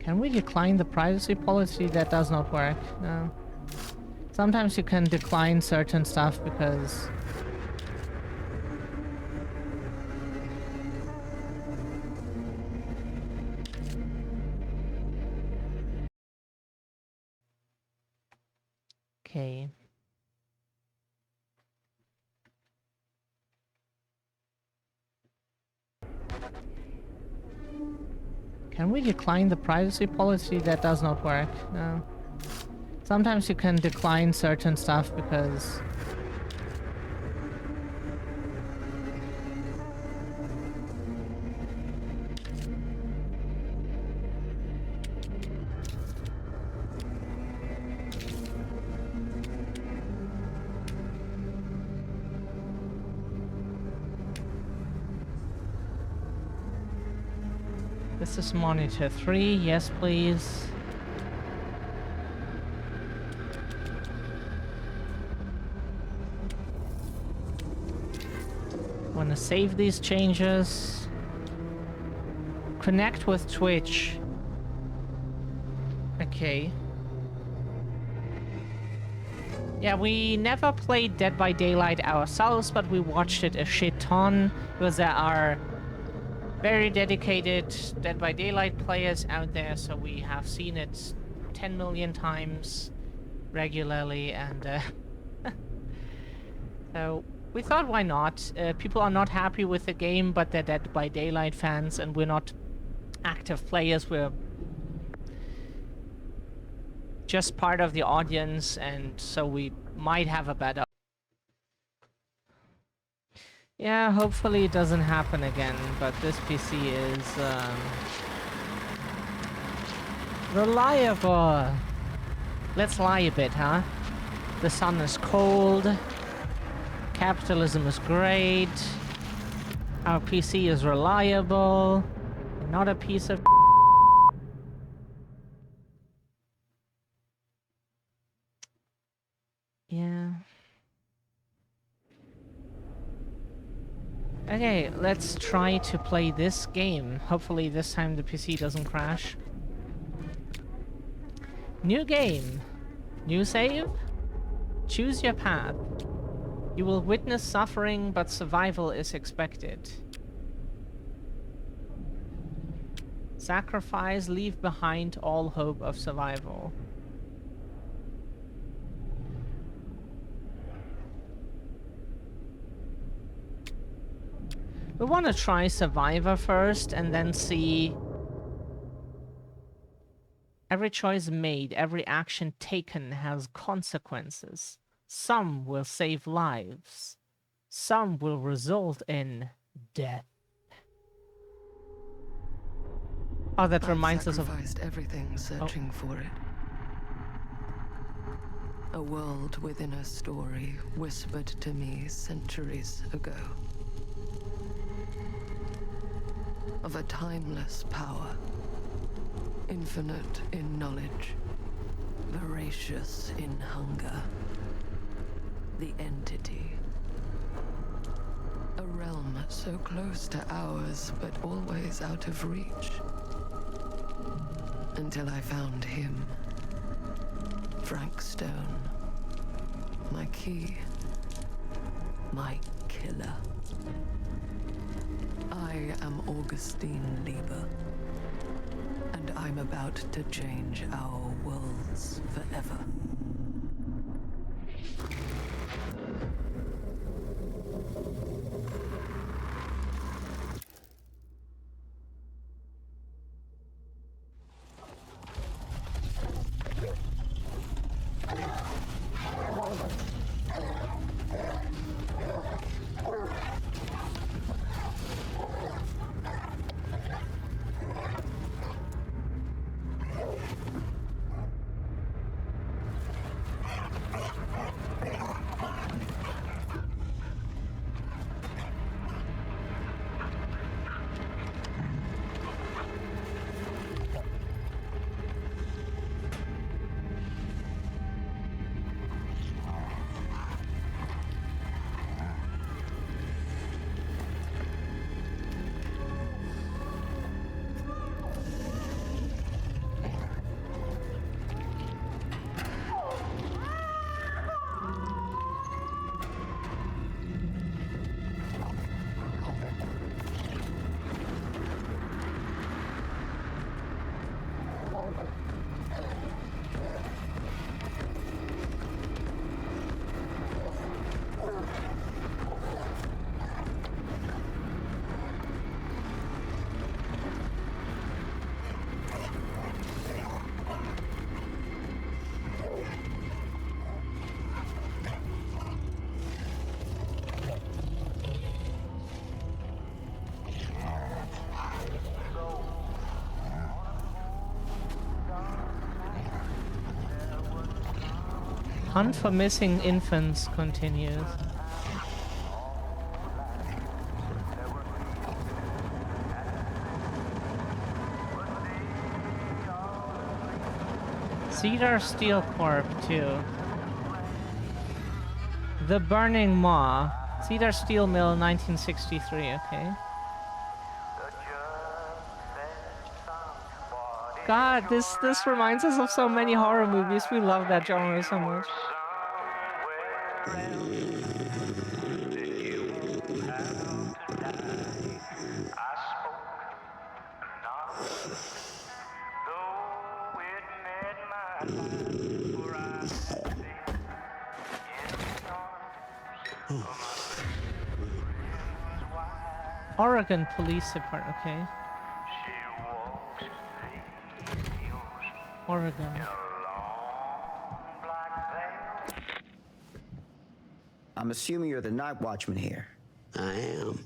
Can we decline the privacy policy? That does not work. No. Sometimes you can decline certain stuff because... Okay. Can we decline the privacy policy? That does not work. No. Sometimes you can decline certain stuff because... This is monitor 3. Yes, please. Wanna save these changes. Connect with Twitch. Okay. Yeah, we never played Dead by Daylight ourselves, but we watched it a shit ton because there are very dedicated Dead by Daylight players out there, so we have seen it 10 million times regularly, and so we thought, why not? People are not happy with the game, but they're Dead by Daylight fans, and we're not active players. We're just part of the audience, and so we might have a better... Yeah, hopefully it doesn't happen again, but this PC is reliable. Let's lie a bit, huh? The sun is cold. Capitalism is great. Our PC is reliable. Not a piece of... Yeah. Okay, let's try to play this game. Hopefully this time the PC doesn't crash. New game. New save? Choose your path. You will witness suffering, but survival is expected. Sacrifice, leave behind all hope of survival. We want to try Survivor first and then see... Every choice made, every action taken has consequences. Some will save lives. Some will result in death. Oh, that reminds us of... I sacrificed everything searching for it. A world within a story whispered to me centuries ago. Of a timeless power, infinite in knowledge, voracious in hunger. The entity. A realm so close to ours, but always out of reach. Until I found him. Frank Stone. My key. My killer. I am Augustine Lieber, and I'm about to change our worlds forever. Hunt for missing infants continues. Cedar Steel Corp 2. The Burning Maw. Cedar Steel Mill 1963, okay. God, this reminds us of so many horror movies. We love that genre so much. Oregon Police Department, okay. Oregon. I'm assuming you're the night watchman here. I am.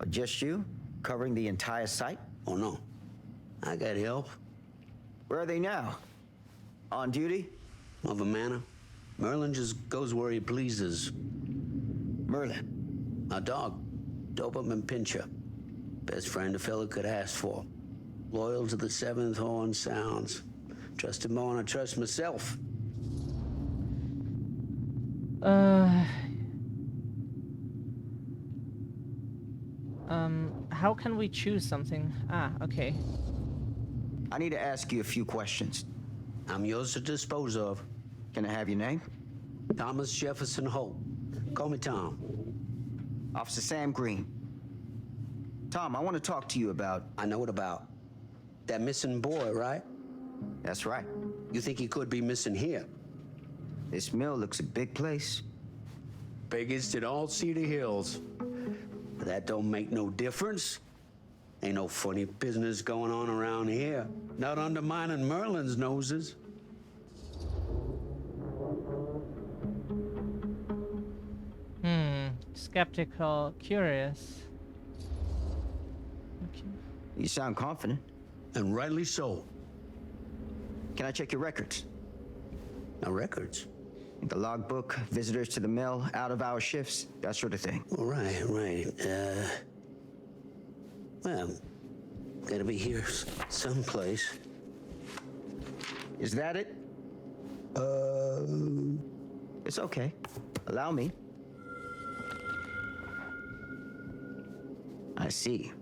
Or just you? Covering the entire site? Oh, no. I got help. Where are they now? On duty? Of a manner. Merlin just goes where he pleases. Merlin. A dog. Doberman Pinscher. Best friend a fella could ask for. Loyal to the seventh horn sounds. Trust him more than I trust myself. How can we choose something? Ah, okay. I need to ask you a few questions. I'm yours to dispose of. Can I have your name? Thomas Jefferson Holt. Call me Tom. Officer Sam Green. Tom, I want to talk to you about... I know what about. That missing boy, right? That's right. You think he could be missing here? This mill looks a big place. Biggest in all Cedar Hills. But that don't make no difference. Ain't no funny business going on around here. Not undermining Merlin's noses. Skeptical, curious. Okay. You sound confident. And rightly so. Can I check your records? No records. The logbook, visitors to the mill, out-of-hour shifts, that sort of thing. Right. Well, gotta be here someplace. Is that it? It's okay. Allow me. I see.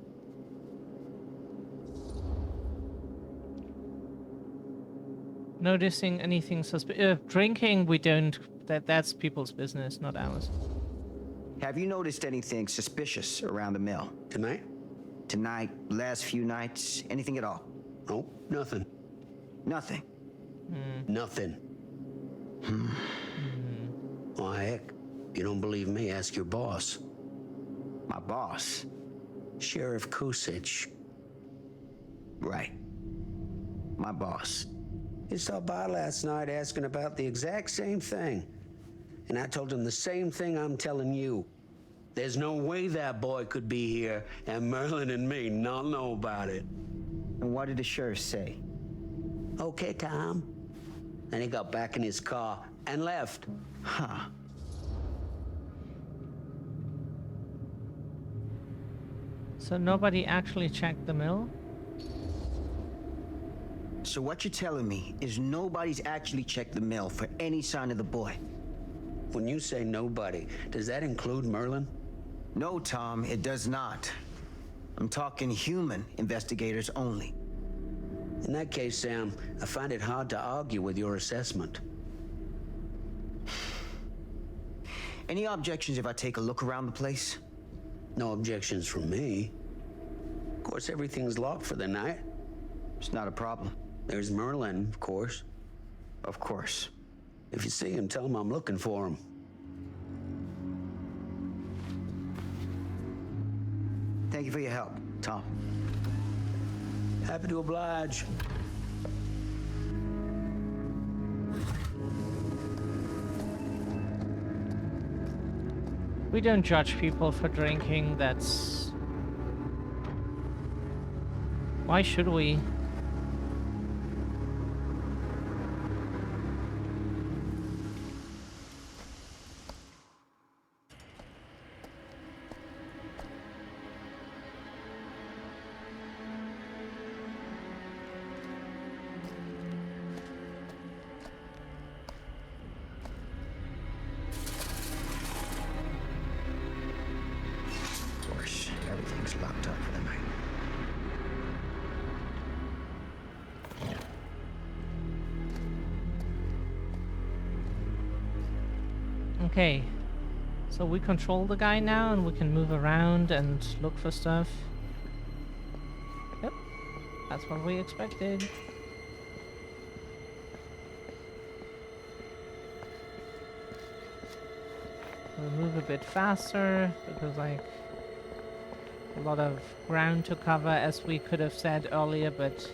Noticing anything suspicious? Drinking, we don't. That's people's business, not ours. Have you noticed anything suspicious around the mill? Tonight? Tonight, last few nights, anything at all? Nope, nothing. Nothing. Nothing. Oh, heck. If you don't believe me, ask your boss. My boss? Sheriff Kusich. Right. My boss. He stopped by last night asking about the exact same thing. And I told him the same thing I'm telling you. There's no way that boy could be here and Merlin and me not know about it. And what did the sheriff say? Okay, Tom. Then he got back in his car and left. Huh. So nobody actually checked the mill? So what you're telling me is nobody's actually checked the mill for any sign of the boy? When you say nobody, does that include Merlin? No, Tom, it does not. I'm talking human investigators only. In that case, Sam, I find it hard to argue with your assessment. Any objections if I take a look around the place? No objections from me. Of course, everything's locked for the night. It's not a problem. There's Merlin, of course. Of course. If you see him, tell him I'm looking for him. Thank you for your help, Tom. Happy to oblige. We don't judge people for drinking, that's... Why should we? Okay. So we control the guy now and we can move around and look for stuff. Yep. That's what we expected. We'll move a bit faster because like a lot of ground to cover as we could have said earlier, but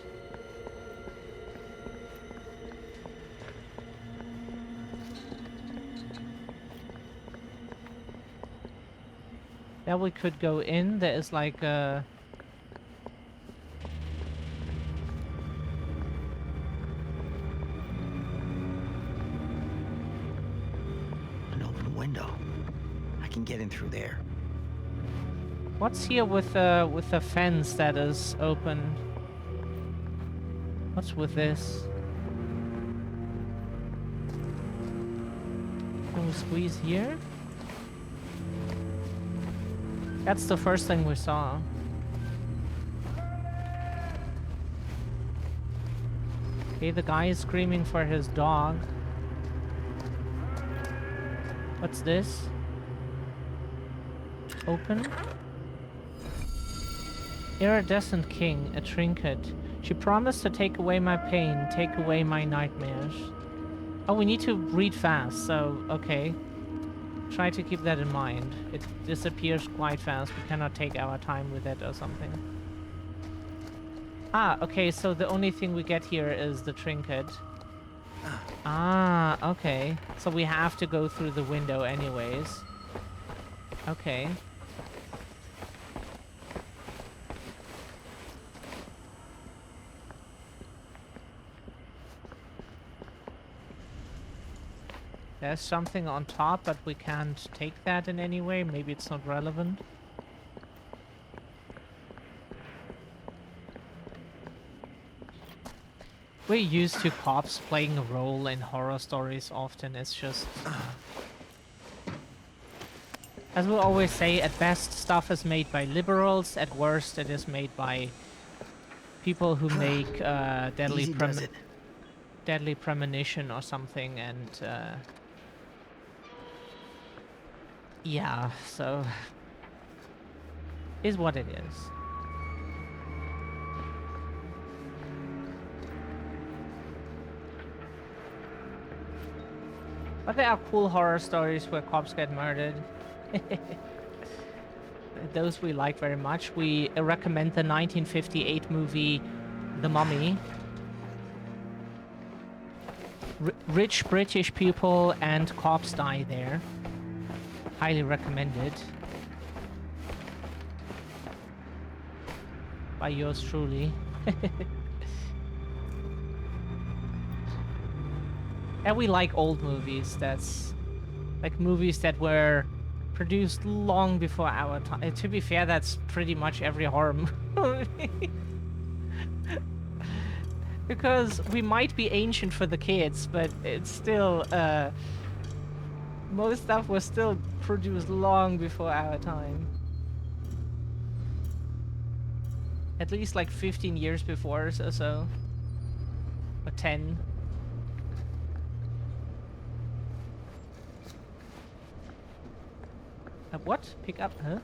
yeah, we could go in. There is like a An open window. I can get in through there. what's here with the fence that is open? What's with this? Can we squeeze here? That's the first thing we saw. Okay, the guy is screaming for his dog. What's this? Open. Iridescent King, a trinket. She promised to take away my pain, take away my nightmares. Oh, we need to read fast, so okay. Try to keep that in mind. It disappears quite fast. We cannot take our time with it or something. Ah, okay, so the only thing we get here is the trinket. Ah, okay. So we have to go through the window anyways. Okay. There's something on top, but we can't take that in any way. Maybe it's not relevant. We're used to cops playing a role in horror stories often. It's just... As we always say, at best stuff is made by liberals, at worst it is made by people who make deadly premonition or something, and yeah, so is what it is. But there are cool horror stories where cops get murdered. Those we like very much. We recommend the 1958 movie The Mummy. Rich British people and cops die there. Highly recommended. By yours truly. And we like old movies. That's like movies that were produced long before our time. To be fair, that's pretty much every horror movie. Because we might be ancient for the kids, but it's still, most stuff was still produced long before our time. At least like 15 years before or so. Or 10. What? Pick up? Huh?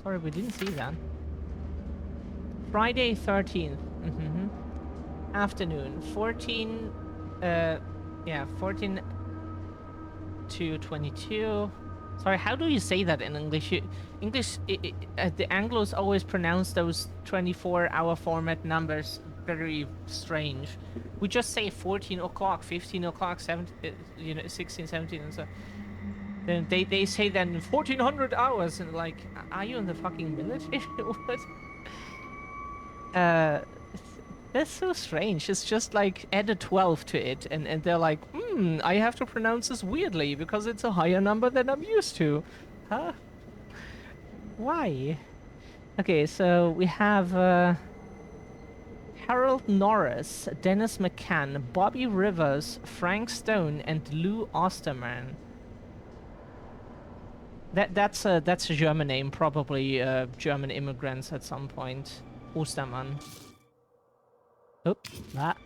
Sorry, we didn't see that. Friday 13th. Afternoon. 14 to 22. Sorry, how do you say that in English? English, the Anglos always pronounce those 24-hour format numbers very strange. We just say 14 o'clock, 15 o'clock, 16, 17, and so. Then they say that in 1400 hours, and like, are you in the fucking military? What? That's so strange. It's just like add a 12 to it, and they're like, I have to pronounce this weirdly because it's a higher number than I'm used to. Huh? Why? Okay, so we have Harold Norris, Dennis McCann, Bobby Rivers, Frank Stone, and Lou Osterman. That's a German name, probably German immigrants at some point. Ostermann. Oh, that.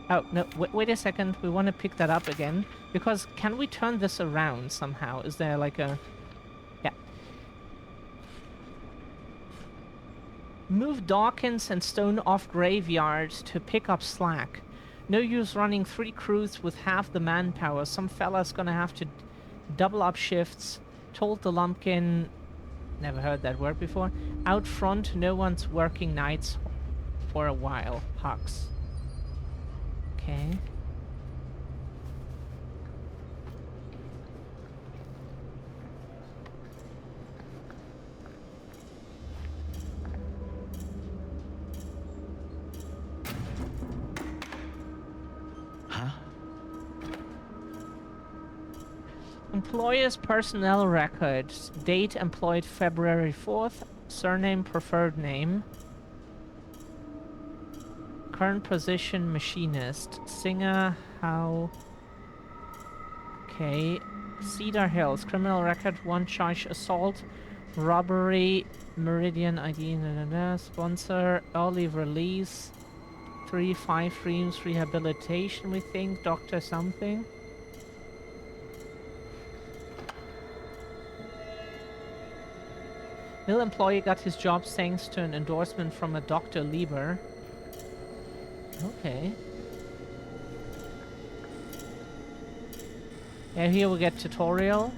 Oh, no, wait a second. We want to pick that up again. Because can we turn this around somehow? Is there like a... Yeah. Move Dawkins and Stone off graveyard to pick up slack. No use running 3 crews with half the manpower. Some fella's gonna have to double up shifts. Told the Lumpkin... Never heard that word before. Out front, no one's working nights for a while. Hux. Okay. Employer's personnel records. Date employed February 4th. Surname preferred name. Current position machinist. Singer how... Okay. Cedar Hills. Criminal record 1 charge assault. Robbery. Meridian ID. Sponsor. Early release. 3-5 streams rehabilitation we think. Doctor something. Mill employee got his job thanks to an endorsement from a Dr. Lieber. Okay. Yeah, here we get tutorial.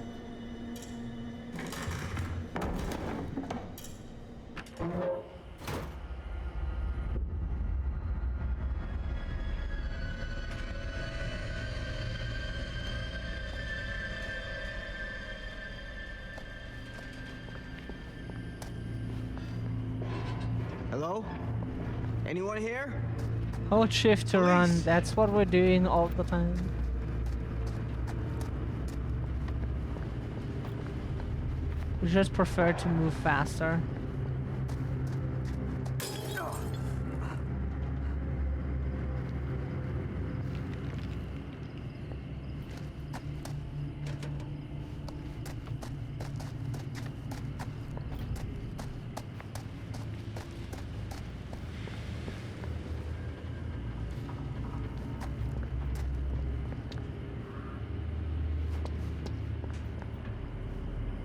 Hello? Anyone here? Hold shift to run. That's what we're doing all the time. We just prefer to move faster.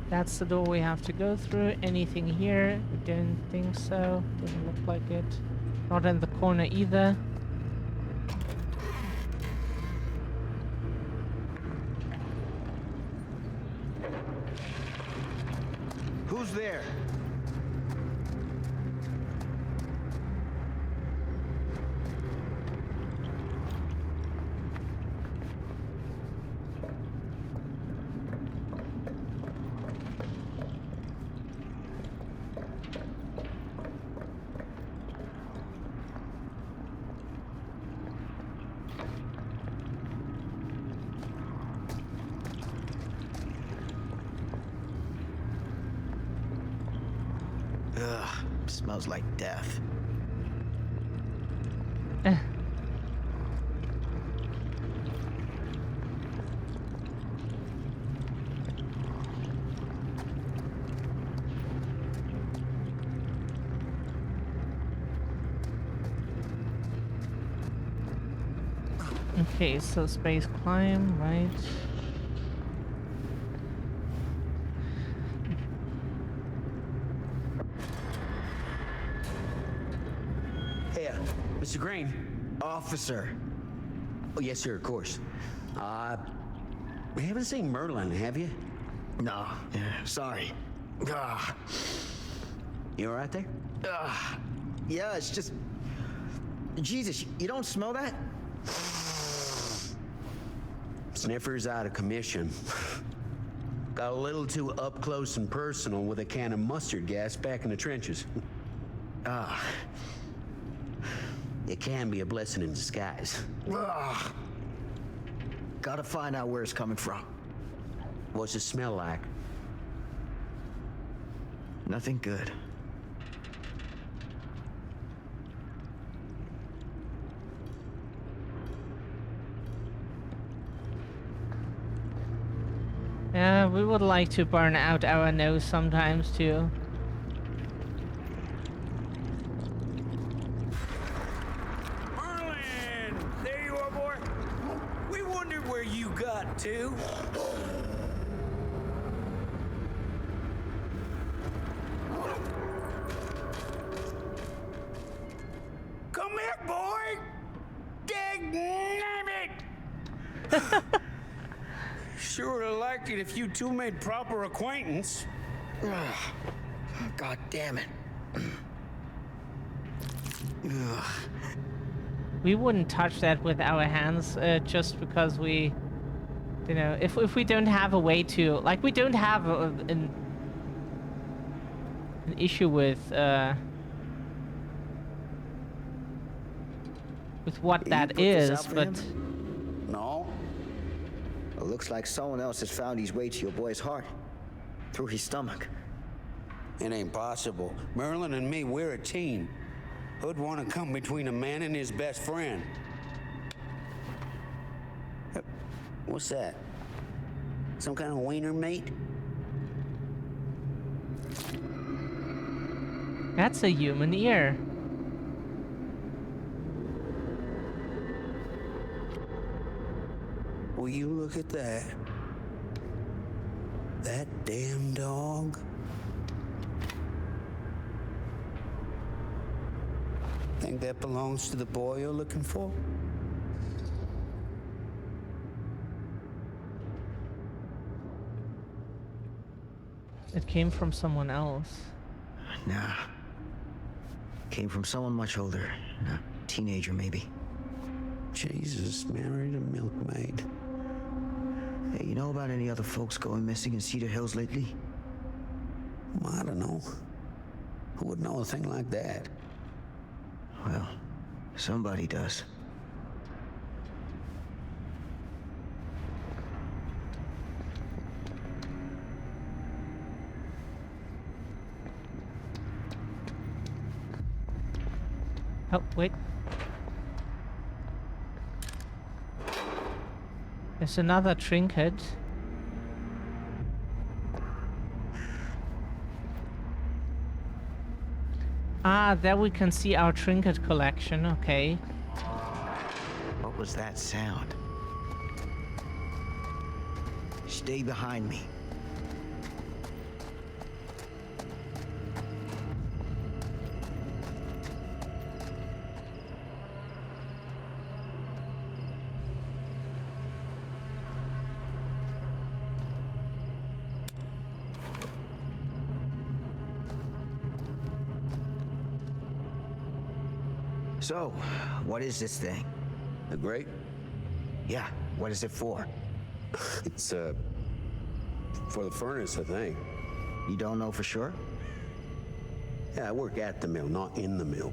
That's the door we have to go through. Anything here? We don't think so. Doesn't look like it. Not in the corner either. Who's there? Ugh, smells like death. Okay, so space climb, right? Here, Mr. Green. Officer. Oh, yes, sir, of course. You haven't seen Merlin, have you? No, yeah, sorry. Ugh. You all right there? Ugh. Yeah, it's just... Jesus, you don't smell that? Sniffer's out of commission. Got a little too up close and personal with a can of mustard gas back in the trenches. Ah. It can be a blessing in disguise. Ugh. Gotta find out where it's coming from. What's it smell like? Nothing good. Yeah, we would like to burn out our nose sometimes too. Merlin! There you are, boy. We wondered where you got to. like it if you two made proper acquaintance. God damn it. Ugh. We wouldn't touch that with our hands just because we, you know, if we don't have a way to, like, we don't have an issue with what You that put this is, out for but him? No? It looks like someone else has found his way to your boy's heart. Through his stomach. It ain't possible. Merlin and me, we're a team. Who'd want to come between a man and his best friend? What's that? Some kind of wiener meat? that's a human ear. Will you look at that? That damn dog? Think that belongs to the boy you're looking for? It came from someone else. Nah. Came from someone much older. A teenager, maybe. Jesus married a milkmaid. Hey, you know about any other folks going missing in Cedar Hills lately? I don't know. Who would know a thing like that? Well, somebody does. Oh, wait. There's another trinket. Ah, there we can see our trinket collection, okay. What was that sound? Stay behind me. So, what is this thing? The grate? Yeah, what is it for? It's, for the furnace, I think. You don't know for sure? Yeah, I work at the mill, not in the mill.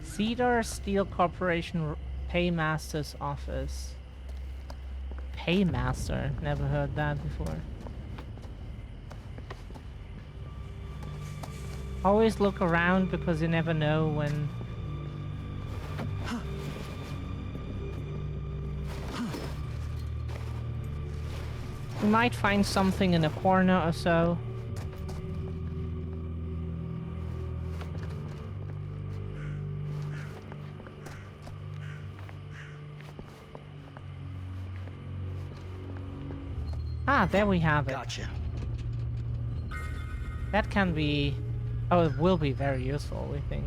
Cedar Steel Corporation Paymaster's office. Paymaster? Never heard that before. Always look around because you never know when... You might find something in a corner or so. Ah, there we have it. Gotcha. That can be... Oh, it will be very useful, we think.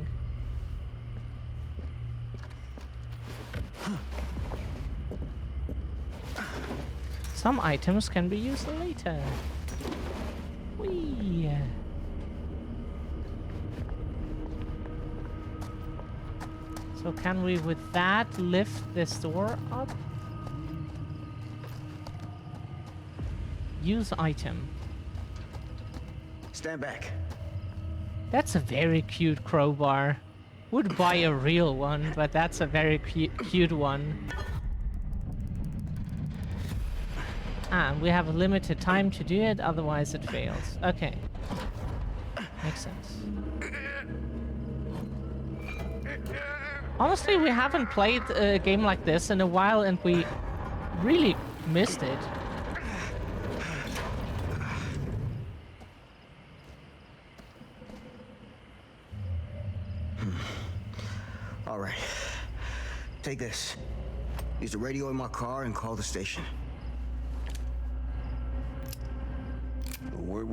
Some items can be used later. Whee! So can we, with that, lift this door up? Use item. Stand back. That's a very cute crowbar. Would buy a real one, but that's a very cute one. Ah, we have a limited time to do it, otherwise it fails. Okay. Makes sense. Honestly, we haven't played a game like this in a while and we really missed it. All right. Take this. Use the radio in my car and call the station.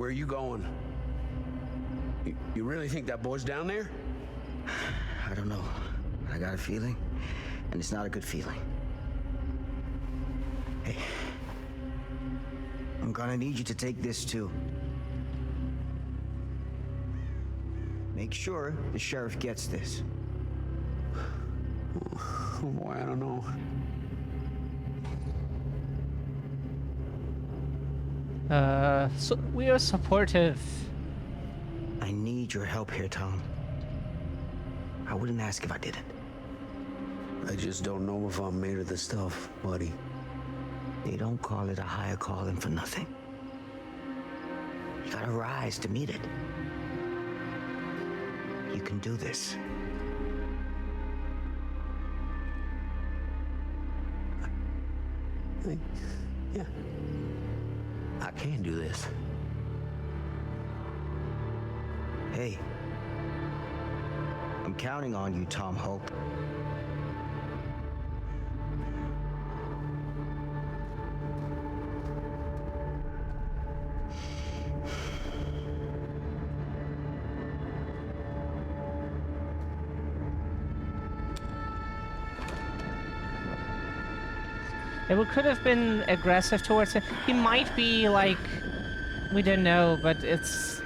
where are you going? You really think that boy's down there? I don't know. I got a feeling, and it's not a good feeling. Hey, I'm gonna need you to take this too. Make sure the sheriff gets this. Oh boy, I don't know. So we are supportive. I need your help here, Tom. I wouldn't ask if I didn't. I just don't know if I'm made of the stuff, buddy. They don't call it a higher calling for nothing. You gotta rise to meet it. You can do this. Yeah. I can do this. Hey, I'm counting on you, Tom Hope. Yeah, we could have been aggressive towards him. He might be like, we don't know, but it's.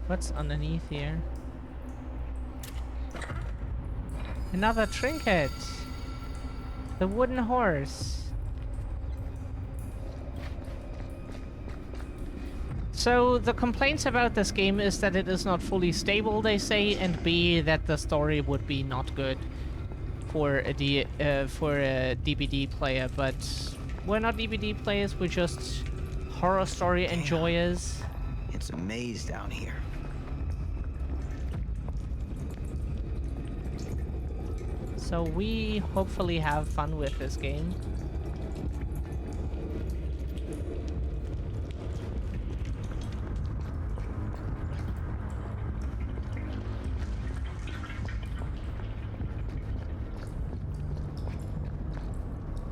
What's underneath here? Another trinket! The wooden horse. So the complaints about this game is that it is not fully stable, they say, and B, that the story would be not good for a DVD player. But we're not DVD players, we're just horror story enjoyers. It's a maze down here. So we hopefully have fun with this game.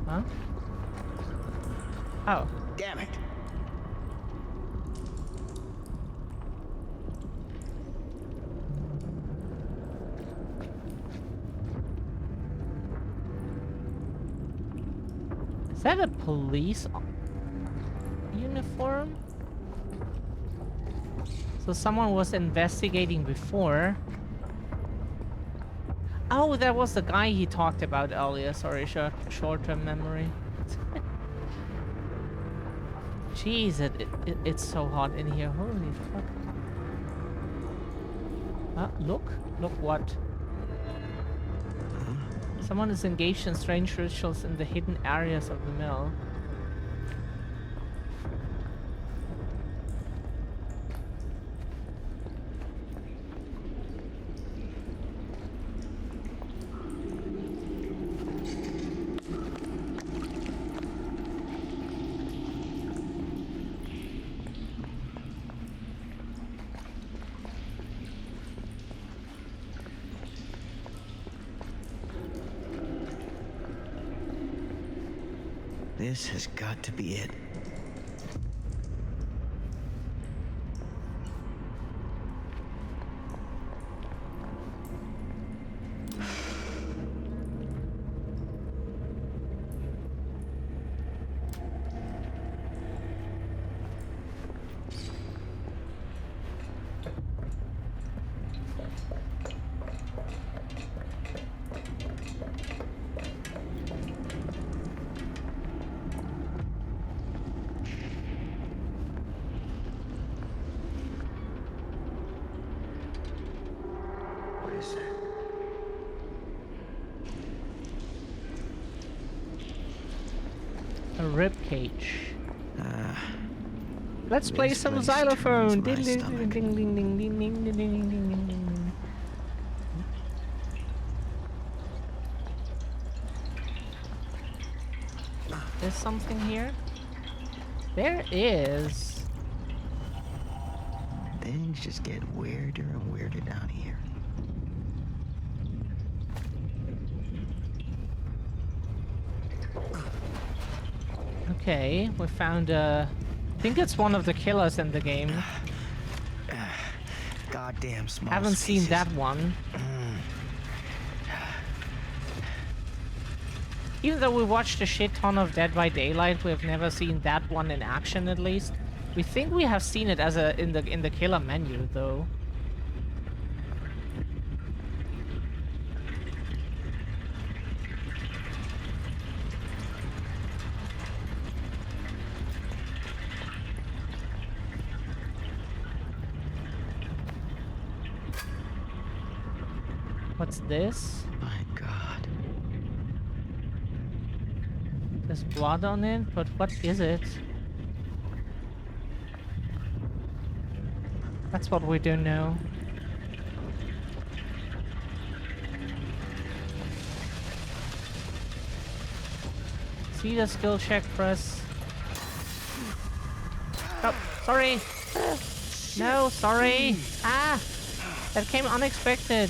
Huh? Oh. Damn it! Is that a police uniform? So someone was investigating before. Oh, that was the guy he talked about earlier. Sorry, short-term memory. Jeez, it's so hot in here. Holy fuck. Look what. Someone is engaged in strange rituals in the hidden areas of the mill. This has got to be it. is that? A rib cage. Let's play this some place xylophone. turns my Ding, ding, stomach. ding, ding, ding, ding, ding, ding, ding, ding, ding, ding. There's something here. There is. Things just get weirder and weirder down here. Okay, we found I think it's one of the killers in the game. Goddamn small Haven't seen spaces. that one. Even though we watched a shit ton of Dead by Daylight, we have never seen that one in action at least. We think we have seen it as in the killer menu though. What's this? My God. There's blood on it, but what is it? That's what we don't know. See the skill check press. Oh, sorry. No, sorry. Ah, that came unexpected.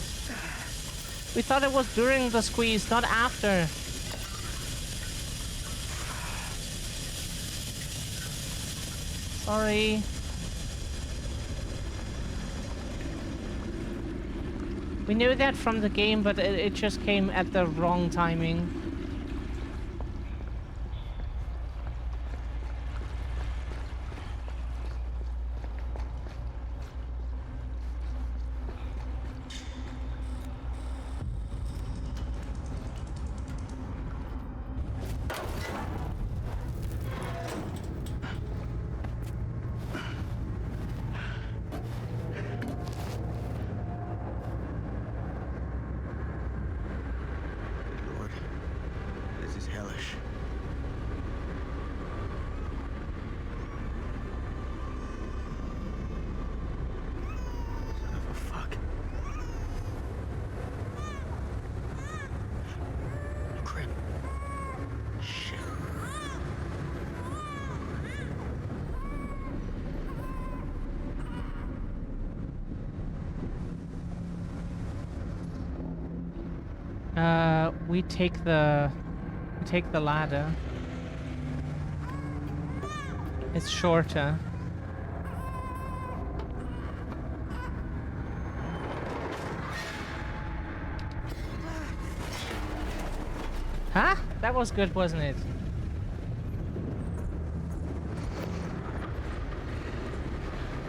We thought it was during the squeeze, not after. Sorry. We knew that from the game, but it just came at the wrong timing. Lord, this is hellish. Son of a fuck. Crap. Shit. We take the ladder. It's shorter. Huh? That was good, wasn't it?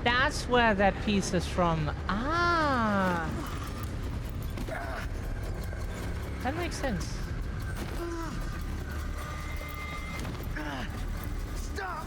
That's where that piece is from. Ah! That makes sense. Stop!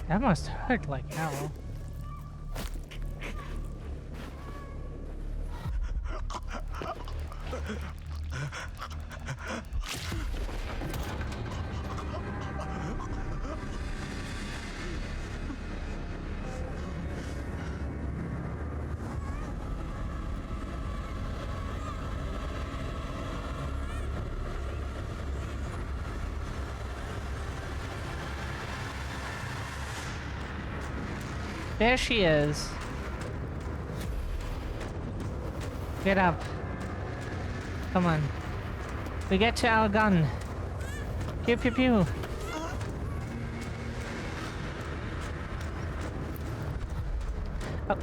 That must hurt like hell. There she is. Get up. Come on. We get to our gun. Pew pew pew. Oh.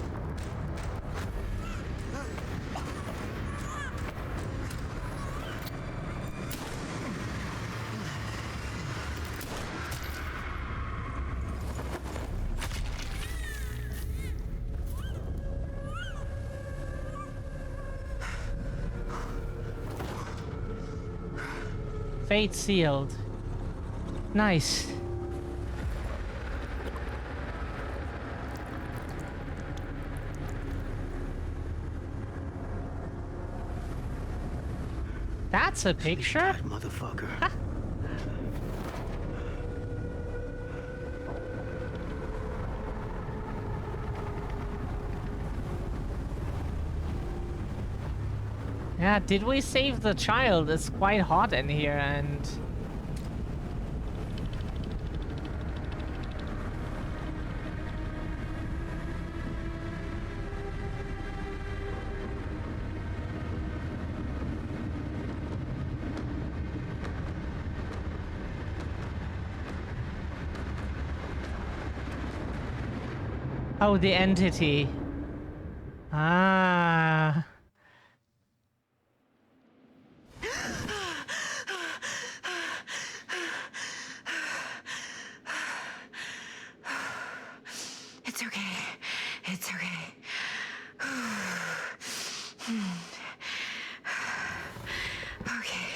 Fate sealed. Nice. That's a picture? That motherfucker. Yeah, did we save the child? It's quite hot in here and... Oh, the entity. Ah. It's okay. It's okay. Okay.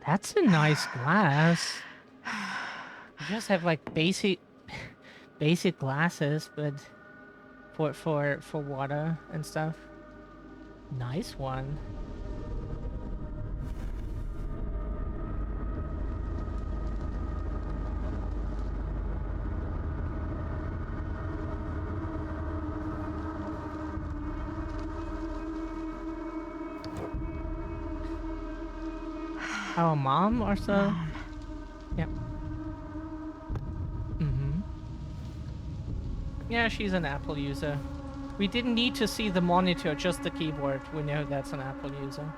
That's a nice glass. You just have like basic glasses, but for water and stuff. Nice one. Our mom or so? Yep. Mm-hmm. Yeah, she's an Apple user. We didn't need to see the monitor, just the keyboard. We know that's an Apple user.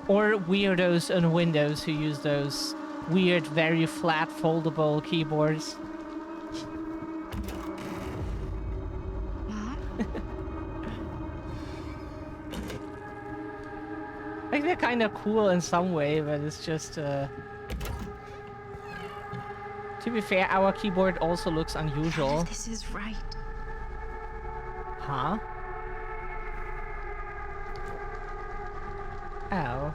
Or weirdos on Windows who use those weird, very flat, foldable keyboards. Like, they're kind of cool in some way, but it's just, To be fair, our keyboard also looks unusual. This is right. Huh? Oh.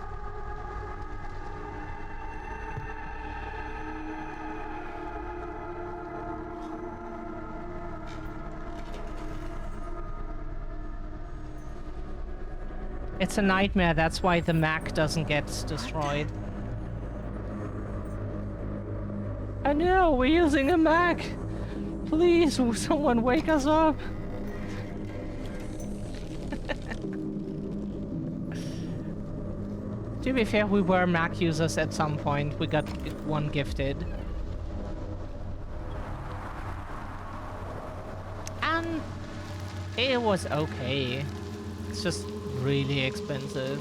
It's a nightmare, that's why the Mac doesn't get destroyed. I know, we're using a Mac! Please, will someone wake us up? To be fair, we were Mac users at some point. We got one gifted. And it was okay. It's just really expensive.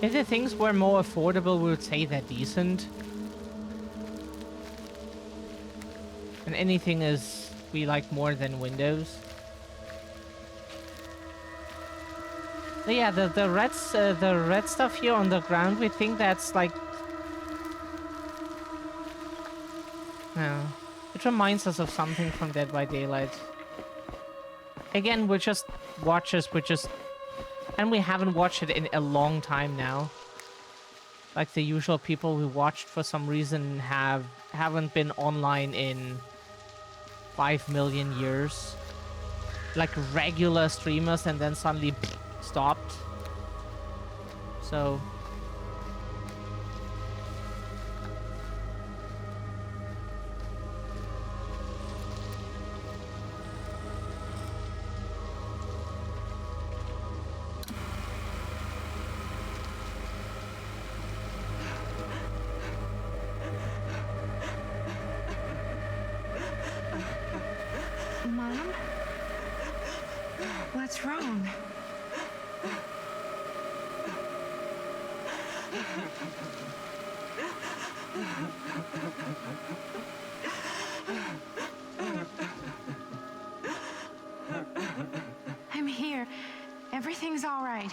If the things were more affordable, we would say they're decent. And anything is we like more than Windows. But yeah, the red stuff here on the ground, we think that's like... No. It reminds us of something from Dead by Daylight. Again, we're just watchers, and we haven't watched it in a long time now. Like the usual people we watched for some reason haven't been online in 5 million years. Like regular streamers, and then suddenly stopped. So... Mom? What's wrong? I'm here. Everything's all right.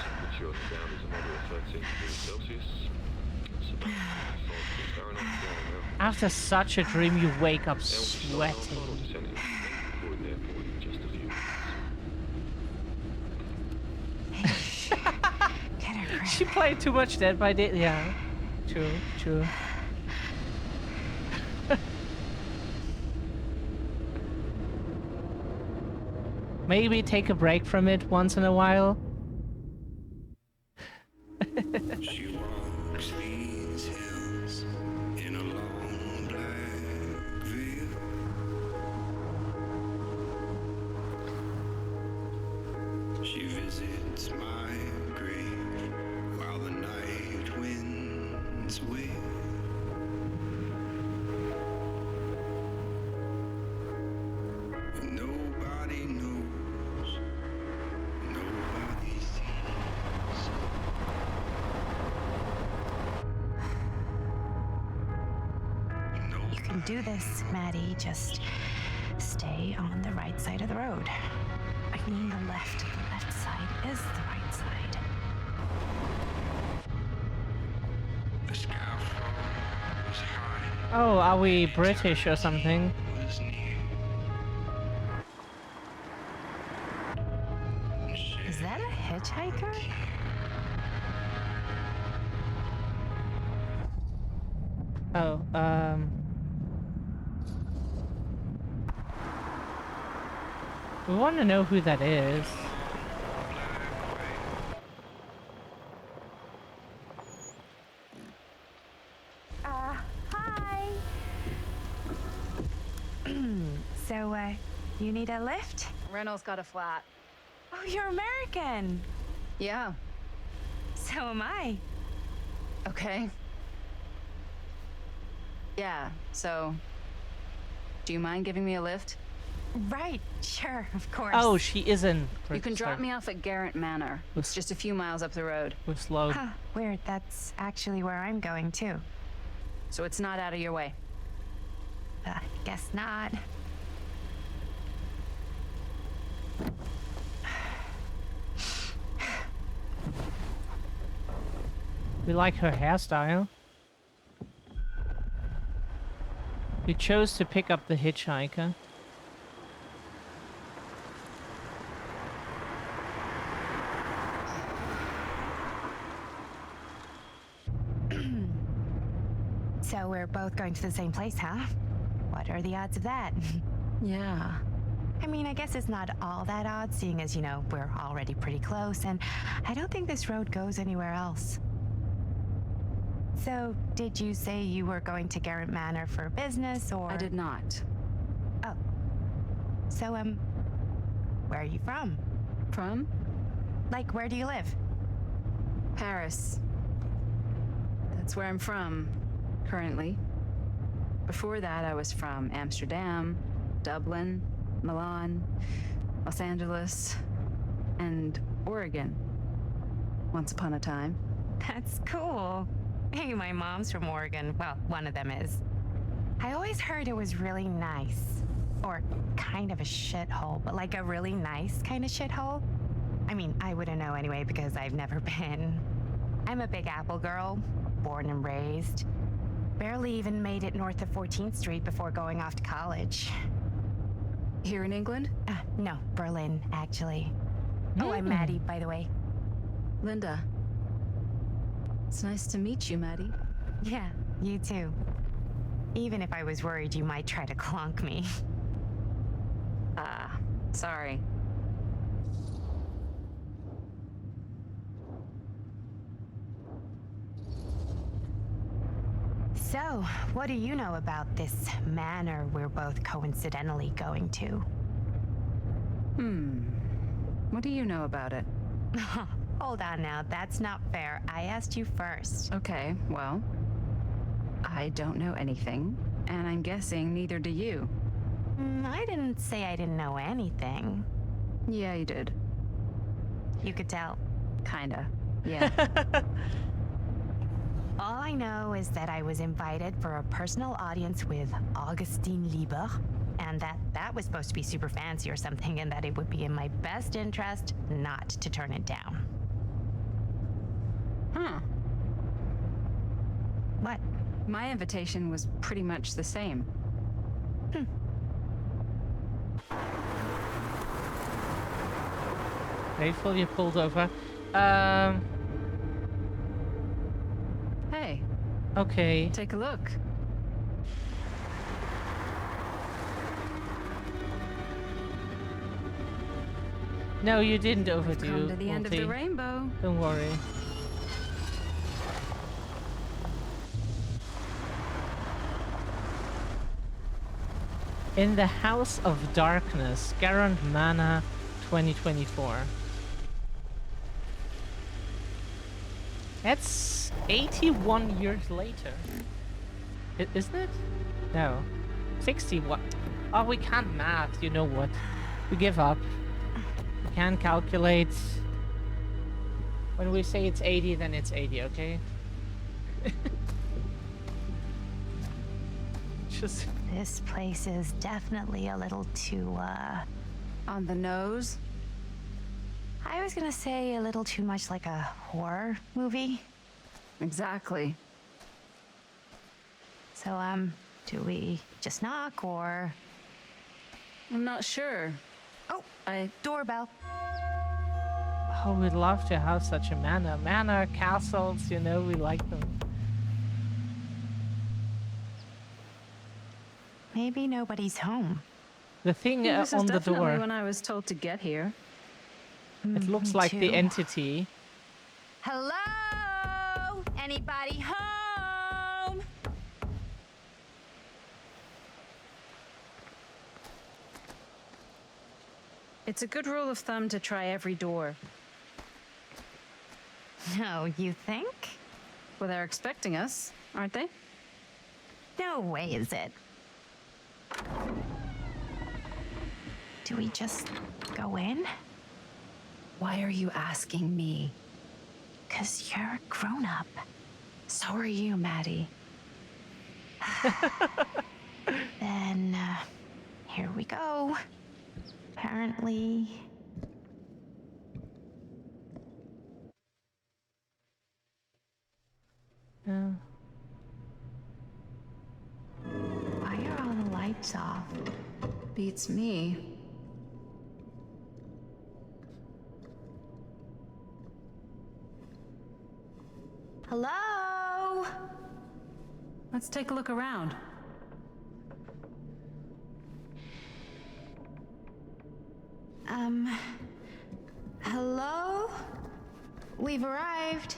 Temperature on the ground is a moderate 13 degrees Celsius. It's about 5 degrees Fahrenheit. After such a dream, you wake up Final sweating. descent is recorded in the airport in just a few minutes. Get her grip. She played too much Dead by Daylight. Yeah, true. Maybe take a break from it once in a while. She walks these hills in a long black veil. She visits my grave while the night winds wail. And nobody knows, nobody sees. You can do this, Maddie. Just stay on the right side of the road. I mean the left. The left side is the right side. The skyfall was high, Oh, are we British or something? was near. Is that a hitchhiker? Oh, we want to know who that is. Hi. So, you need a lift? Reynolds got a flat. Oh, you're American. Yeah. So am I. Okay. Yeah, so. Do you mind giving me a lift? Right, sure, of course. Oh, she isn't. You can drop me off at Garrett Manor. It's just a few miles up the road. We're slow. Huh, weird. That's actually where I'm going, too. So it's not out of your way. Guess not. We like her hairstyle. We chose to pick up the hitchhiker. So we're both going to the same place, huh? What are the odds of that? Yeah. I mean, I guess it's not all that odd, seeing as, you know, we're already pretty close, and I don't think this road goes anywhere else. So, did you say you were going to Garrett Manor for business, or...? I did not. Oh. So, where are you from? From? Like, where do you live? Paris. That's where I'm from, currently. Before that, I was from Amsterdam, Dublin, Milan, Los Angeles, and Oregon. Once upon a time. That's cool. Hey, my mom's from Oregon. Well, one of them is. I always heard it was really nice. Or kind of a shithole, but like a really nice kind of shithole. I mean, I wouldn't know anyway because I've never been. I'm a Big Apple girl, born and raised. Barely even made it north of 14th Street before going off to college. Here in England? No, Berlin, actually. Oh, I'm Maddie, by the way. Linda. It's nice to meet you, Maddie. Yeah, you too. Even if I was worried you might try to clonk me. Sorry. So, what do you know about this manor we're both coincidentally going to? What do you know about it? Hold on now, that's not fair. I asked you first. Okay, well, I don't know anything, and I'm guessing neither do you. I didn't say I didn't know anything. Yeah, you did. You could tell. Kinda. Yeah. All I know is that I was invited for a personal audience with Augustine Lieber, and that was supposed to be super fancy or something, and that it would be in my best interest not to turn it down. Huh. What? My invitation was pretty much the same. Grateful you pulled over. Hey, Okay. take a look. No, you didn't We've overdo. come to the end of the Multi. rainbow. Don't worry. In the House of Darkness, Garand Mana 2024. That's 81 years later. Isn't it? No. 61. Oh, we can't math, you know what. We give up. We can't calculate. When we say it's 80, then it's 80, okay? Just... This place is definitely a little too, On the nose. I was gonna say a little too much like a horror movie. Exactly. So, do we just knock or... I'm not sure. Oh, I doorbell. Oh, we'd love to have such a manor. Manor, castles, you know, we like them. Maybe nobody's home. The thing this on is the definitely door, when I was told to get here. it looks me like the too. entity. Hello? Anybody home? It's a good rule of thumb to try every door. No, you think? Well, they're expecting us, aren't they? No way is it. Do we just go in? Why are you asking me? 'Cause you're a grown-up. So are you, Maddie. Then, here we go. Apparently... Yeah. Why are all the lights off? Beats me. Hello? Let's take a look around. Hello? We've arrived.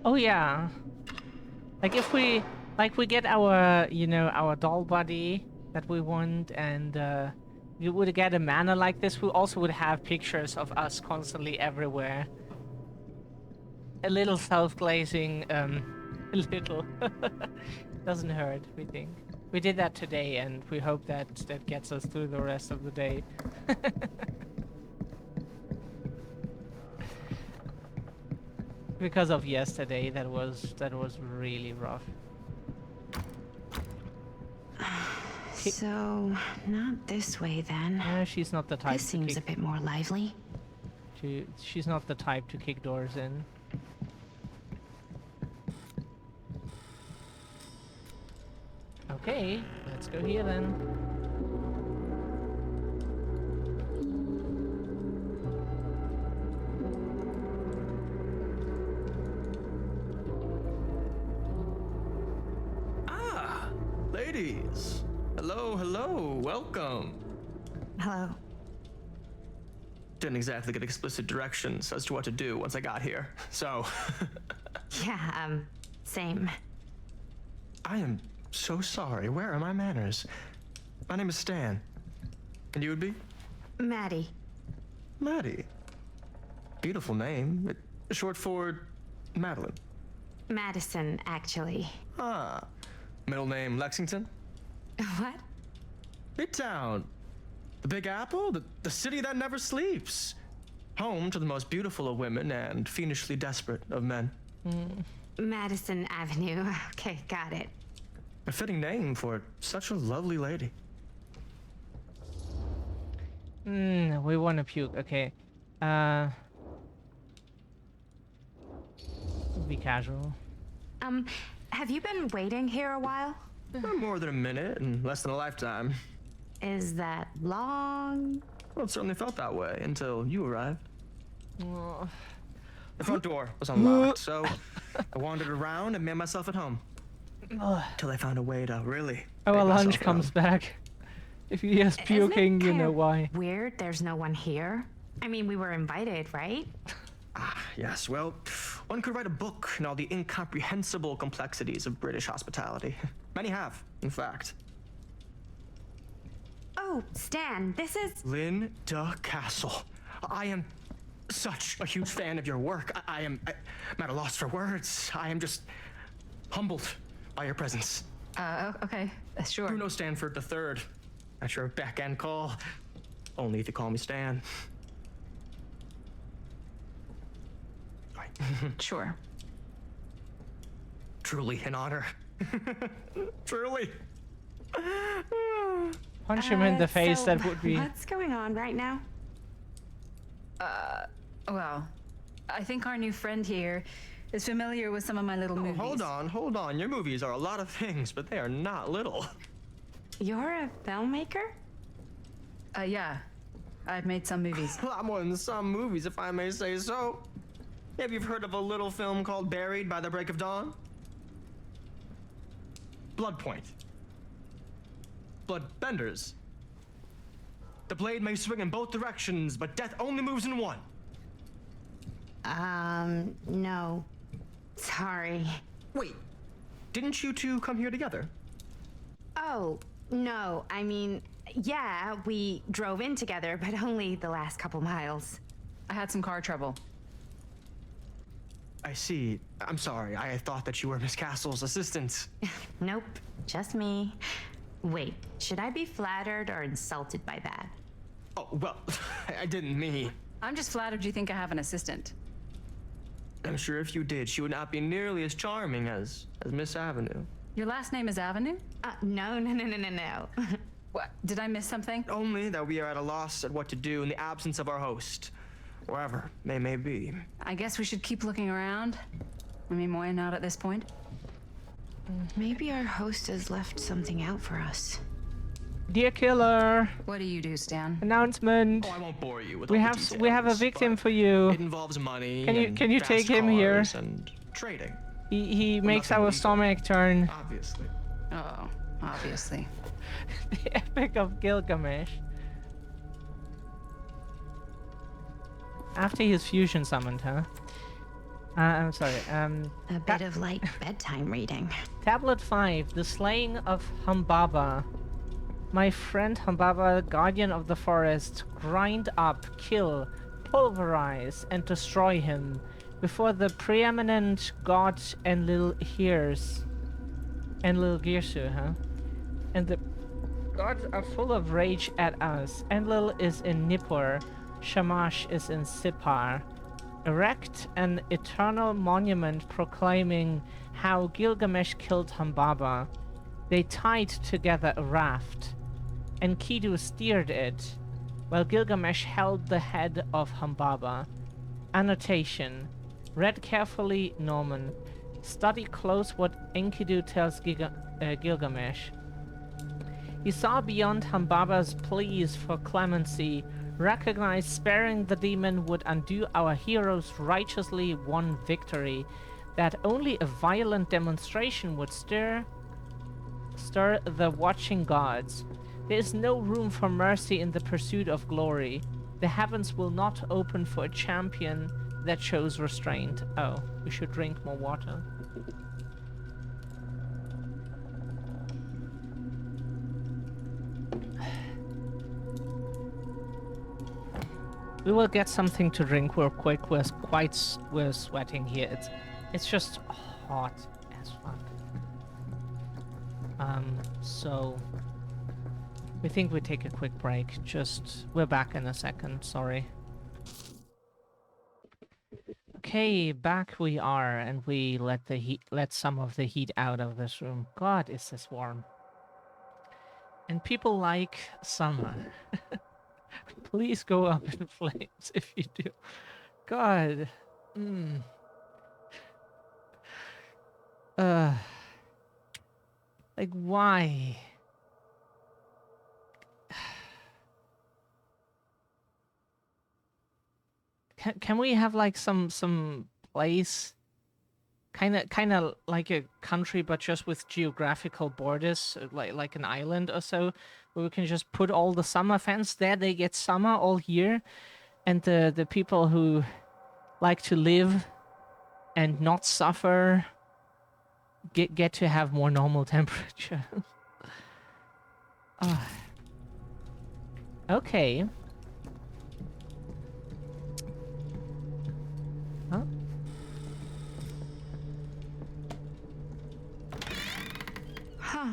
Oh yeah. Like if we get our, you know, our doll body that we want, and we would get a manor like this, we also would have pictures of us constantly everywhere. A little self-glazing, a little. Doesn't hurt, we think. We did that today, and we hope that that gets us through the rest of the day. Because of yesterday, that was really rough. So, not this way then. She's not the type This to seems a kick. bit more lively. She's not the type to kick doors in. Okay, let's go here then. Ladies, hello, welcome. Hello. Didn't exactly get explicit directions as to what to do once I got here, so. Yeah, same. I am so sorry. Where are my manners? My name is Stan. And you would be? Maddie. Maddie. Beautiful name. Short for Madeline. Madison, actually. Ah. Middle name Lexington? What? Midtown. The Big Apple? The city that never sleeps. Home to the most beautiful of women and fiendishly desperate of men. Madison Avenue. Okay, got it. A fitting name for such a lovely lady. We want to puke. Okay. Be casual. Have you been waiting here a while? More than a minute and less than a lifetime. Is that long? Well, it certainly felt that way until you arrived. The front door was unlocked, so I wandered around and made myself at home. Till I found a way to really. Our make lunch myself comes known. back. If he is puking, you know why. Weird, there's no one here. I mean, we were invited, right? Yes, well, one could write a book in all the incomprehensible complexities of British hospitality. Many have, in fact. Oh, Stan, this is. Linda Castle. I am such a huge fan of your work. I'm at a loss for words. I am just humbled by your presence. Okay, sure. Bruno Stanford III. At your beck and call. Only if you call me Stan. Right. Sure. Truly an honor. Truly. Punch him in the face, So that would be. What's going on right now? Well, I think our new friend here is familiar with some of my little movies. Hold on. Your movies are a lot of things, but they are not little. You're a filmmaker? Yeah. I've made some movies. A lot more than some movies, if I may say so. Have you heard of a little film called Buried by the Break of Dawn? Blood Point. Bloodbenders. The blade may swing in both directions, but death only moves in one. No. Sorry. Wait, didn't you two come here together? Oh, no. I mean, yeah, we drove in together, but only the last couple miles. I had some car trouble. I see. I'm sorry. I thought that you were Miss Castle's assistant. Nope, just me. Wait, should I be flattered or insulted by that? Oh, well, I didn't mean. I'm just flattered you think I have an assistant. I'm sure if you did, she would not be nearly as charming as Miss Avenue. Your last name is Avenue? No. What? Did I miss something? Only that we are at a loss at what to do in the absence of our host, wherever they may be. I guess we should keep looking around. I mean, why not at this point? Maybe our host has left something out for us. Dear killer, What do you do, Stan? announcement. Oh, I won't bore you with We all have the we have a details, victim but for you. It involves money. Can you and take fast him here? cars and trading. He makes nothing our legal. stomach turn. Obviously. Oh, obviously. The Epic of Gilgamesh. After he's fusion summoned, huh? I'm sorry. A bit of light bedtime reading. Tablet 5, The Slaying of Humbaba. My friend Humbaba, guardian of the forest, grind up, kill, pulverize, and destroy him before the preeminent god Enlil hears. Enlil Girsu, huh? And the gods are full of rage at us. Enlil is in Nippur, Shamash is in Sipar. Erect an eternal monument proclaiming how Gilgamesh killed Humbaba. They tied together a raft. Enkidu steered it, while Gilgamesh held the head of Humbaba. Annotation. Read carefully, Norman. Study close what Enkidu tells Gilgamesh. He saw beyond Humbaba's pleas for clemency, recognized sparing the demon would undo our hero's righteously won victory, that only a violent demonstration would stir Master, the watching gods. There is no room for mercy in the pursuit of glory. The heavens will not open for a champion that shows restraint. Oh, we should drink more water. We will get something to drink real quick. We're sweating here. It's just hot as fuck. So we think we take a quick break. We're back in a second. Sorry. Okay, back we are, and we let some of the heat out of this room. God, is this warm? And people like summer. Please go up in flames if you do. God. Like, why? Can we have like some place, kind of like a country, but just with geographical borders, like an island or so, where we can just put all the summer fans there? They get summer all year, and the people who like to live and not suffer get to have more normal temperature. Okay. Huh? Huh.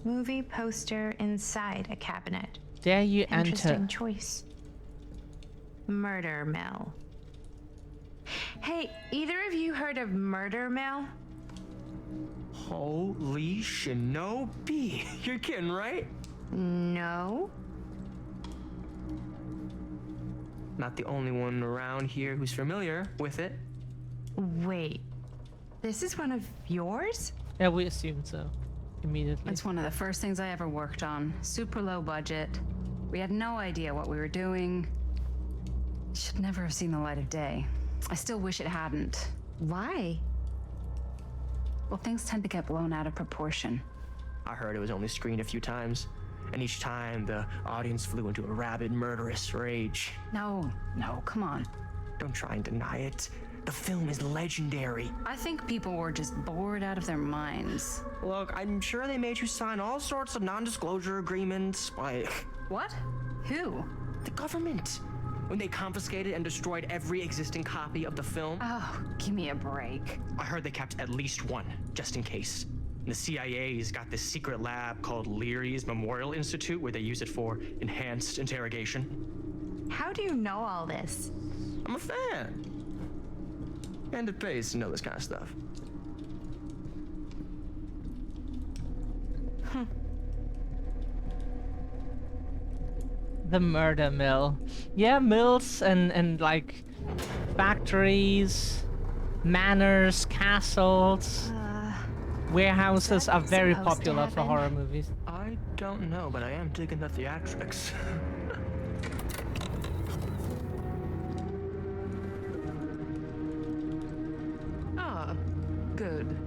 Movie poster inside a cabinet. Dare you Interesting enter? choice. Murder Mill. Hey, either of you heard of Murder Mill? Holy shinobi. You're kidding, right? No. Not the only one around here who's familiar with it. Wait. This is one of yours? Yeah, we assumed so. Immediately. It's one of the first things I ever worked on. Super low budget. We had no idea what we were doing. Should never have seen the light of day. I still wish it hadn't. Why? Well, things tend to get blown out of proportion. I heard it was only screened a few times, and each time the audience flew into a rabid, murderous rage. No, come on. Don't try and deny it. The film is legendary. I think people were just bored out of their minds. Look, I'm sure they made you sign all sorts of non-disclosure agreements. Like, What? Who? the government. When they confiscated and destroyed every existing copy of the film. Oh, give me a break. I heard they kept at least one, just in case. And the CIA's got this secret lab called Leary's Memorial Institute where they use it for enhanced interrogation. How do you know all this? I'm a fan. And it pays to know this kind of stuff. The murder mill. Yeah, mills and like factories, manors, castles, warehouses are very supposed to popular for happen? horror movies. I don't know, but I am digging the theatrics. Ah, good.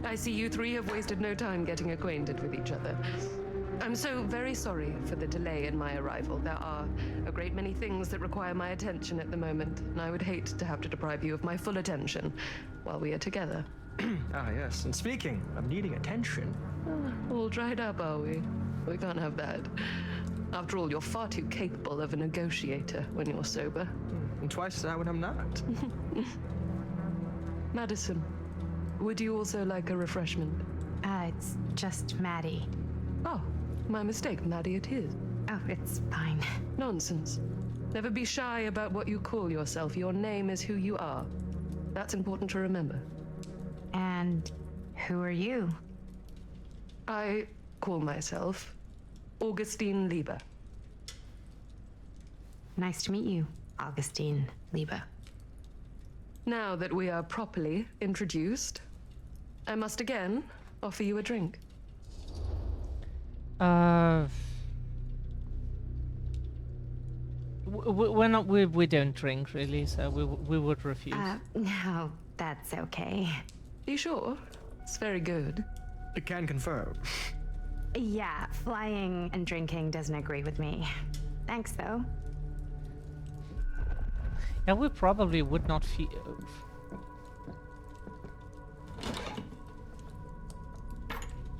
I see you three have wasted no time getting acquainted with each other. I'm so very sorry for the delay in my arrival. There are a great many things that require my attention at the moment, and I would hate to have to deprive you of my full attention while we are together. Ah, yes. And speaking of needing attention. All dried up, are we? We can't have that. After all, you're far too capable of a negotiator when you're sober. And twice that when I'm not. Madison, would you also like a refreshment? It's just Maddie. Oh, my mistake, Maddie, it is. Oh, it's fine. Nonsense. Never be shy about what you call yourself. Your name is who you are. That's important to remember. And who are you? I call myself Augustine Lieber. Nice to meet you, Augustine Lieber. Now that we are properly introduced, I must again offer you a drink. We don't drink really, so we would refuse. No, that's okay. You sure? It's very good. I can confirm. Yeah, flying and drinking doesn't agree with me. Thanks, though. Yeah, we probably would not feel.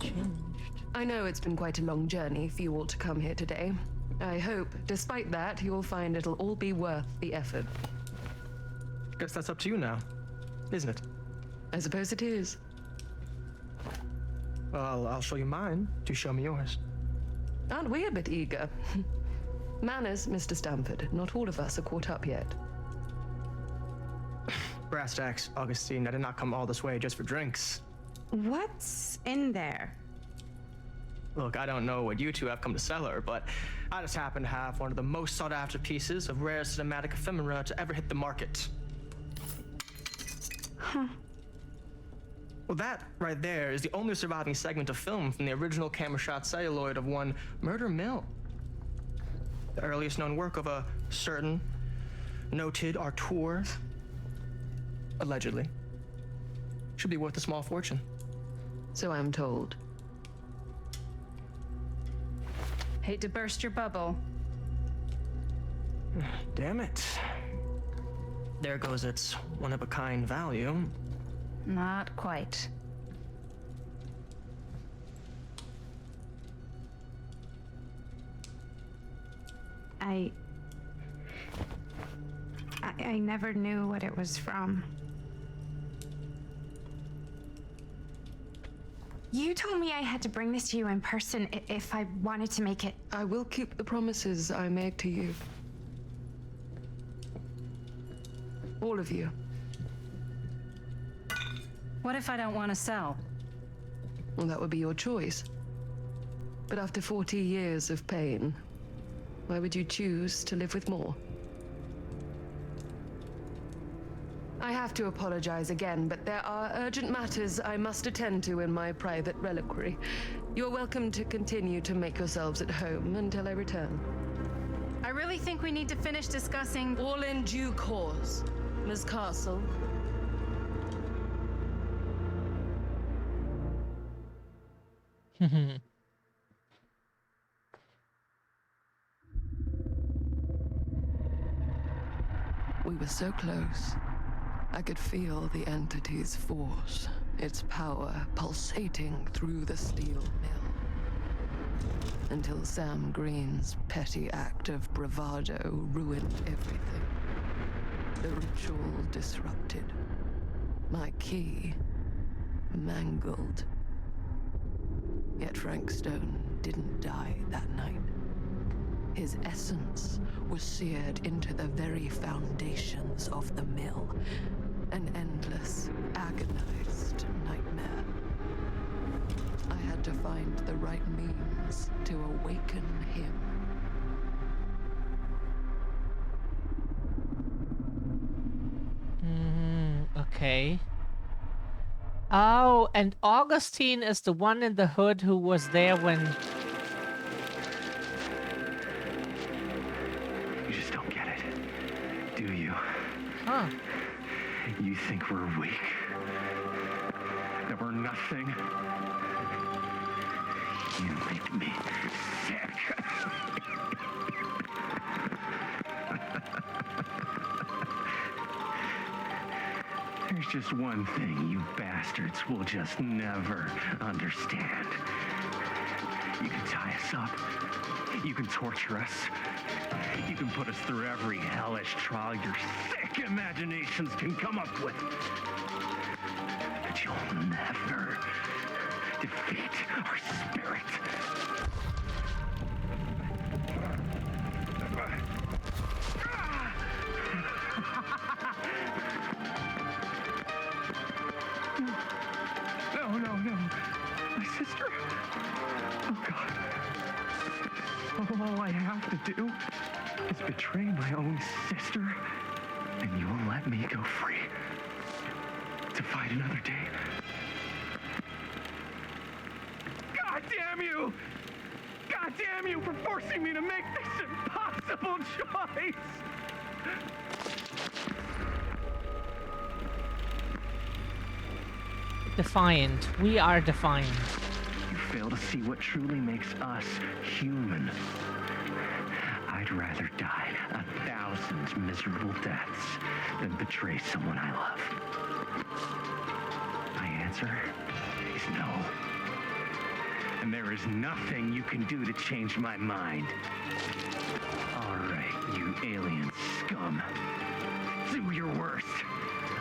Changed. I know it's been quite a long journey for you all to come here today. I hope, despite that, you'll find it'll all be worth the effort. Guess that's up to you now, isn't it? I suppose it is. Well, I'll show you mine. Do show me yours. Aren't we a bit eager? Manners, Mr. Stamford. Not all of us are caught up yet. Brass tacks, Augustine. I did not come all this way just for drinks. What's in there? Look, I don't know what you two have come to cellar, but I just happen to have one of the most sought-after pieces of rare cinematic ephemera to ever hit the market. Huh. Well, that right there is the only surviving segment of film from the original camera shot celluloid of one Murder Mill. The earliest known work of a certain noted auteur, allegedly, should be worth a small fortune. So I'm told. Hate to burst your bubble. Damn it. There goes its one-of-a-kind value. Not quite. I never knew what it was from. You told me I had to bring this to you in person if I wanted to make it. I will keep the promises I made to you. All of you. What if I don't want to sell? Well, that would be your choice. But after 40 years of pain, why would you choose to live with more? I have to apologize again, but there are urgent matters I must attend to in my private reliquary. You're welcome to continue to make yourselves at home until I return. I really think we need to finish discussing. All in due course, Miss Castle. We were so close. I could feel the entity's force, its power pulsating through the steel mill. Until Sam Green's petty act of bravado ruined everything. The ritual disrupted. My key mangled. Yet Frank Stone didn't die that night. His essence was seared into the very foundations of the mill. An endless, agonized nightmare. I had to find the right means to awaken him. Okay. Oh, and Augustine is the one in the hood who was there when... You just don't get it, do you? Huh. You think we're weak? That we're nothing? You make me sick. There's just one thing you bastards will just never understand. You can tie us up. You can torture us. You can put us through every hellish trial your sick imaginations can come up with. But you'll never defeat our spirit. No. My sister. Oh, God. All I have to do is betray my own sister, and you will let me go free to fight another day. God damn you! God damn you for forcing me to make this impossible choice! Defiant. We are defiant. You fail to see what truly makes us human. I'd rather die 1,000 miserable deaths than betray someone I love. My answer is no. And there is nothing you can do to change my mind. All right, you alien scum. Do your worst.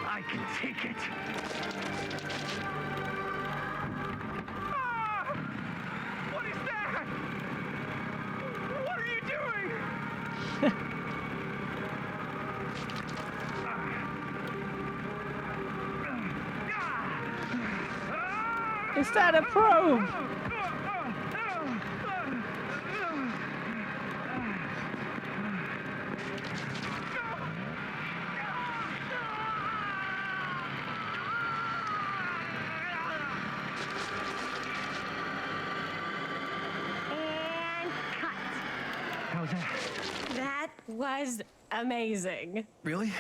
I can take it. Ah! What is that? What are you doing? Is that a probe? And cut. How's that? That was amazing. Really?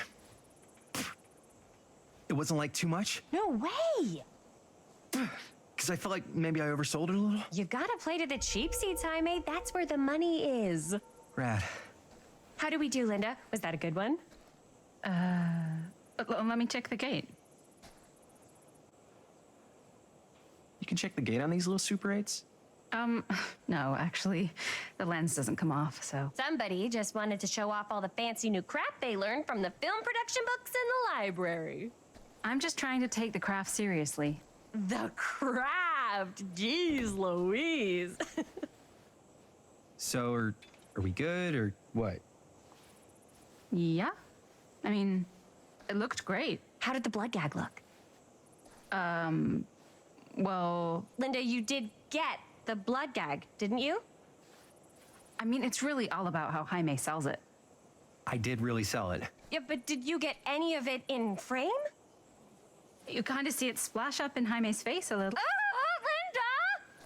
It wasn't like too much? No way. Because I felt like maybe I oversold it a little? You gotta play to the cheap seats, Jaime. That's where the money is. Rad. How do we do, Linda? Was that a good one? Let me check the gate. You can check the gate on these little Super 8s? No, actually, the lens doesn't come off, so. Somebody just wanted to show off all the fancy new crap they learned from the film production books in the library. I'm just trying to take the craft seriously. The craft! Jeez Louise. So, are we good, or what? Yeah? I mean, it looked great. How did the blood gag look? Well, Linda, you did get the blood gag, didn't you? I mean, it's really all about how Jaime sells it. I did really sell it. Yeah, but did you get any of it in frame? You kind of see it splash up in Jaime's face a little. Linda!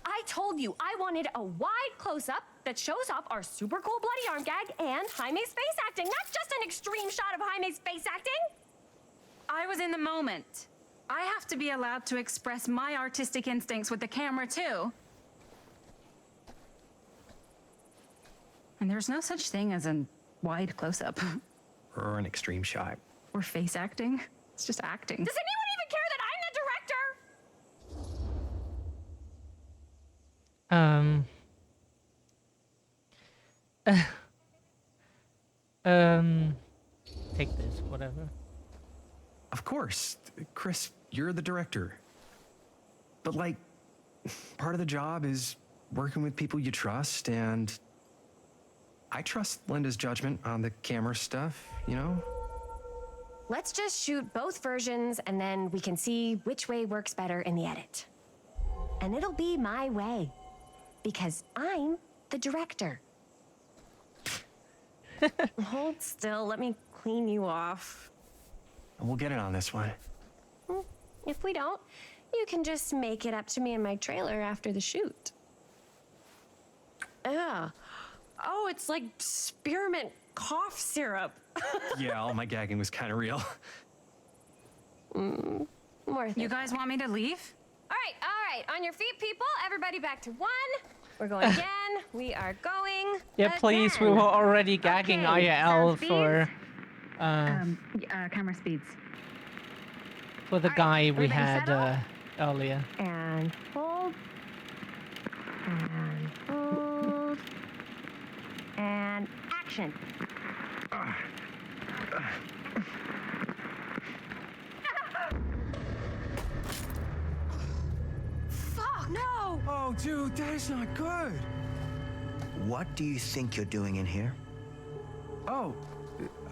I told you I wanted a wide close-up that shows off our super cool bloody arm gag and Jaime's face acting, not just an extreme shot of Jaime's face acting. I was in the moment. I have to be allowed to express my artistic instincts with the camera, too. And there's no such thing as a wide close-up. Or an extreme shot. Or face acting. It's just acting. Does anyone even care that I'm the director? Take this, whatever. Of course. Chris, you're the director. But, like, part of the job is working with people you trust, and I trust Linda's judgment on the camera stuff, you know? Let's just shoot both versions and then we can see which way works better in the edit. And it'll be my way. Because I'm the director. Hold still, let me clean you off. And we'll get it on this one. If we don't, you can just make it up to me in my trailer after the shoot. Yeah. Oh, it's like spearmint cough syrup. Yeah, all my gagging was kind of real. More You guys want me to leave? All right. On your feet, people. Everybody back to one. We're going again. We are going. Yeah, please. We were already gagging IRL for Camera speeds. for the guy we everybody had earlier. And hold. And hold. And action. Fuck, no! Oh, dude, that is not good. What do you think you're doing in here? Oh,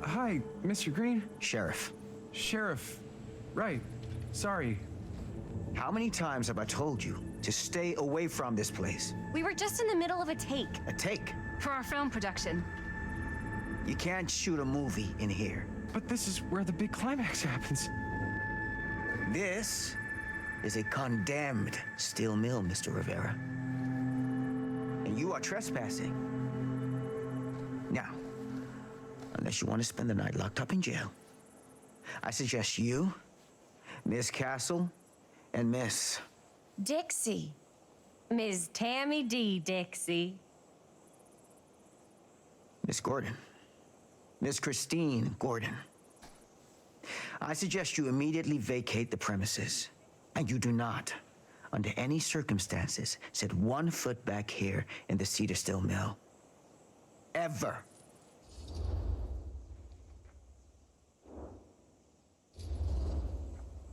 hi, Mr. Green. Sheriff. Sheriff. Right. Sorry. How many times have I told you to stay away from this place? We were just in the middle of a take. A take. For our film production. You can't shoot a movie in here. But this is where the big climax happens. This is a condemned steel mill, Mr. Rivera. And you are trespassing. Now, unless you want to spend the night locked up in jail, I suggest you, Miss Castle, and Miss... Dixie. Ms. Tammy D, Dixie. Miss Gordon. Miss Christine Gordon. I suggest you immediately vacate the premises. And you do not, under any circumstances, set 1 foot back here in the Cedar Still Mill. Ever.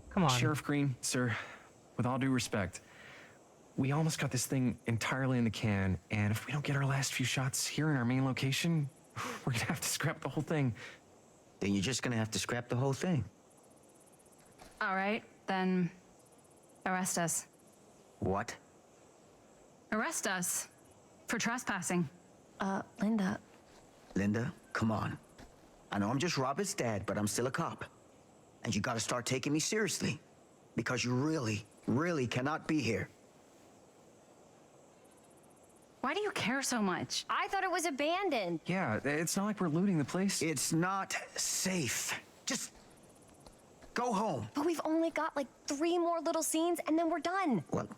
Come on. Sheriff Green, sir, with all due respect, we almost got this thing entirely in the can, and if we don't get our last few shots here in our main location, we're gonna have to scrap the whole thing. Then you're just gonna have to scrap the whole thing. All right, then arrest us. What? Arrest us for trespassing. Linda. Linda, come on. I know I'm just Robert's dad, but I'm still a cop. And you gotta start taking me seriously. Because you really, really cannot be here. Why do you care so much? I thought it was abandoned. Yeah, it's not like we're looting the place. It's not safe. Just go home. But we've only got like 3 more little scenes and then we're done. Well,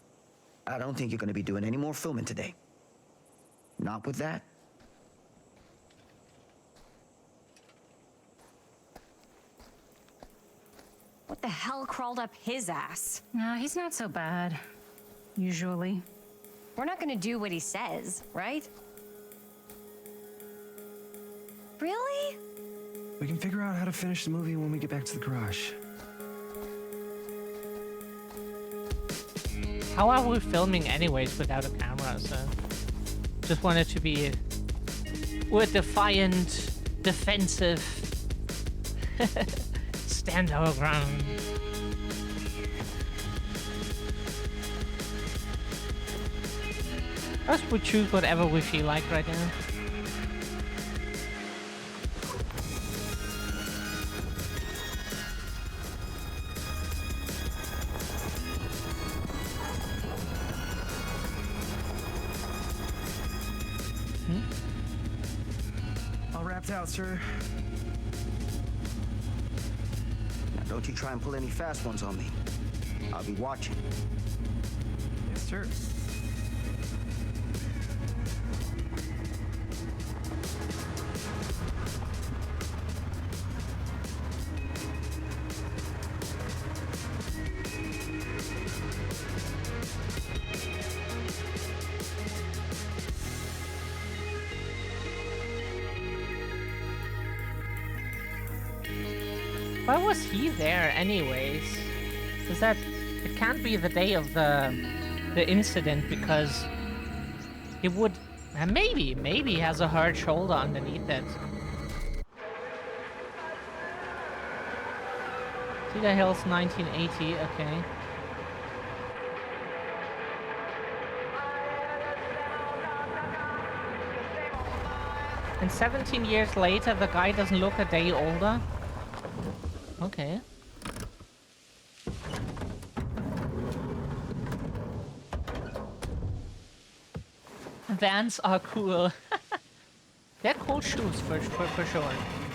I don't think you're gonna be doing any more filming today. Not with that. What the hell crawled up his ass? No, he's not so bad. Usually. We're not gonna do what he says, right? Really? We can figure out how to finish the movie when we get back to the garage. How are we filming anyways without a camera? So just wanted to be we're defiant, defensive, stand our ground. Us we choose whatever we feel like right now. All wrapped out, sir. Now don't you try and pull any fast ones on me. I'll be watching. Yes, sir. Why was he there anyways? Is that it can't be the day of the incident because he would maybe he has a hard shoulder underneath it. Cedar Hills 1980, okay. And 17 years later the guy doesn't look a day older? Okay. Vans are cool. They're cool shoes for sure.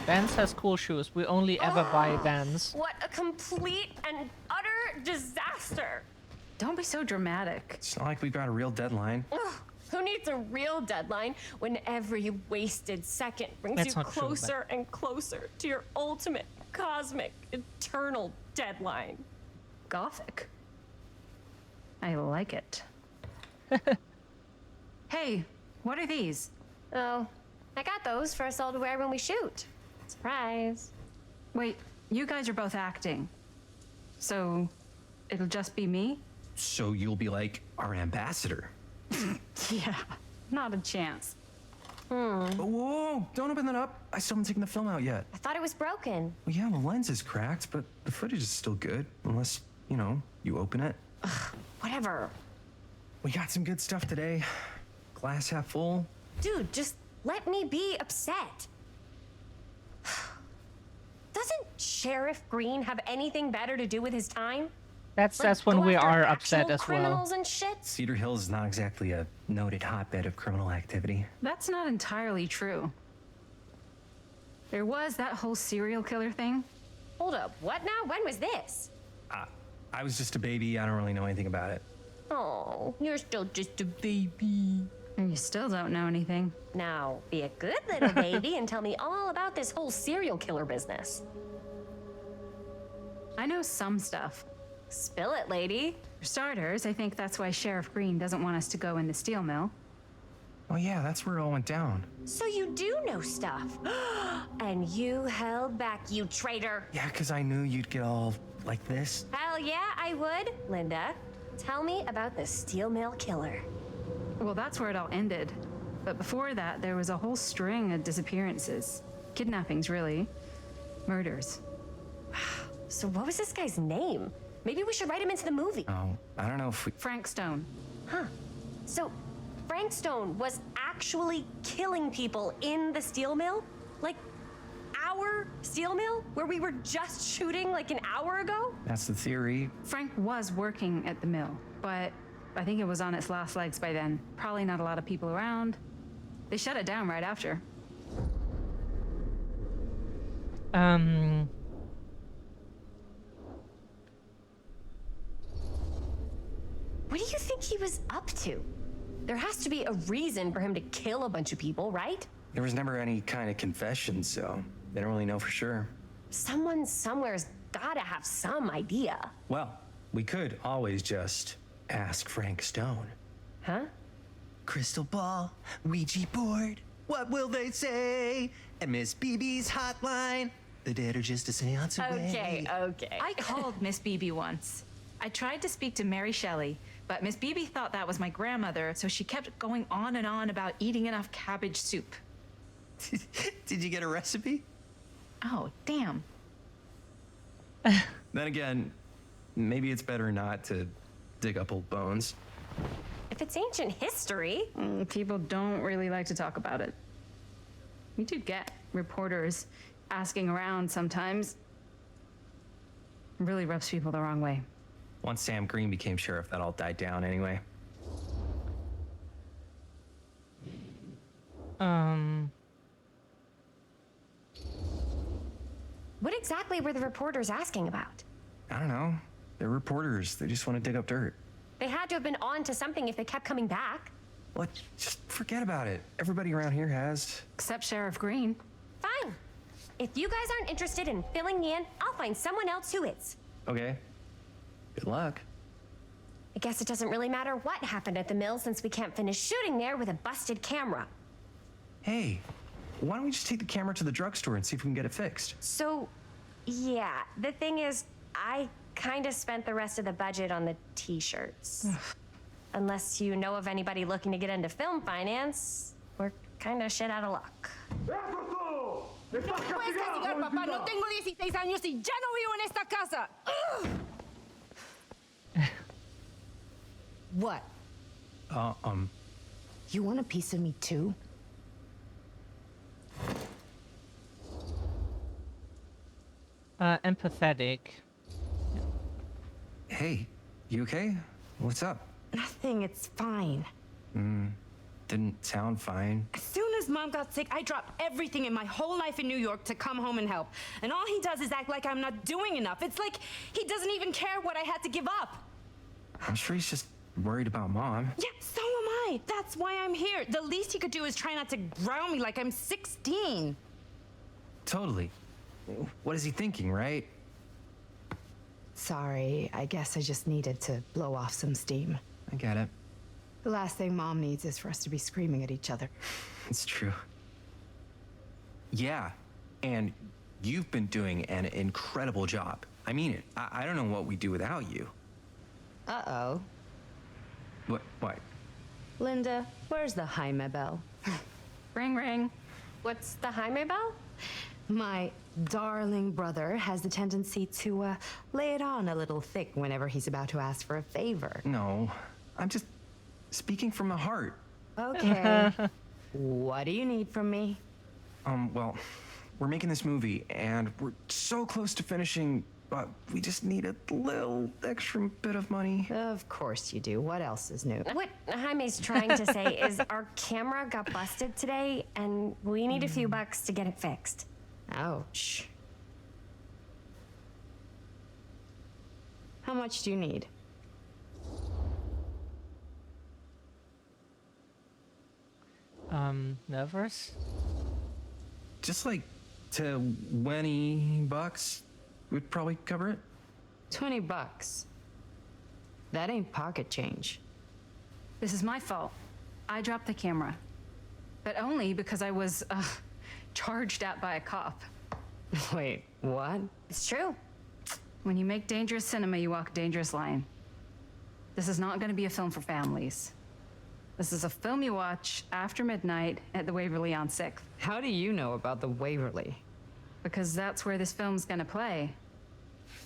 Vans has cool shoes. We only ever buy Vans. What a complete and utter disaster. Don't be so dramatic. It's not like we've got a real deadline. Ugh, who needs a real deadline when every wasted second brings That's you not true, closer and closer to your ultimate, cosmic, eternal deadline? Gothic. I like it. Hey, what are these? Oh, I got those for us all to wear when we shoot. Surprise. Wait, you guys are both acting. So, it'll just be me? So you'll be like our ambassador. Yeah, not a chance. Oh, whoa, don't open that up. I still haven't taken the film out yet. I thought it was broken. Well, yeah, the lens is cracked, but the footage is still good. Unless, you open it. Whatever. We got some good stuff today. Glass half full. Dude, just let me be upset. Doesn't Sheriff Green have anything better to do with his time? That's when go we after are upset actual as well. criminals and shit? Cedar Hills is not exactly a noted hotbed of criminal activity. That's not entirely true. There was that whole serial killer thing. Hold up, what now? When was this? I was just a baby. I don't really know anything about it. Oh, you're still just a baby. And you still don't know anything. Now, be a good little baby and tell me all about this whole serial killer business. I know some stuff. Spill it, lady. For starters, I think that's why Sheriff Green doesn't want us to go in the steel mill. Oh, yeah, that's where it all went down. So you do know stuff. And you held back, you traitor. Yeah, because I knew you'd get all like this. Hell yeah, I would. Linda, tell me about the steel mill killer. Well, that's where it all ended. But before that, there was a whole string of disappearances. Kidnappings, really. Murders. So what was this guy's name? Maybe we should write him into the movie. Oh, I don't know if we... Frank Stone. Huh. So Frank Stone was actually killing people in the steel mill? Like our steel mill? Where we were just shooting like an hour ago? That's the theory. Frank was working at the mill, but I think it was on its last legs by then. Probably not a lot of people around. They shut it down right after. What do you think he was up to? There has to be a reason for him to kill a bunch of people, right? There was never any kind of confession, so they don't really know for sure. Someone somewhere's gotta have some idea. Well, we could always just ask Frank Stone. Huh? Crystal ball, Ouija board, what will they say? And Miss BB's hotline, the dead are just a seance away. Okay. I called Miss Beebe once. I tried to speak to Mary Shelley, but Miss Beebe thought that was my grandmother, so she kept going on and on about eating enough cabbage soup. Did you get a recipe? Oh, damn. Then again, maybe it's better not to dig up old bones. If it's ancient history. People don't really like to talk about it. We do get reporters asking around sometimes. It really rubs people the wrong way. Once Sam Green became sheriff, that all died down anyway. What exactly were the reporters asking about? I don't know. They're reporters. They just want to dig up dirt. They had to have been on to something if they kept coming back. What? Just forget about it. Everybody around here has. Except Sheriff Green. Fine. If you guys aren't interested in filling me in, I'll find someone else who is. Okay. Good luck. I guess it doesn't really matter what happened at the mill since we can't finish shooting there with a busted camera. Hey, why don't we just take the camera to the drugstore and see if we can get it fixed? So, yeah, the thing is, I kind of spent the rest of the budget on the t-shirts. Unless you know of anybody looking to get into film finance, we're kind of shit out of luck. What? You want a piece of me too? Empathetic. Hey, you okay? What's up? Nothing, it's fine. Didn't sound fine. As soon as Mom got sick, I dropped everything in my whole life in New York to come home and help. And all he does is act like I'm not doing enough. It's like he doesn't even care what I had to give up. I'm sure he's just worried about Mom. Yeah, so am I. That's why I'm here. The least he could do is try not to ground me like I'm 16. Totally. What is he thinking, right? Sorry, I guess I just needed to blow off some steam. I get it. The last thing Mom needs is for us to be screaming at each other. It's true. Yeah, and you've been doing an incredible job. I mean it. I don't know what we'd do without you. Uh-oh. What? Linda, where's the Jaime bell? Ring, ring. What's the Jaime bell? My darling brother has the tendency to lay it on a little thick whenever he's about to ask for a favor. No, I'm just speaking from the heart. Okay. What do you need from me? Well, we're making this movie, and we're so close to finishing, but we just need a little extra bit of money. Of course you do. What else is new? What Jaime's trying to say is our camera got busted today, and we need a few bucks to get it fixed. Ouch. How much do you need? Nervous? Just like $20 would probably cover it. $20. That ain't pocket change. This is my fault. I dropped the camera. But only because I was charged at by a cop. Wait, what? It's true. When you make dangerous cinema, you walk a dangerous line. This is not going to be a film for families. This is a film you watch after midnight at the Waverly on 6th. How do you know about the Waverly? Because that's where this film's going to play.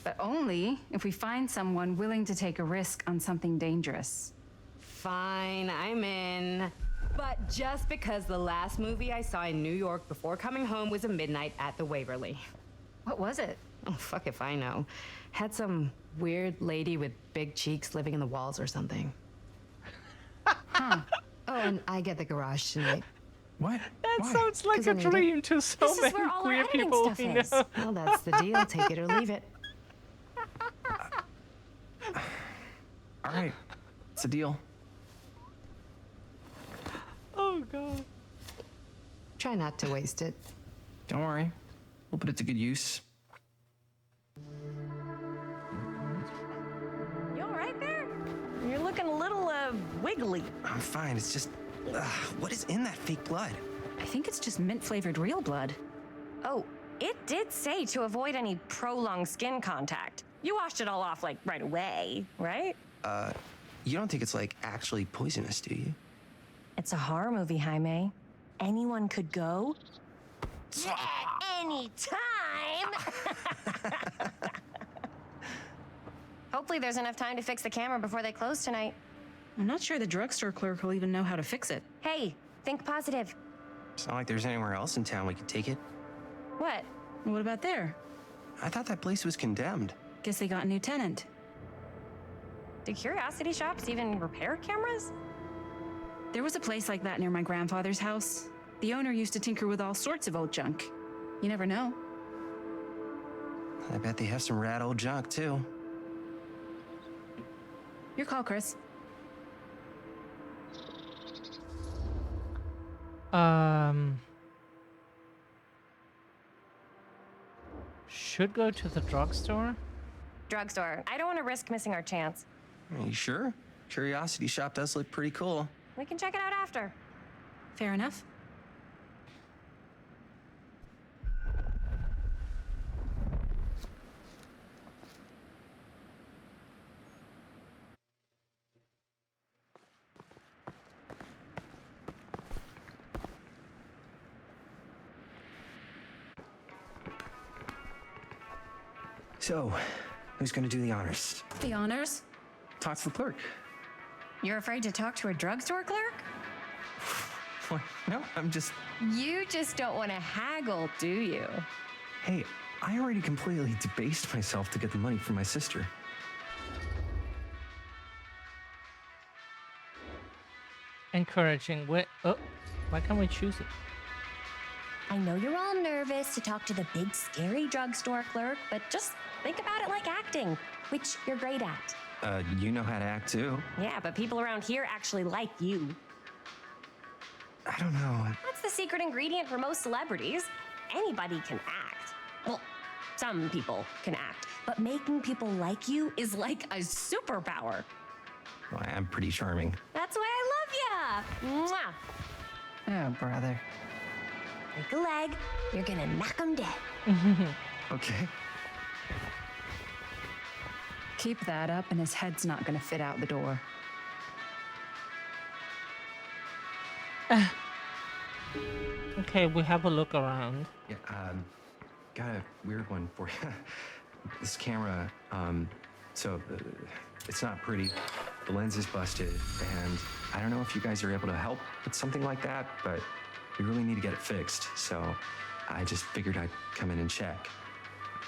But only if we find someone willing to take a risk on something dangerous. Fine, I'm in. But just because the last movie I saw in New York before coming home was a midnight at the Waverly. What was it? Oh, fuck if I know. Had some weird lady with big cheeks living in the walls or something. Huh. Oh, and I get the garage tonight. What? That Why? sounds like a dream to so This is many where all our queer editing people stuff we is. know. Well, that's the deal. Take it or leave it. All right, it's a deal. Oh god. Try not to waste it. Don't worry, we'll put it to good use. You all right there? You're looking a little, wiggly. I'm fine. It's just, what is in that fake blood? I think it's just mint-flavored real blood. Oh, it did say to avoid any prolonged skin contact. You washed it all off, like, right away, right? You don't think it's like actually poisonous, do you? It's a horror movie, Jaime. Anyone could go. Yeah, anytime! Hopefully there's enough time to fix the camera before they close tonight. I'm not sure the drugstore clerk will even know how to fix it. Hey, think positive. It's not like there's anywhere else in town we could take it. What? What about there? I thought that place was condemned. Guess they got a new tenant. Do curiosity shops even repair cameras? There was a place like that near my grandfather's house. The owner used to tinker with all sorts of old junk. You never know. I bet they have some rad old junk, too. Your call, Chris. Should go to the drugstore. Drugstore. I don't want to risk missing our chance. Are you sure? Curiosity shop does look pretty cool. We can check it out after. Fair enough. So, who's gonna do the honors? The honors? Talk to the clerk. You're afraid to talk to a drugstore clerk? What? No, I'm just. You just don't want to haggle, do you? Hey, I already completely debased myself to get the money from my sister. Encouraging. Why can't we choose it? I know you're all nervous to talk to the big, scary drugstore clerk, but just think about it like acting, which you're great at. You know how to act, too. Yeah, but people around here actually like you. I don't know. That's the secret ingredient for most celebrities. Anybody can act. Well, some people can act, but making people like you is like a superpower. Well, I'm pretty charming. That's why I love ya. Mwah. Oh, brother. Break a leg, you're gonna knock 'em dead. Okay. Keep that up and his head's not gonna fit out the door. Okay, we have a look around. Yeah, got a weird one for you. This camera, it's not pretty. The lens is busted, and I don't know if you guys are able to help with something like that, but we really need to get it fixed. So I just figured I'd come in and check.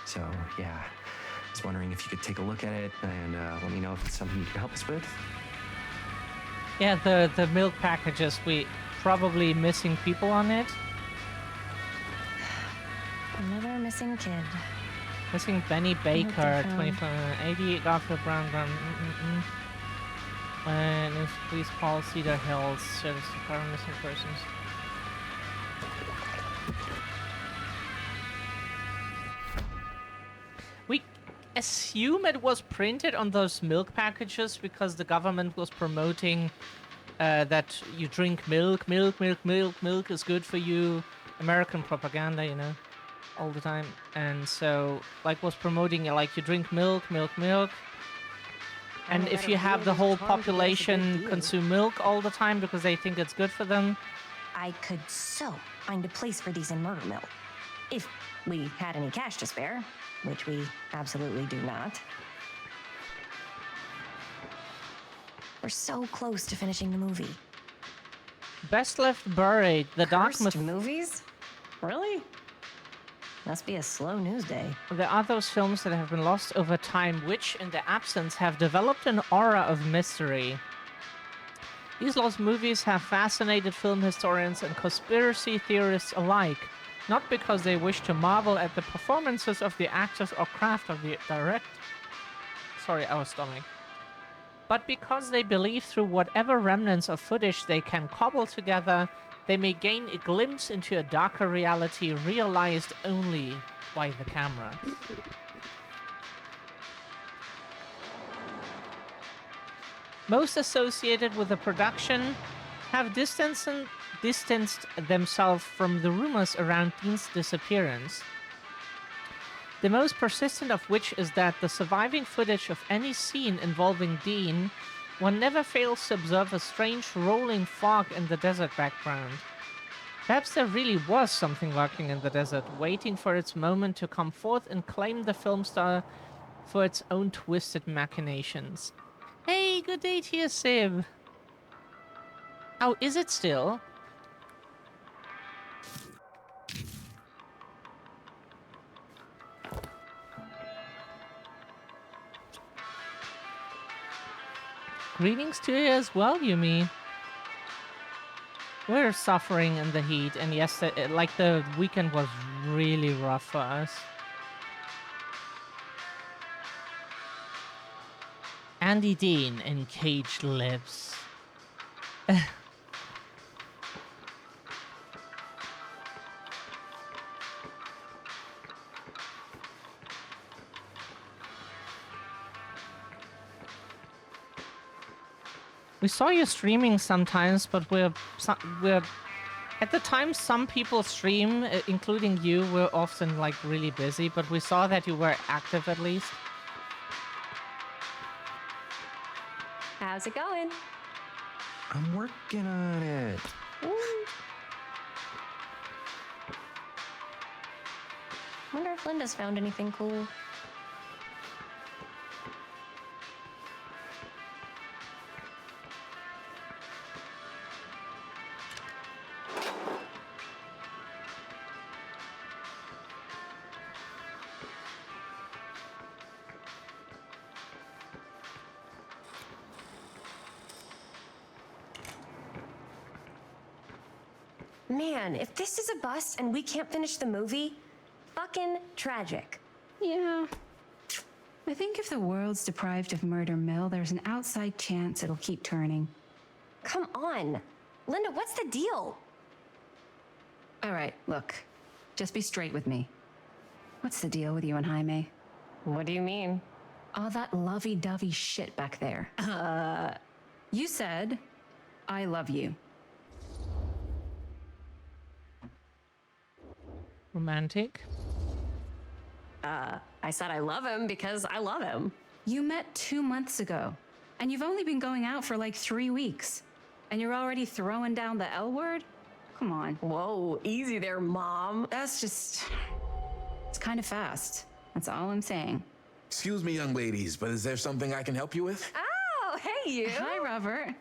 So yeah, I was wondering if you could take a look at it and let me know if it's something you could help us with. Yeah, the milk packages, we probably missing people on it. Another missing kid. Missing Benny Baker, hell? 2588 Dr. Brown. And it's police policy that held service department missing persons. assume it was printed on those milk packages because the government was promoting that you drink milk is good for you. American propaganda, you know, all the time. And so, like, was promoting like you drink milk. And if you have the whole population consume milk all the time because they think it's good for them. I could so find a place for these in Murder Mill. If we had any cash to spare, which we absolutely do not. We're so close to finishing the movie. Best Left Buried, the Dark Cursed movies? Really? Must be a slow news day. There are those films that have been lost over time, which, in their absence, have developed an aura of mystery. These lost movies have fascinated film historians and conspiracy theorists alike, not because they wish to marvel at the performances of the actors or craft of the director. Sorry, our stomach. But because they believe through whatever remnants of footage they can cobble together, they may gain a glimpse into a darker reality realized only by the camera. Most associated with the production have distanced themselves from the rumors around Dean's disappearance. The most persistent of which is that the surviving footage of any scene involving Dean, one never fails to observe a strange rolling fog in the desert background. Perhaps there really was something lurking in the desert, waiting for its moment to come forth and claim the film star for its own twisted machinations. Hey, good day to you, Sib. Oh, is it still? Greetings to you as well, Yumi. We're suffering in the heat, and yes, like the weekend was really rough for us. Andy Dean in Caged Lips. We saw you streaming sometimes, but we're at the time some people stream, including you, were often like really busy, but we saw that you were active at least. How's it going? I'm working on it. Wonder if Linda's found anything cool. Man, if this is a bust and we can't finish the movie, fucking tragic. Yeah. I think if the world's deprived of Murder Mill, there's an outside chance it'll keep turning. Come on. Linda, what's the deal? All right, look. Just be straight with me. What's the deal with you and Jaime? What do you mean? All that lovey-dovey shit back there. You said, I love you. Romantic? I said I love him because I love him. You met 2 months ago, and you've only been going out for like 3 weeks. And you're already throwing down the L word? Come on. Whoa, easy there, Mom. That's just... It's kind of fast. That's all I'm saying. Excuse me, young ladies, but is there something I can help you with? Oh, hey, you. Hi, Robert.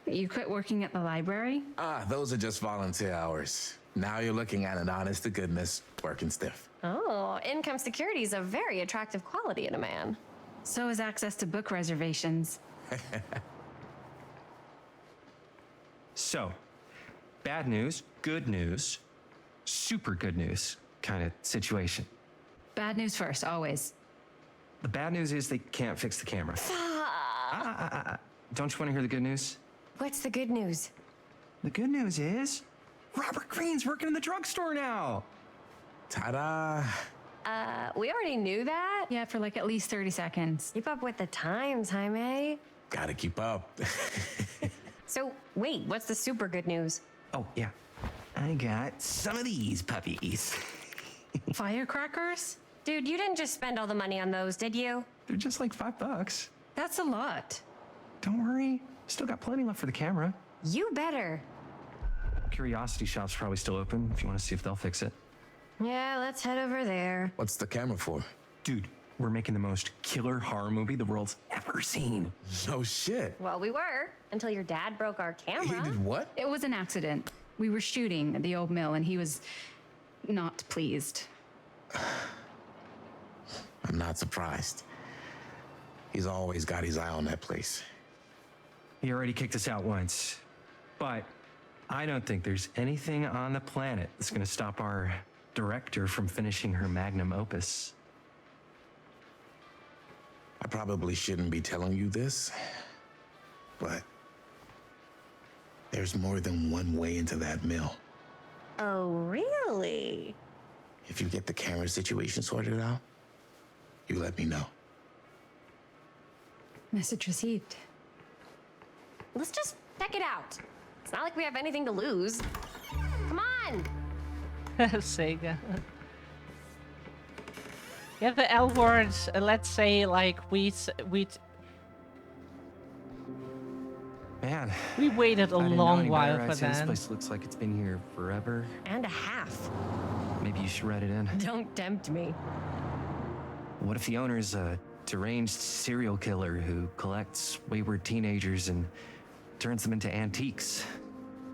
You quit working at the library? Ah, those are just volunteer hours. Now you're looking at an honest to goodness working stiff. Oh, income security is a very attractive quality in a man. So is access to book reservations. So, bad news, good news, super good news kind of situation. Bad news first, always. The bad news is they can't fix the camera. Don't you want to hear the good news? What's the good news? The good news is Robert Greene's working in the drugstore now. Ta-da! We already knew that. that? Yeah, for like at least 30 seconds. Keep up with the times, Jaime. Gotta keep up. So, wait, what's the super good news? Oh, yeah. I got some of these puppies. Firecrackers? Dude, you didn't just spend all the money on those, did you? They're just like $5. That's a lot. Don't worry. Still got plenty left for the camera. You better. Curiosity Shop's probably still open if you want to see if they'll fix it. Yeah, let's head over there. What's the camera for? Dude, we're making the most killer horror movie the world's ever seen. No shit. Well, we were, until your dad broke our camera. He did what? It was an accident. We were shooting at the old mill and he was not pleased. I'm not surprised. He's always got his eye on that place. He already kicked us out once. But I don't think there's anything on the planet that's gonna stop our director from finishing her magnum opus. I probably shouldn't be telling you this, but there's more than one way into that mill. Oh, really? If you get the camera situation sorted out, you let me know. Message received. Let's just check it out. It's not like we have anything to lose. Come on! Sega. Yeah, the L words, let's say, like, Man. we waited a I didn't know long any while better. for I'd say This that. place looks like it's been here forever. And a half. Maybe you should write it in. Don't tempt me. What if the owner's a deranged serial killer who collects wayward teenagers and turns them into antiques?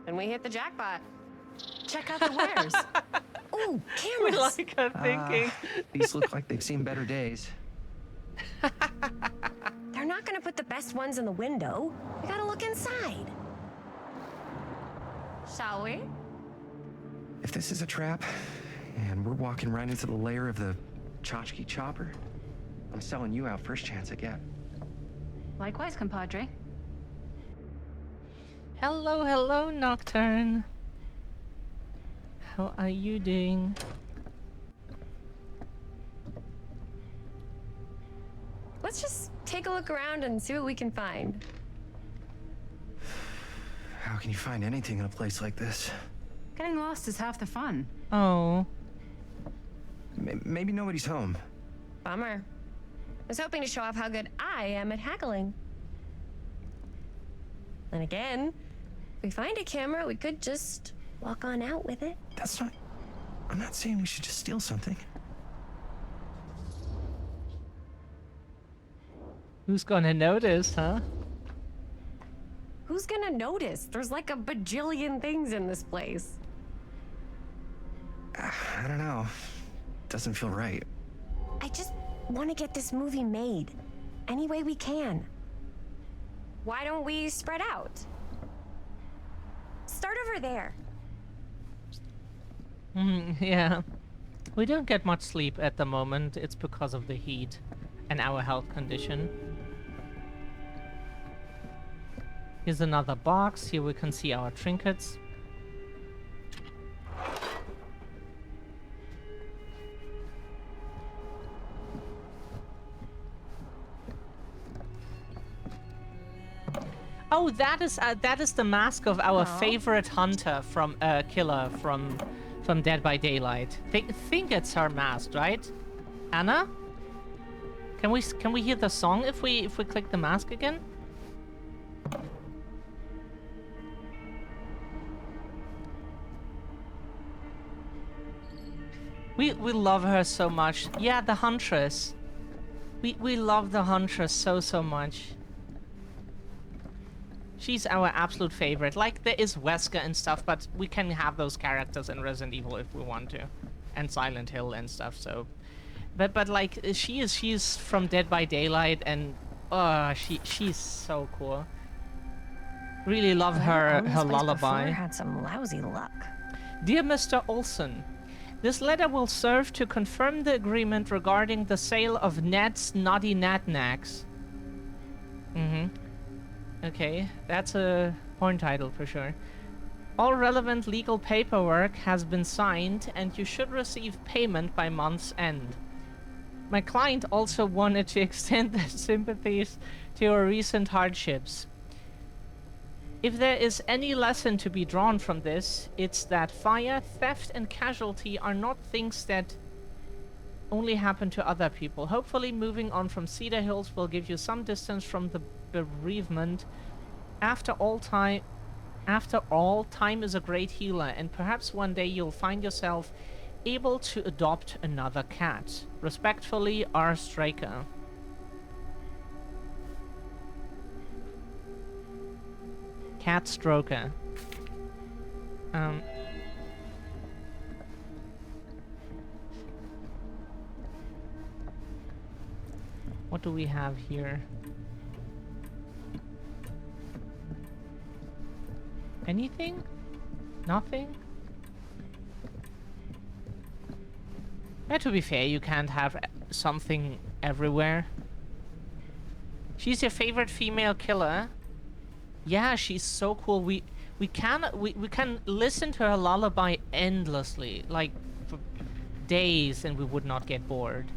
And we hit the jackpot. Check out the wares. Ooh, cameras! We like her thinking. These look like they've seen better days. They're not gonna put the best ones in the window. We gotta look inside. Shall we? If this is a trap, and we're walking right into the lair of the tchotchke chopper, I'm selling you out first chance I get. Likewise, compadre. Hello, hello, Nocturne. How are you doing? Let's just take a look around and see what we can find. How can you find anything in a place like this? Getting lost is half the fun. Oh. Maybe nobody's home. Bummer. I was hoping to show off how good I am at haggling. And again, if we find a camera, we could just walk on out with it. That's not... I'm not saying we should just steal something. Who's gonna notice, huh? Who's gonna notice? There's like a bajillion things in this place. I don't know. Doesn't feel right. I just want to get this movie made any way we can. Why don't we spread out? Start over there. Yeah. We don't get much sleep at the moment. It's because of the heat and our health condition. Here's another box. Here we can see our trinkets. Oh, that is the mask of our favorite hunter from killer from Dead by Daylight. Think it's her mask, right? Anna? Can we hear the song if we click the mask again? We love her so much. Yeah, the Huntress. We love the Huntress so much. She's our absolute favorite. Like, there is Wesker and stuff, but we can have those characters in Resident Evil if we want to. And Silent Hill and stuff, so... But like, she's from Dead by Daylight, and... she's so cool. Really love her lullaby. Had some lousy luck. Dear Mr. Olson, this letter will serve to confirm the agreement regarding the sale of Ned's Naughty Natnacks. Okay, that's a porn title for sure. All relevant legal paperwork has been signed, and you should receive payment by month's end. My client also wanted to extend their sympathies to your recent hardships. If there is any lesson to be drawn from this, it's that fire, theft, and casualty are not things that only happen to other people. Hopefully, moving on from Cedar Hills will give you some distance from the bereavement. After all, time is a great healer, and perhaps one day you'll find yourself able to adopt another cat. Respectfully, R. Straker. Cat Stroker. What do we have here? Anything? Nothing? Yeah, to be fair, you can't have something everywhere. She's your favorite female killer? Yeah, she's so cool. We can listen to her lullaby endlessly, like for days, and we would not get bored.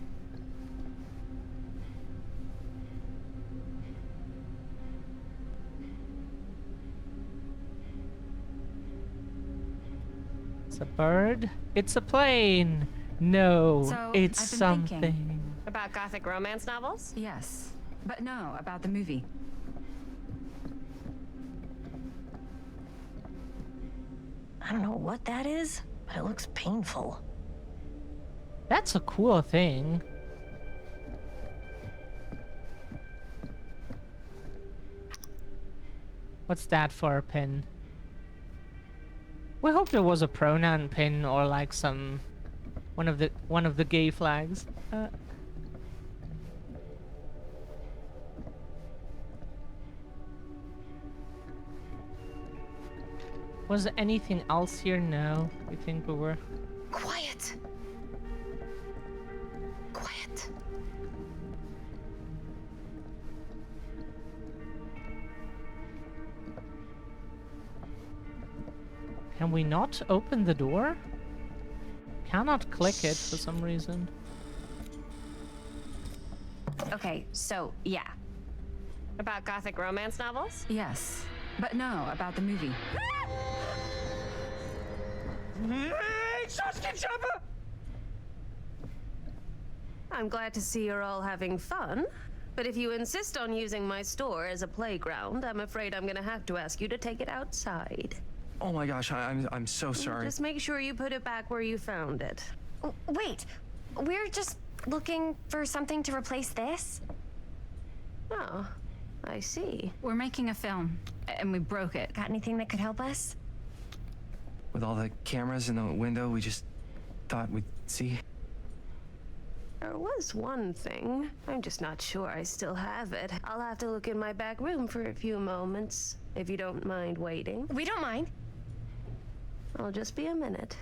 It's a bird. It's a plane. No, So, it's I've been something. thinking. About gothic romance novels? Yes, but no, about the movie. I don't know what that is, but it looks painful. That's a cool thing. What's that for a pin? We hope there was a pronoun pin or like some one of the gay flags. Was there anything else here? No, we think we were. Quiet. Quiet. Can we not open the door? Cannot click it for some reason. Okay, so yeah. About gothic romance novels? Yes, but no, about the movie. I'm glad to see you're all having fun. But if you insist on using my store as a playground, I'm afraid I'm gonna have to ask you to take it outside. Oh my gosh, I'm so sorry. Just make sure you put it back where you found it. Wait, we're just looking for something to replace this? Oh, I see. We're making a film, and we broke it. Got anything that could help us? With all the cameras in the window, we just thought we'd see. There was one thing. I'm just not sure I still have it. I'll have to look in my back room for a few moments, if you don't mind waiting. We don't mind. I'll just be a minute.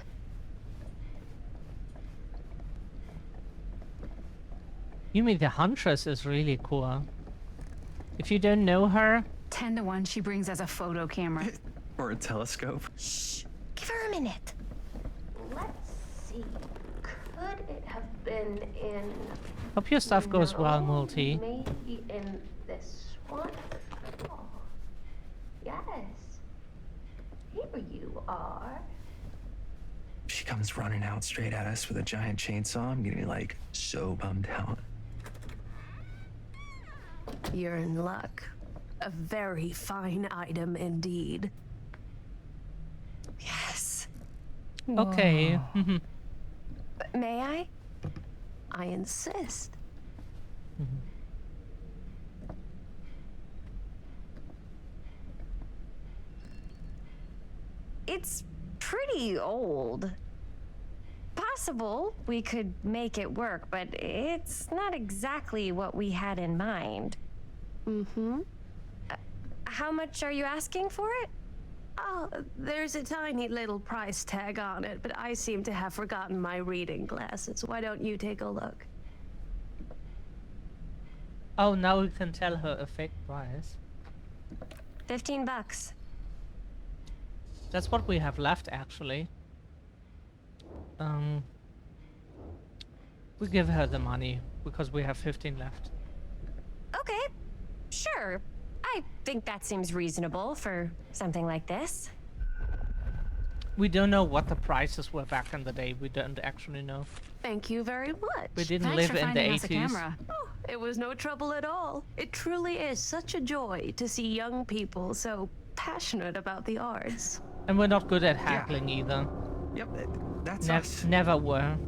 Yumi the Huntress is really cool. If you don't know her, 10 to 1, she brings us a photo camera. Or a telescope. Shh. Give her a minute. Let's see. Could it have been in... hope your stuff goes well, Multi. Maybe in this one? Oh, yes. Here you are. She comes running out straight at us with a giant chainsaw. I'm getting like so bummed out. You're in luck. A very fine item indeed. Yes. Okay. May I? I insist. It's pretty old. Possible we could make it work, but it's not exactly what we had in mind. Mm-hmm. How much are you asking for it? Oh, there's a tiny little price tag on it, but I seem to have forgotten my reading glasses. Why don't you take a look? Oh, now we can tell her a fake price. $15. That's what we have left, actually. We give her the money because we have 15 left. Okay, sure. I think that seems reasonable for something like this. We don't know what the prices were back in the day. We don't actually know. Thank you very much. We didn't Thanks live for in the finding us a 80s. camera. Oh, it was no trouble at all. It truly is such a joy to see young people so passionate about the arts. And we're not good at haggling either. Yep, that's us. Never were.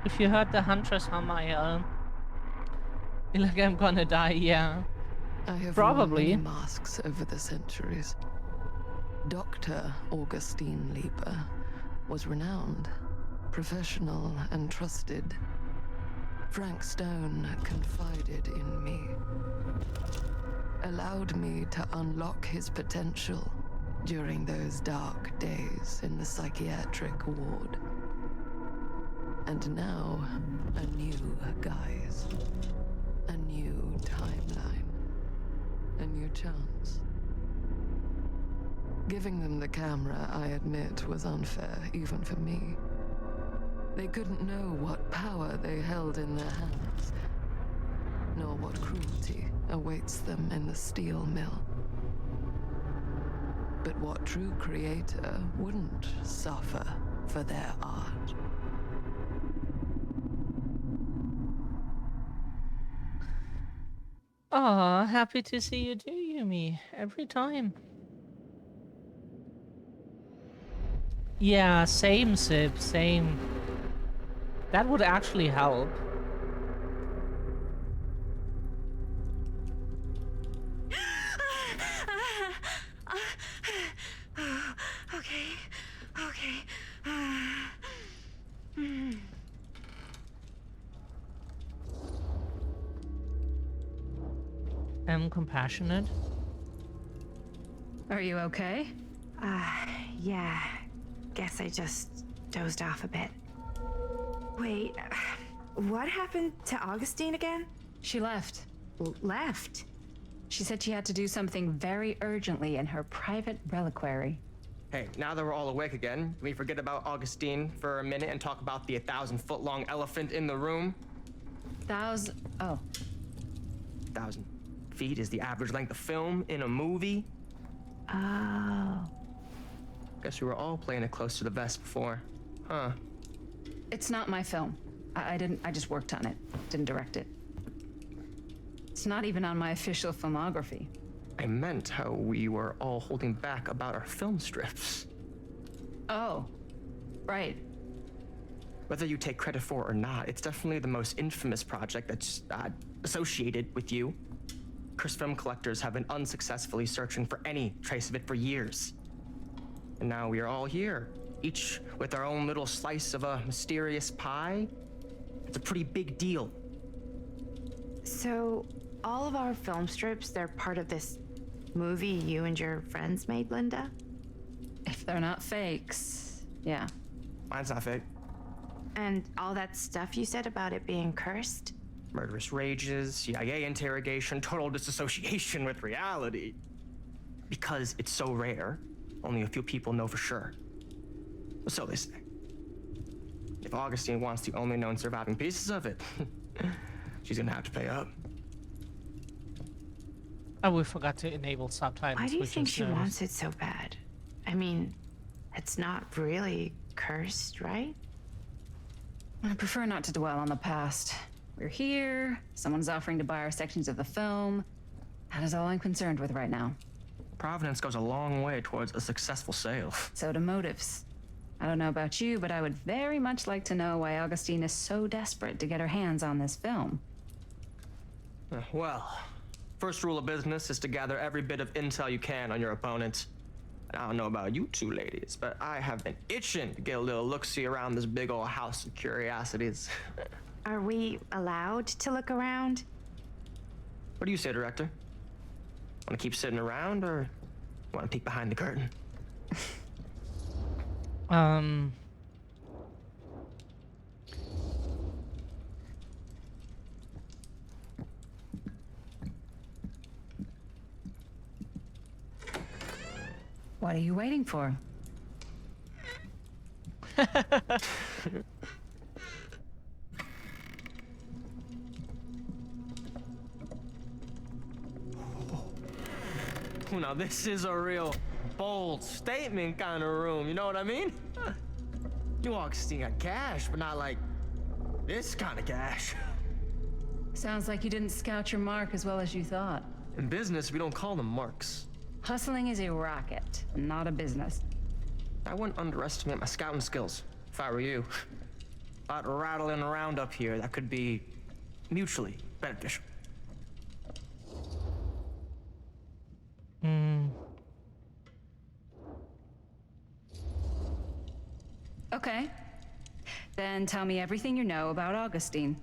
If you heard the Huntress hum, I feel like I'm gonna die, yeah. I have Probably. worn many masks over the centuries. Dr. Augustine Lieber was renowned, professional, and trusted. Frank Stone confided in me, allowed me to unlock his potential during those dark days in the psychiatric ward. And now, a new guise, a new timeline, a new chance. Giving them the camera, I admit, was unfair, even for me. They couldn't know what power they held in their hands, nor what cruelty awaits them in the steel mill. But what true creator wouldn't suffer for their art? Aw, happy to see you do, Yumi. Every time. Yeah, same, Sib, same. That would actually help. Okay. I'm compassionate. Are you okay? Yeah. Guess I just dozed off a bit. Wait, what happened to Augustine again? She left. Left? She said she had to do something very urgently in her private reliquary. Hey, now that we're all awake again, can we forget about Augustine for a minute and talk about the 1,000-foot-long elephant in the room? 1,000... Oh. 1,000 feet is the average length of film in a movie. Oh. Guess we were all playing it close to the vest before. Huh. It's not my film. I just worked on it. Didn't direct it. It's not even on my official filmography. I meant how we were all holding back about our film strips. Oh. Right. Whether you take credit for it or not, it's definitely the most infamous project that's associated with you. Cursed film collectors have been unsuccessfully searching for any trace of it for years. And now we are all here, each with our own little slice of a mysterious pie. It's a pretty big deal. So, all of our film strips, they're part of this movie you and your friends made, Linda? If they're not fakes, yeah. Mine's not fake. And all that stuff you said about it being cursed? Murderous rages, CIA interrogation, total disassociation with reality. Because it's so rare, only a few people know for sure. So they say. If Augustine wants the only known surviving pieces of it, she's gonna have to pay up. Oh, we forgot to enable subtitles. Why do you which think is she nice. wants it so bad? I mean, it's not really cursed, right? I prefer not to dwell on the past. We're here, someone's offering to buy our sections of the film. That is all I'm concerned with right now. Providence goes a long way towards a successful sale. So do motives. I don't know about you, but I would very much like to know why Augustine is so desperate to get her hands on this film. Well, first rule of business is to gather every bit of intel you can on your opponent. And I don't know about you two ladies, but I have been itching to get a little look-see around this big old house of curiosities. Are we allowed to look around? What do you say, director? Want to keep sitting around, or want to peek behind the curtain? What are you waiting for? Now this is a real bold statement kind of room, you know what I mean? New Augustine got cash, but not like this kind of cash. Sounds like you didn't scout your mark as well as you thought. In business, we don't call them marks. Hustling is a racket, not a business. I wouldn't underestimate my scouting skills, if I were you. A lot rattling around up here that could be mutually beneficial. Okay. Then tell me everything you know about Augustine.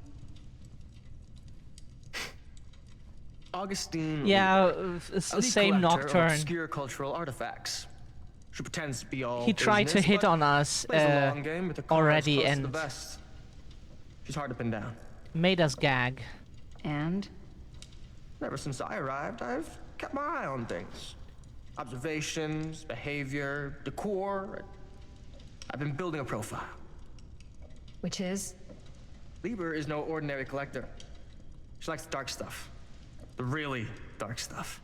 Augustine. Yeah, it's the elite same collector of Nocturne. obscure cultural artifacts. She pretends to be all He tried to business, hit but on us plays the long game with the cards already close to and the vest. She's hard to pin down. made us gag. And? Ever since I arrived, I've kept my eye on things. Observations, behavior, decor. I've been building a profile. Which is? Lieber is no ordinary collector. She likes the dark stuff. The really dark stuff.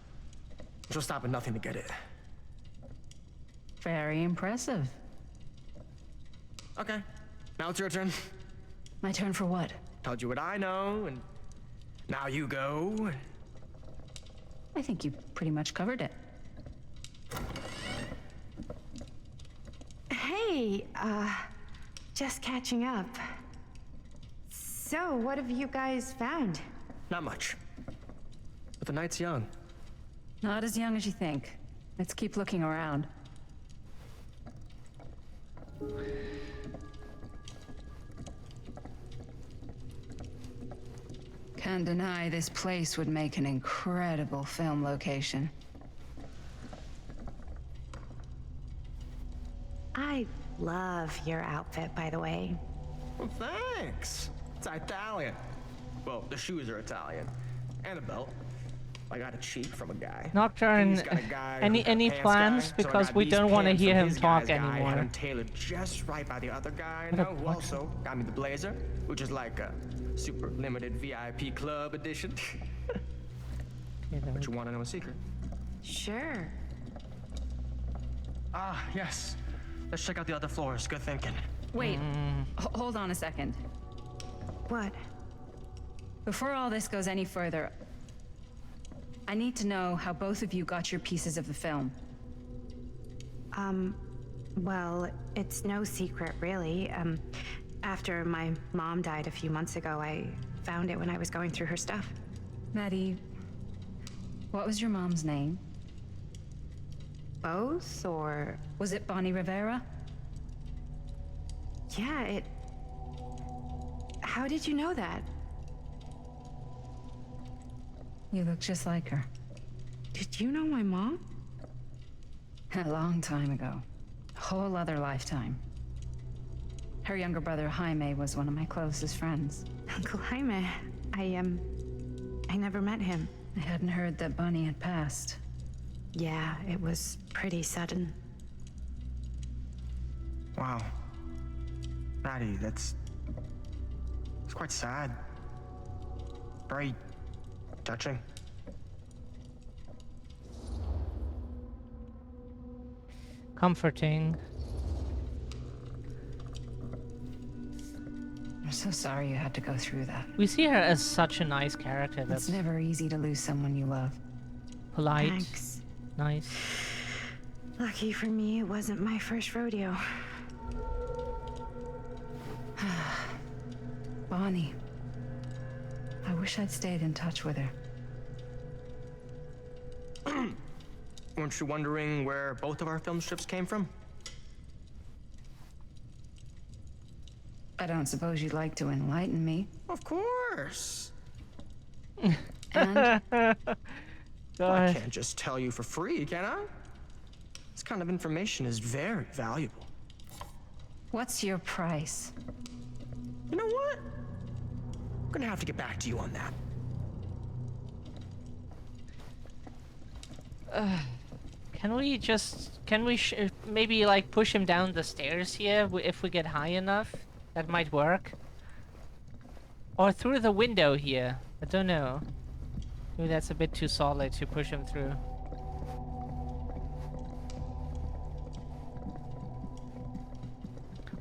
She'll stop at nothing to get it. Very impressive. Okay, now it's your turn. My turn for what? Told you what I know, and now you go. I think you pretty much covered it. Hey, just catching up. So, what have you guys found? Not much. But the night's young. Not as young as you think. Let's keep looking around. Can't deny this place would make an incredible film location. I love your outfit, by the way. Well, thanks. It's Italian. Well, the shoes are Italian. And the belt. I got it cheap from a guy. Nocturne, He's got a guy who's a any pants plans? guy, so I Because got we these don't want to pants hear from him his talk guy's guy, anymore. Had them tailored just right by the other guy I know, who also got me the blazer, which is like a super limited VIP club edition. But you want to know a secret? Sure. Ah, yes. Let's check out the other floors. Good thinking. Wait, hold on a second. What? Before all this goes any further, I need to know how both of you got your pieces of the film. Well, it's no secret, really. After my mom died a few months ago, I found it when I was going through her stuff. Maddie, what was your mom's name? Both, or... Was it Bonnie Rivera? Yeah, How did you know that? You look just like her. Did you know my mom? A long time ago. A whole other lifetime. Her younger brother, Jaime, was one of my closest friends. Uncle Jaime. I never met him. I hadn't heard that Bonnie had passed. Yeah, it was pretty sudden. Wow. Maddie, it's quite sad. Very touching. Comforting. I'm so sorry you had to go through that. We see her as such a nice character. That's It's never easy to lose someone you love. polite, Thanks. nice. Lucky for me, it wasn't my first rodeo. Bonnie. I wish I'd stayed in touch with her. Weren't you wondering where both of our film strips came from? I don't suppose you'd like to enlighten me. Of course. And I God. can't just tell you for free, can I? This kind of information is very valuable. what's your price? You know what? I'm gonna have to get back to you on that. Can we maybe like push him down the stairs here if we get high enough? That might work. Or through the window here. I don't know. Maybe that's a bit too solid to push him through.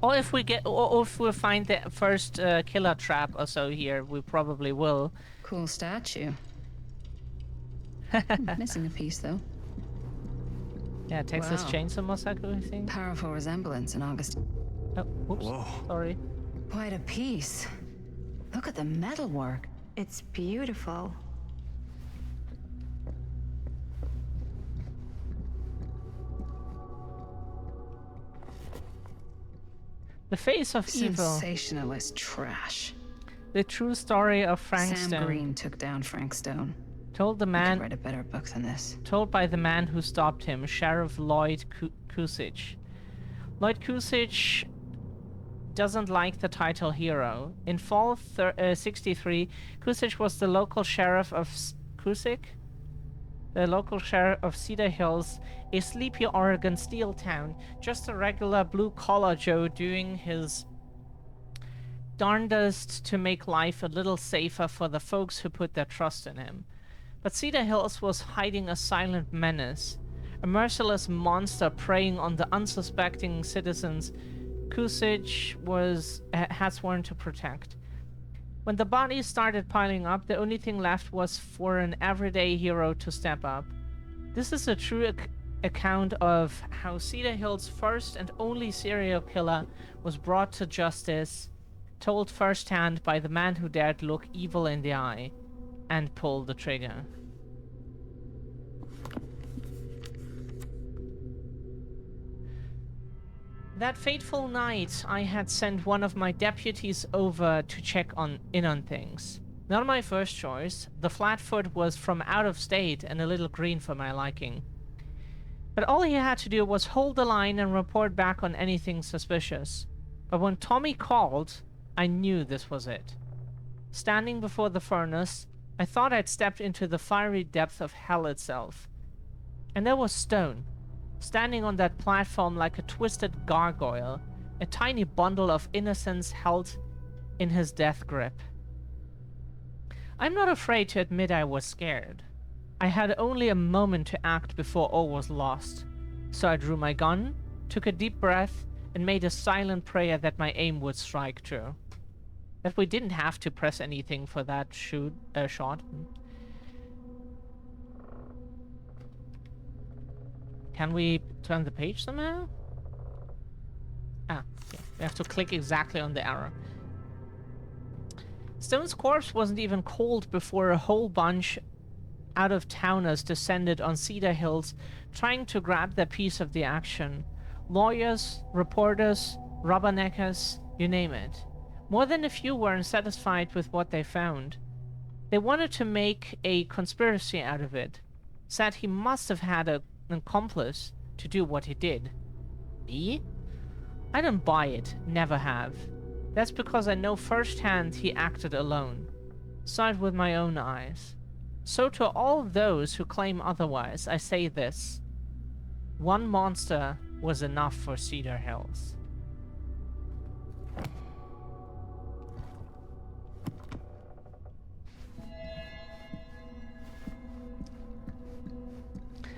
Or if we find the first killer trap or so here, we probably will. Cool statue. Missing a piece though. Yeah, Texas Wow. Chainsaw Massacre, I think. Powerful resemblance in August. Oh, whoops. Whoa. Sorry. Quite a piece. Look at the metalwork. It's beautiful. The Face of Evil. Sensationalist trash. The true story of Frank Sam Stone. Green took down Frank Stone. Told the I man. could write a better book than this. Told by the man who stopped him, Sheriff Lloyd Kusich. Lloyd Kusich doesn't like the title hero. In fall 63, Kusich was the local sheriff of the local sheriff of Cedar Hills, a sleepy Oregon steel town, just a regular blue-collar Joe doing his darndest to make life a little safer for the folks who put their trust in him. But Cedar Hills was hiding a silent menace, a merciless monster preying on the unsuspecting citizens Kusich had sworn to protect. When the bodies started piling up, the only thing left was for an everyday hero to step up. This is a true account of how Cedar Hills' first and only serial killer was brought to justice, told firsthand by the man who dared look evil in the eye and pull the trigger. That fateful night, I had sent one of my deputies over to check in on things. Not my first choice. The Flatfoot was from out of state and a little green for my liking. But all he had to do was hold the line and report back on anything suspicious. But when Tommy called, I knew this was it. Standing before the furnace, I thought I'd stepped into the fiery depth of hell itself. And there was Stone, standing on that platform like a twisted gargoyle, a tiny bundle of innocence held in his death grip. I'm not afraid to admit I was scared. I had only a moment to act before all was lost. So I drew my gun, took a deep breath, and made a silent prayer that my aim would strike true. That we didn't have to press anything for that shot. Can we turn the page somehow? Ah, yeah. We have to click exactly on the arrow. Stone's corpse wasn't even cold before a whole bunch out-of-towners descended on Cedar Hills, trying to grab their piece of the action. Lawyers, reporters, rubberneckers, you name it. More than a few weren't satisfied with what they found. They wanted to make a conspiracy out of it. Said he must have had an accomplice to do what he did. Me? I don't buy it, never have. That's because I know firsthand he acted alone. Saw it with my own eyes. So to all those who claim otherwise, I say this. One monster was enough for Cedar Hills.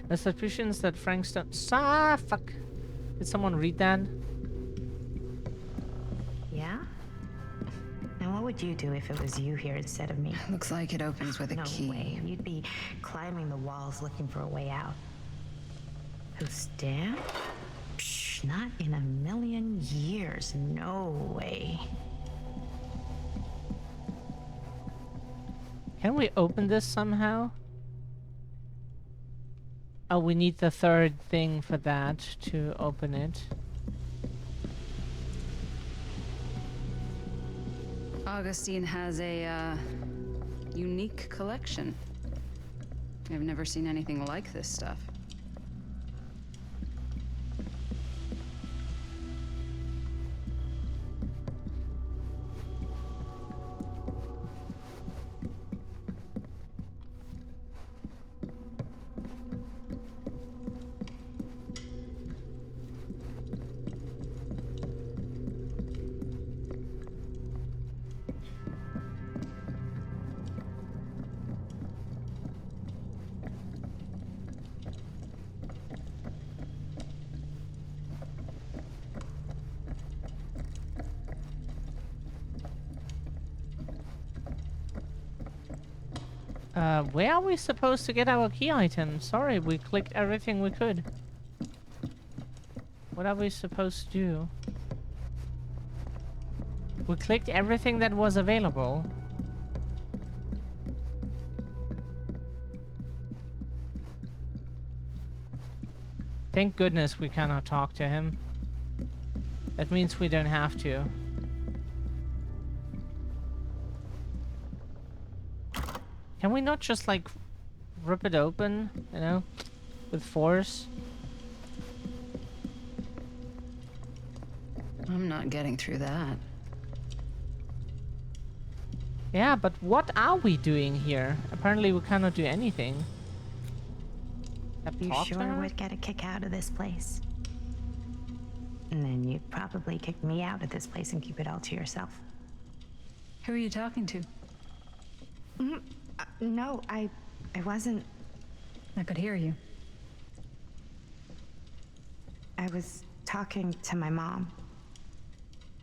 The suspicions that Frank Stone... fuck. Did someone read that? Yeah? And what would you do if it was you here instead of me? Looks like it opens with a key. No way. You'd be climbing the walls looking for a way out. Who, Stan? Psh, not in a million years. No way. Can we open this somehow? Oh, we need the third thing for that to open it. Augustine has a unique collection. I've never seen anything like this stuff. Where are we supposed to get our key item? Sorry, we clicked everything we could. What are we supposed to do? We clicked everything that was available. Thank goodness we cannot talk to him. That means we don't have to. Can we not just like rip it open, you know, with force? I'm not getting through that. Yeah, but what are we doing here? Apparently we cannot do anything. You Talk to sure her? would get a kick out of this place. And then you'd probably kick me out of this place and keep it all to yourself. Who are you talking to? No, I wasn't. I could hear you. I was talking to my mom.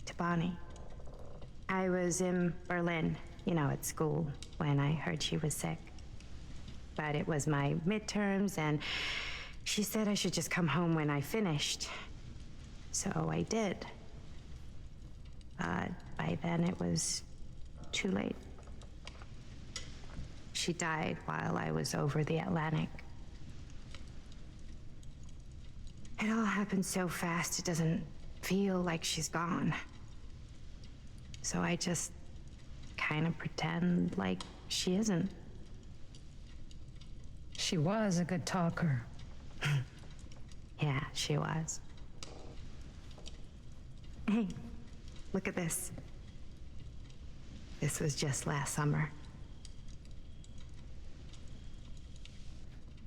To Bonnie. I was in Berlin, you know, at school, when I heard she was sick. But it was my midterms, and she said I should just come home when I finished. So I did. But by then it was too late. She died while I was over the Atlantic. It all happened so fast, it doesn't feel like she's gone. So I just kind of pretend like she isn't. She was a good talker. Yeah, she was. Hey, look at this. This was just last summer.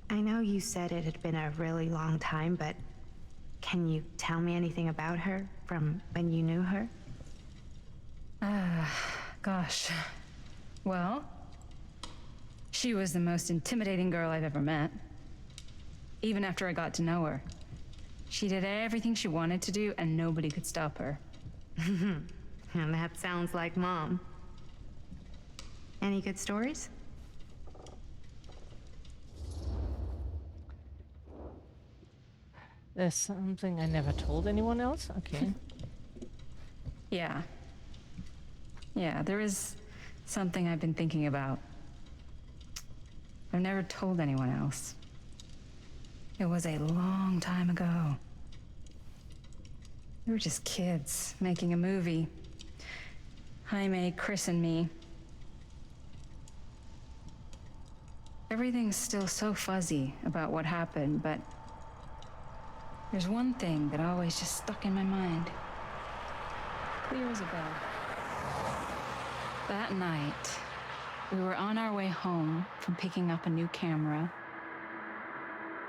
I know you said it had been a really long time, but can you tell me anything about her from when you knew her? Gosh. Well, she was the most intimidating girl I've ever met. Even after I got to know her. She did everything she wanted to do, and nobody could stop her. And that sounds like Mom. Any good stories? There's something I never told anyone else? Okay. Yeah. Yeah, there is something I've been thinking about. I've never told anyone else. It was a long time ago. We were just kids making a movie. Jaime, Chris, and me. Everything's still so fuzzy about what happened, but there's one thing that always just stuck in my mind. Clear as a bell. That night, we were on our way home from picking up a new camera.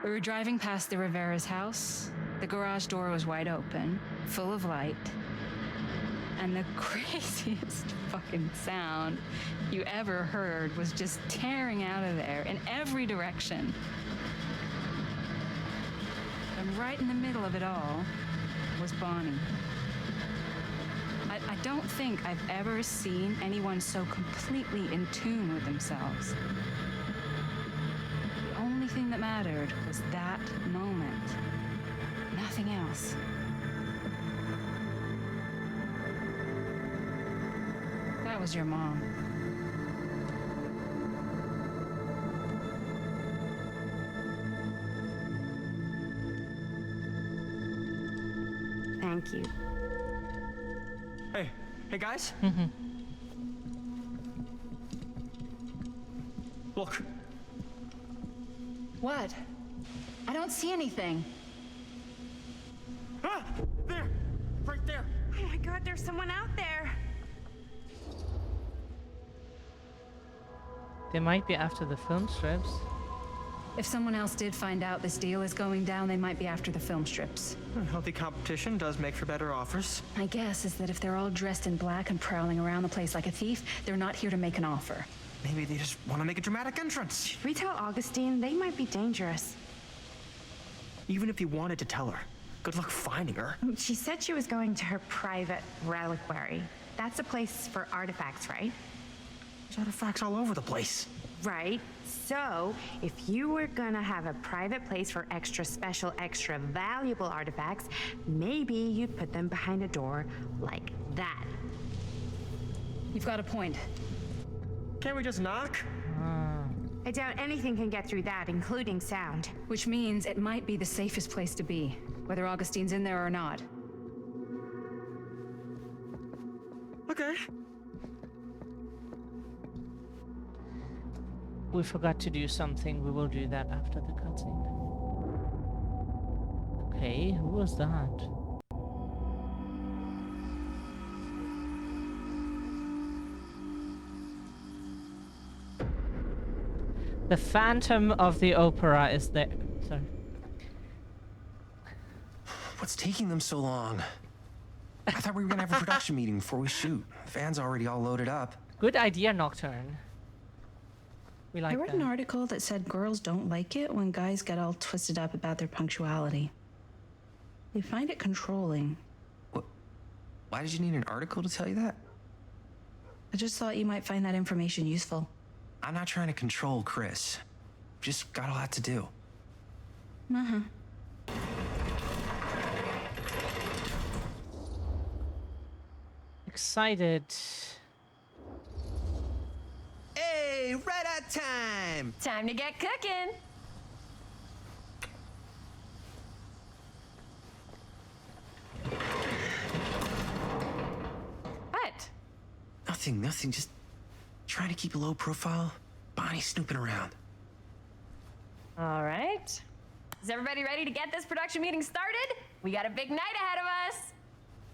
We were driving past the Rivera's house. The garage door was wide open, full of light. And the craziest fucking sound you ever heard was just tearing out of there in every direction. And right in the middle of it all was Bonnie. I don't think I've ever seen anyone so completely in tune with themselves. The only thing that mattered was that moment. Nothing else. That was your mom. Thank you. Hey guys? Look. What? I don't see anything. Ah! There! Right there! Oh my god, there's someone out there. They might be after the film strips. If someone else did find out this deal is going down, they might be after the film strips. Healthy competition does make for better offers. My guess is that if they're all dressed in black and prowling around the place like a thief, they're not here to make an offer. Maybe they just want to make a dramatic entrance. Should we tell Augustine? They might be dangerous. Even if you wanted to tell her, good luck finding her. She said she was going to her private reliquary. That's a place for artifacts, right? There's artifacts all over the place. Right. So, if you were gonna have a private place for extra special, extra valuable artifacts, maybe you'd put them behind a door like that. You've got a point. Can't we just knock? I doubt anything can get through that, including sound. Which means it might be the safest place to be, whether Augustine's in there or not. Okay. We forgot to do something. We will do that after the cutscene. Okay, who was that? The Phantom of the Opera is there. Sorry. What's taking them so long? I thought we were gonna have a production meeting before we shoot. Van's already all loaded up. Good idea, Nocturne. We like I read that. an article that said girls don't like it when guys get all twisted up about their punctuality. They find it controlling. Why did you need an article to tell you that? I just thought you might find that information useful. I'm not trying to control Chris. Just got a lot to do. Uh-huh. Excited. Hey, right on time! Time to get cooking. What? Nothing. Just trying to keep a low profile. Bonnie snooping around. All right. Is everybody ready to get this production meeting started? We got a big night ahead of us.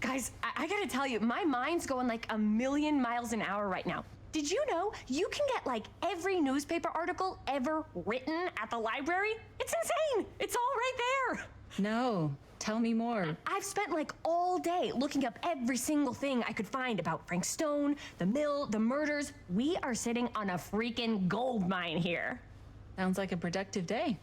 Guys, I gotta tell you, my mind's going like a million miles an hour right now. Did you know you can get like every newspaper article ever written at the library? It's insane. It's all right there. No, tell me more. I've spent like all day looking up every single thing I could find about Frank Stone, the mill, the murders. We are sitting on a freaking gold mine here. Sounds like a productive day.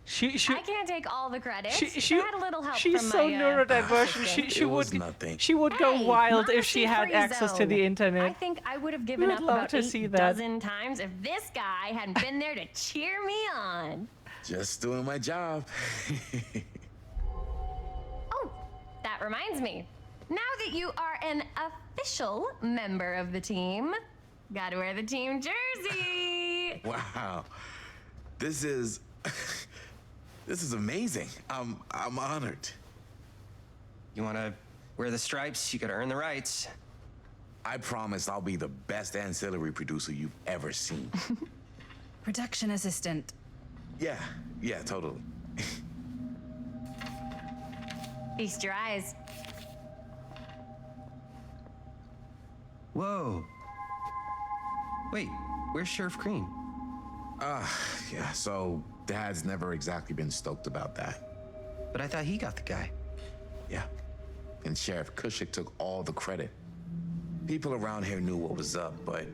She I can't take all the credit. she I had a little help she's from so my, neurodivergent. assistant. She would go Hey, wild Mama if she had Free access to the Zone. internet. I think I would have given We'd up love about to 8 see that. dozen times if this guy hadn't been there to cheer me on. Just doing my job. Oh, that reminds me. Now that you are an official member of the team, gotta wear the team jersey. Wow. This is amazing. I'm honored. You wanna wear the stripes? You gotta earn the rights. I promise I'll be the best ancillary producer you've ever seen. Production assistant. Yeah, totally. Feast your eyes. Whoa. Wait, where's Sheriff Green? Yeah, so Dad's never exactly been stoked about that. But I thought he got the guy. Yeah, and Sheriff Kushik took all the credit. People around here knew what was up, but...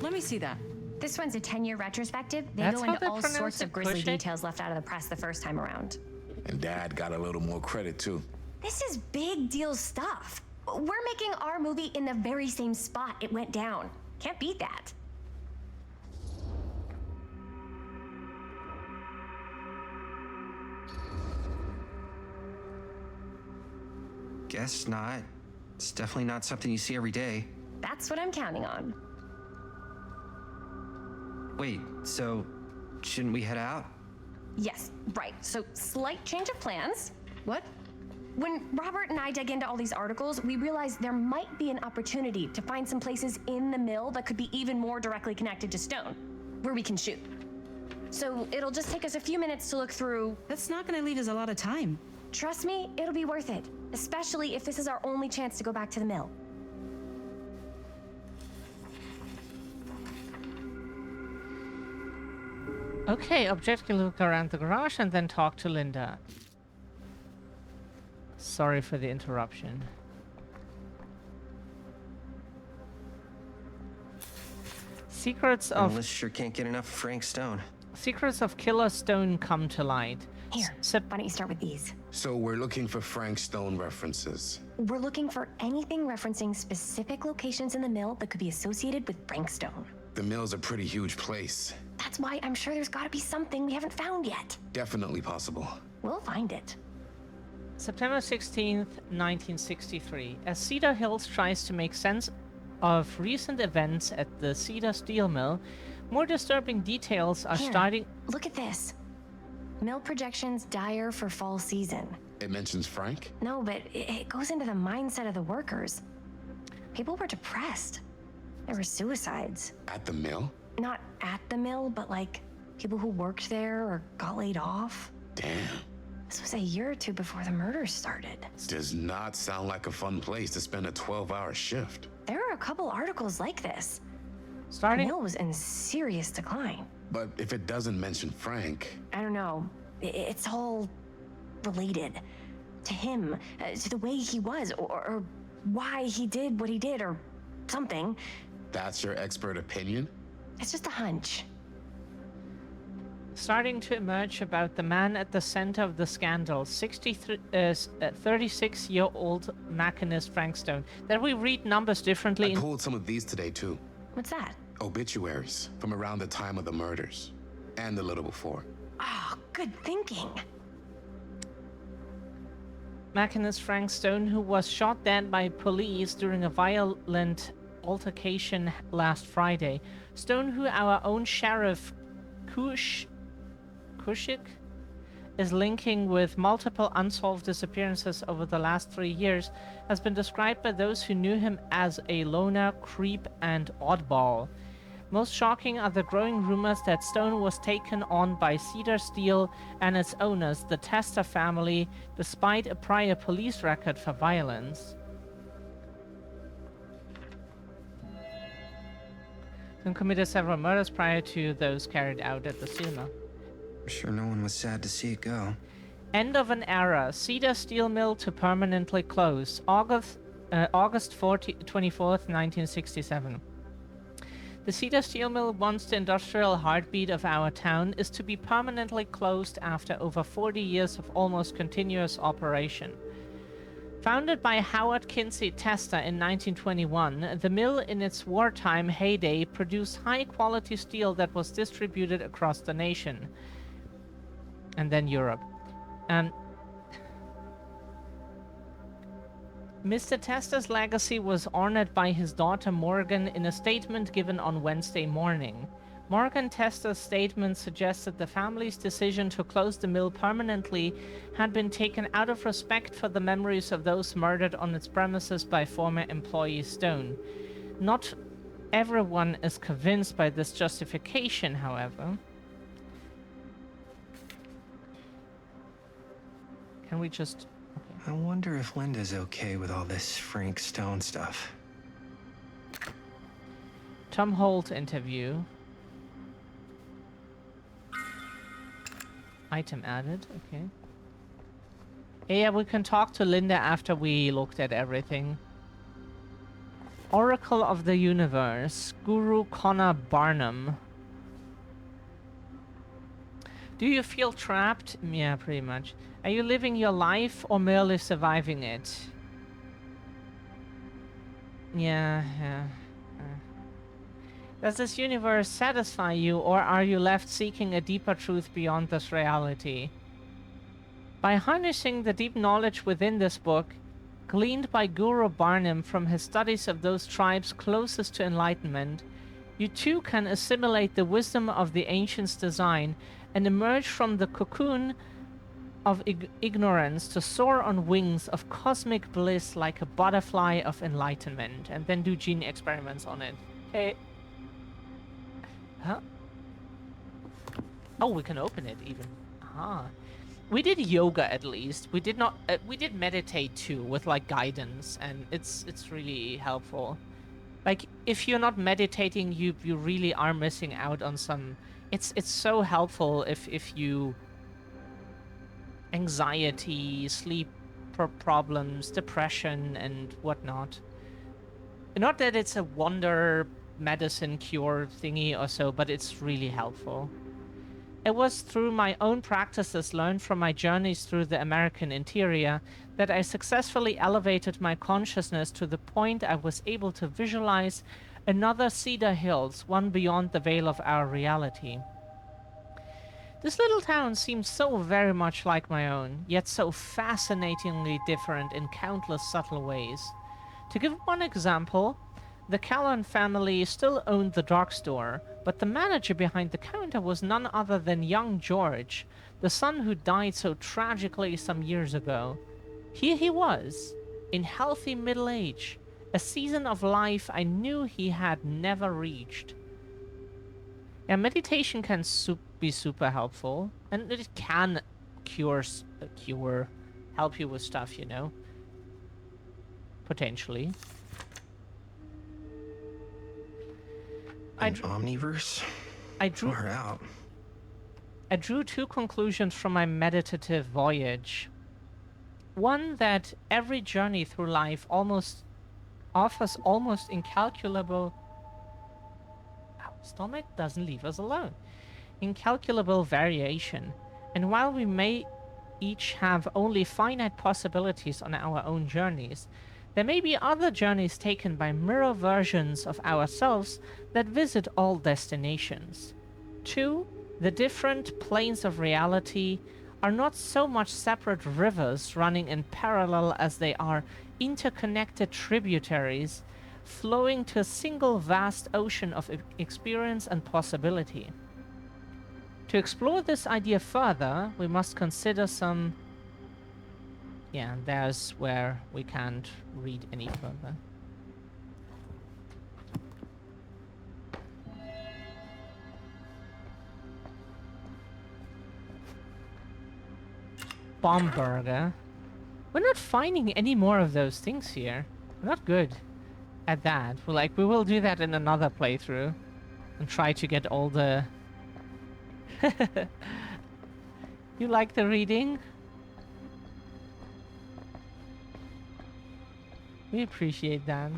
Let me see that. This one's a 10-year retrospective. They That's go how into they all pronounce sorts it, of grisly Kushik? details left out of the press the first time around. And Dad got a little more credit, too. This is big deal stuff. We're making our movie in the very same spot it went down. Can't beat that. Guess not. It's definitely not something you see every day. That's what I'm counting on. Wait, so shouldn't we head out? Yes, right. So, slight change of plans. What? When Robert and I dug into all these articles, we realized there might be an opportunity to find some places in the mill that could be even more directly connected to Stone, where we can shoot. So, it'll just take us a few minutes to look through. That's not gonna leave us a lot of time. Trust me, it'll be worth it, especially if this is our only chance to go back to the mill. Okay, objectively look around the garage and then talk to Linda. Sorry for the interruption. Secrets of Melissa sure can't get enough of Frank Stone. Secrets of Killer Stone come to light. Here, why don't you start with these? So we're looking for Frank Stone references. We're looking for anything referencing specific locations in the mill that could be associated with Frank Stone. The mill's a pretty huge place. That's why I'm sure there's gotta be something we haven't found yet. Definitely possible. We'll find it. September 16th, 1963. As Cedar Hills tries to make sense of recent events at the Cedar Steel Mill, more disturbing details are Here, starting. Look at this. Mill projections dire for fall season. It mentions Frank? No, but it goes into the mindset of the workers. People were depressed. There were suicides. At the mill? Not at the mill, but like people who worked there or got laid off. Damn. This was a year or two before the murders started. Does not sound like a fun place to spend a 12-hour shift. There are a couple articles like this. Starting. The mill was in serious decline. But if it doesn't mention Frank... I don't know. It's all related to him, to the way he was, or why he did what he did, or something. That's your expert opinion? It's just a hunch. Starting to emerge about the man at the center of the scandal, 36-year-old machinist Frank Stone. That we read numbers differently. I pulled some of these today, too. What's that? Obituaries from around the time of the murders. And a little before. Oh, good thinking. Machinist Frank Stone, who was shot dead by police during a violent altercation last Friday. Stone, who our own sheriff Kushik is linking with multiple unsolved disappearances over the last 3 years, has been described by those who knew him as a loner, creep, and oddball. Most shocking are the growing rumors that Stone was taken on by Cedar Steel and its owners, the Testa family, despite a prior police record for violence. Stone committed several murders prior to those carried out at the steel mill. I'm sure no one was sad to see it go. End of an era. Cedar Steel Mill to permanently close. August 24th, 1967. The Cedar Steel Mill, once the industrial heartbeat of our town, is to be permanently closed after over 40 years of almost continuous operation. Founded by Howard Kinsey Testa in 1921, the mill in its wartime heyday produced high-quality steel that was distributed across the nation. And then Europe. Mr. Testa's legacy was honored by his daughter Morgan in a statement given on Wednesday morning. Morgan Testa's statement suggested the family's decision to close the mill permanently had been taken out of respect for the memories of those murdered on its premises by former employee Stone. Not everyone is convinced by this justification, however. Can we just... I wonder if Linda's okay with all this Frank Stone stuff. Tom Holt interview. Item added, okay. Yeah, we can talk to Linda after we looked at everything. Oracle of the Universe, Guru Connor Barnum. Do you feel trapped? Yeah, pretty much. Are you living your life or merely surviving it? Yeah. Does this universe satisfy you, or are you left seeking a deeper truth beyond this reality? By harnessing the deep knowledge within this book, gleaned by Guru Barnum from his studies of those tribes closest to enlightenment, you too can assimilate the wisdom of the ancients' design and emerge from the cocoon of ignorance to soar on wings of cosmic bliss like a butterfly of enlightenment, and then do gene experiments on it. Hey. Huh? Oh, we can open it even. Ah. We did yoga at least. We did not. We did meditate too with like guidance, and it's really helpful. Like if you're not meditating, you really are missing out on some. It's so helpful if you anxiety, sleep problems, depression, and whatnot. Not that it's a wonder medicine cure thingy or so, but it's really helpful. It was through my own practices learned from my journeys through the American interior that I successfully elevated my consciousness to the point I was able to visualize Another Cedar Hills, one beyond the veil of our reality. This little town seems so very much like my own, yet so fascinatingly different in countless subtle ways. To give one example, the Callan family still owned the drugstore, but the manager behind the counter was none other than young George, the son who died so tragically some years ago. Here he was, in healthy middle age, a season of life I knew he had never reached. Yeah, meditation can be super helpful, and it can help you with stuff, you know, potentially. Omniverse? Far out. I drew two conclusions from my meditative voyage. One, that every journey through life offers almost incalculable... Our stomach doesn't leave us alone. Incalculable variation. And while we may each have only finite possibilities on our own journeys, there may be other journeys taken by mirror versions of ourselves that visit all destinations. 2. The different planes of reality are not so much separate rivers running in parallel as they are interconnected tributaries flowing to a single vast ocean of experience and possibility. To explore this idea further, we must consider some... Yeah, there's where we can't read any further. Bomberger. We're not finding any more of those things here. We're not good at that. We will do that in another playthrough and try to get all the... You like the reading? We appreciate that.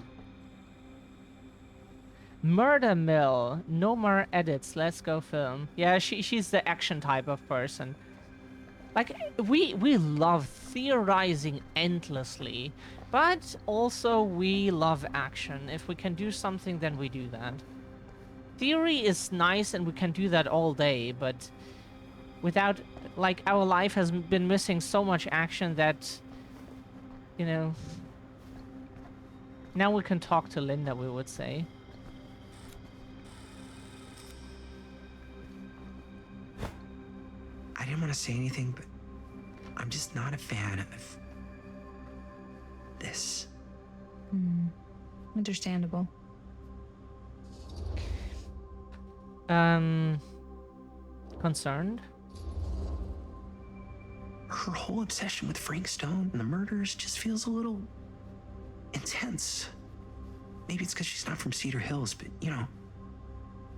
Murder Mill. No more edits. Let's go film. Yeah, she's the action type of person. Like, we love theorizing endlessly, but also we love action. If we can do something, then we do that. Theory is nice and we can do that all day, but without, like, our life has been missing so much action that, you know... Now we can talk to Linda, we would say. I didn't want to say anything, but I'm just not a fan of this. Understandable. Concerned? Her whole obsession with Frank Stone and the murders just feels a little intense. Maybe it's because she's not from Cedar Hills, but you know,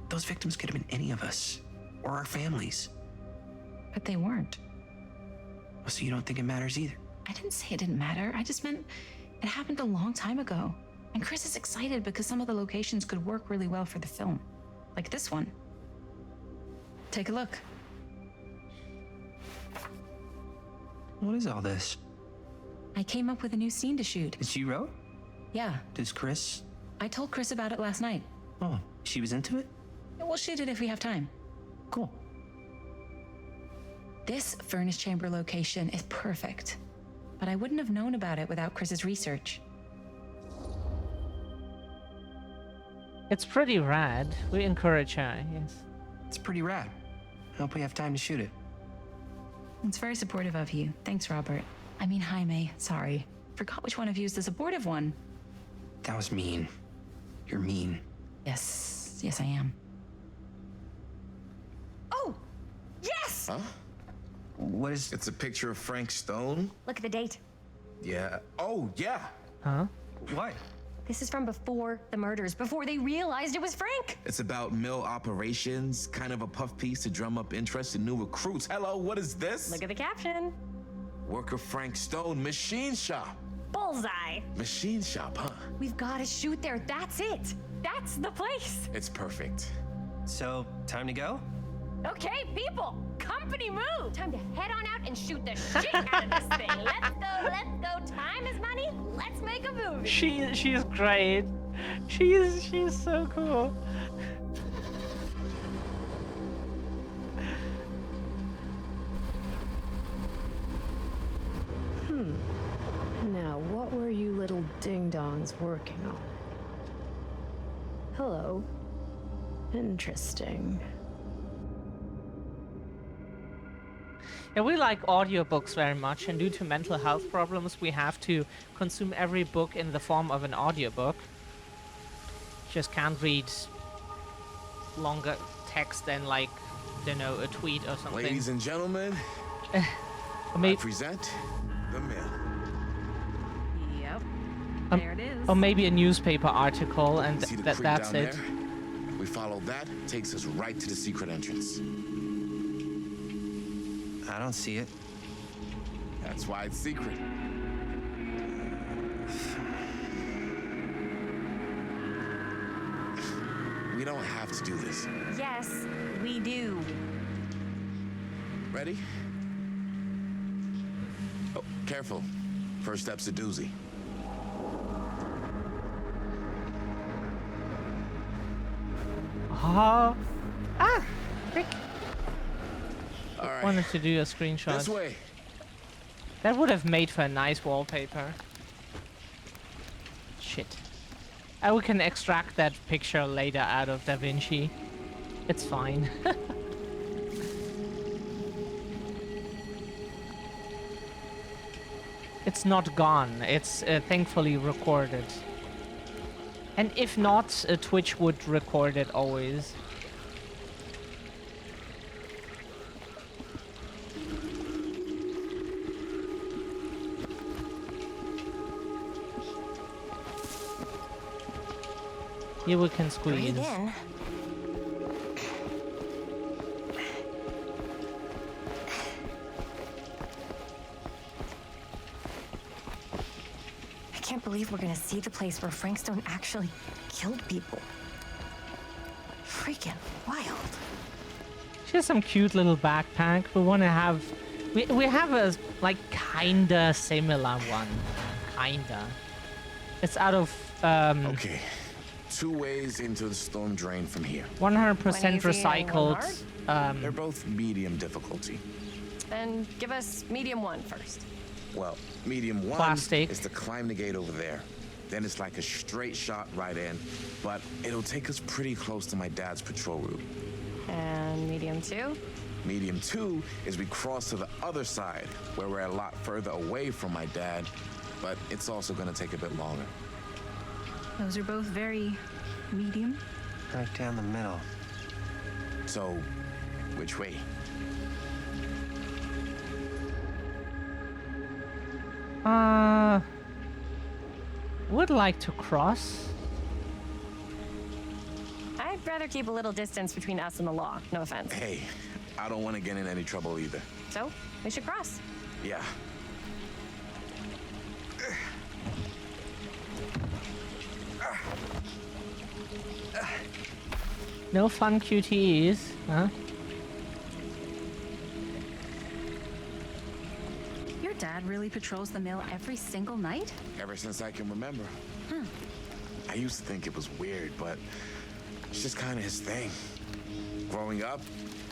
those victims could have been any of us or our families. But they weren't. So you don't think it matters either? I didn't say it didn't matter. I just meant it happened a long time ago. And Chris is excited because some of the locations could work really well for the film. Like this one. Take a look. What is all this? I came up with a new scene to shoot. That you wrote? Yeah. Does Chris? I told Chris about it last night. Oh, she was into it? We'll shoot it if we have time. Cool. This furnace chamber location is perfect. But I wouldn't have known about it without Chris's research. It's pretty rad. We encourage her, yes. It's pretty rad. I hope we have time to shoot it. It's very supportive of you. Thanks, Robert. I mean, Jaime, sorry. Forgot which one of you is the supportive one. That was mean. You're mean. Yes, I am. Oh! Yes! Huh? What is... It's a picture of Frank Stone? Look at the date. Yeah. Oh, yeah. Huh? What? This is from before the murders, before they realized it was Frank. It's about mill operations, kind of a puff piece to drum up interest in new recruits. Hello, what is this? Look at the caption. Worker Frank Stone, machine shop. Bullseye. Machine shop, huh? We've got to shoot there. That's it. That's the place. It's perfect. So, time to go? Okay, people, company move. Time to head on out and shoot the shit out of this thing. Let's go. Time is money. Let's make a movie. She's great. She's so cool. Now, what were you little ding-dongs working on? Hello. Interesting. Yeah, we like audiobooks very much, and due to mental health problems, we have to consume every book in the form of an audiobook. Just can't read longer text than, like, I don't know, a tweet or something. Ladies and gentlemen, I present the Mill. Yep. There it is. Or maybe a newspaper article, and See the creek that's down it. there? We follow that, takes us right to the secret entrance. I don't see it. That's why it's secret. We don't have to do this. Yes, we do. Ready? Oh, careful. First step's a doozy. Frick. All right. Wanted to do a screenshot. This way. That would have made for a nice wallpaper. Shit. We can extract that picture later out of DaVinci. It's fine. It's not gone. It's thankfully recorded. And if not, Twitch would record it always. Here we can squeeze. Breathe in. I can't believe we're gonna see the place where Frank Stone actually killed people. Freaking wild. She has some cute little backpack. We want to have... We have a, like, kinda similar one. Kinda. It's out of... Okay. 2 ways into the storm drain from here. 100% recycled. They're both medium difficulty. Then give us medium 1 first. Well, medium 1 Plastic. is to climb the gate over there. Then it's like a straight shot right in, but it'll take us pretty close to my dad's patrol route. And medium 2? Medium 2 is we cross to the other side, where we're a lot further away from my dad, but it's also gonna take a bit longer. Those are both very medium. Right down the middle. So, which way? Would like to cross. I'd rather keep a little distance between us and the law. No offense. Hey, I don't want to get in any trouble either. So, we should cross. Yeah. No fun QTEs, huh? Your dad really patrols the mill every single night? Ever since I can remember. I used to think it was weird, but it's just kind of his thing. Growing up,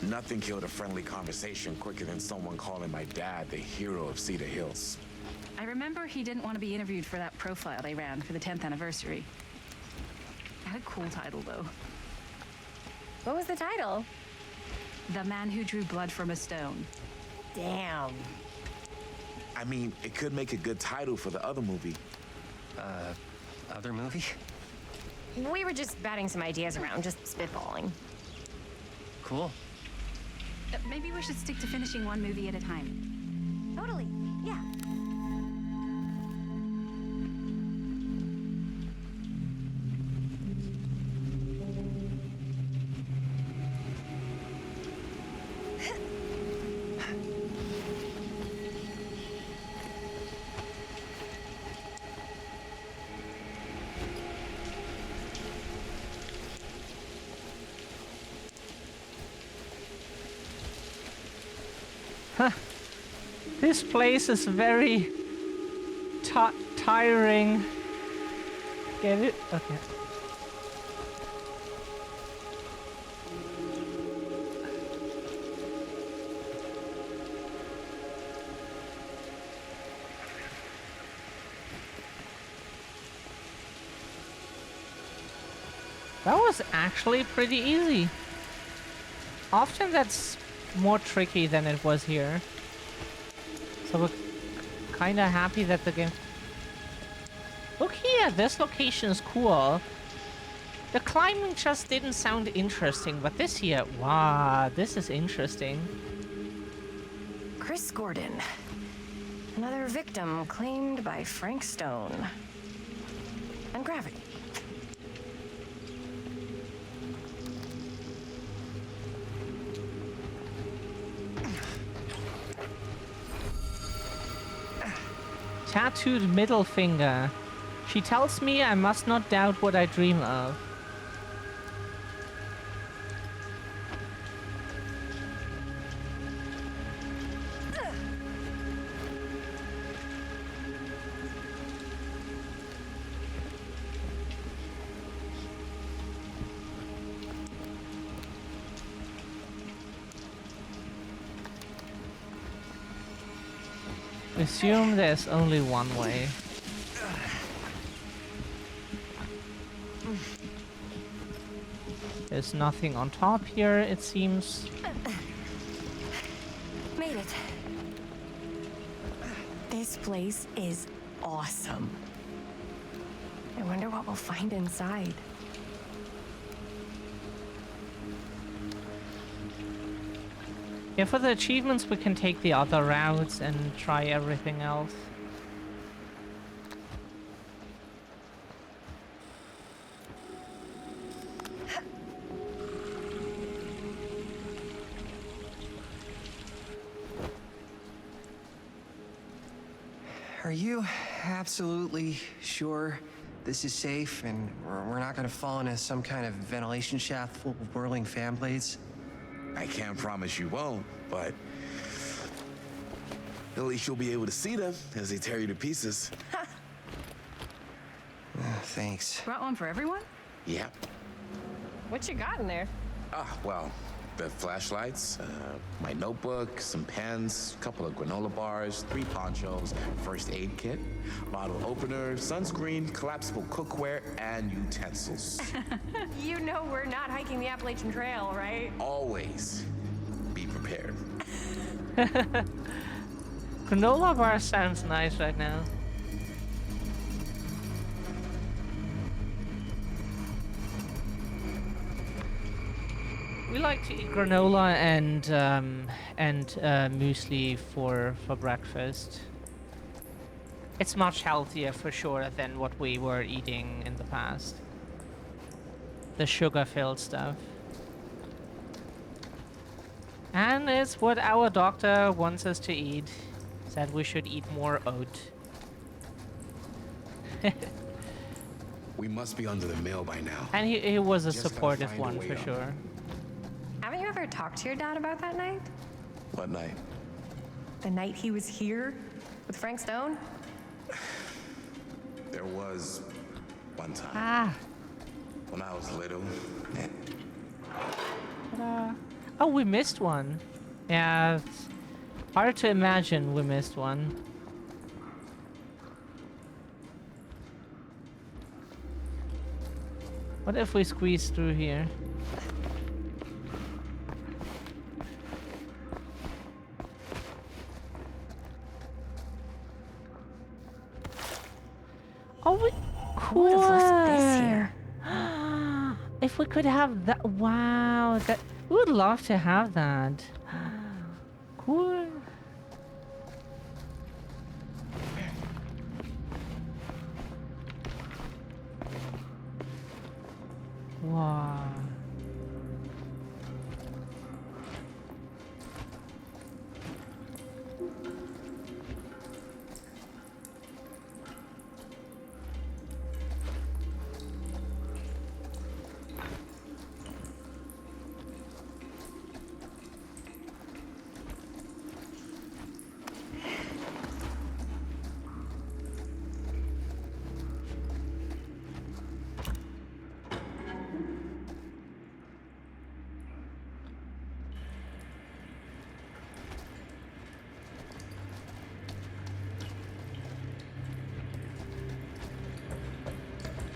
nothing killed a friendly conversation quicker than someone calling my dad the hero of Cedar Hills. I remember he didn't want to be interviewed for that profile they ran for the 10th anniversary. Had a cool title, though. What was the title? The Man Who Drew Blood from a Stone. Damn. I mean, it could make a good title for the other movie. Other movie? We were just batting some ideas around, just spitballing. Cool. Maybe we should stick to finishing one movie at a time. Totally. Yeah. This place is very tiring. Get it? Okay. That was actually pretty easy. Often that's more tricky than it was here. So we're kind of happy that the game... Look here, this location is cool. The climbing just didn't sound interesting, but this here, wow, this is interesting. Chris Gordon. Another victim claimed by Frank Stone. And gravity. Tattooed middle finger. She tells me I must not doubt what I dream of. Assume there's only one way. There's nothing on top here, it seems. Made it. This place is awesome. I wonder what we'll find inside. Yeah, for the achievements we can take the other routes and try everything else. Are you absolutely sure this is safe and we're not gonna fall into some kind of ventilation shaft full of whirling fan blades? I can't promise you won't, but at least you'll be able to see them as they tear you to pieces. Thanks. Brought one for everyone? Yep. What you got in there? Well, the flashlights, my notebook, some pens, a couple of granola bars, 3 ponchos, first aid kit, bottle opener, sunscreen, collapsible cookware, and utensils. You know we're not hiking the Appalachian Trail, right? Always be prepared. Granola bar sounds nice right now. We like to eat granola and muesli for breakfast. It's much healthier for sure than what we were eating in the past. The sugar-filled stuff. And it's what our doctor wants us to eat. Said we should eat more oat. We must be under the mill by now. And he was a Just gotta supportive find a one way for up. sure. Haven't you ever talked to your dad about that night? What night? The night he was here with Frank Stone? There was one time. When I was little. Oh, we missed one. Yeah, it's hard to imagine we missed one. What if we squeeze through here? Oh, we Who would have left this here? If we could have that, wow, that we would love to have that. Cool. Wow.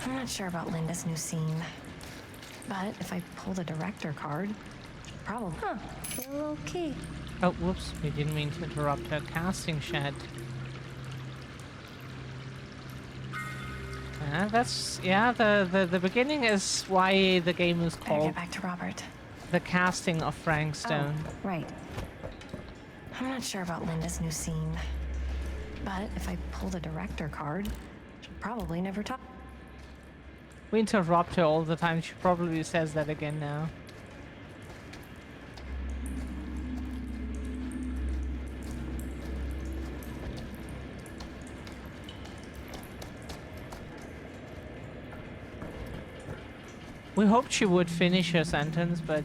I'm not sure about Linda's new scene. But if I pull the director card, probably. Huh. A little key. Oh, whoops. We didn't mean to interrupt her casting shed. The beginning is why the game is Better called get back to Robert. The Casting of Frank Stone. Oh, right. I'm not sure about Linda's new scene. But if I pull the director card, she'll probably never talk. We interrupt her all the time. She probably says that again now. We hoped she would finish her sentence, but...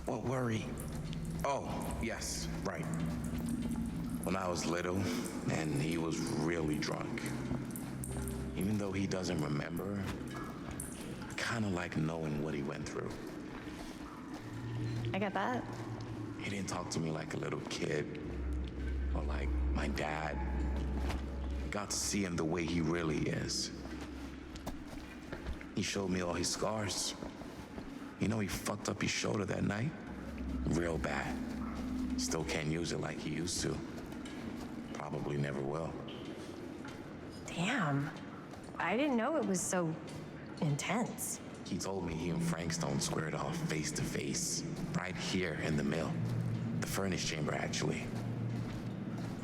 What worry? Oh, yes, right. When I was little, and he was really drunk. Even though he doesn't remember, I kind of like knowing what he went through. I get that. He didn't talk to me like a little kid, or like my dad. I got to see him the way he really is. He showed me all his scars. You know, he fucked up his shoulder that night? Real bad. Still can't use it like he used to. Probably never will. Damn. I didn't know it was so intense. He told me he and Frank Stone squared off face to face, right here in the mill. The furnace chamber, actually.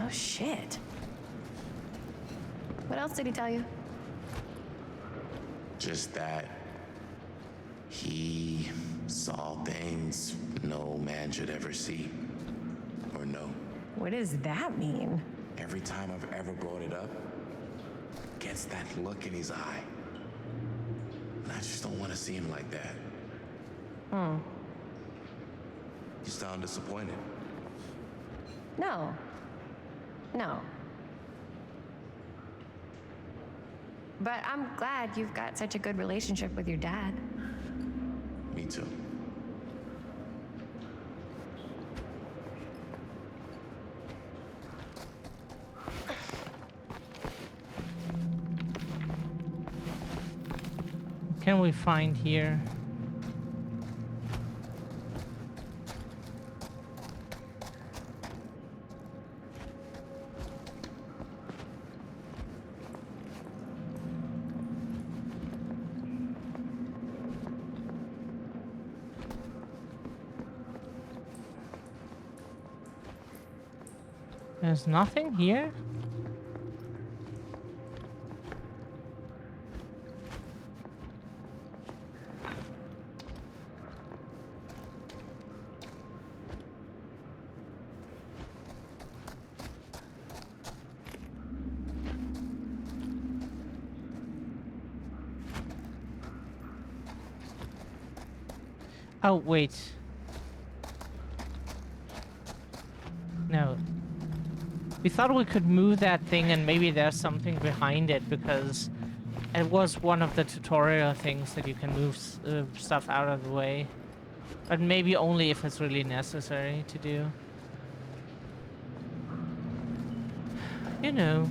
Oh, shit. What else did he tell you? Just that he saw things no man should ever see or know. What does that mean? Every time I've ever brought it up, gets that look in his eye. And I just don't want to see him like that. You sound disappointed. No. No. But I'm glad you've got such a good relationship with your dad. Me too. Can we find here? There's nothing here? Oh, wait. No. We thought we could move that thing and maybe there's something behind it because it was one of the tutorial things that you can move stuff out of the way. But maybe only if it's really necessary to do. You know.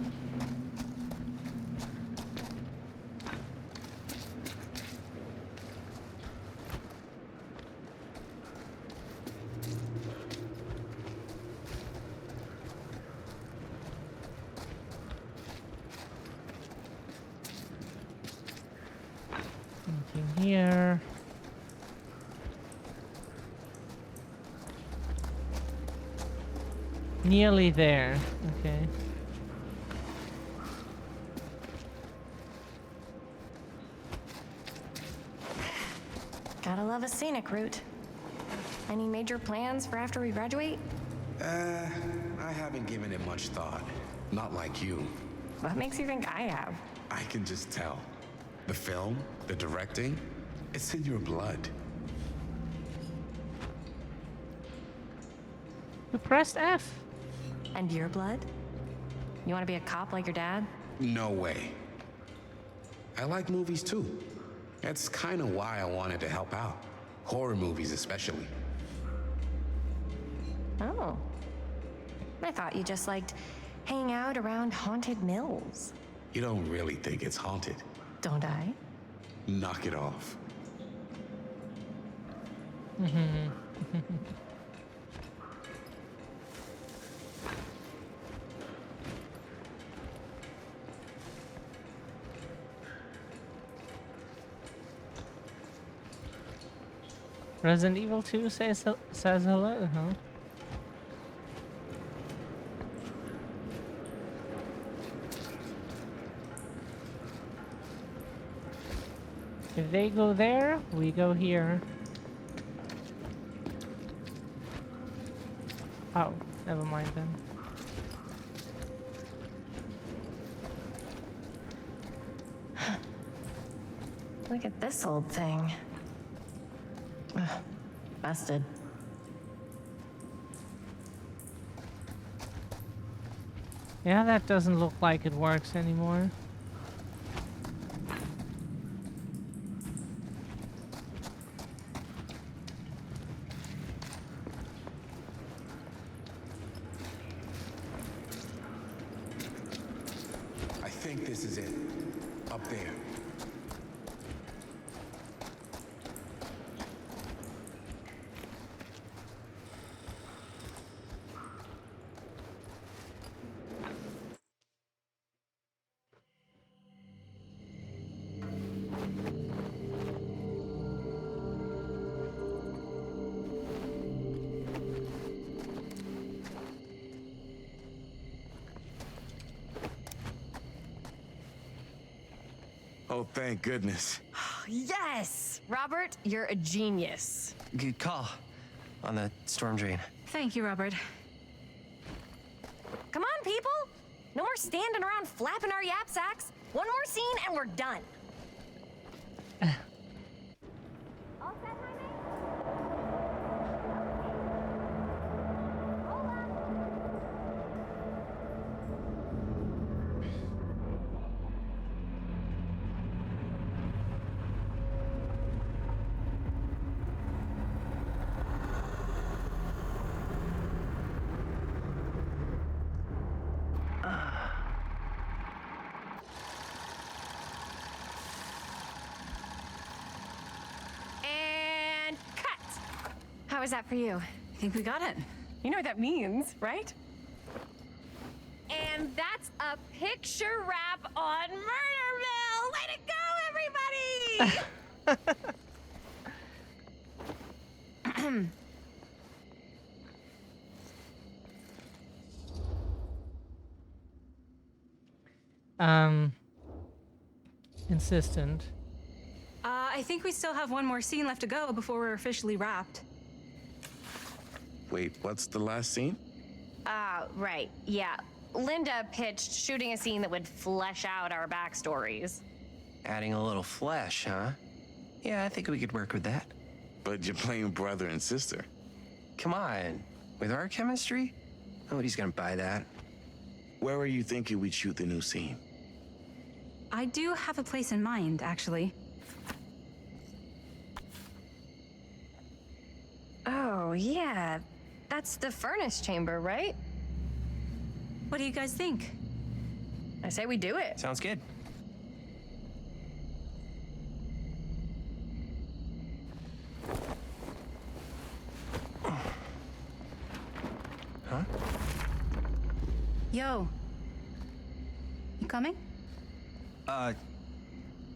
Here. Nearly there. Okay. Gotta love a scenic route. Any major plans for after we graduate? I haven't given it much thought. Not like you. What makes you think I have? I can just tell. The film, the directing, it's in your blood. You pressed F. And your blood? You want to be a cop like your dad? No way. I like movies too. That's kind of why I wanted to help out. Horror movies especially. Oh. I thought you just liked hanging out around haunted mills. You don't really think it's haunted. Don't I? Knock it off. Resident Evil 2 says hello, huh? If they go there, we go here. Oh, never mind then. Look at this old thing. Ugh, busted. Yeah, that doesn't look like it works anymore. I think this is it. Up there. Oh, thank goodness. Yes! Robert, you're a genius. Good call on the storm drain. Thank you, Robert. Come on, people! No more standing around flapping our yap sacks. One more scene and we're done. All set, Jaime? And cut. How was that for you? I think we got it. You know what that means, right? And that's a picture wrap on Murderville! Way to go, everybody! Insistent. I think we still have one more scene left to go before we're officially wrapped. Wait, what's the last scene? Right, yeah. Linda pitched shooting a scene that would flesh out our backstories. Adding a little flesh, huh? Yeah, I think we could work with that. But you're playing brother and sister. Come on. With our chemistry, nobody's gonna buy that. Where are you thinking we'd shoot the new scene? I do have a place in mind, actually. Oh, yeah. That's the furnace chamber, right? What do you guys think? I say we do it. Sounds good. Huh? Yo. You coming?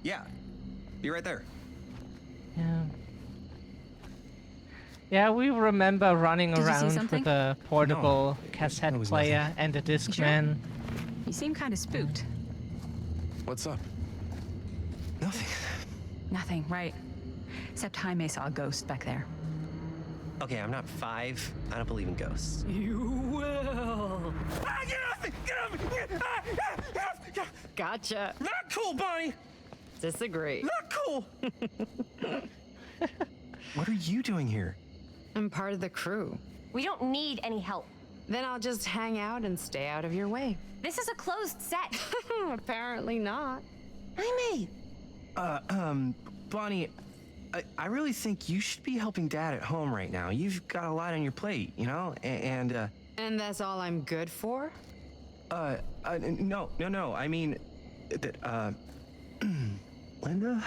Yeah. Be right there. Yeah. Yeah, we remember running Did you see around something? with a portable No, cassette it was player nothing. and a You sure? Discman. You seem kind of spooked. What's up? Nothing. Nothing, right. Except Jaime saw a ghost back there. Okay, I'm not 5. I don't believe in ghosts. You will. Ah, get off me! Get off me! Gotcha. Not cool, Bonnie! Disagree. Not cool! What are you doing here? I'm part of the crew. We don't need any help. Then I'll just hang out and stay out of your way. This is a closed set. Apparently not. Jaime! Bonnie, I really think you should be helping Dad at home right now. You've got a lot on your plate, you know? And that's all I'm good for? No. I mean, that, Linda?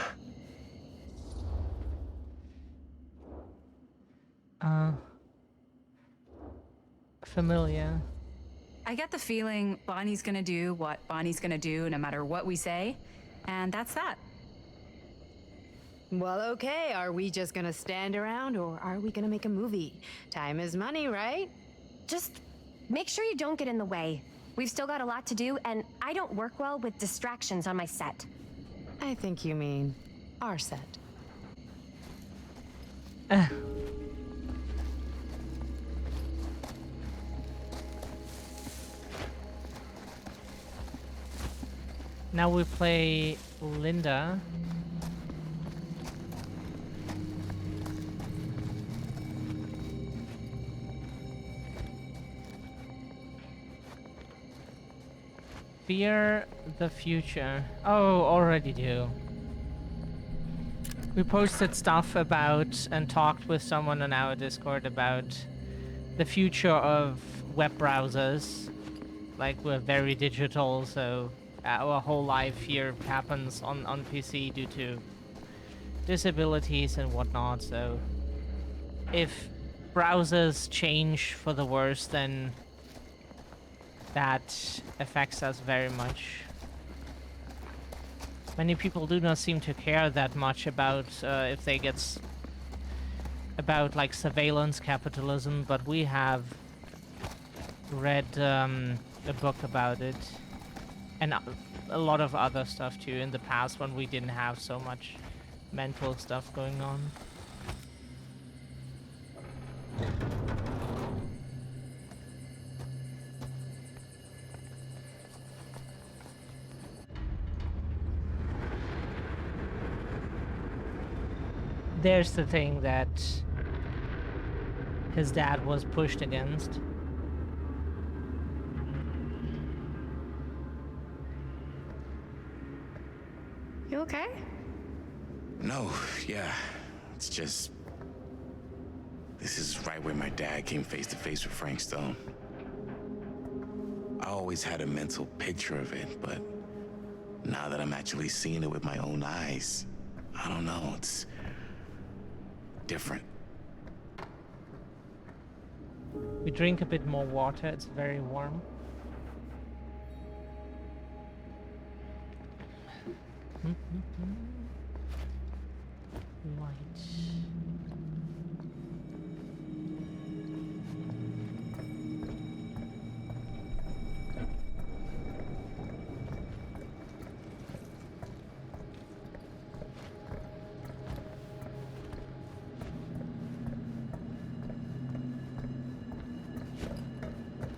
Familiar. I get the feeling Bonnie's gonna do what Bonnie's gonna do no matter what we say, and that's that. Well, okay, are we just gonna stand around or are we gonna make a movie? Time is money, right? Just make sure you don't get in the way. We've still got a lot to do, and I don't work well with distractions on my set. I think you mean our set. Now we play Linda. Fear the future. Oh, already do. We posted stuff about and talked with someone on our Discord about the future of web browsers. Like, we're very digital, so our whole life here happens on PC due to disabilities and whatnot. So if browsers change for the worse, then that affects us very much. Many people do not seem to care that much about if they get about like surveillance capitalism, but we have read a book about it, and a lot of other stuff too in the past when we didn't have so much mental stuff going on. There's the thing that his dad was pushed against. You okay? No, yeah. It's just... this is right where my dad came face to face with Frank Stone. I always had a mental picture of it, but now that I'm actually seeing it with my own eyes, I don't know, it's different. We drink a bit more water, it's very warm. Light.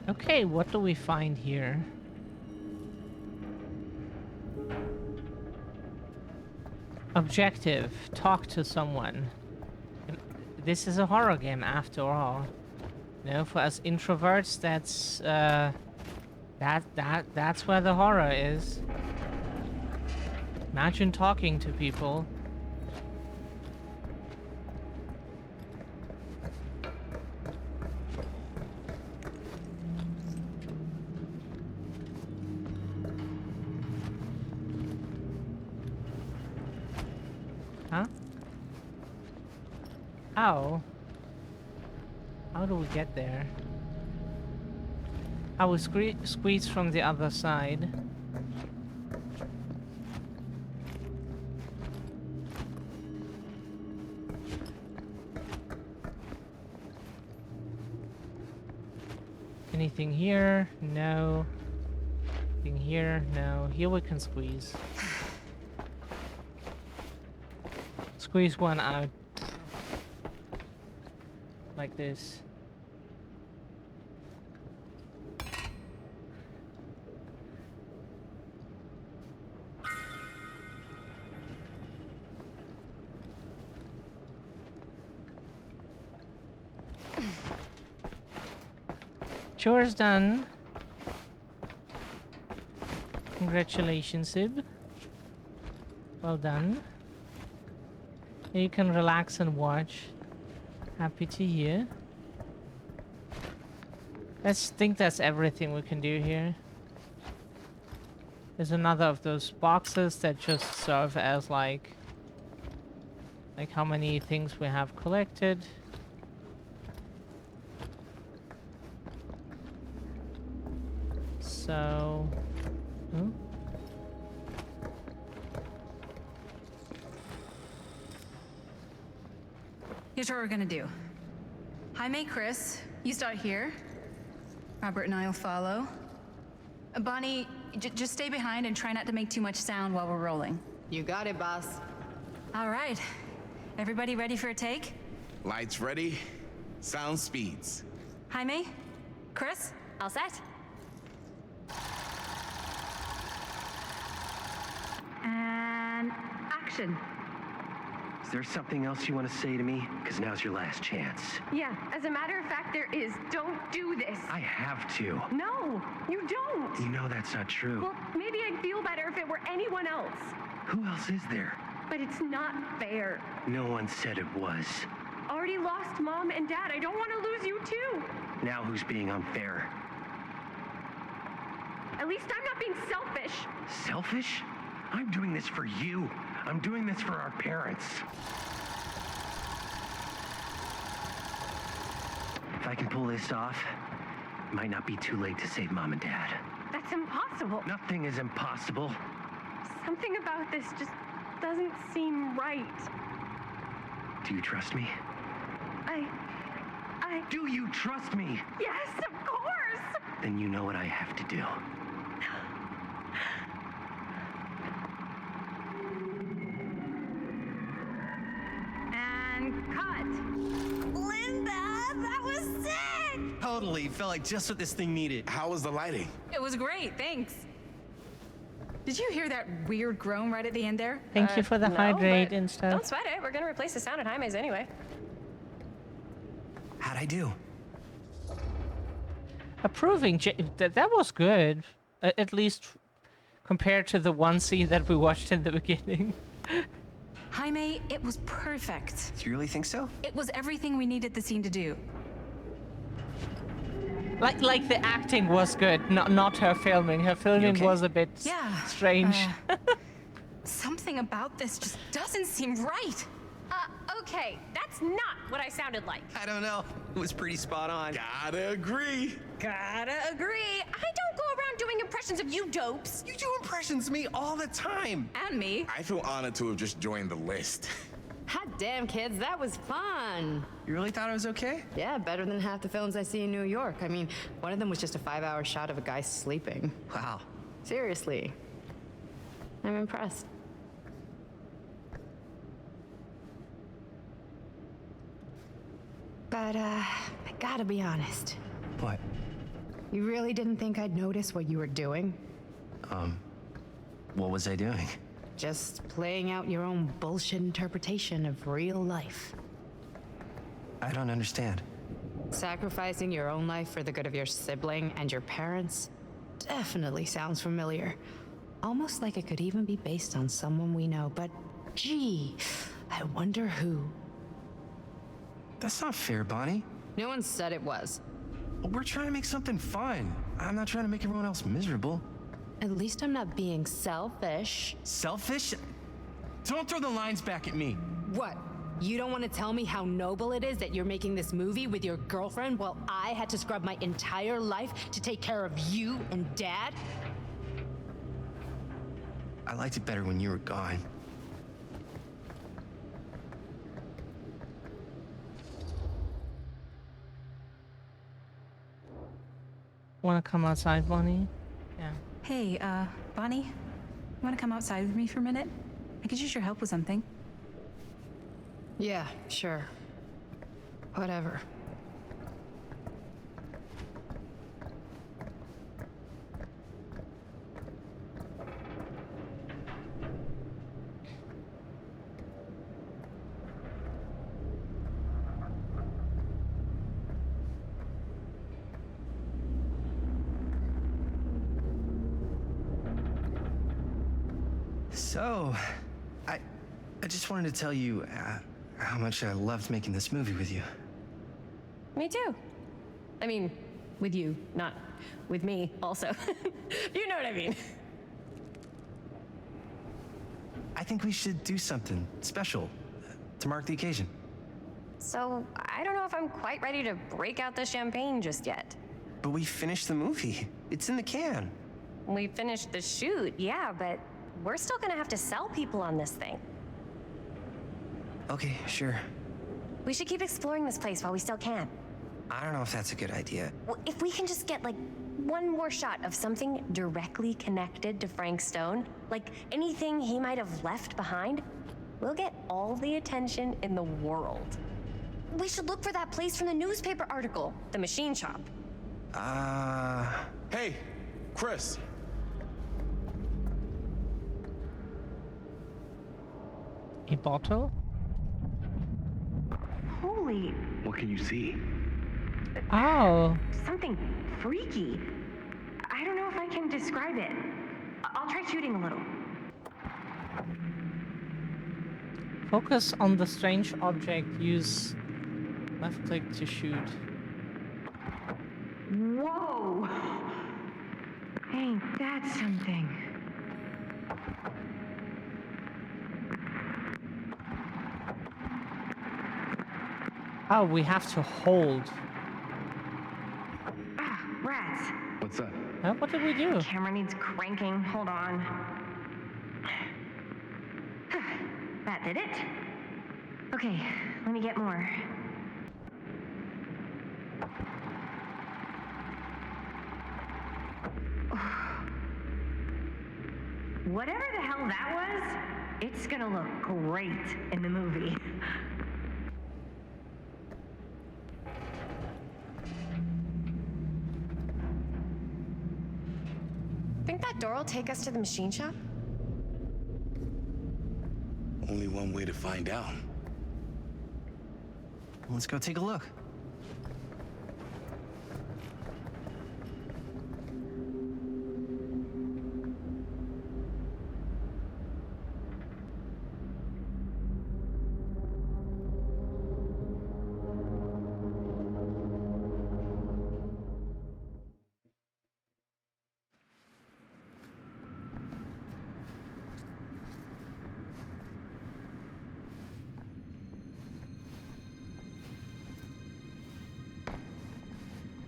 Okay, what do we find here? Objective, talk to someone. This is a horror game after all. You know, for us introverts, that's that's where the horror is. Imagine talking to people. Huh? Ow. How do we get there? I will squeeze from the other side. Anything here? No. Anything here? No. Here we can squeeze. Squeeze one out. Like this. Chores done. Congratulations, Sib. Well done. You can relax and watch. Happy to hear. Think that's everything we can do here. There's another of those boxes that just serve as like how many things we have collected. So, Here's what we're gonna do. Jaime, Chris, you start here. Robert and I will follow. Bonnie, just stay behind and try not to make too much sound while we're rolling. You got it, boss. All right. Everybody ready for a take? Lights ready, sound speeds. Jaime? Chris? All set? And action. Is there something else you want to say to me? Because now's your last chance. Yeah, as a matter of fact, there is. Don't do this. I have to. No, you don't. You know that's not true. Well, maybe I'd feel better if it were anyone else. Who else is there? But it's not fair. No one said it was. Already lost Mom and Dad. I don't want to lose you too. Now who's being unfair? At least I'm not being selfish. Selfish? I'm doing this for you. I'm doing this for our parents. If I can pull this off, it might not be too late to save Mom and Dad. That's impossible. Nothing is impossible. Something about this just doesn't seem right. Do you trust me? Do you trust me? Yes, of course. Then you know what I have to do. And cut. Linda, that was sick! Totally. Felt like just what this thing needed. How was the lighting? It was great, thanks. Did you hear that weird groan right at the end there? Thank you for the No, hydrate but and stuff. Don't sweat it. We're gonna replace the sound at Jaime's anyway. How'd I do? Approving. That was good. At least compared to the one scene that we watched in the beginning. Jaime, it was perfect. Do you really think so? It was everything we needed the scene to do. Like the acting was good, not her filming. Her filming was a bit strange. Something about this just doesn't seem right. Okay, that's not what I sounded like. I don't know. It was pretty spot on. Gotta agree. Gotta agree. I don't go around doing impressions of you dopes. You do impressions of me all the time. And me. I feel honored to have just joined the list. Hot damn, kids, that was fun. You really thought it was okay? Yeah, better than half the films I see in New York. I mean, one of them was just a 5-hour shot of a guy sleeping. Wow. Seriously. I'm impressed. But, I gotta be honest. What? You really didn't think I'd notice what you were doing? What was I doing? Just playing out your own bullshit interpretation of real life. I don't understand. Sacrificing your own life for the good of your sibling and your parents Definitely sounds familiar. Almost like it could even be based on someone we know, but gee, I wonder who. That's not fair, Bonnie. No one said it was. We're trying to make something fun. I'm not trying to make everyone else miserable. At least I'm not being selfish. Selfish? Don't throw the lines back at me. What? You don't want to tell me how noble it is that you're making this movie with your girlfriend while I had to scrub my entire life to take care of you and Dad? I liked it better when you were gone. Wanna come outside, Bonnie? Yeah. Hey, Bonnie, you wanna come outside with me for a minute? I could use your help with something. Yeah, sure. Whatever. So, I just wanted to tell you how much I loved making this movie with you. Me too. I mean, with you, not with me, also. You know what I mean. I think we should do something special to mark the occasion. So, I don't know if I'm quite ready to break out the champagne just yet. But we finished the movie. It's in the can. We finished the shoot, yeah, but we're still gonna have to sell people on this thing. Okay, sure. We should keep exploring this place while we still can. I don't know if that's a good idea. Well, if we can just get, like, one more shot of something directly connected to Frank Stone, like anything he might have left behind, we'll get all the attention in the world. We should look for that place from the newspaper article, the machine shop. Hey, Chris. A bottle? Holy, What can you see? Oh. something freaky. I don't know if I can describe it. I'll try shooting a little. Focus on the strange object. Use left click to shoot. Whoa! Ain't that something? Oh, we have to hold. Ah, rats. What's up? What did we do? Camera needs cranking. Hold on. That did it. Okay, let me get more. Whatever the hell that was, it's gonna look great in the movie. Think that door will take us to the machine shop? Only one way to find out. Let's go take a look.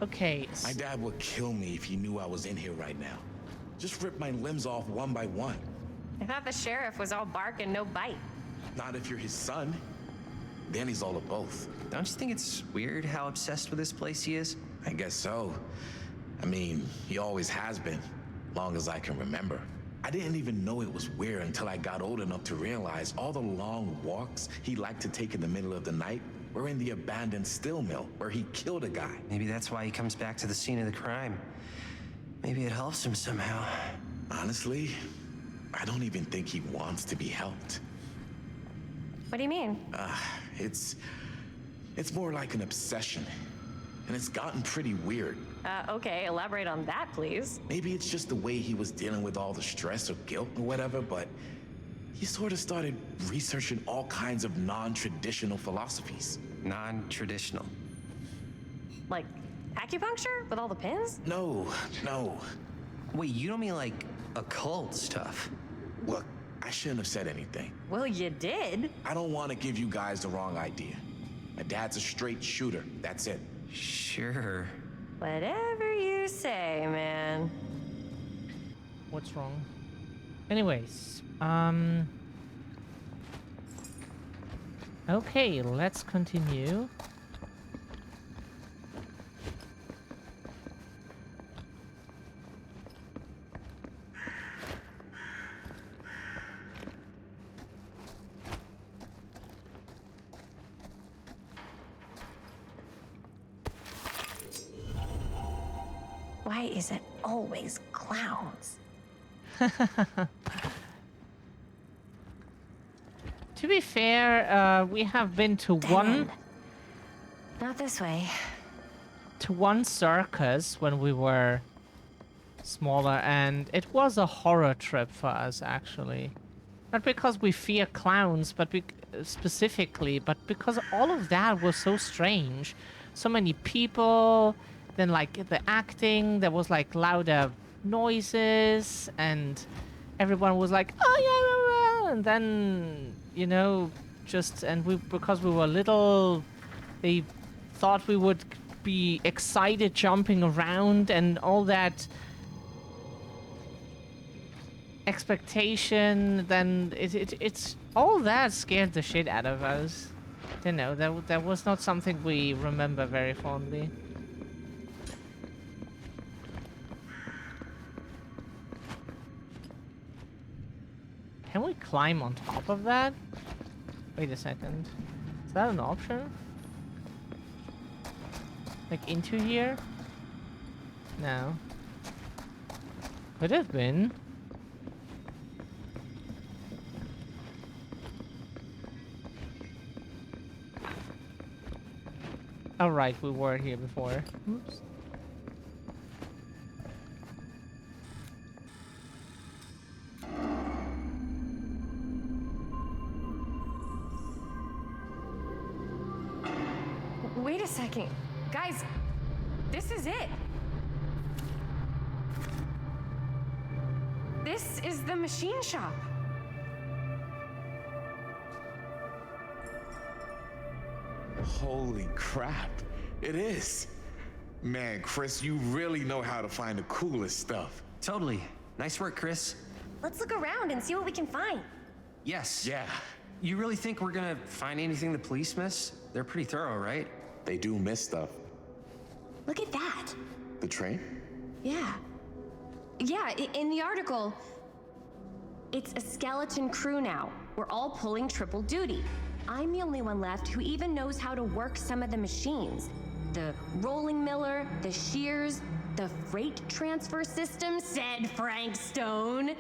Okay. My dad would kill me if he knew I was in here right now. Just rip my limbs off one by one. I thought the sheriff was all bark and no bite. Not if you're his son. Then he's all of both. Don't you think it's weird how obsessed with this place he is? I guess so. I mean, he always has been, long as I can remember. I didn't even know it was weird until I got old enough to realize all the long walks he liked to take in the middle of the night were in the abandoned steel mill where he killed a guy. Maybe that's why he comes back to the scene of the crime. Maybe it helps him somehow. Honestly, I don't even think he wants to be helped. What do you mean? It's more like an obsession. And it's gotten pretty weird. Okay, elaborate on that, please. Maybe it's just the way he was dealing with all the stress or guilt or whatever, but he sort of started researching all kinds of non-traditional philosophies. Non-traditional? Like acupuncture with all the pins? No. Wait, you don't mean like occult stuff? Look, I shouldn't have said anything. Well, you did. I don't want to give you guys the wrong idea. My dad's a straight shooter, that's it. Sure. Whatever you say, man. What's wrong? Anyways, okay, let's continue. Why is it always clowns? To be fair, we have been to Not this way. one circus when we were smaller, and it was a horror trip for us, actually. Not because we fear clowns, but specifically, but because all of that was so strange. So many people, then like the acting, there was like louder noises, and everyone was like, oh yeah, and then, you know, because we were little, they thought we would be excited jumping around and all that expectation, then it's all that scared the shit out of us. You know, that was not something we remember very fondly. Can we climb on top of that? Wait a second. Is that an option? Like into here? No. Could have been. Oh right, we were here before. Oops. Wait a second. Guys, this is it. This is the machine shop. Holy crap. It is. Man, Chris, you really know how to find the coolest stuff. Totally. Nice work, Chris. Let's look around and see what we can find. Yes. Yeah. You really think we're gonna find anything the police miss? They're pretty thorough, right? They do miss stuff. Look at that. The train? Yeah. Yeah, in the article, it's a skeleton crew now. We're all pulling triple duty. I'm the only one left who even knows how to work some of the machines. The rolling miller, the shears, the freight transfer system, said Frank Stone.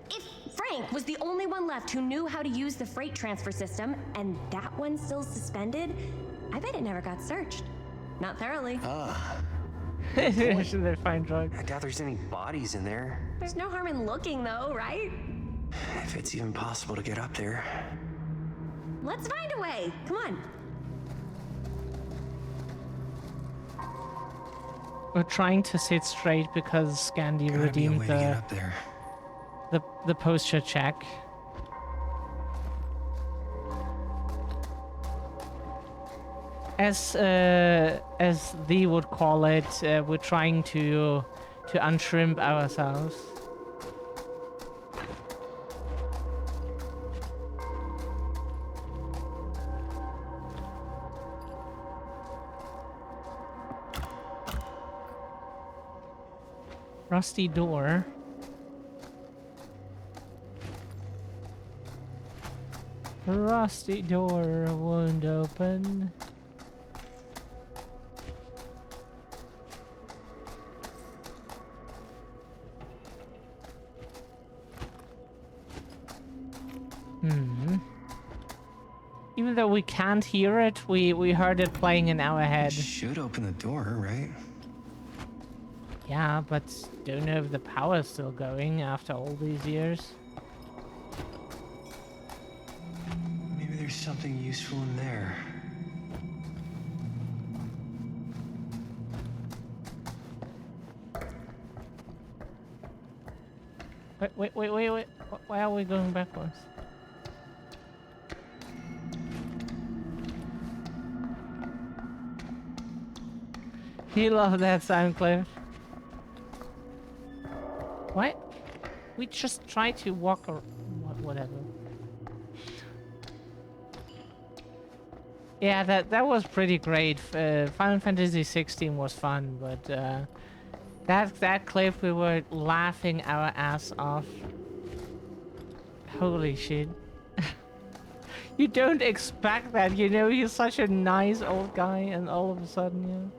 If Frank was the only one left who knew how to use the freight transfer system, and that one's still suspended, I bet it never got searched. Not thoroughly. Should they find drugs? I doubt there's any bodies in there. There's no harm in looking, though, right? If it's even possible to get up there. Let's find a way. Come on. We're trying to sit straight because Scandi redeemed the posture check. As they would call it, we're trying to unshrimp ourselves. Rusty door. Rusty door won't open. Even though we can't hear it, we heard it playing in our head. Should open the door, right? Yeah, but don't know if the power's still going after all these years. Maybe there's something useful in there. Wait. Why are we going backwards? You love that sound, Cliff. What? We just try to walk or whatever. Yeah, that was pretty great. Final Fantasy 16 was fun, but that clip we were laughing our ass off. Holy shit. You don't expect that, you know, he's such a nice old guy and all of a sudden, you know.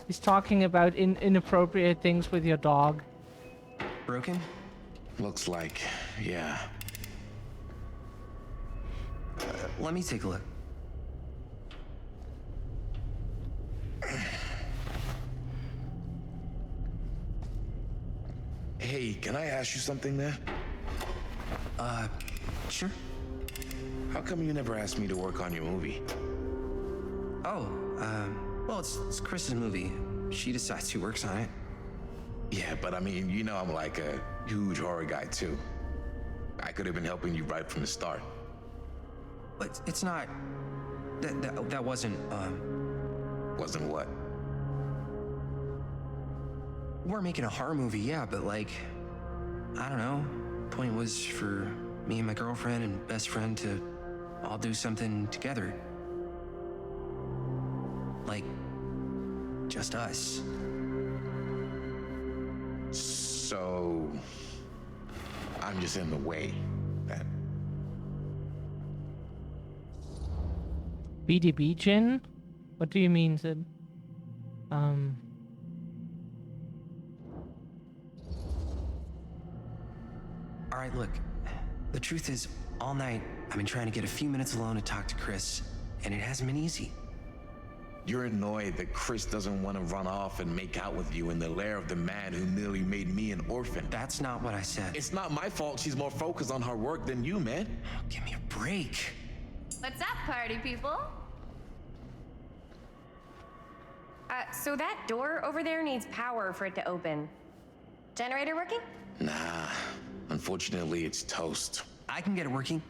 He's talking about inappropriate things with your dog. Broken? Looks like, yeah. Let me take a look. Hey, can I ask you something there? Sure. How come you never asked me to work on your movie? Oh, well, it's Chris's movie. She decides who works on it. Yeah, but I mean, you know I'm like a huge horror guy too. I could have been helping you right from the start. But it's not... That wasn't, Wasn't what? We're making a horror movie, yeah, but like... I don't know. Point was for me and my girlfriend and best friend to all do something together. Like... just us. So... I'm just in the way, then. BDB Jin? What do you mean, Sid? Alright, look. The truth is, all night, I've been trying to get a few minutes alone to talk to Chris, and it hasn't been easy. You're annoyed that Chris doesn't want to run off and make out with you in the lair of the man who nearly made me an orphan. That's not what I said. It's not my fault she's more focused on her work than you, man. Oh, give me a break. What's up, party people? So that door over there needs power for it to open. Generator working? Nah, unfortunately it's toast. I can get it working.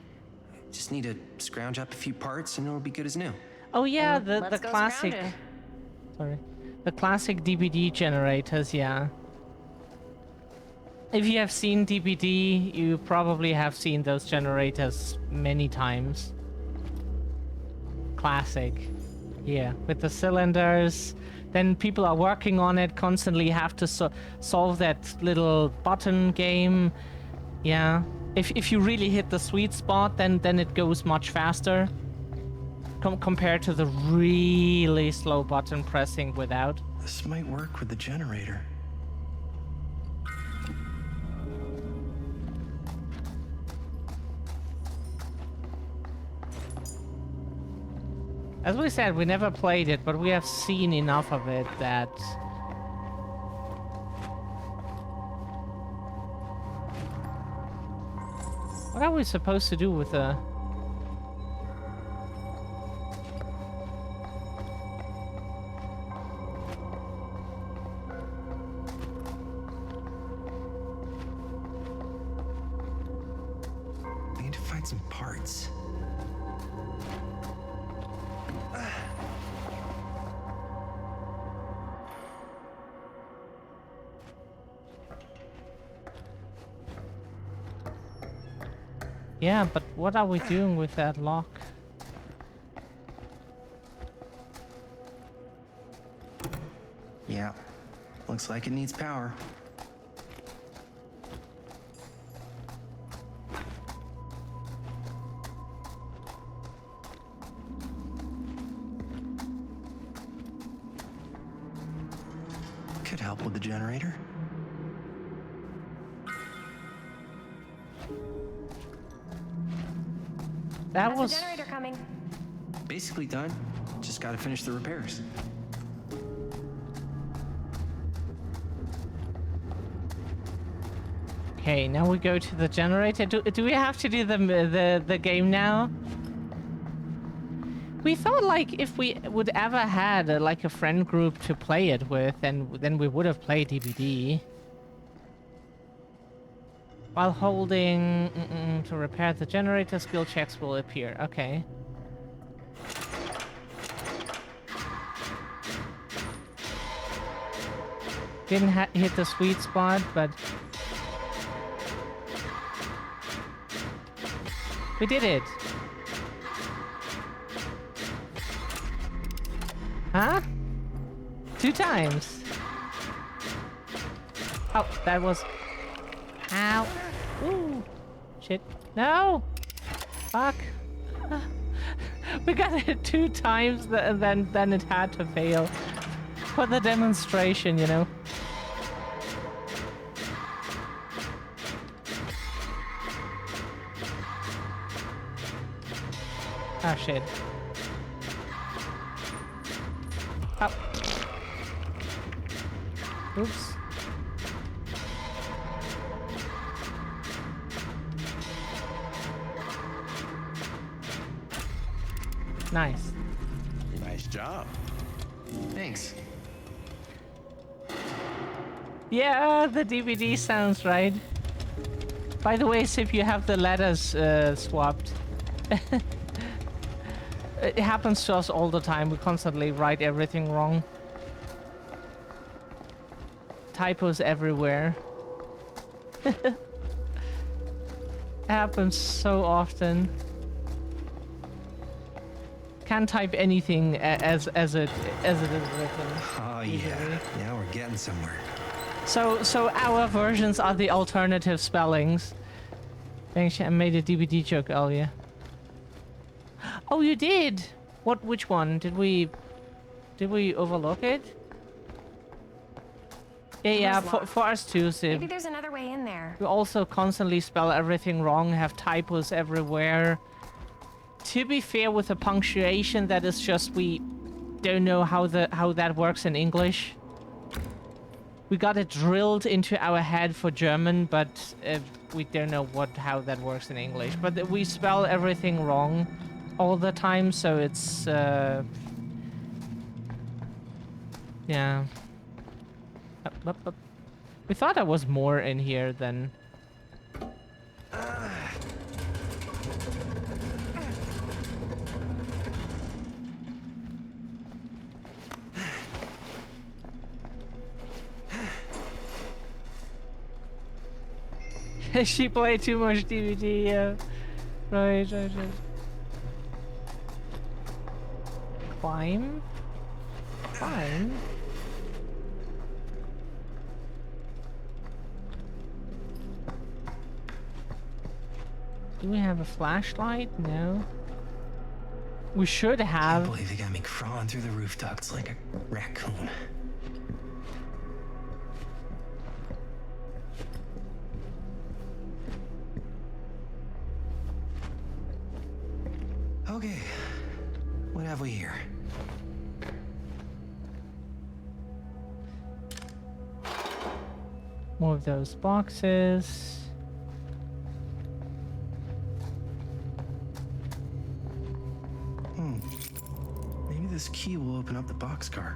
Just need to scrounge up a few parts and it'll be good as new. Oh yeah, the Let's go classic. scrounging. Sorry, the classic DBD generators. Yeah. If you have seen DBD, you probably have seen those generators many times. Classic. Yeah, with the cylinders. Then people are working on it, constantly have to solve that little button game. Yeah. If you really hit the sweet spot, then it goes much faster. Compared to the really slow button pressing without. This might work with the generator. As we said, we never played it, but we have seen enough of it that... What are we supposed to do with the... I need to find some parts. Yeah, but what are we doing with that lock? Yeah, looks like it needs power. Could help with the generator. That How's was... the generator coming? Basically done. Just gotta finish the repairs. Okay, now we go to the generator. Do we have to do the game now? We thought like if we would ever had like a friend group to play it with, then we would have played DBD. While holding to repair the generator, skill checks will appear. Okay. Didn't hit the sweet spot, but we did it. Huh? 2 times. Oh, that was... Ow. Ooh. Shit. No! Fuck. We got it 2 times, and then it had to fail. For the demonstration, you know. Ah, shit. Oh. Oops. Nice. Nice job. Thanks. Yeah, the DVD sounds right. By the way, Sip, you have the letters swapped. It happens to us all the time. We constantly write everything wrong. Typos everywhere. It happens so often. Can't type anything as it is written. Oh usually. yeah, now we're getting somewhere. So our versions are the alternative spellings. Thanks, I made a DVD joke earlier. Oh, you did. Which one did we overlook it? Yeah, for us too, Sid. Maybe there's another way in there. We also constantly spell everything wrong, have typos everywhere. To be fair, with the punctuation, that is just we don't know how that works in English. We got it drilled into our head for German, but we don't know how that works in English. But we spell everything wrong all the time, so it's yeah. We thought there was more in here than. She played too much DVD, yeah. Right. Climb? Climb? Do we have a flashlight? No. We should have. I can't believe they got me crawling through the roof ducts like a raccoon. Okay, what have we here? More of those boxes. Maybe this key will open up the boxcar.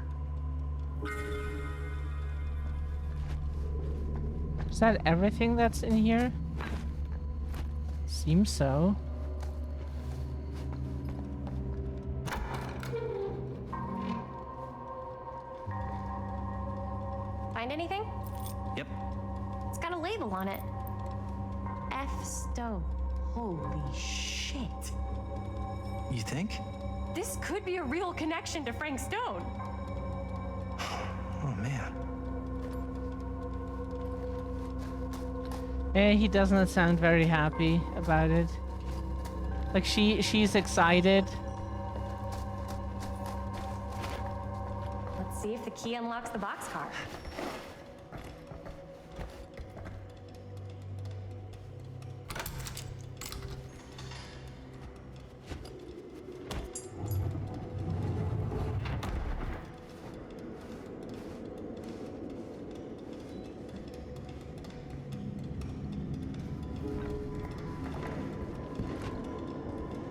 Is that everything that's in here? Seems so. Find anything? Yep. It's got a label on it. F. Stone. Holy shit. You think? This could be a real connection to Frank Stone. Oh man. He doesn't sound very happy about it. Like she's excited. Let's see if the key unlocks the boxcar.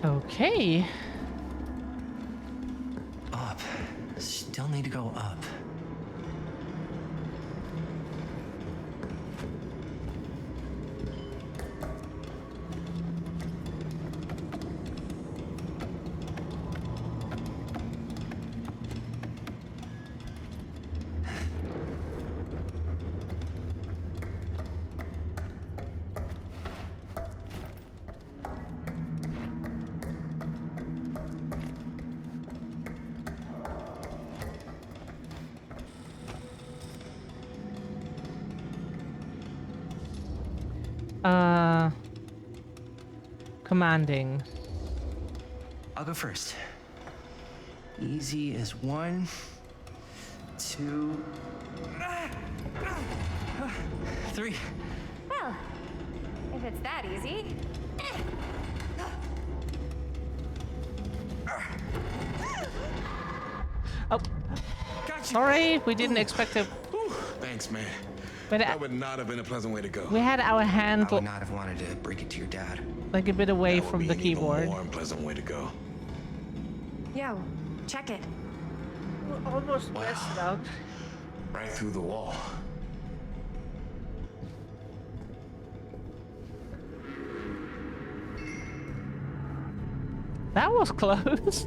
Okay. Up. Still need to go up. Commanding. I'll go first. Easy as 1, 2, 3. Well, if it's that easy. Oh. Sorry, we didn't expect to. Thanks, man. But that would not have been a pleasant way to go. We had our hand. I would not have wanted to break it to your dad. Like a bit away That would from be the an even keyboard. more unpleasant way to go. Yo, check it. We're almost blasted out. Right through the wall. That was close.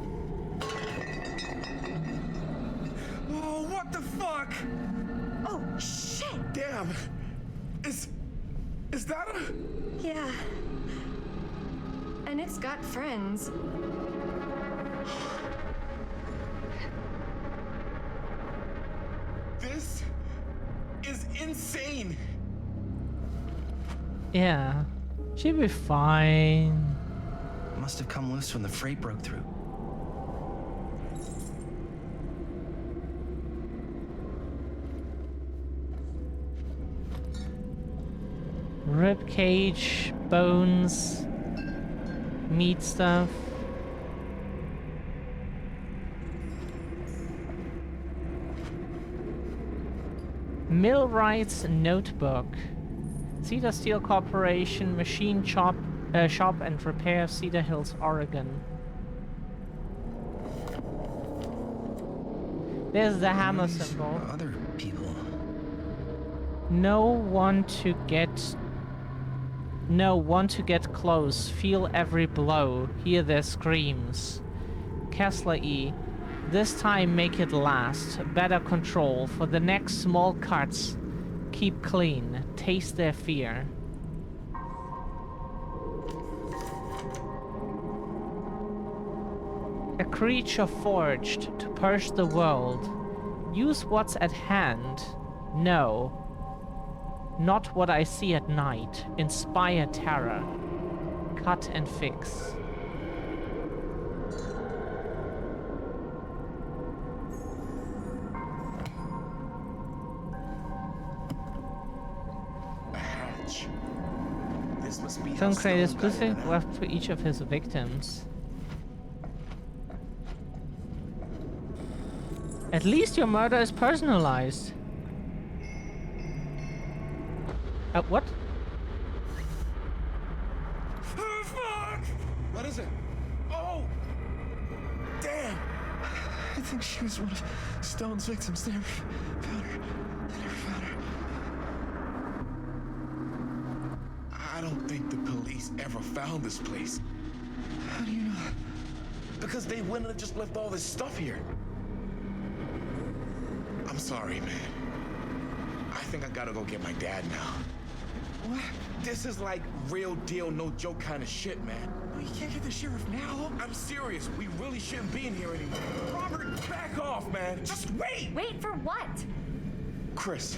Oh, what the fuck? Oh, shit! Damn. Is that a... Yeah. And it's got friends. This is insane. Yeah. She'll be fine. Must have come loose when the freight broke through. Rib cage, bones, meat stuff. Millwright's Notebook. Cedar Steel Corporation, machine shop and repair, Cedar Hills, Oregon. There's the hammer symbol. Other people. No one to get close. Feel every blow. Hear their screams. Kessler E. This time make it last. Better control. For the next small cuts, keep clean. Taste their fear. A creature forged to purge the world. Use what's at hand. No. Not what I see at night. Inspire terror. Cut and fix. A hatch. This must be Stone how created a Stone got in specific and out. weapon for each of his victims. At least your murder is personalized. What? Oh, fuck! What is it? Oh! Damn! I think she was one of Stone's victims. They never found her. They never found her. I don't think the police ever found this place. How do you know? Because they wouldn't have just left all this stuff here. I'm sorry, man. I think I gotta go get my dad now. What? This is like real deal, no joke kind of shit, man. You can't get the sheriff now. I'm serious. We really shouldn't be in here anymore. Robert, back off, man. Just wait. Wait for what? Chris,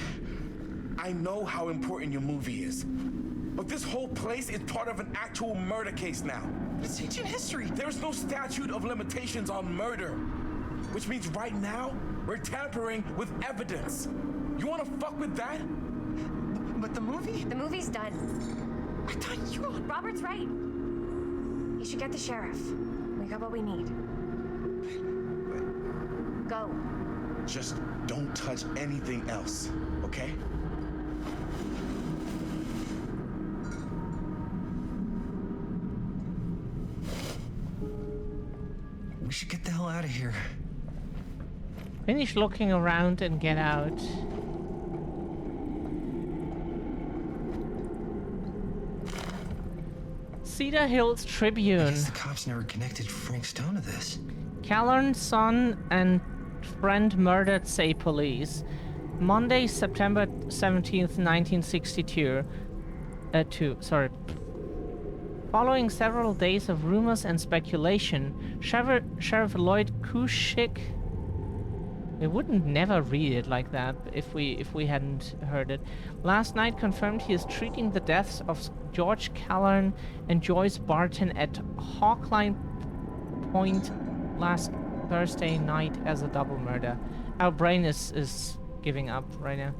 I know how important your movie is. But this whole place is part of an actual murder case now. It's ancient history. There's no statute of limitations on murder. Which means right now, we're tampering with evidence. You wanna fuck with that? But the movie? The movie's done. I thought you... Robert's right. You should get the sheriff. We got what we need. Go. Just don't touch anything else, okay? We should get the hell out of here. Finish looking around and get out. Cedar Hills I Tribune. guess the cops never connected Frank Stone to this. Callern's son and friend murdered, say police. Monday, September 17th, 1962. Following several days of rumors and speculation, Sheriff Lloyd Kushik. We wouldn't never read it like that if we hadn't heard it. Last night confirmed he is treating the deaths of George Callern and Joyce Barton at Hawkline Point last Thursday night as a double murder. Our brain is giving up right now.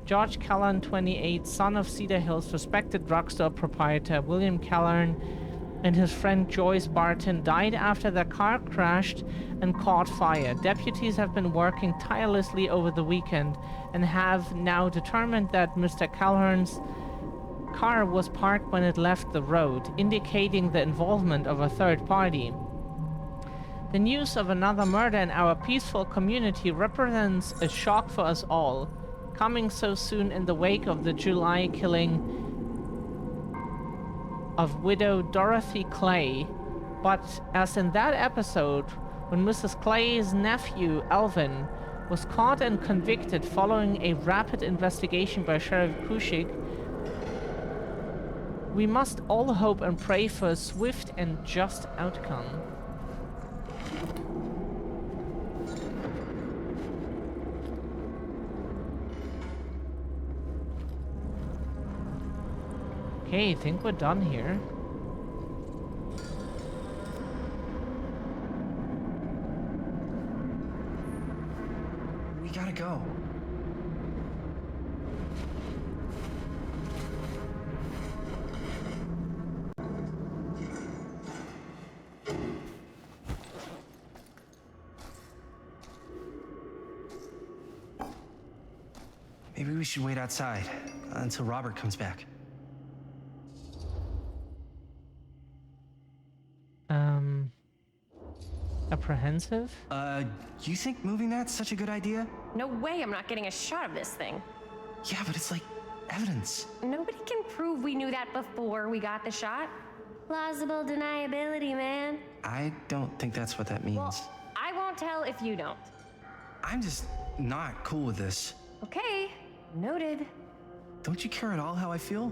George Callern, 28, son of Cedar Hills, respected drugstore proprietor William Callern, and his friend Joyce Barton died after their car crashed and caught fire. Deputies have been working tirelessly over the weekend and have now determined that Mr. Callern's car was parked when it left the road, indicating the involvement of a third party. The news of another murder in our peaceful community represents a shock for us all, coming so soon in the wake of the July killing of widow Dorothy Clay. But as in that episode, when Mrs. Clay's nephew, Alvin, was caught and convicted following a rapid investigation by Sheriff Kushik, we must all hope and pray for a swift and just outcome. Okay, I think we're done here. We gotta go. Maybe we should wait outside until Robert comes back. Apprehensive? You think moving that's such a good idea? No way I'm not getting a shot of this thing. Yeah, but it's like evidence. Nobody can prove we knew that before we got the shot. Plausible deniability, man. I don't think that's what that means. Well, I won't tell if you don't. I'm just not cool with this. Okay, noted. Don't you care at all how I feel?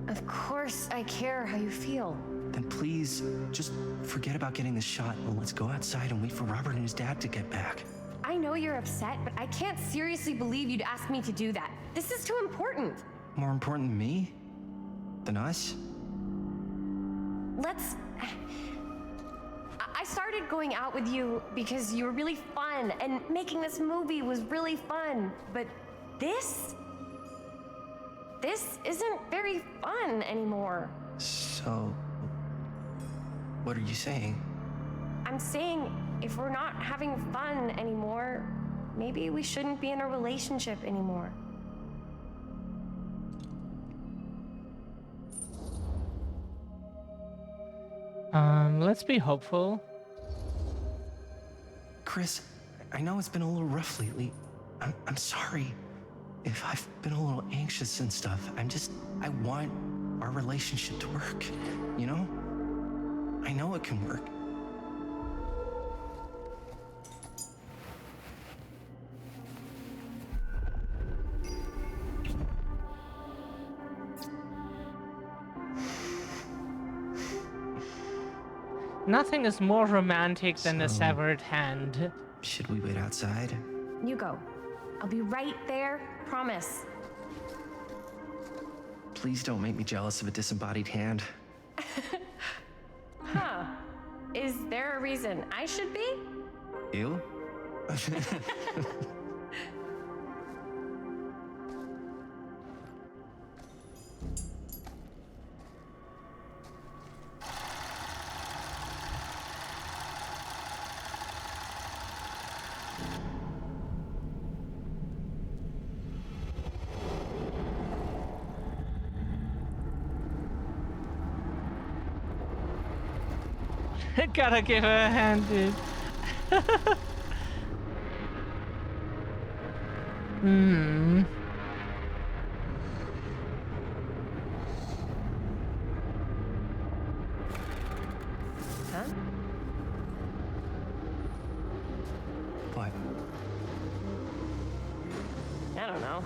Of course I care how you feel. Then please, just forget about getting this shot and let's go outside and wait for Robert and his dad to get back. I know you're upset, but I can't seriously believe you'd ask me to do that. This is too important. More important than me? Than us? Let's... I started going out with you because you were really fun, and making this movie was really fun, but this isn't very fun anymore. So... what are you saying? I'm saying if we're not having fun anymore, maybe we shouldn't be in a relationship anymore. Let's be hopeful. Chris, I know it's been a little rough lately. I'm sorry if I've been a little anxious and stuff. I want our relationship to work, you know? I know it can work. Nothing is more romantic than a severed hand. Should we wait outside? You go. I'll be right there, promise. Please don't make me jealous of a disembodied hand. Huh. Is there a reason I should be? You? Gotta give her a hand, dude. Hmm. Huh? What? I don't know.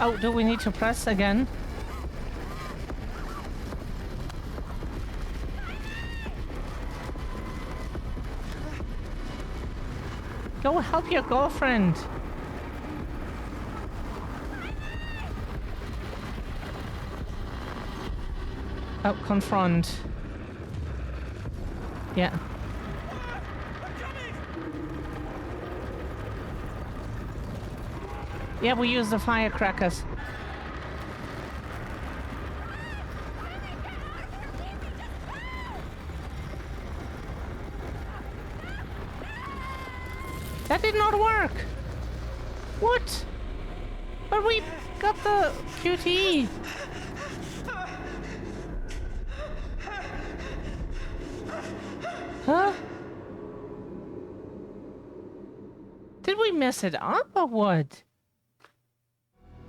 Oh, do we need to press again? Go help your girlfriend. Oh, confront. Yeah. Yeah, we use the firecrackers. That did not work. What? But we got the QTE. Huh? Did we mess it up or what?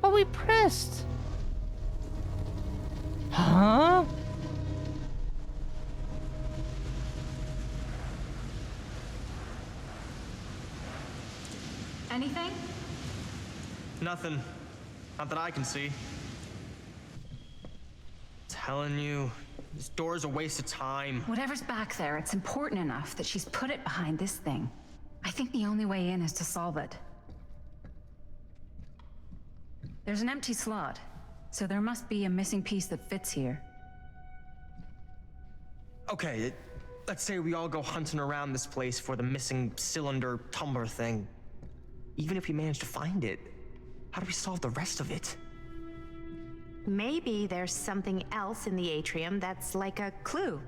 But we pressed. Huh? Anything? Nothing. Not that I can see. Telling you, this door's a waste of time. Whatever's back there, it's important enough that she's put it behind this thing. I think the only way in is to solve it. There's an empty slot, so there must be a missing piece that fits here. Okay, let's say we all go hunting around this place for the missing cylinder tumbler thing. Even if we manage to find it, how do we solve the rest of it? Maybe there's something else in the atrium that's like a clue.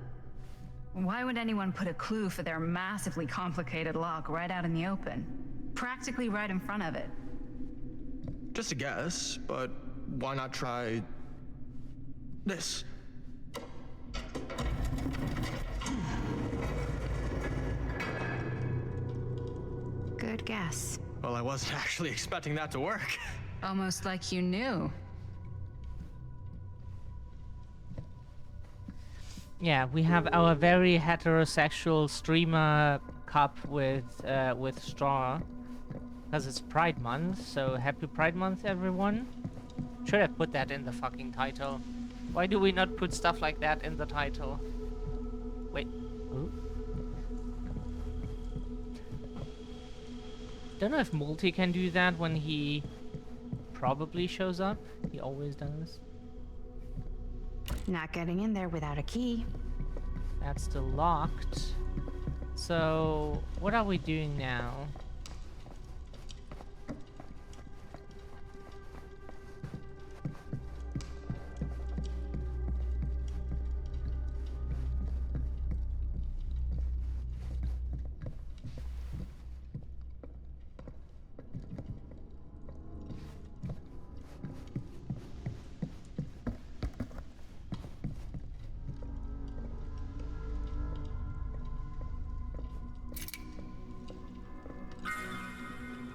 Why would anyone put a clue for their massively complicated lock right out in the open? Practically right in front of it. Just a guess, but why not try this? Good guess. Well, I wasn't actually expecting that to work. Almost like you knew. Yeah, we have our very heterosexual streamer cup with straw, because it's Pride Month. So happy Pride Month, everyone! Should have put that in the fucking title. Why do we not put stuff like that in the title? Wait. Ooh. Don't know if Multi can do that when he probably shows up. He always does. Not getting in there without a key. That's still locked. So, what are we doing now?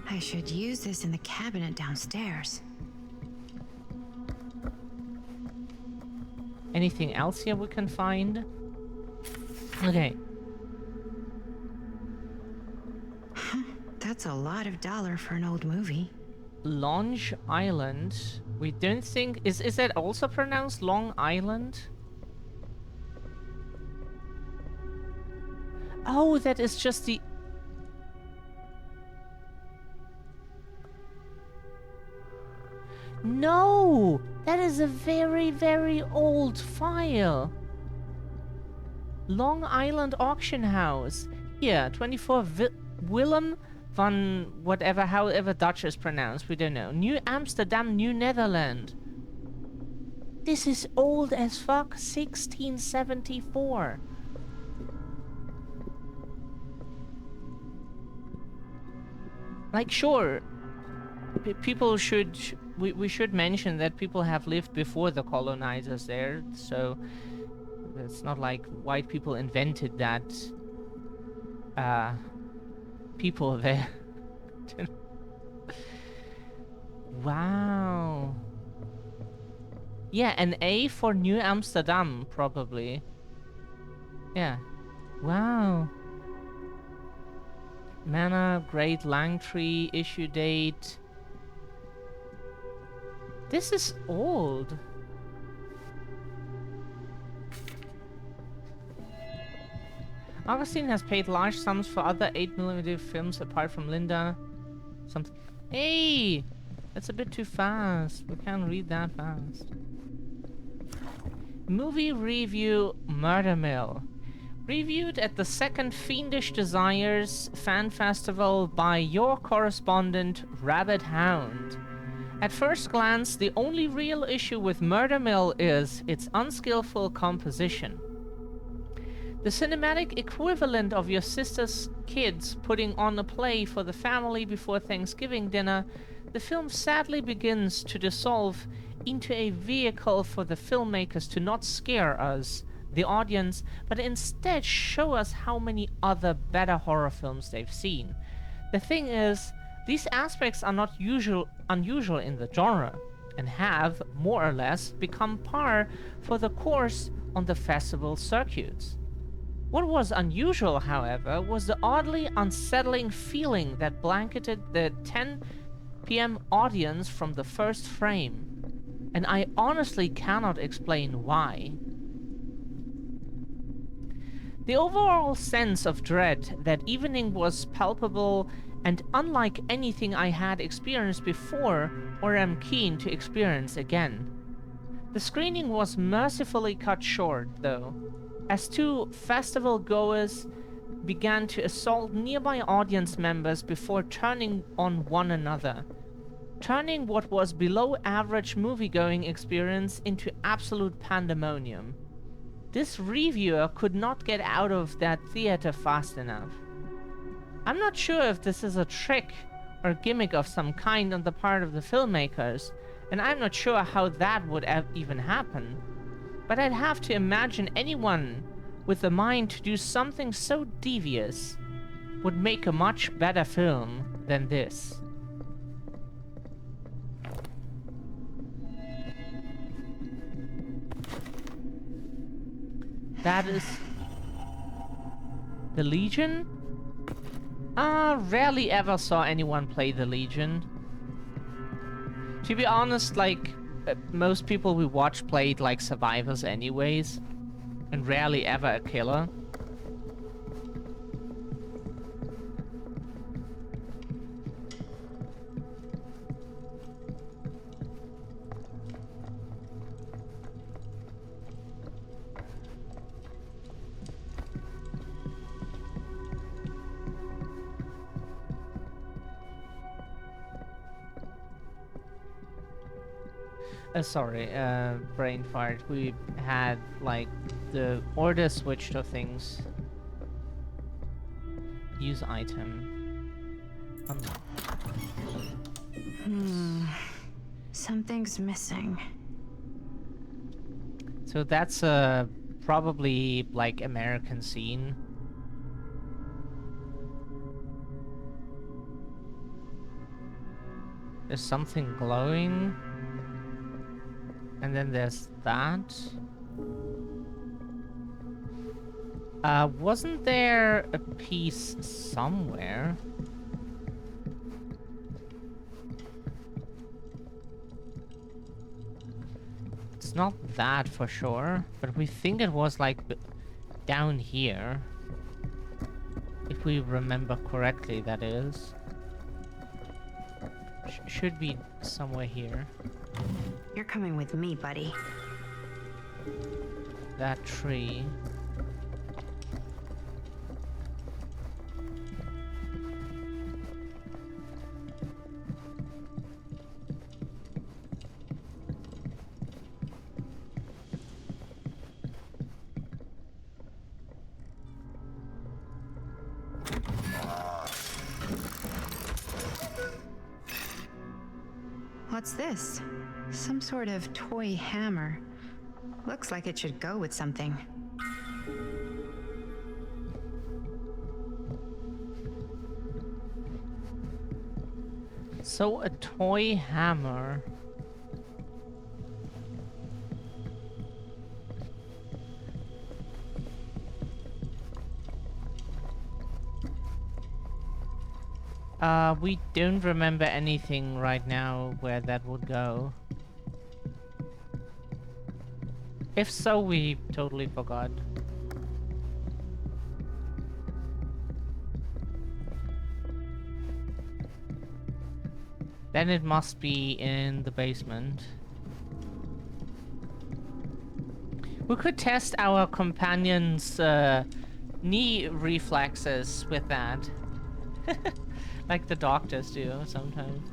I should use this in the cabinet downstairs. Anything else here we can find? Okay. That's a lot of dollar for an old movie. Long Island. We don't think... Is that also pronounced Long Island? Oh, that is just the... No! That is a very, very old file. Long Island Auction House. Here, 24 Willem van whatever, however Dutch is pronounced, we don't know. New Amsterdam, New Netherland. This is old as fuck, 1674. Like, sure, people should... We should mention that people have lived before the colonizers there, so it's not like white people invented that people there. Wow. Yeah, an A for New Amsterdam, probably. Yeah. Wow. Manor, Great Langtree, issue date. This is old. Augustine has paid large sums for other 8mm films apart from Linda. Something. Hey! That's a bit too fast. We can't read that fast. Movie review Murder Mill. Reviewed at the second Fiendish Desires fan festival by your correspondent, Rabbit Hound. At first glance, the only real issue with Murder Mill is its unskillful composition. The cinematic equivalent of your sister's kids putting on a play for the family before Thanksgiving dinner, the film sadly begins to dissolve into a vehicle for the filmmakers to not scare us, the audience, but instead show us how many other better horror films they've seen. The thing is, these aspects are not unusual in the genre, and have, more or less, become par for the course on the festival circuits. What was unusual, however, was the oddly unsettling feeling that blanketed the 10 p.m. audience from the first frame, and I honestly cannot explain why. The overall sense of dread that evening was palpable and unlike anything I had experienced before or am keen to experience again. The screening was mercifully cut short, though, as two festival goers began to assault nearby audience members before turning on one another, turning what was below average movie-going experience into absolute pandemonium. This reviewer could not get out of that theater fast enough. I'm not sure if this is a trick or gimmick of some kind on the part of the filmmakers, and I'm not sure how that would even happen. But I'd have to imagine anyone with the mind to do something so devious would make a much better film than this. That is... the Legion? Rarely ever saw anyone play the Legion. To be honest, like, most people we watch played like survivors anyways, and rarely ever a killer. Sorry, brain fart. We had, like, the order switched of things. Use item. Something's missing. So that's probably, like, American scene. There's something glowing. And then there's that. Wasn't there a piece somewhere? It's not that for sure, but we think it was like down here. If we remember correctly, that is. Should be somewhere here. You're coming with me, buddy. That tree. What's this? Some sort of toy hammer. Looks like it should go with something. So a toy hammer. We don't remember anything right now where that would go. If so, we totally forgot. Then it must be in the basement. We could test our companion's knee reflexes with that. Like the doctors do sometimes.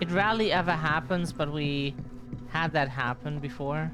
It rarely ever happens, but we had that happen before.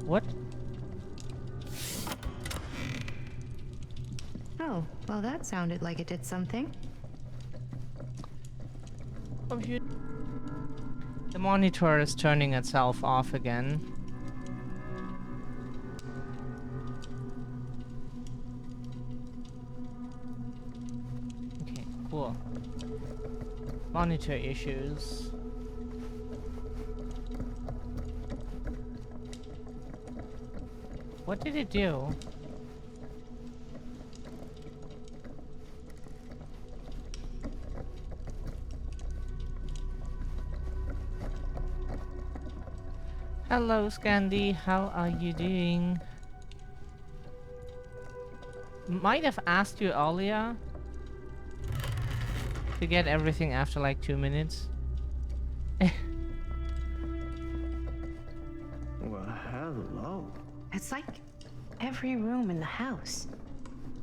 What? Oh, well, that sounded like it did something. The monitor is turning itself off again. Okay, cool. Monitor issues. What did it do? Hello, Scandi. How are you doing? Might have asked you earlier to get everything after like 2 minutes. Well, hello. It's like every room in the house.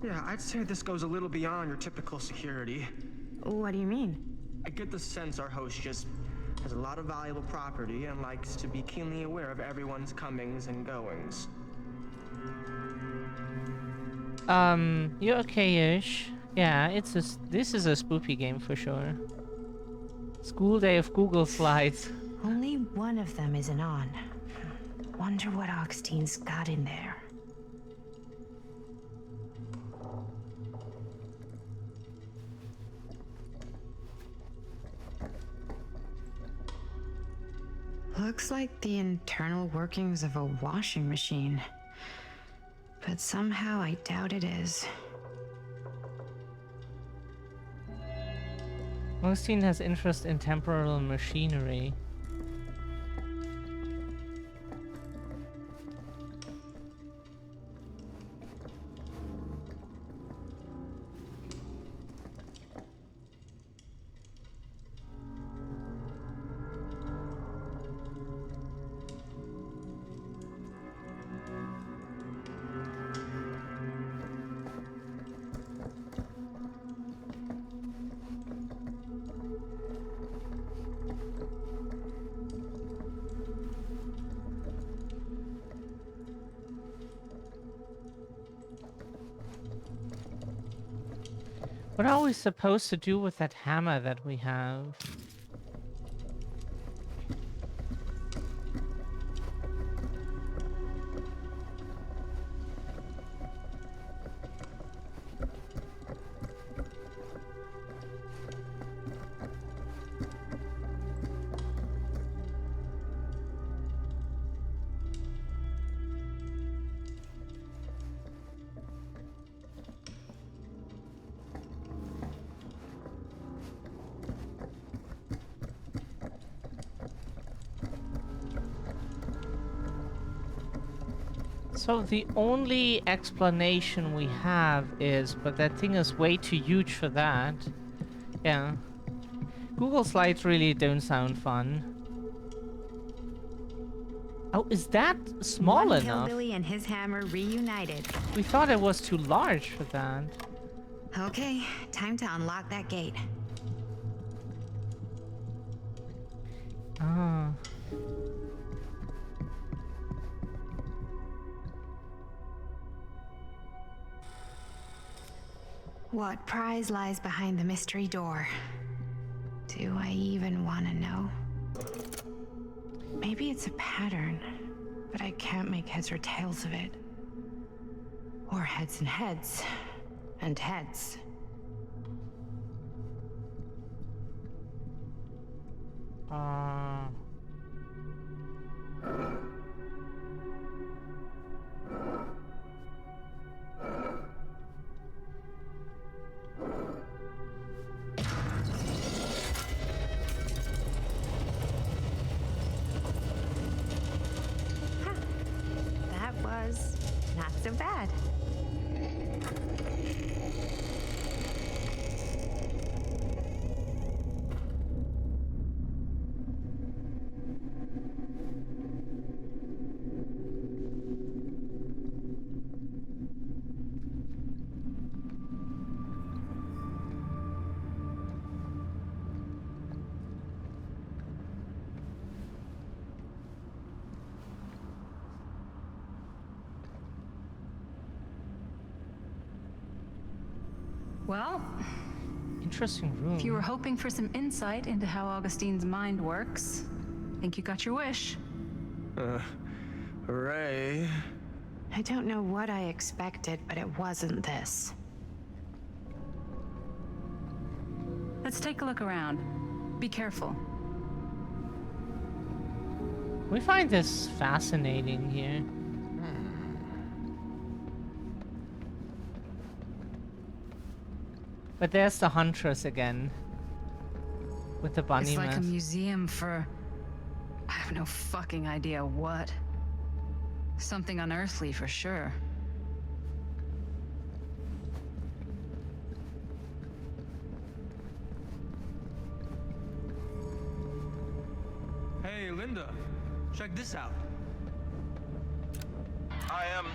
Yeah, I'd say this goes a little beyond your typical security. What do you mean? I get the sense our host just has a lot of valuable property and likes to be keenly aware of everyone's comings and goings. You're okay-ish. Yeah, this is a spoopy game for sure. School day of Google Slides. Only one of them isn't on. Wonder what Augstine's got in there. Looks like the internal workings of a washing machine. But somehow I doubt it is. Augustine has interest in temporal machinery. What are we supposed to do with that hammer that we have? So the only explanation we have is, but that thing is way too huge for that. Yeah. Google Slides really don't sound fun. Oh, is that small One enough? hillbilly and his hammer reunited. We thought it was too large for that. Okay, time to unlock that gate. Ah. What prize lies behind the mystery door? Do I even want to know? Maybe it's a pattern, but I can't make heads or tails of it. Or heads and heads, and heads. That was not so bad. Well, Interesting room. if you were hoping for some insight into how Augustine's mind works, I think you got your wish. Ray. I don't know what I expected, but it wasn't this. Let's take a look around. Be careful. We find this fascinating here. But there's the Huntress again. With the bunny It's like a mask. museum for... I have no fucking idea what. Something unearthly for sure. Hey, Linda. Check this out. I am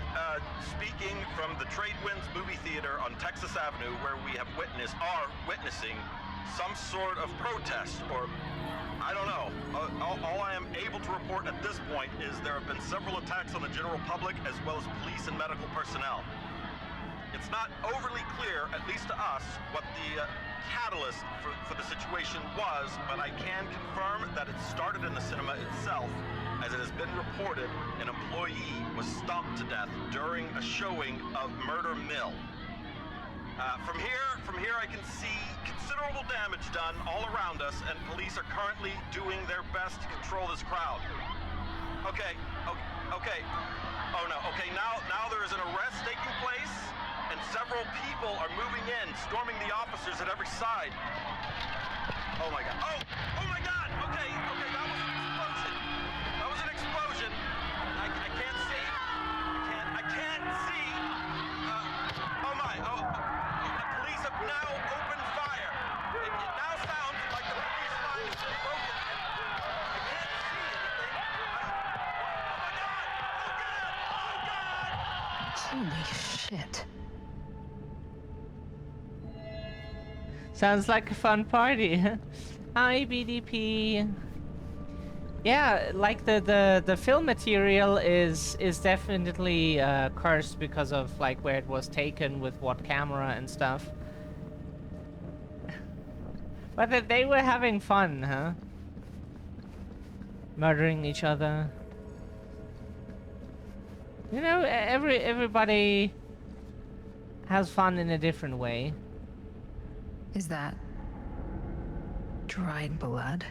speaking from the Tradewinds movie theater on Texas Avenue, where we are witnessing some sort of protest, or I don't know. All I am able to report at this point is there have been several attacks on the general public, as well as police and medical personnel. It's not overly clear, at least to us, what the catalyst for the situation was, but I can confirm that it started in the cinema itself. As it has been reported, an employee was stomped to death during a showing of Murder Mill. From here I can see considerable damage done all around us, and police are currently doing their best to control this crowd. Okay. Oh no, okay, now there is an arrest taking place, and several people are moving in, storming the officers at every side. Oh my god. Oh my god! Okay, that was an explosion. That was an explosion. I can't see. I can't see. The police have now opened fire. It now sounds like the police line is broken. I can't see anything. Holy shit. Sounds like a fun party. Hi, BDP. Yeah, like the film material is definitely cursed because of like where it was taken with what camera and stuff. But they were having fun, huh? Murdering each other. You know, everybody has fun in a different way. Is that dried blood?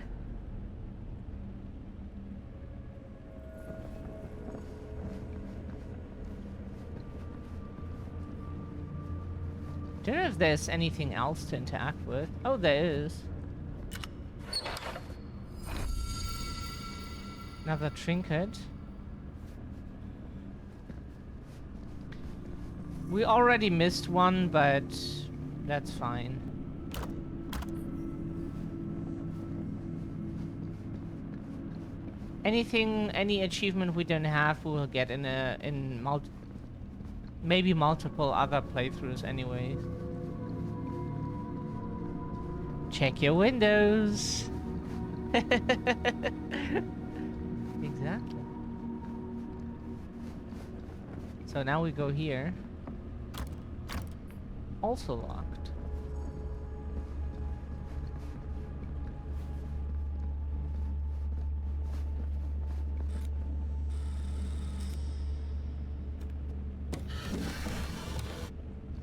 Don't know if there's anything else to interact with. Oh, there is. Another trinket. We already missed one, but that's fine. Any achievement we don't have, we will get maybe multiple other playthroughs anyways. Check your windows. Exactly. So now we go here. Also locked.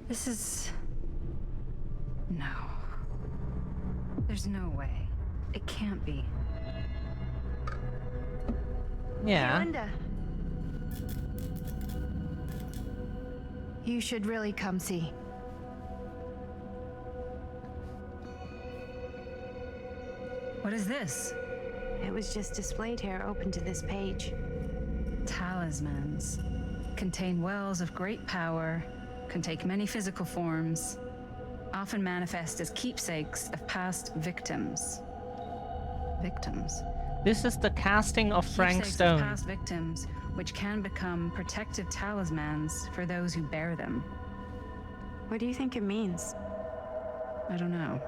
This is... No. There's no way. It can't be. Yeah. Hey, Linda. You should really come see. What is this? It was just displayed here, open to this page. Talismans. Contain wells of great power, can take many physical forms, often manifest as keepsakes of past victims. Victims? This is the casting of Frank Keepsakes Stone. of past victims, which can become protective talismans for those who bear them. What do you think it means? I don't know.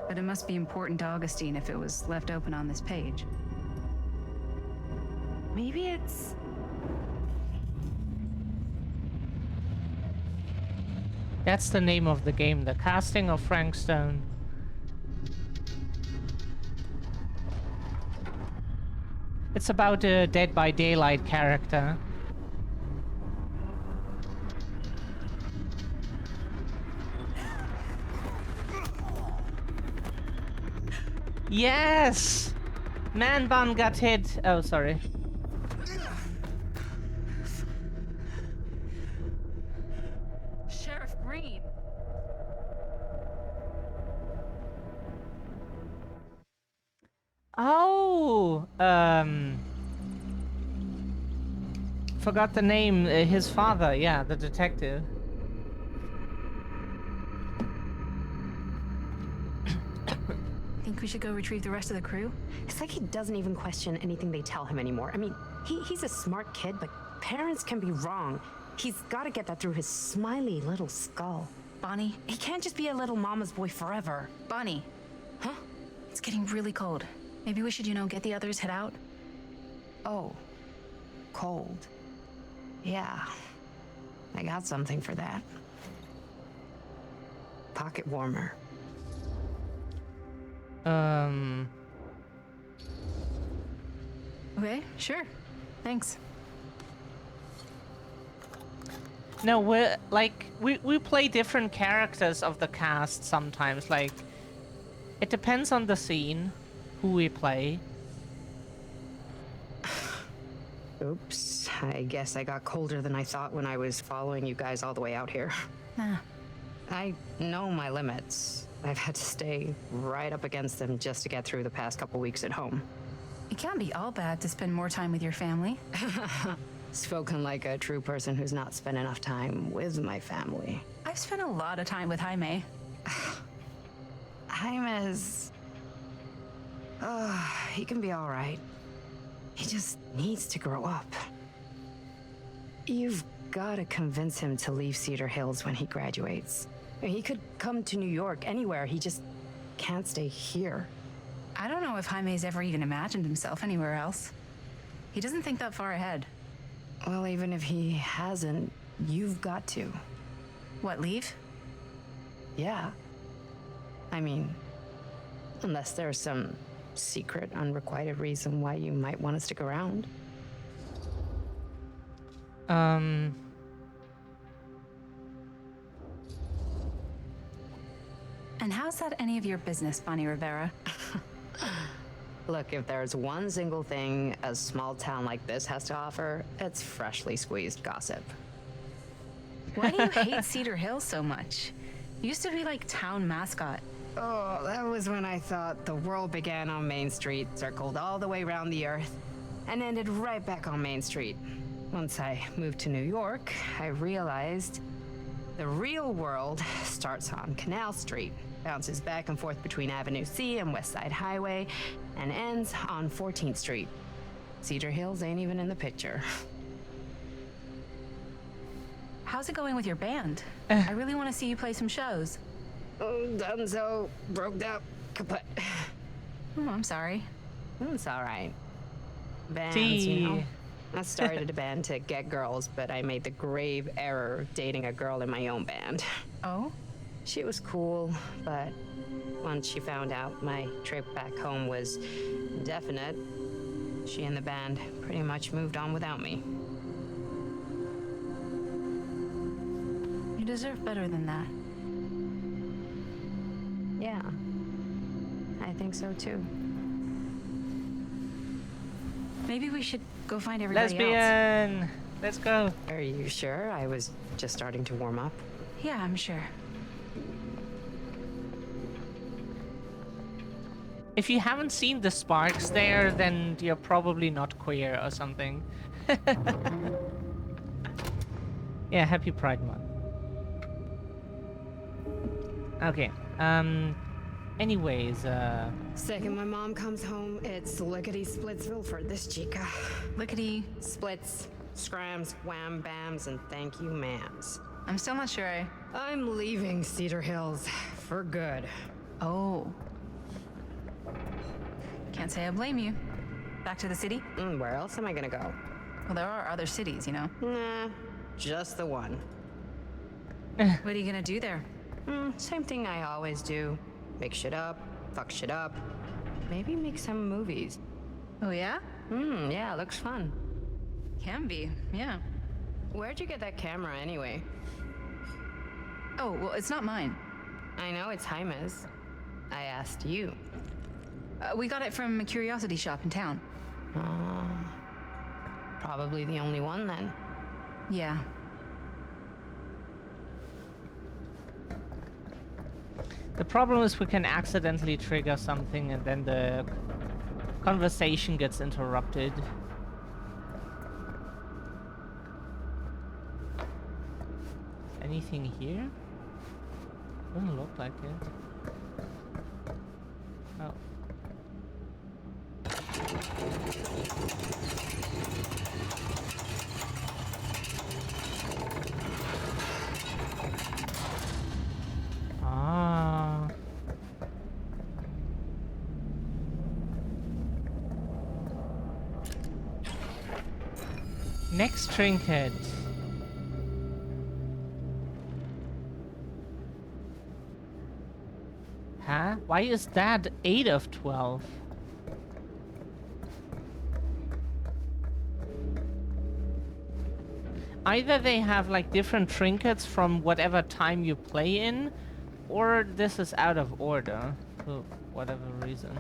But it must be important to Augustine if it was left open on this page. Maybe it's... That's the name of the game, the casting of Frank Stone. It's about a Dead by Daylight character. Yes! Man bun got hit. Oh, sorry. Sheriff Green! Oh, forgot the name. His father, yeah, the detective. Think we should go retrieve the rest of the crew? It's like he doesn't even question anything they tell him anymore. I mean, he's a smart kid, but parents can be wrong. He's got to get that through his smiley little skull. Bonnie? He can't just be a little mama's boy forever. Bonnie. Huh? It's getting really cold. Maybe we should, get the others, head out? Oh. Cold. Yeah. I got something for that. Pocket warmer. Okay, sure. Thanks. No, we play different characters of the cast sometimes. Like, it depends on the scene, who we play. Oops. I guess I got colder than I thought when I was following you guys all the way out here. Nah. I know my limits. I've had to stay right up against them just to get through the past couple weeks at home. It can't be all bad to spend more time with your family. Spoken like a true person who's not spent enough time with my family. I've spent a lot of time with Jaime. Jaime's... he can be all right. He just needs to grow up. You've got to convince him to leave Cedar Hills when he graduates. He could come to New York, anywhere. He just can't stay here. I don't know if Jaime's ever even imagined himself anywhere else. He doesn't think that far ahead. Well, even if he hasn't, you've got to. What, leave? Yeah. I mean, unless there's some secret, unrequited reason why you might want to stick around. And how's that any of your business, Bonnie Rivera? Look, if there's one single thing a small town like this has to offer, it's freshly squeezed gossip. Why do you hate Cedar Hills so much? You used to be like town mascot. Oh, that was when I thought the world began on Main Street, circled all the way around the earth, and ended right back on Main Street. Once I moved to New York, I realized the real world starts on Canal Street, bounces back and forth between Avenue C and West Side Highway, and ends on 14th Street. Cedar Hills ain't even in the picture. How's it going with your band? I really want to see you play some shows. Oh, done so. Broke up. Kaput. Oh, I'm sorry. It's all right. Bands, you know. I started a band to get girls, but I made the grave error of dating a girl in my own band. Oh? She was cool, but once she found out my trip back home was indefinite, she and the band pretty much moved on without me. You deserve better than that. Yeah. I think so too. Maybe we should go find everybody else. Lesbian! Let's go. Are you sure? I was just starting to warm up. Yeah, I'm sure. If you haven't seen the sparks there, then you're probably not queer or something. Yeah, happy Pride Month. Okay, anyways, Second my mom comes home, it's lickety Splitsville for this chica. Lickety splits, scrams, wham bams, and thank you ma'ams. I'm still not sure. I'm leaving Cedar Hills for good. Oh. Can't say I blame you. Back to the city? Where else am I gonna go? Well, there are other cities, you know. Nah, just the one. What are you gonna do there? Same thing I always do. Make shit up, fuck shit up. Maybe make some movies. Oh yeah? Yeah, looks fun. Can be, yeah. Where'd you get that camera anyway? Oh, well, it's not mine. I know it's Jaime's. I asked you. We got it from a curiosity shop in town. Probably the only one then. Yeah. the problem is we can accidentally trigger something and then the conversation gets interrupted. Anything here? Doesn't look like it. Oh. Ah. Next trinket. Huh? Why is that 8 of 12? Either they have like different trinkets from whatever time you play in, or this is out of order for whatever reason.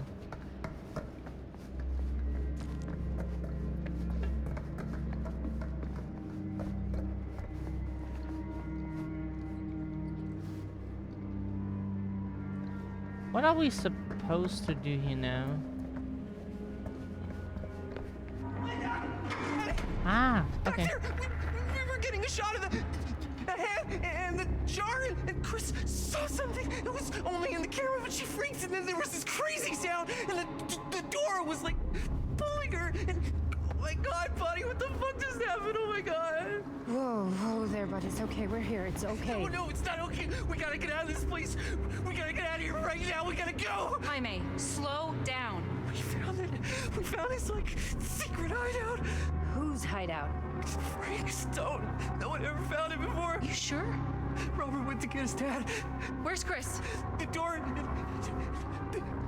What are we supposed to do here now? Ah, okay. We were getting a shot of the hand and the jar, and Chris saw something. It was only in the camera, but she freaked, and then there was this crazy sound, and the door was like pulling her. And oh my God, buddy, what the fuck just happened? Oh my God. Whoa, whoa there, buddy. It's okay. We're here. It's okay. No, it's not okay. We gotta get out of this place. We gotta get out of here right now. We gotta go. Jaime, slow down. We found it. We found his like secret hideout. Whose hideout? Frank Stone. No one ever found it before. You sure? Robert went to get his dad. Where's Chris? The door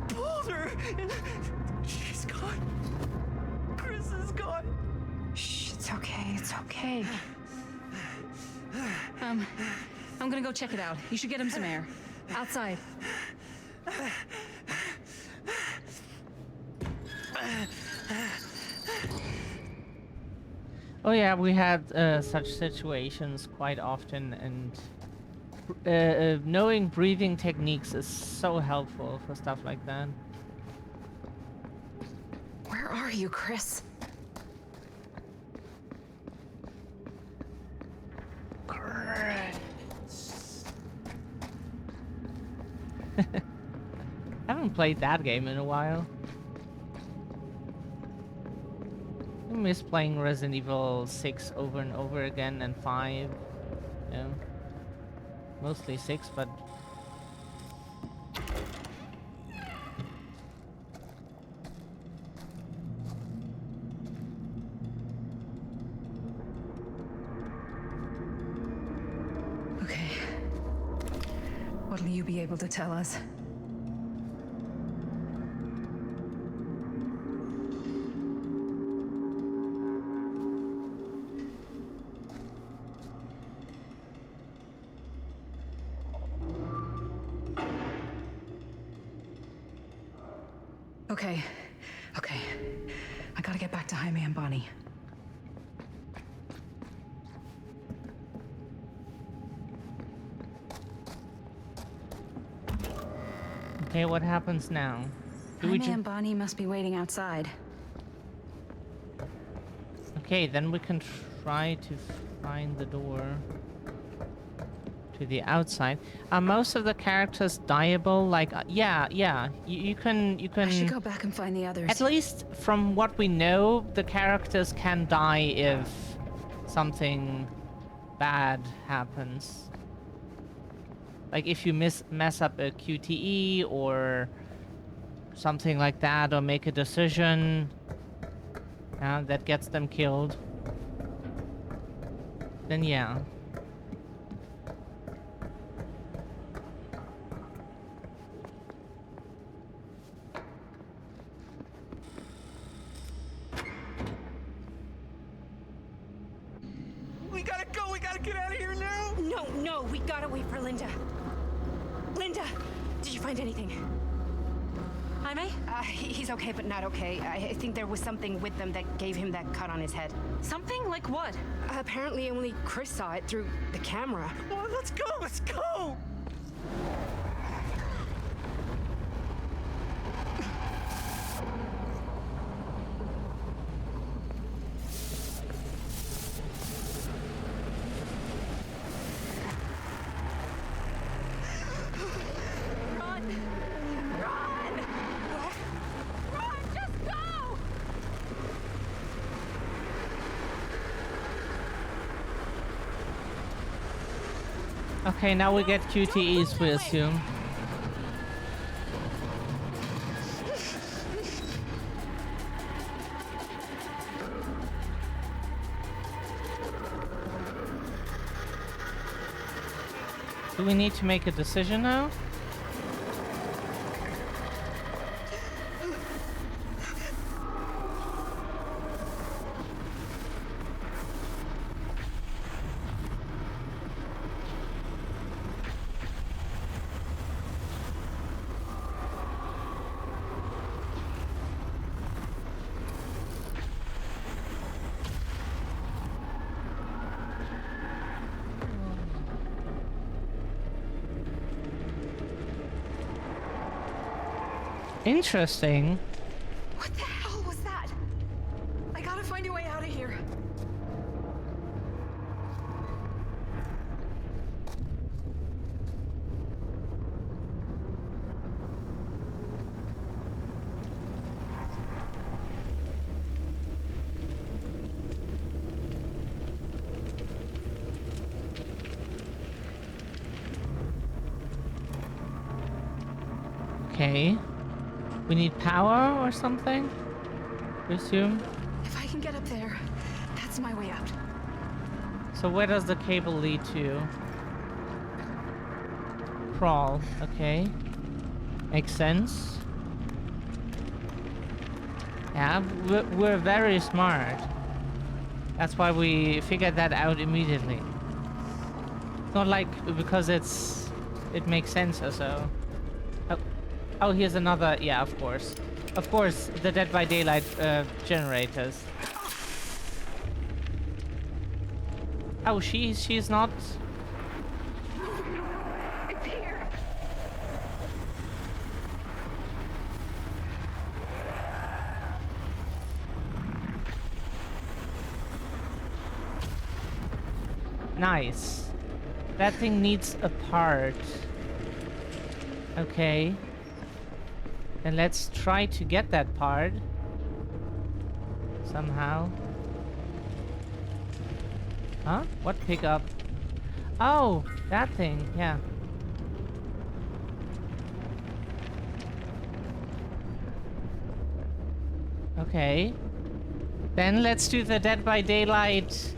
pulled her, and she's gone. Chris is gone. Shh, it's okay. It's okay. I'm gonna go check it out. You should get him some air. Outside. Oh yeah, we had such situations quite often, and knowing breathing techniques is so helpful for stuff like that. Where are you, Chris? Haven't played that game in a while. I miss playing Resident Evil 6 over and over again, and 5. Yeah. Mostly 6, but... Okay. What'll you be able to tell us? Okay. Okay. I gotta get back to Jaime and Bonnie. Okay, what happens now? Do we Jaime and Bonnie must be waiting outside. Okay, then we can try to find the door to the outside. Are most of the characters dieable? Like, yeah. You can. I should go back and find the others. At least from what we know, the characters can die if something bad happens. Like if you mess up a QTE or something like that, or make a decision that gets them killed, then yeah. We gotta go. We gotta get out of here now. No, we gotta wait for Linda. Linda, did you find anything? Jaime? He's okay, but not okay. I think there was something with them that gave him that cut on his head. Something? Like what? Apparently only Chris saw it through the camera. Well, let's go. Let's go. Okay, now we get QTEs, we assume. Do we need to make a decision now? Interesting. What the hell was that? I gotta find a way out of here. Okay. We need power or something? We assume. If I can get up there, that's my way out. So where does the cable lead to? Crawl. Okay. Makes sense. Yeah, we're very smart. That's why we figured that out immediately. It's not like because it makes sense or so. Oh, here's another. Yeah, of course. Of course, the Dead by Daylight generators. Oh, she's not. It's here. Nice. That thing needs a part. Okay. Then let's try to get that part. Somehow. Huh? What pickup? Oh, that thing, yeah. Okay. Then let's do the Dead by Daylight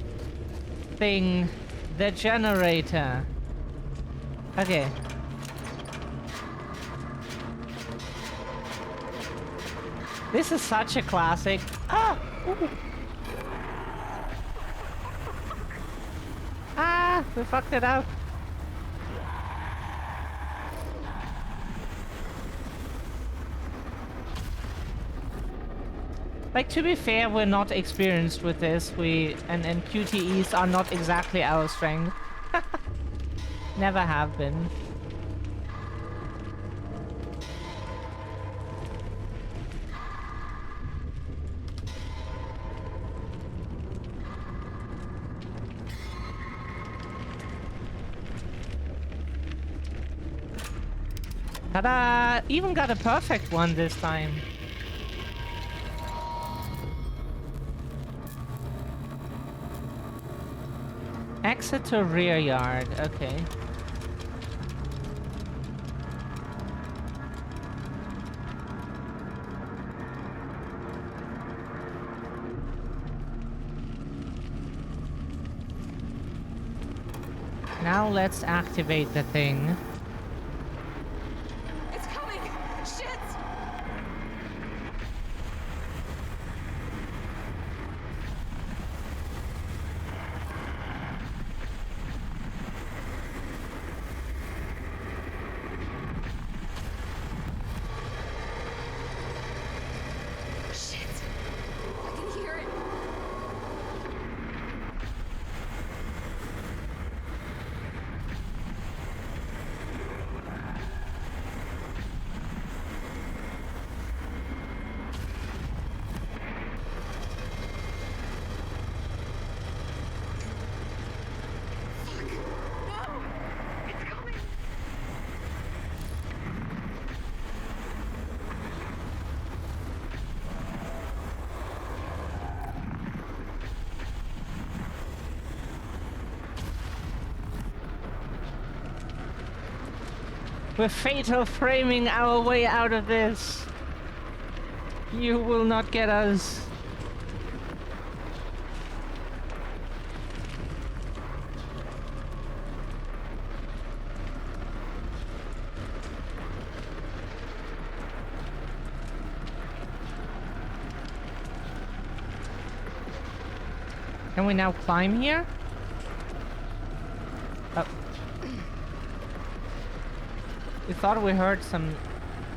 thing. The generator. Okay. This is such a classic. Ah! Ooh. Ah! We fucked it up. Like, to be fair, we're not experienced with this. And QTEs are not exactly our strength. Never have been. Ta-da! Even got a perfect one this time. Exit to rear yard. Okay. Now let's activate the thing. It's coming! Shit! Shit! I can hear it. We're fatal framing our way out of this. You will not get us. Can we now climb here? Oh. We thought we heard some...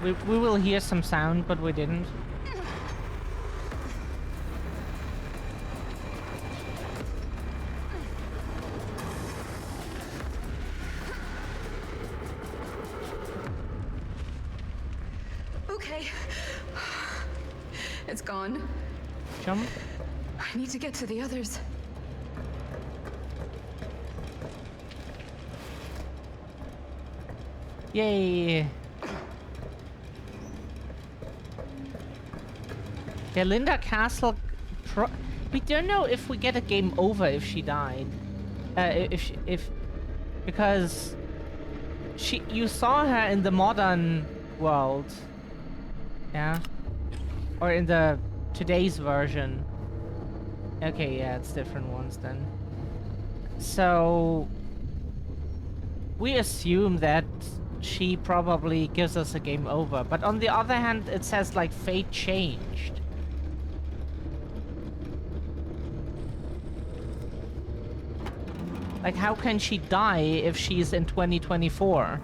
We will hear some sound, but we didn't. Okay. It's gone. Jump. I need to get to the others. Yay! Yeah, Linda Castle. We don't know if we get a game over if she died. Because you saw her in the modern world, yeah, or in the today's version. Okay, yeah, it's different ones then. So we assume that she probably gives us a game over, but on the other hand, it says like fate changed. Like, how can she die if she's in 2024?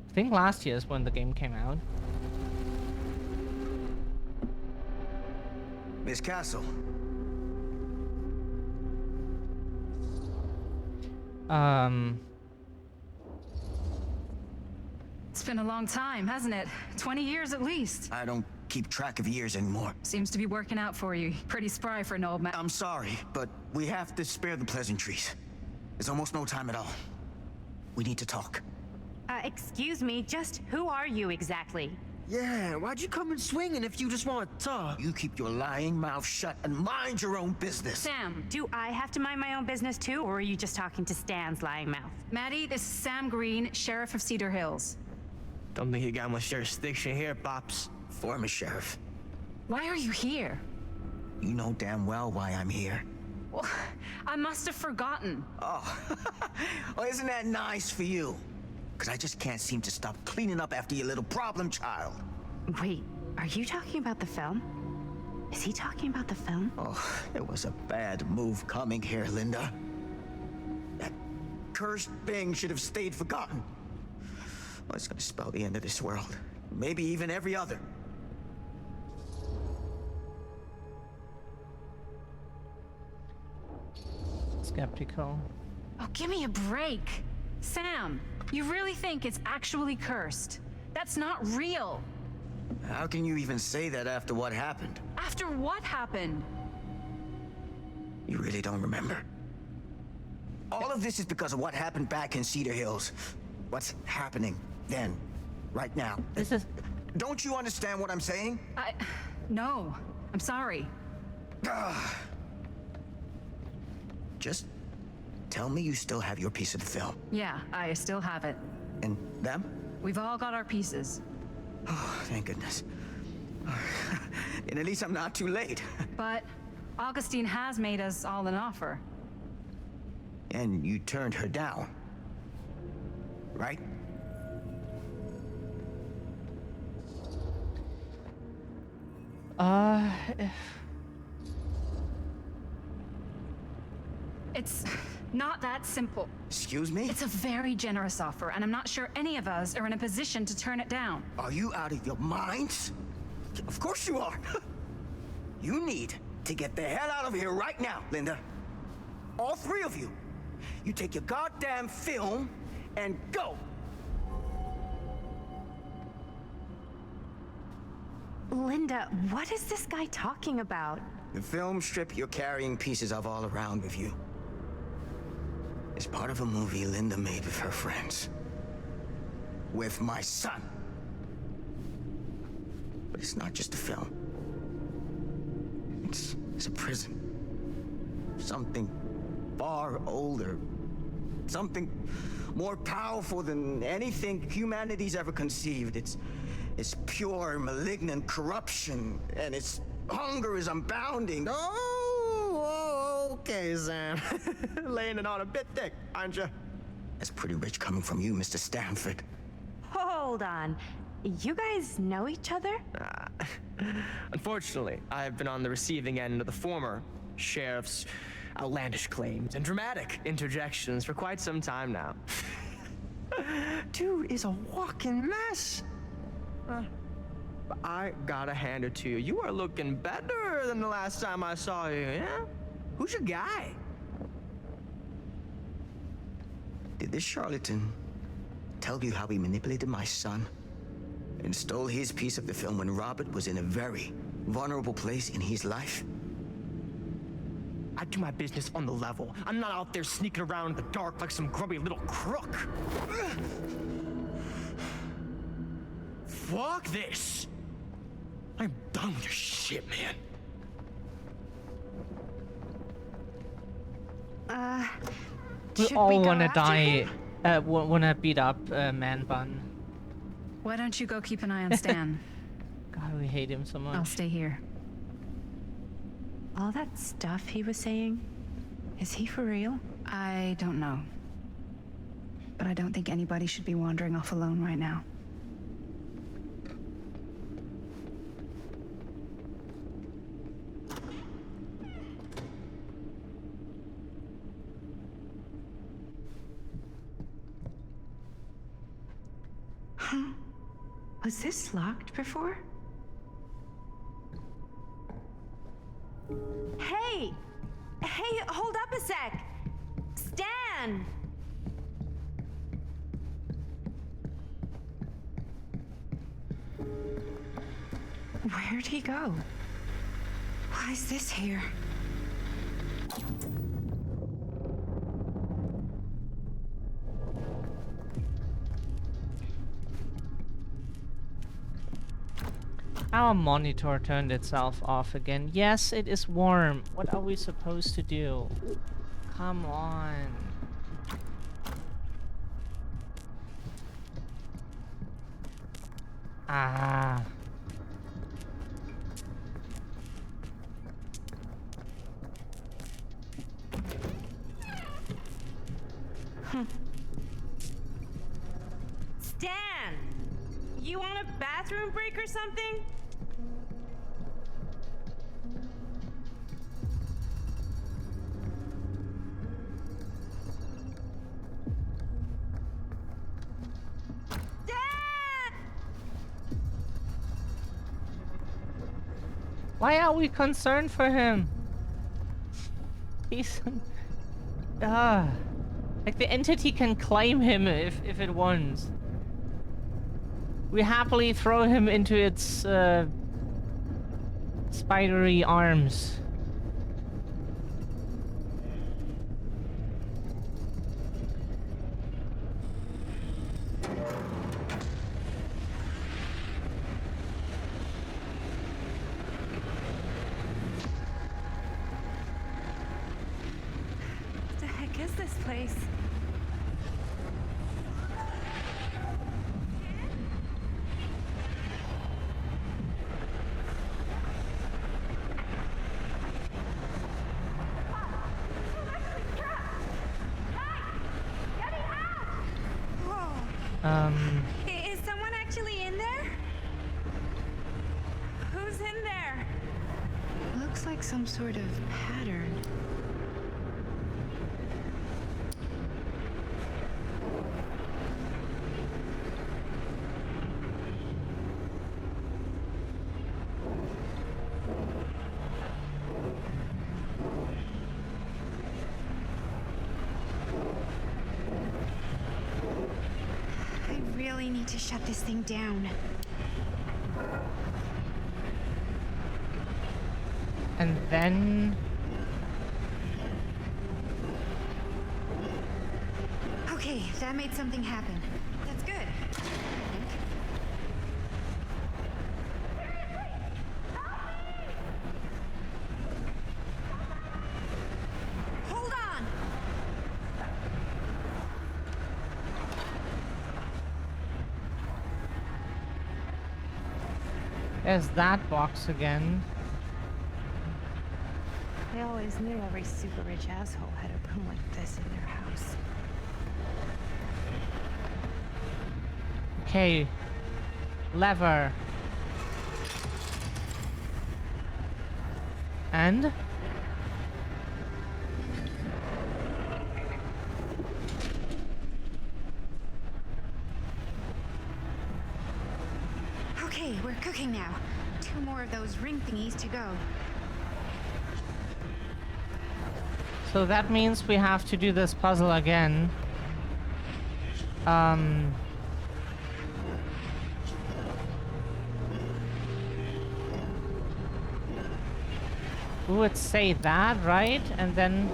I think last year is when the game came out. Miss Castle. It's been a long time, hasn't it? 20 years at least. I don't keep track of years anymore. Seems to be working out for you. Pretty spry for an old man. I'm sorry, but we have to spare the pleasantries. There's almost no time at all. We need to talk. Excuse me, just who are you exactly? Yeah, why'd you come in swinging if you just want to talk? You keep your lying mouth shut and mind your own business. Sam, do I have to mind my own business too, or are you just talking to Stan's lying mouth? Maddie, this is Sam Green, Sheriff of Cedar Hills. Don't think you got much jurisdiction here, Pops. Former sheriff. Why are you here? You know damn well why I'm here. Well, I must have forgotten. Oh, well, isn't that nice for you? Because I just can't seem to stop cleaning up after your little problem child. Wait, are you talking about the film? Is he talking about the film? Oh, it was a bad move coming here, Linda. That cursed thing should have stayed forgotten. Well, it's gonna spell the end of this world. Maybe even every other. Skeptical. Oh, give me a break. Sam, you really think it's actually cursed? That's not real. How can you even say that after what happened? After what happened? You really don't remember? All of this is because of what happened back in Cedar Hills. What's happening then, right now? This is... Don't you understand what I'm saying? No. I'm sorry. Just tell me you still have your piece of the film. Yeah, I still have it. And them? We've all got our pieces. Oh, thank goodness. And at least I'm not too late. But Augustine has made us all an offer. And you turned her down, right? It's not that simple. Excuse me? It's a very generous offer, and I'm not sure any of us are in a position to turn it down. Are you out of your minds? Of course you are. You need to get the hell out of here right now, Linda. All three of you. You take your goddamn film and go. Linda, what is this guy talking about? The film strip you're carrying pieces of all around with you is part of a movie Linda made with her friends. With my son. But it's not just a film. It's a prison. Something far older. Something more powerful than anything humanity's ever conceived. It's pure, malignant corruption, and its hunger is unbounding. Oh, okay, Sam. Laying it on a bit thick, aren't you? That's pretty rich coming from you, Mr. Stanford. Hold on. You guys know each other? Unfortunately, I've been on the receiving end of the former sheriff's outlandish claims and dramatic interjections for quite some time now. Dude is a walking mess. But I gotta hand it to you. You are looking better than the last time I saw you, yeah? Who's your guy? Did this charlatan tell you how he manipulated my son and stole his piece of the film when Robert was in a very vulnerable place in his life? I do my business on the level. I'm not out there sneaking around in the dark like some grubby little crook. Fuck this. I'm done with your shit, man. We all wanna die, wanna beat up Man Bun. Why don't you go keep an eye on Stan? God, we hate him so much. I'll stay here. All that stuff he was saying, is he for real? I don't know. But I don't think anybody should be wandering off alone right now. Huh? Was this locked before? Hey! Hey, hold up a sec! Stan! Where'd he go? Why is this here? Our monitor turned itself off again. Yes, it is warm. What are we supposed to do? Come on. Ah. Stan! You want a bathroom break or something? Why are we concerned for him? He's... like the entity can claim him if it wants. We happily throw him into its spidery arms. What the heck is this place? Is someone actually in there? Who's in there? Looks like some sort of pattern. I really need to shut this thing down. And then... Okay, that made something happen. That's good. Hold on! There's that box again. I always knew every super rich asshole had a room like this in their house. Okay. Lever. And? Okay, we're cooking now. 2 more of those ring thingies to go. So that means we have to do this puzzle again. We would say that, right? And then...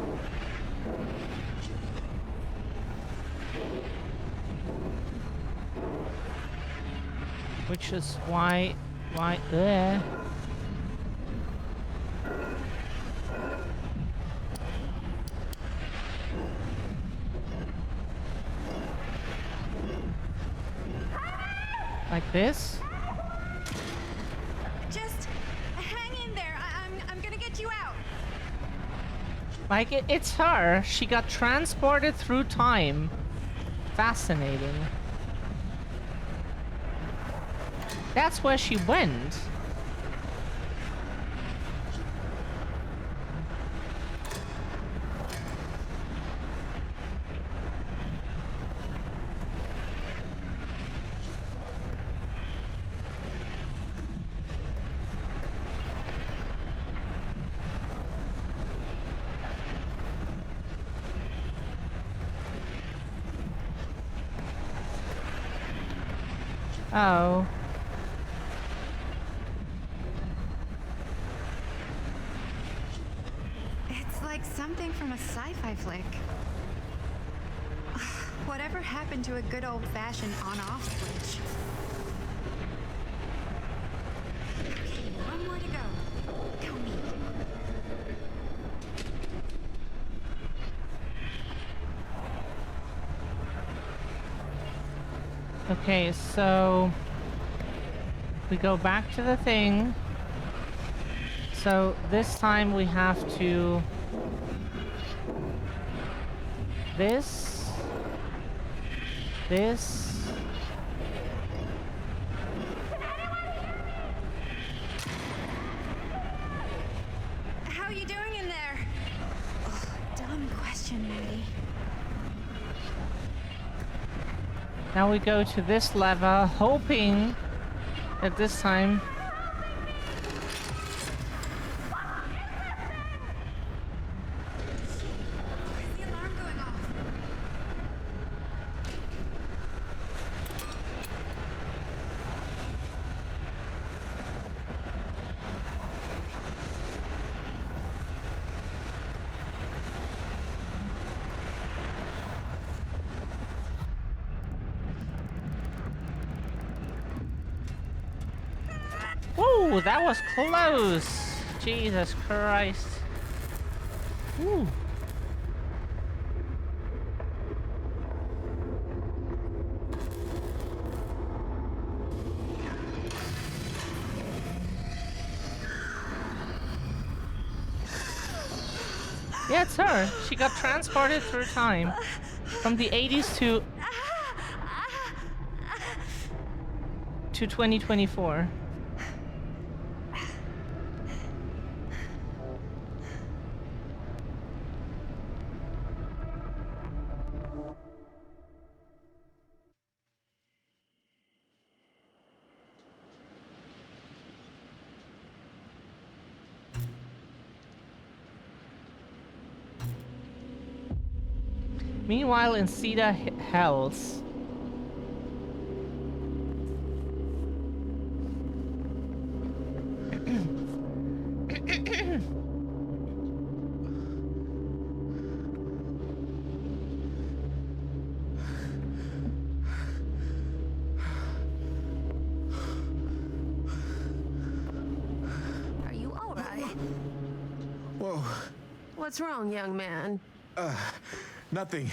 Which is why... Like this? Just hang in there. I'm gonna get you out. Like, it's her. She got transported through time. Fascinating. That's where she went. Oh. It's like something from a sci-fi flick. Whatever happened to a good old-fashioned on-off switch? Okay, 1 more to go. Tell me. Okay, so we go back to the thing. So this time we have to this. How you doing in there? Oh, dumb question, Maddie. Now we go to this lever, hoping that this time Woo, that was close. Jesus Christ. Woo. Yeah, it's her. She got transported through time from the 80s to 2024. Meanwhile, in Cedar Hills, Are you all right? Whoa. What's wrong, young man? Nothing.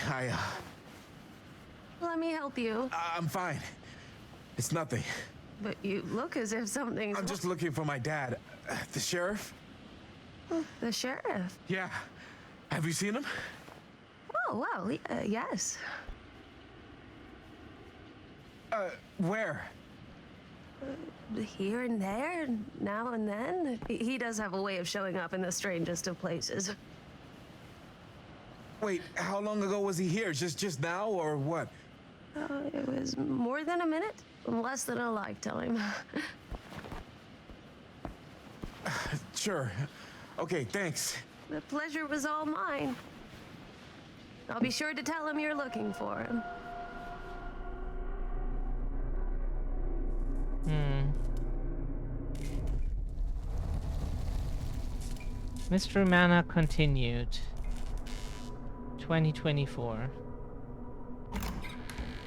Let me help you. I'm fine. It's nothing. But you look as if something's... I'm just looking for my dad. The sheriff? The sheriff? Yeah. Have you seen him? Oh, well, yes. Where? Here and there, now and then. He does have a way of showing up in the strangest of places. Wait, how long ago was he here? Just now, or what? It was more than a minute, less than a lifetime. Sure. Okay, thanks. The pleasure was all mine. I'll be sure to tell him you're looking for him. Mystery Manor continued. 2024.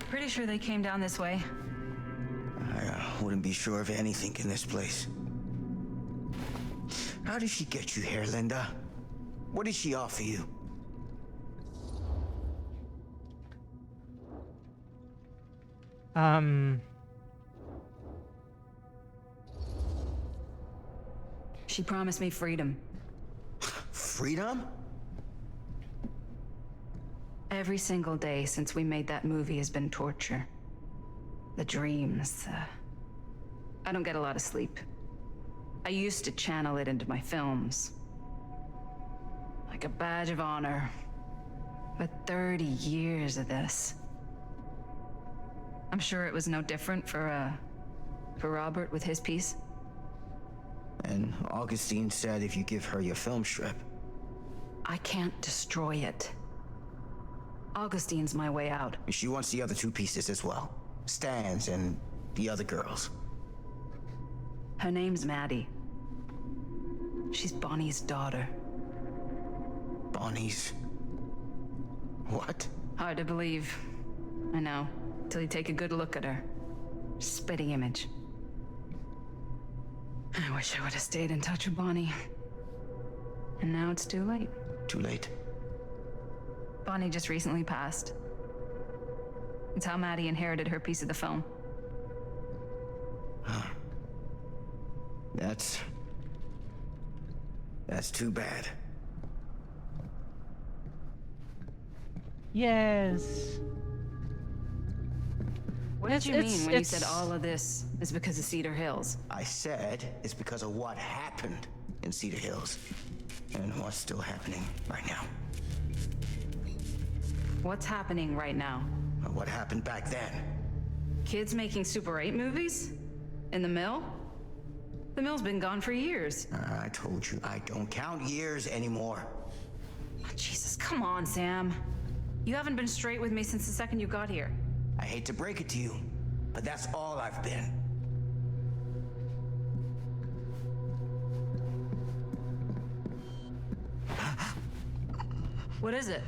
Pretty sure they came down this way. I wouldn't be sure of anything in this place. How did she get you here, Linda? What did she offer you? She promised me freedom. Freedom? Every single day since we made that movie has been torture. The dreams, I don't get a lot of sleep. I used to channel it into my films. Like a badge of honor. But 30 years of this. I'm sure it was no different for Robert with his piece. And Augustine said if you give her your film strip. I can't destroy it. Augustine's my way out. She wants the other two pieces as well. Stan's and the other girls. Her name's Maddie. She's Bonnie's daughter. Bonnie's... what? Hard to believe. I know. Till you take a good look at her. Spitting image. I wish I would have stayed in touch with Bonnie. And now it's too late. Too late? Bonnie just recently passed. It's how Maddie inherited her piece of the film. That's too bad. Yes. What did you mean when you said all of this is because of Cedar Hills? I said it's because of what happened in Cedar Hills. And what's still happening right now. What's happening right now? What happened back then? Kids making Super 8 movies? In the mill? The mill's been gone for years. I told you, I don't count years anymore. Oh, Jesus, come on, Sam. You haven't been straight with me since the second you got here. I hate to break it to you, but that's all I've been. What is it?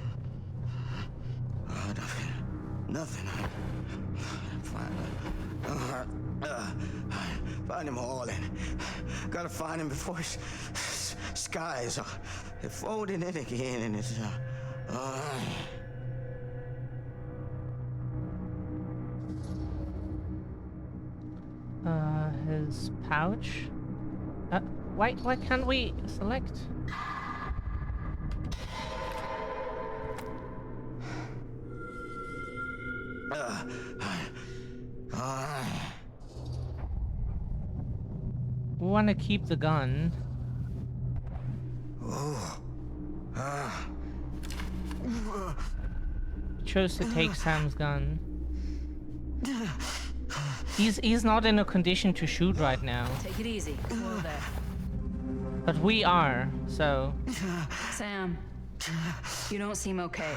Nothing. I'm fine. Find them all and gotta find him before his skies are folding in again and it's his pouch. Why can't we select? We want to keep the gun. Chose to take Sam's gun. He's not in a condition to shoot right now. Take it easy. Whoa there. But we are, so. Sam, you don't seem okay.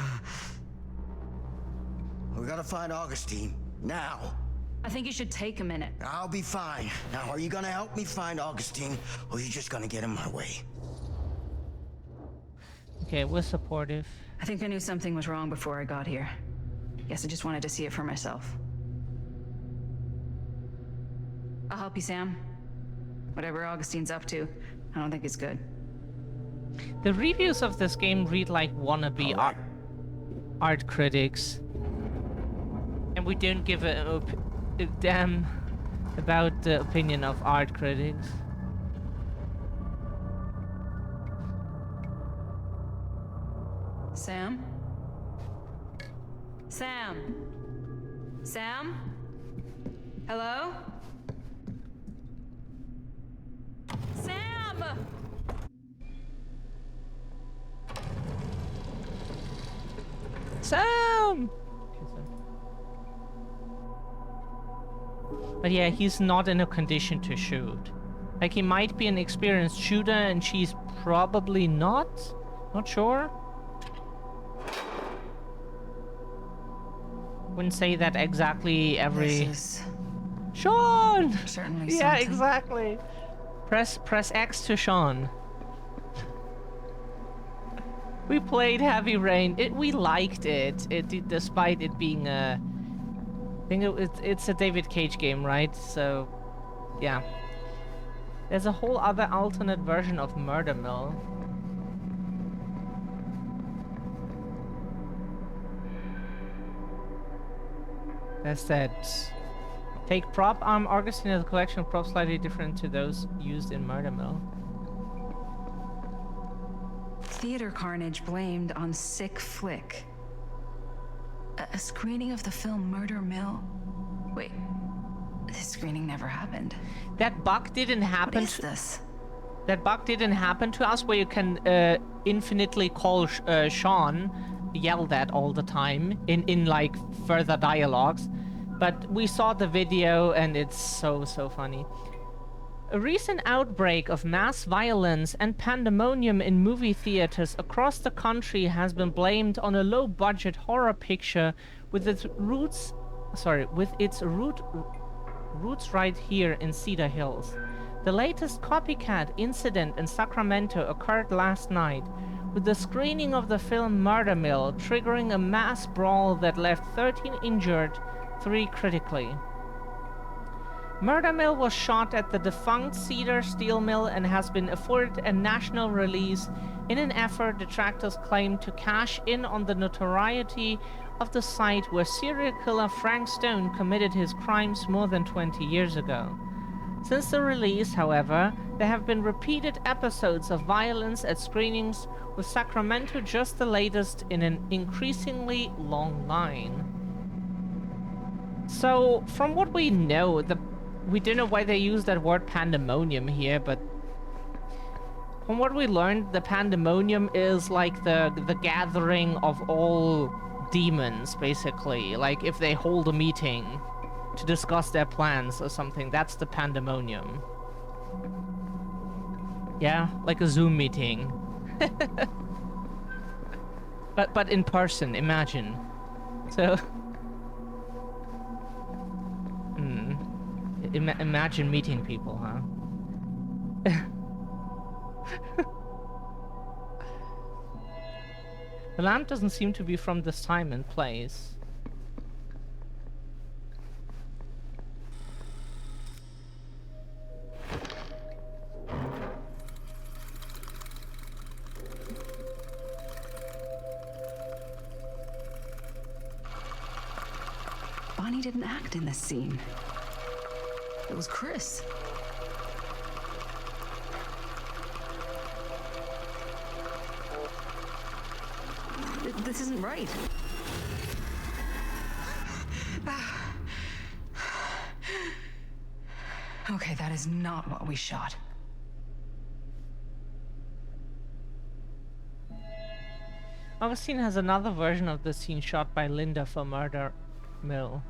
We gotta find Augustine now. I think you should take a minute. I'll be fine. Now, are you gonna help me find Augustine, or are you just gonna get in my way? Okay, we're supportive. I think I knew something was wrong before I got here. Guess I just wanted to see it for myself. I'll help you, Sam. Whatever Augustine's up to, I don't think it's good. The reviews of this game read like wannabe art critics. And we don't give a damn about the opinion of art critics. Sam? Sam? Sam? Hello? Sam! Sam! But yeah, he's not in a condition to shoot. Like, he might be an experienced shooter and she's probably not. Not sure. Wouldn't say that exactly every... This is Sean! certainly Yeah, something. exactly. Press X to Sean. We played Heavy Rain. We liked it. Despite it being a... I think it's a David Cage game, right? So, yeah. There's a whole other alternate version of Murder Mill. That's that. Take prop arm. Augustine has a collection of props slightly different to those used in Murder Mill. Theater carnage blamed on sick flick. A screening of the film Murder Mill. Wait, this screening never happened. That bug didn't happen. What is this? That bug didn't happen to us, where you can infinitely call Sean, yell that all the time in like further dialogues. But we saw the video and it's so funny. A recent outbreak of mass violence and pandemonium in movie theaters across the country has been blamed on a low-budget horror picture with its roots right here in Cedar Hills. The latest copycat incident in Sacramento occurred last night, with the screening of the film Murder Mill triggering a mass brawl that left 13 injured, 3 critically. Murder Mill was shot at the defunct Cedar Steel Mill and has been afforded a national release in an effort, detractors claim, to cash in on the notoriety of the site where serial killer Frank Stone committed his crimes more than 20 years ago. Since the release, however, there have been repeated episodes of violence at screenings, with Sacramento just the latest in an increasingly long line. So, from what we know, we don't know why they use that word pandemonium here, but from what we learned, the pandemonium is like the gathering of all demons, basically. Like if they hold a meeting to discuss their plans or something, that's the pandemonium. Yeah, like a Zoom meeting. but in person, imagine. So... Imagine meeting people, huh? The lamp doesn't seem to be from this time and place. didn't act in this scene. It was Chris. This isn't right. Okay, that is not what we shot. Augustine has another version of the scene shot by Linda for Murder Mill.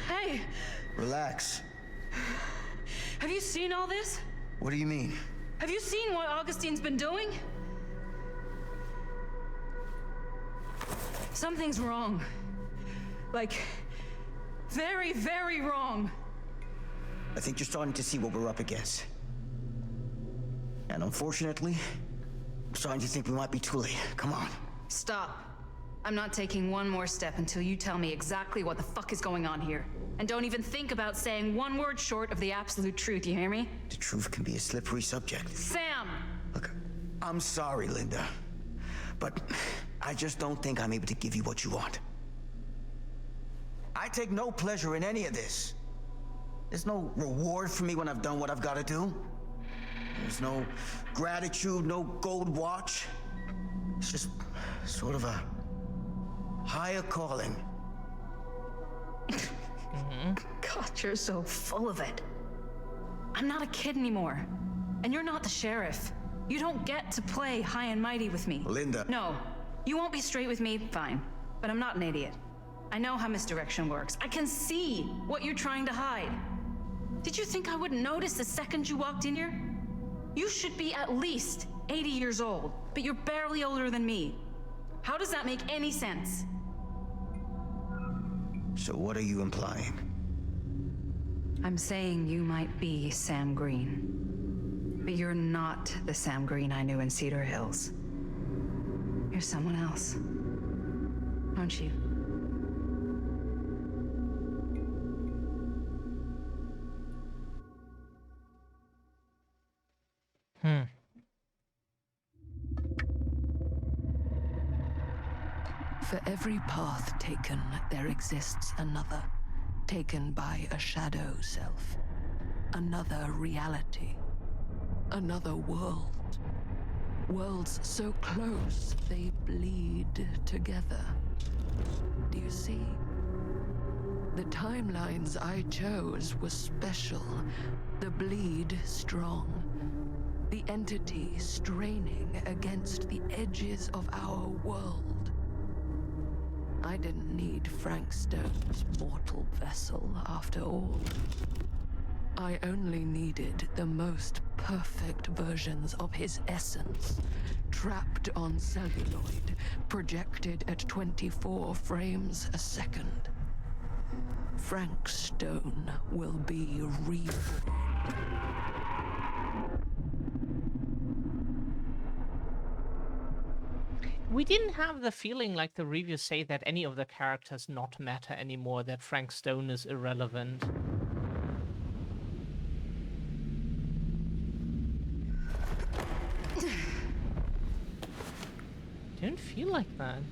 Hey! Relax. Have you seen all this? What do you mean? Have you seen what Augustine's been doing? Something's wrong. Like, very, very wrong. I think you're starting to see what we're up against. And unfortunately, I'm starting to think we might be too late. Come on. Stop. I'm not taking one more step until you tell me exactly what the fuck is going on here. And don't even think about saying one word short of the absolute truth, you hear me? The truth can be a slippery subject. Sam! Look, I'm sorry, Linda. But I just don't think I'm able to give you what you want. I take no pleasure in any of this. There's no reward for me when I've done what I've got to do. There's no gratitude, no gold watch. It's just sort of a higher calling. God, you're so full of it. I'm not a kid anymore. And you're not the sheriff. You don't get to play high and mighty with me. Linda. No. You won't be straight with me, fine. But I'm not an idiot. I know how misdirection works. I can see what you're trying to hide. Did you think I wouldn't notice the second you walked in here? You should be at least 80 years old, but you're barely older than me. How does that make any sense? So what are you implying? I'm saying you might be Sam Green, but you're not the Sam Green I knew in Cedar Hills. You're someone else, aren't you? For every path taken, there exists another, taken by a shadow self. Another reality. Another world. Worlds so close, they bleed together. Do you see? The timelines I chose were special. The bleed strong. The entity straining against the edges of our world. I didn't need Frank Stone's mortal vessel, after all. I only needed the most perfect versions of his essence, trapped on celluloid, projected at 24 frames a second. Frank Stone will be reborn. We didn't have the feeling like the reviews say that any of the characters not matter anymore, that Frank Stone is irrelevant. Didn't feel like that.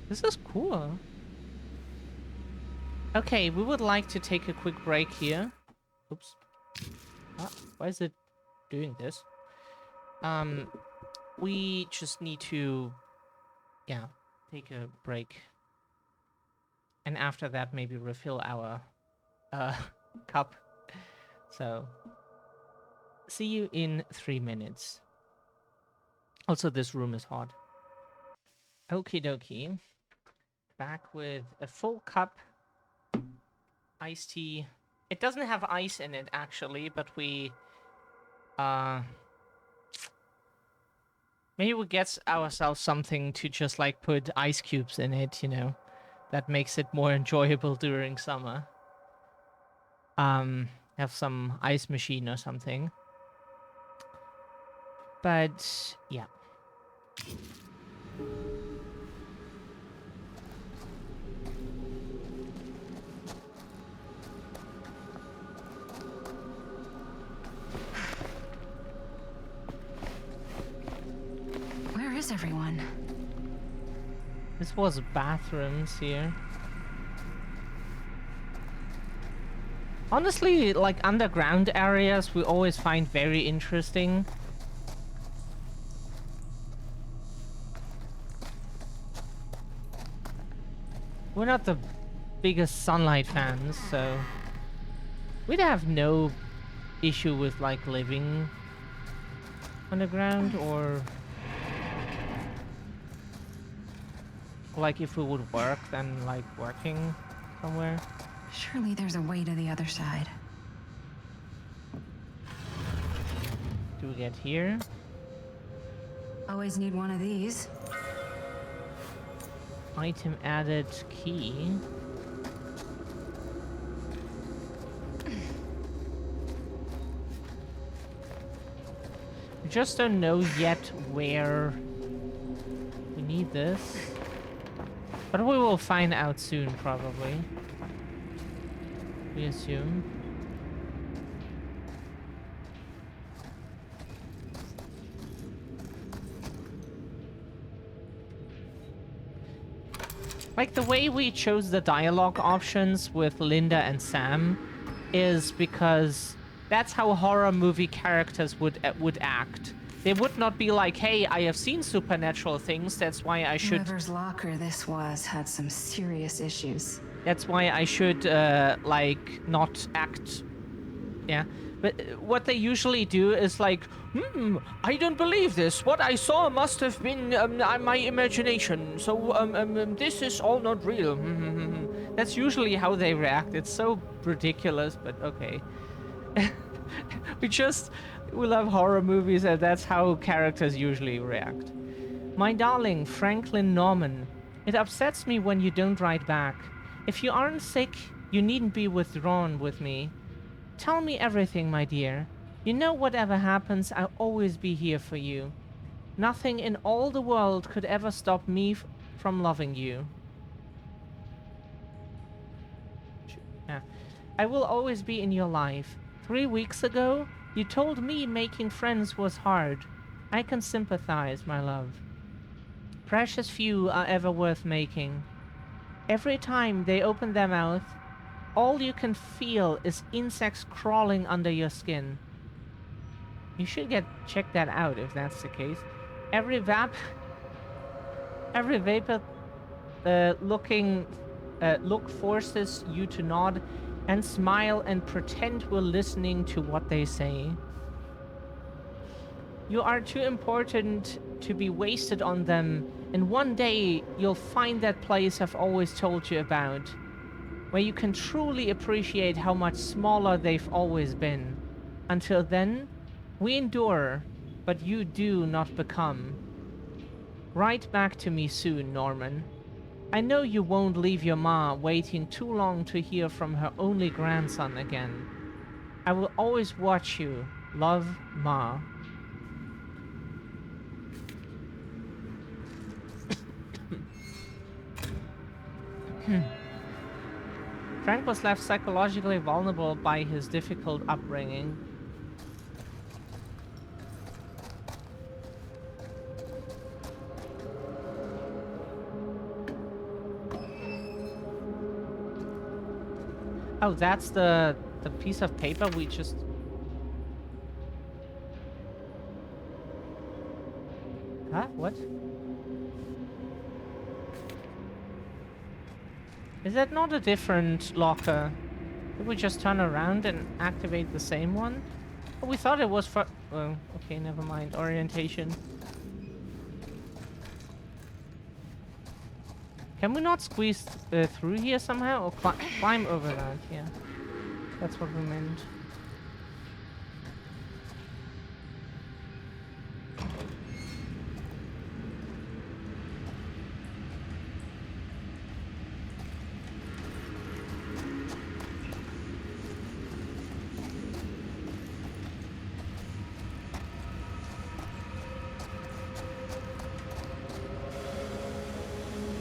This is cool. Okay, we would like to take a quick break here. Oops. Ah, why is it doing this? We just need to, yeah, take a break. And after that, maybe refill our cup. So, see you in 3 minutes. Also, this room is hot. Okie dokie. Back with a full cup. Iced tea. It doesn't have ice in it, actually, but we... maybe we get ourselves something to just, like, put ice cubes in it, you know? That makes it more enjoyable during summer. Have some ice machine or something. But, yeah. Where is everyone? This was bathrooms here. Honestly, like underground areas we always find very interesting. We're not the biggest Sunlight fans, so we'd have no issue with like living underground, or like if we would work, then like working somewhere. Surely there's a way to the other side. Do we get here? Always need one of these. Item added, key. We just don't know yet where we need this. But we will find out soon, probably. We assume. Like, the way we chose the dialogue options with Linda and Sam is because that's how horror movie characters would act. They would not be like, hey, I have seen supernatural things, that's why I should... Whoever's locker this was had some serious issues. That's why I should, like, not act... Yeah. But what they usually do is like, I don't believe this. What I saw must have been my imagination. So, this is all not real. That's usually how they react. It's so ridiculous, but okay. We love horror movies, and that's how characters usually react. My darling, Franklin Norman, it upsets me when you don't write back. If you aren't sick, you needn't be withdrawn with me. Tell me everything, my dear. You know whatever happens, I'll always be here for you. Nothing in all the world could ever stop me from loving you. Yeah. I will always be in your life. 3 weeks ago, you told me making friends was hard. I can sympathize, my love. Precious few are ever worth making. Every time they open their mouth, all you can feel is insects crawling under your skin. You should check that out if that's the case. Every vapor look forces you to nod and smile and pretend we're listening to what they say. You are too important to be wasted on them, and one day you'll find that place I've always told you about, where you can truly appreciate how much smaller they've always been. Until then, we endure, but you do not become. Write back to me soon, Norman. I know you won't leave your ma waiting too long to hear from her only grandson again. I will always watch you. Love, Ma. Frank was left psychologically vulnerable by his difficult upbringing. Oh, that's the piece of paper we just... Huh? What? Is that not a different locker? Did we just turn around and activate the same one? Oh, we thought it was for... Oh, okay, never mind. Orientation. Can we not squeeze through here somehow? Or climb over that? Yeah. That's what we meant.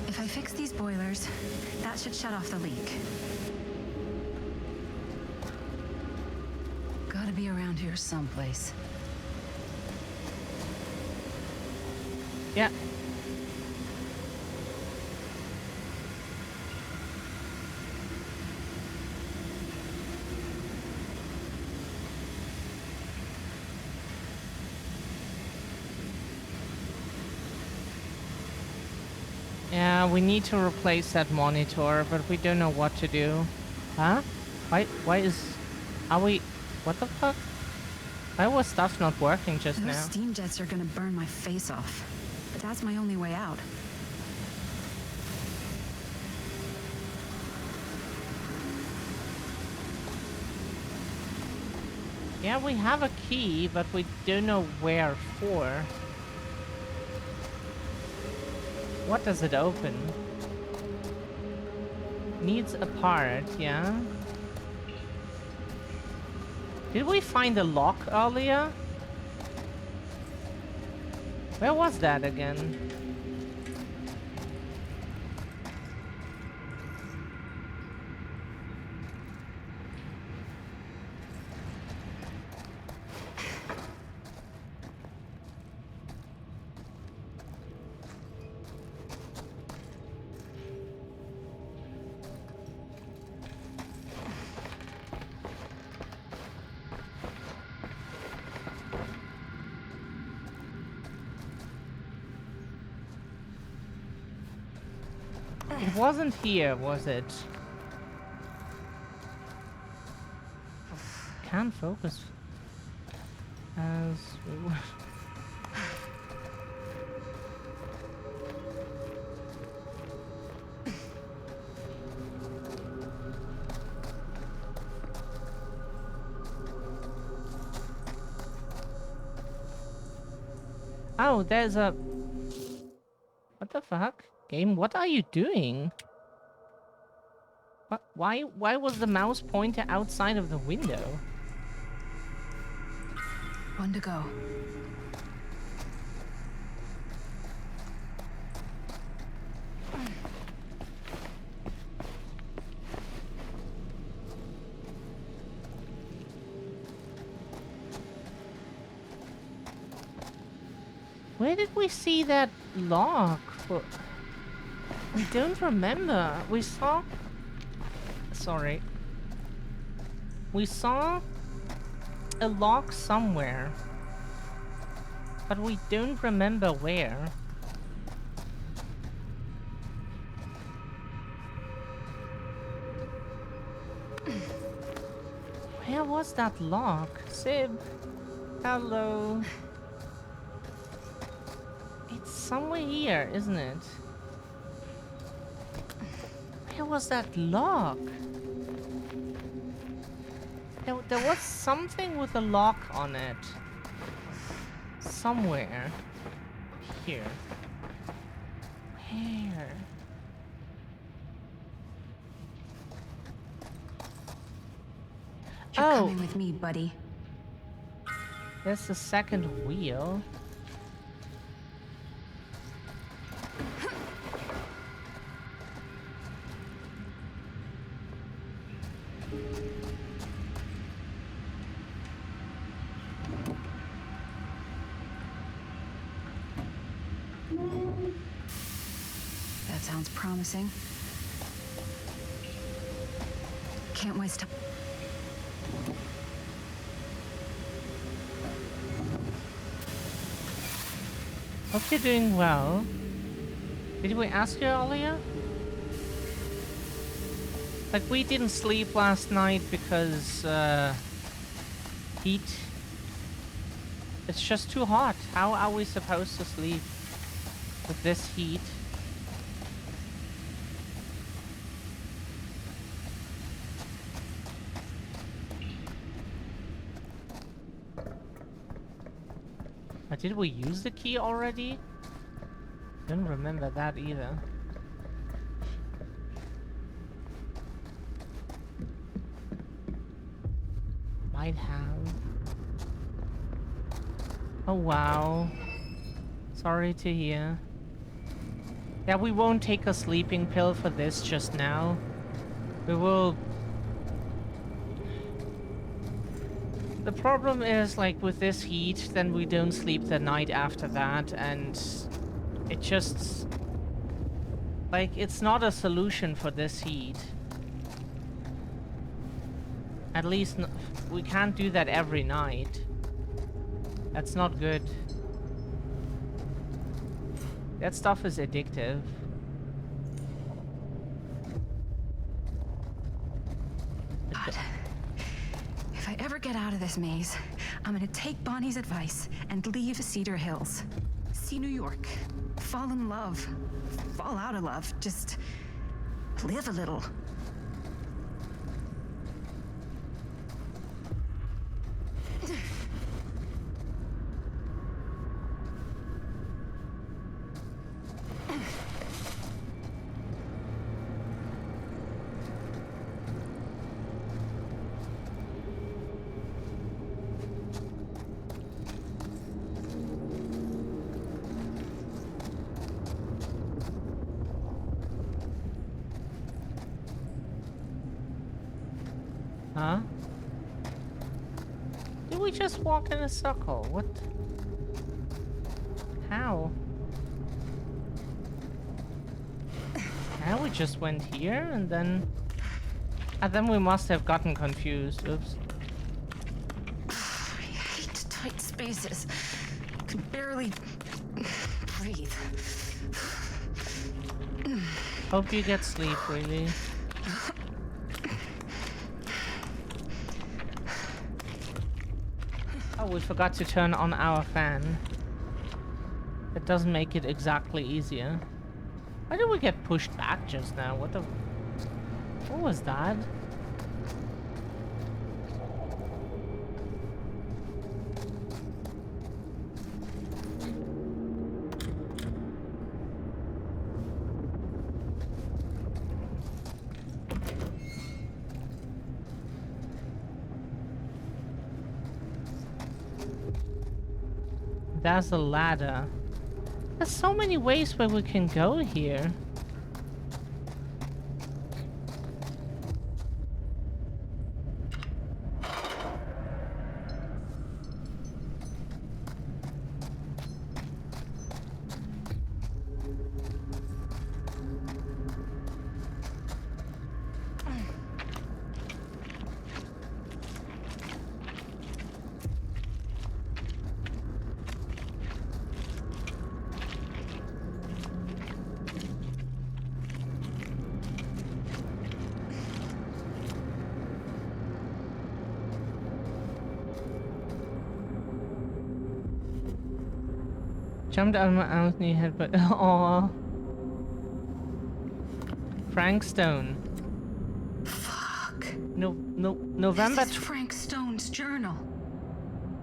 If I fix these boilers, that should shut off the leak. Gotta be around here someplace. Yeah. Yeah, we need to replace that monitor, but we don't know what to do. Huh? Why is... Are we... What the fuck? Why was stuff not working just Those now? steam jets are gonna burn my face off. But that's my only way out. Yeah, we have a key, but we don't know where for. What does it open? Needs a part, yeah? Did we find a lock earlier? Where was that again? It wasn't here, was it? Can't focus. As we were. Oh, there's a... What the fuck? Game, what are you doing? What? Why was the mouse pointer outside of the window? One to go. Where did we see that lock? We don't remember. We saw... Sorry. We saw a lock somewhere. But we don't remember where. Where was that lock? Sib. Hello. It's somewhere here, isn't it? Where was that lock? There was something with a lock on it. Somewhere. Here. Where? You're coming with me, buddy. There's the second wheel. That sounds promising. can't waste time. Hope you're doing well. Did we ask you earlier? Like, we didn't sleep last night because, heat. It's just too hot. How are we supposed to sleep with this heat? Did we use the key already? Didn't remember that either. Might have. Oh wow. Sorry to hear. Yeah, we won't take a sleeping pill for this just now. We will... The problem is, like, with this heat, then we don't sleep the night after that, and it just... Like, it's not a solution for this heat. At least, we can't do that every night. That's not good. That stuff is addictive. God. If I ever get out of this maze, I'm gonna take Bonnie's advice and leave Cedar Hills. See New York. Fall in love. Fall out of love. Just live a little. Huh? Did we just walk in a circle? What? How? Yeah, we just went here and then... And then we must have gotten confused. Oops. I hate tight spaces. I can barely breathe. Hope you get sleep, really. Oh, we forgot to turn on our fan. It doesn't make it exactly easier. Why did we get pushed back just now? What the... What was that? There's a ladder. There's so many ways where we can go here. Jumped out of my arms and he had, but aww. Frank Stone. Fuck. November. This is Frank Stone's journal.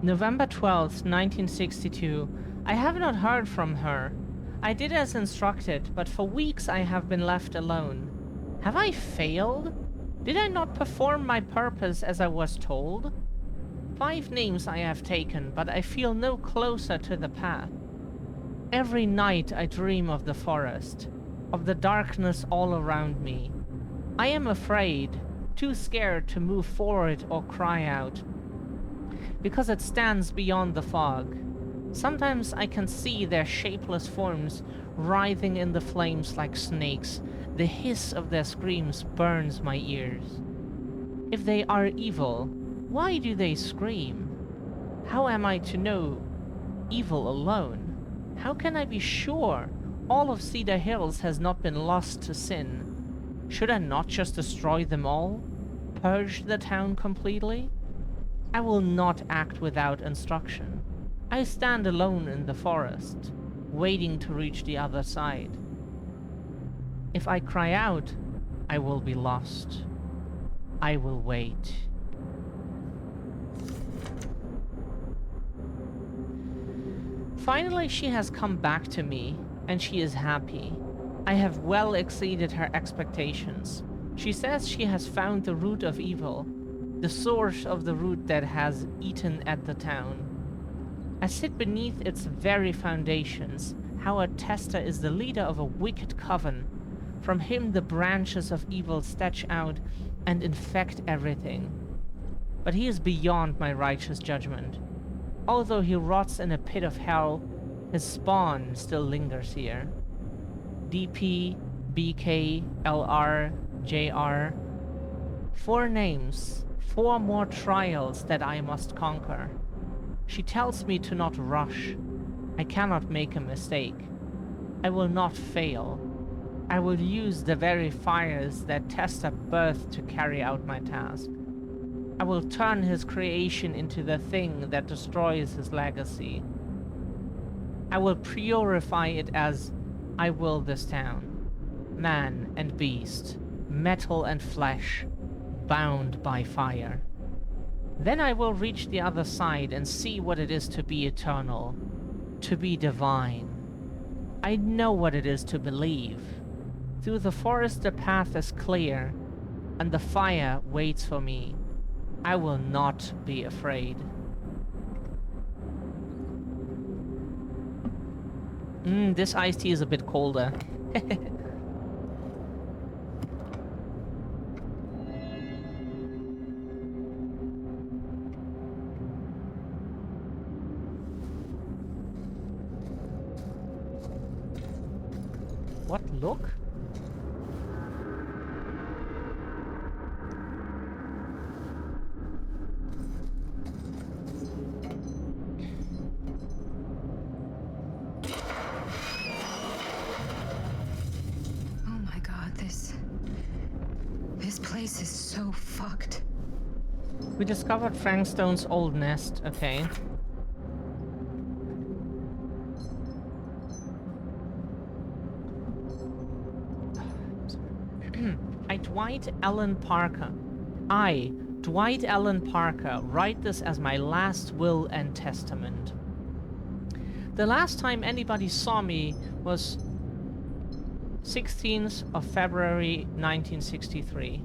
November 12th, 1962. I have not heard from her. I did as instructed, but for weeks I have been left alone. Have I failed? Did I not perform my purpose as I was told? 5 names I have taken, but I feel no closer to the path. Every night I dream of the forest, of the darkness all around me. I am afraid, too scared to move forward or cry out, because it stands beyond the fog. Sometimes I can see their shapeless forms writhing in the flames like snakes. The hiss of their screams burns my ears. If they are evil, why do they scream? How am I to know evil alone? How can I be sure all of Cedar Hills has not been lost to sin? Should I not just destroy them all? Purge the town completely? I will not act without instruction. I stand alone in the forest, waiting to reach the other side. If I cry out, I will be lost. I will wait. Finally, she has come back to me, and she is happy. I have well exceeded her expectations. She says she has found the root of evil, the source of the root that has eaten at the town. I sit beneath its very foundations. Howard Tester is the leader of a wicked coven. From him the branches of evil stretch out and infect everything. But he is beyond my righteous judgment. Although he rots in a pit of hell, his spawn still lingers here. DP, BK, LR, JR. 4 names, 4 more trials that I must conquer. She tells me to not rush. I cannot make a mistake. I will not fail. I will use the very fires that Tester birthed to carry out my task. I will turn his creation into the thing that destroys his legacy. I will purify it as I will this town. Man and beast, metal and flesh, bound by fire. Then I will reach the other side and see what it is to be eternal, to be divine. I know what it is to believe. Through the forest the path is clear, and the fire waits for me. I will not be afraid. This iced tea is a bit colder. What look? This place is so fucked. We discovered Frank Stone's old nest, okay. Dwight Allen Parker. I, Dwight Allen Parker, write this as my last will and testament. The last time anybody saw me was 16th of February 1963.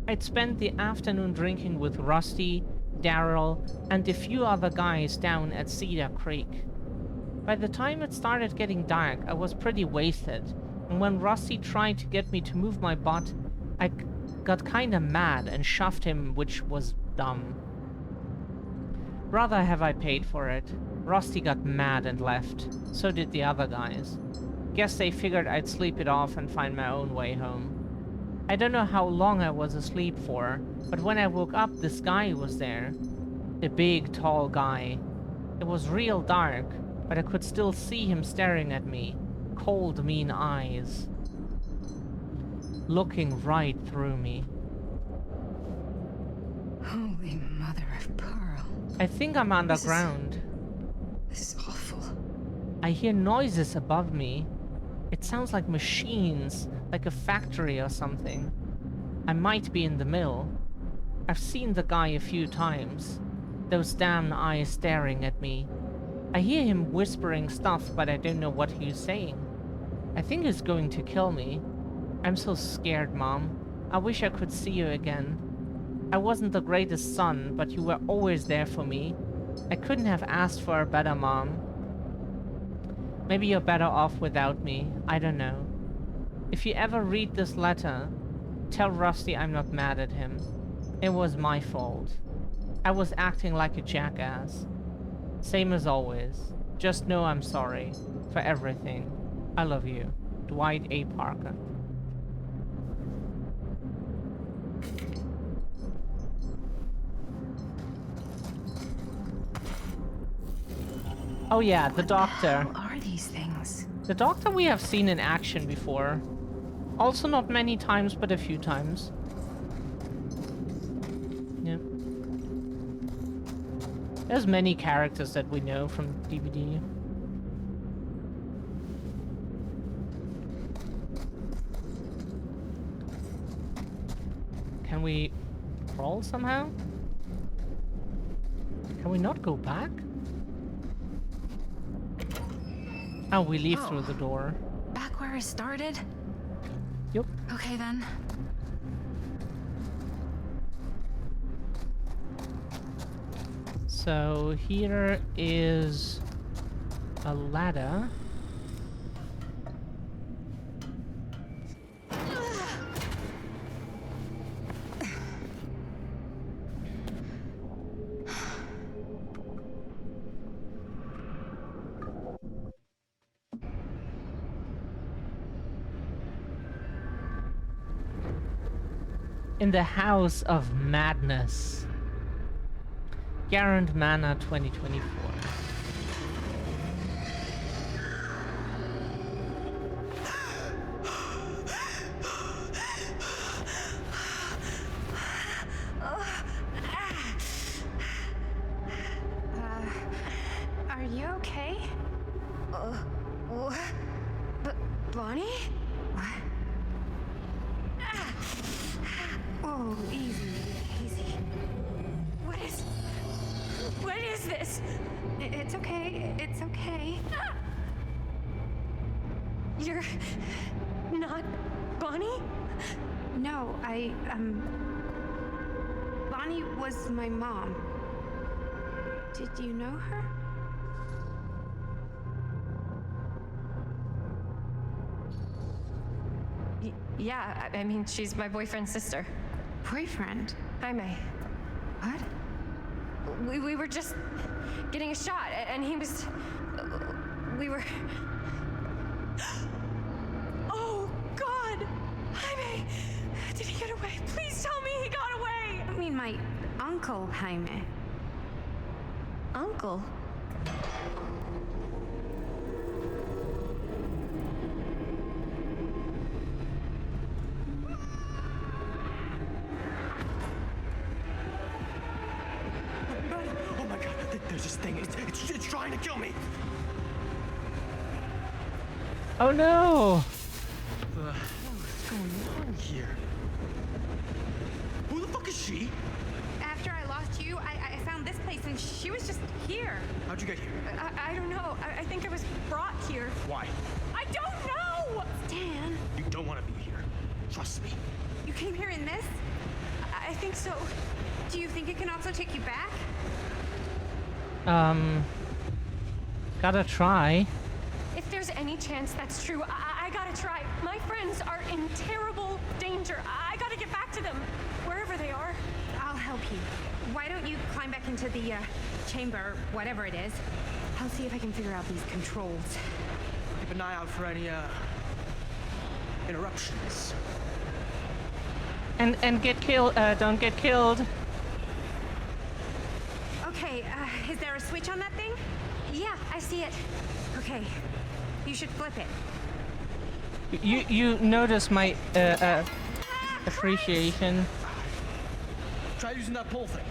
I'd spent the afternoon drinking with Rusty, Daryl, and a few other guys down at Cedar Creek. By the time it started getting dark, I was pretty wasted, and when Rusty tried to get me to move my butt, I got kinda mad and shoved him, which was dumb. Rather have I paid for it. Rusty got mad and left. So did the other guys. Guess they figured I'd sleep it off and find my own way home. I don't know how long I was asleep for, but when I woke up, this guy was there. A big, tall guy. It was real dark, but I could still see him staring at me. Cold, mean eyes. Looking right through me. Holy mother of pearl. I think I'm underground. This is awful. I hear noises above me. It sounds like machines, like a factory or something. I might be in the mill. I've seen the guy a few times. Those damn eyes staring at me. I hear him whispering stuff, but I don't know what he's saying. I think he's going to kill me. I'm so scared, Mom. I wish I could see you again. I wasn't the greatest son, but you were always there for me. I couldn't have asked for a better mom. Maybe you're better off without me. I don't know. If you ever read this letter, tell Rusty I'm not mad at him. It was my fault. I was acting like a jackass. Same as always. Just know I'm sorry for everything. I love you. Dwight A. Parker. Oh yeah, the doctor. What are these things? The doctor we have seen in action before. Also not many times, but a few times. Yep. There's many characters that we know from DVD. Can we crawl somehow? Can we not go back? Oh, we leave through the door. Back where I started? Yep. Okay then. So here is a ladder. In the House of Madness. Garand Mana 2024. Are you okay? Bonnie? What? Oh, easy, easy. What is this? It's okay. It's okay. You're not Bonnie? No, Bonnie was my mom. Did you know her? Yeah, I mean, she's my boyfriend's sister. Boyfriend? Jaime. What? We were just getting a shot, and he was... We were... Oh, God! Jaime! Did he get away? Please tell me he got away! I mean, my uncle, Jaime. Uncle? Oh my god, there's this thing. It's trying to kill me. Oh no! The hell is going on here? Who the fuck is she? After I lost you, I found this place and she was just here. How'd you get here? I don't know. I think I was brought here. Why? I don't know! Dan, You don't want to be here. Trust me. you came here in this? I think so. Do you think it can also take you back? Gotta try. If there's any chance that's true, I gotta try. My friends are in terrible danger. I gotta get back to them, wherever they are. I'll help you. Why don't you climb back into the chamber, whatever it is? I'll see if I can figure out these controls. Keep an eye out for any interruptions. And get killed. Don't get killed. Okay, is there a switch on that thing? Yeah, I see it. Okay, you should flip it. You notice my appreciation. Try using that pole thing.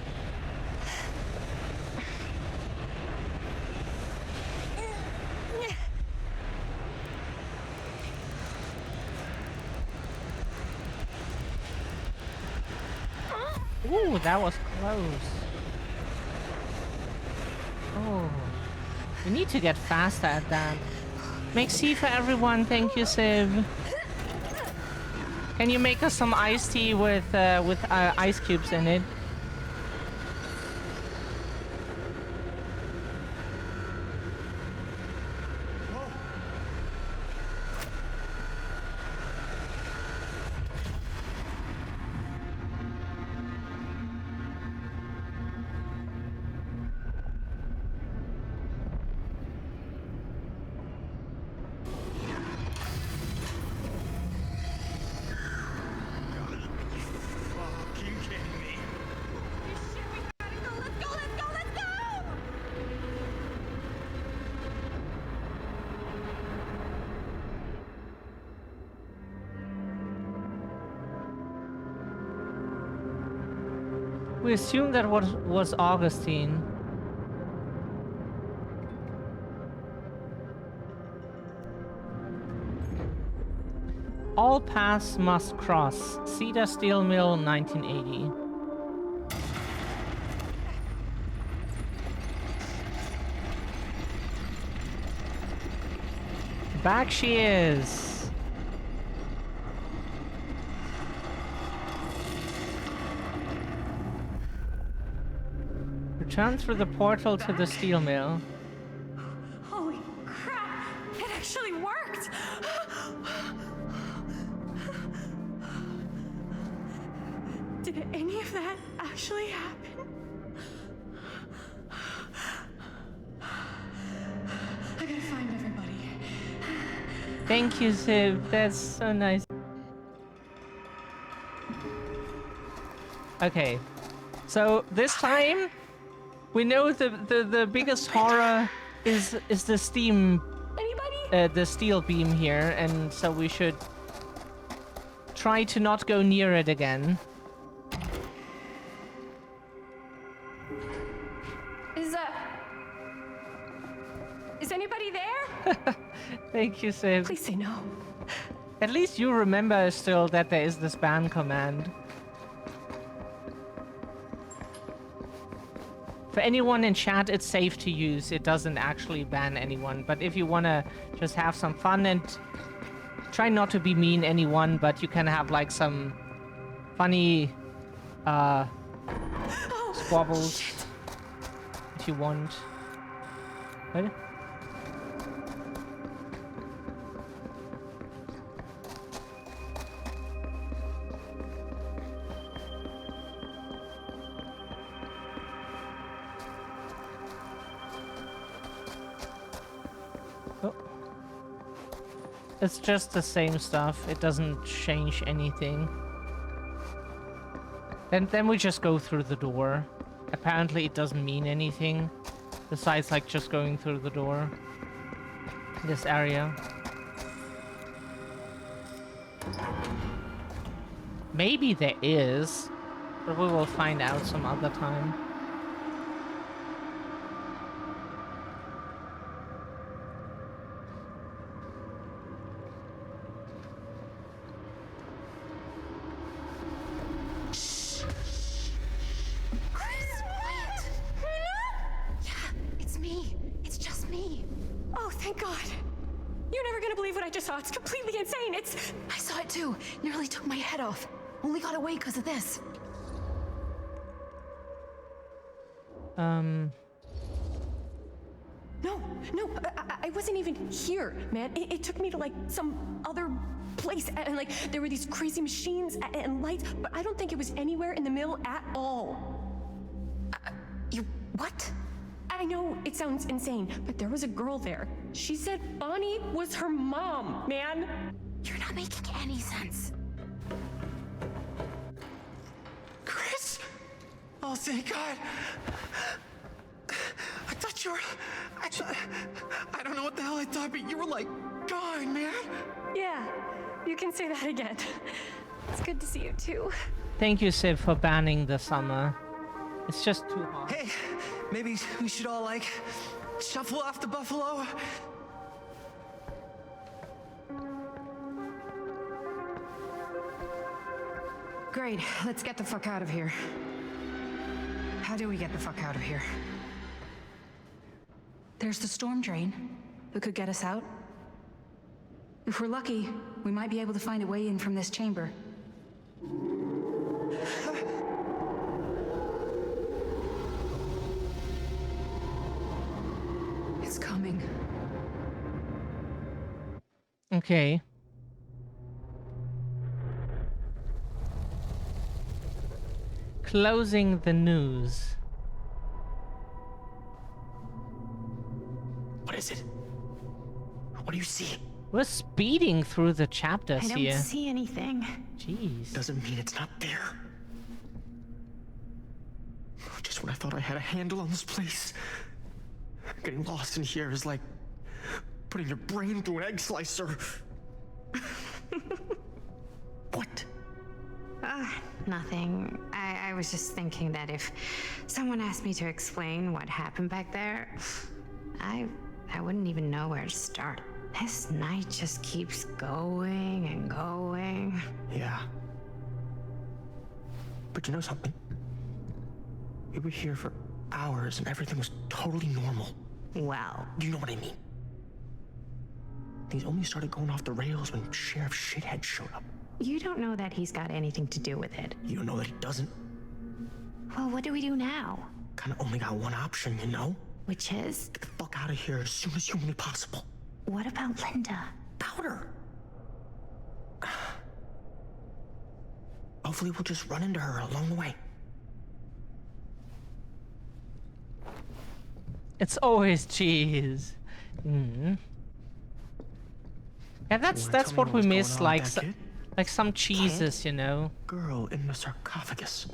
Ooh, that was close. Oh, we need to get faster at that. Make tea for everyone, thank you, Civ. Can you make us some iced tea with ice cubes in it? We assume that was Augustine. All paths must cross. Cedar Steel Mill, 1980. Back she is. Return through the portal to the steel mill. Holy crap! It actually worked! Did any of that actually happen? I gotta find everybody. Thank you, Ziv. That's so nice. Okay, so this time we know the biggest horror is the steam, the steel beam here, and so we should try to not go near it again. Is anybody there? Thank you, Ziv. Please say no. At least you remember still that there is this ban command. For anyone in chat, it's safe to use. It doesn't actually ban anyone. But if you want to just have some fun and try not to be mean anyone, but you can have like some funny squabbles if you want. What? It's just the same stuff. It doesn't change anything. Then we just go through the door. Apparently it doesn't mean anything besides like just going through the door. This area. Maybe there is, but we will find out some other time. It's completely insane. I saw it too. Nearly took my head off. Only got away because of this. No, I wasn't even here, man. It took me to like some other place, and like there were these crazy machines and lights, but I don't think it was anywhere in the mill at all. You what? I know it sounds insane, but there was a girl there. She said Bonnie was her mom, man. You're not making any sense. Chris! Oh, thank God. I thought you were... I don't know what the hell I thought, but you were like gone, man. Yeah, you can say that again. It's good to see you too. Thank you, Civ, for banning the summer. It's just too hot. Hey, maybe we should all like shuffle off the buffalo. Great, let's get the fuck out of here. How do we get the fuck out of here? There's the storm drain that could get us out. If we're lucky, we might be able to find a way in from this chamber. It's coming. Okay. Closing the news. What is it? What do you see? We're speeding through the chapters I don't here. see anything. Jeez. Doesn't mean it's not there. Just when I thought I had a handle on this place, getting lost in here is like putting your brain through an egg slicer. What? Nothing. I I was just thinking that if someone asked me to explain what happened back there, I wouldn't even know where to start. This night just keeps going and going. Yeah. But you know something? We were here for hours and everything was totally normal. Well, you know what I mean. Things only started going off the rails when Sheriff Shithead showed up. You don't know that he's got anything to do with it. You don't know that he doesn't? Well, what do we do now? Kinda only got one option, you know? Which is? Get the fuck out of here as soon as humanly possible. What about Linda? Powder! Hopefully we'll just run into her along the way. It's always cheese. Mm. Yeah, that's what we miss, like some cheeses, you know. Girl in the sarcophagus.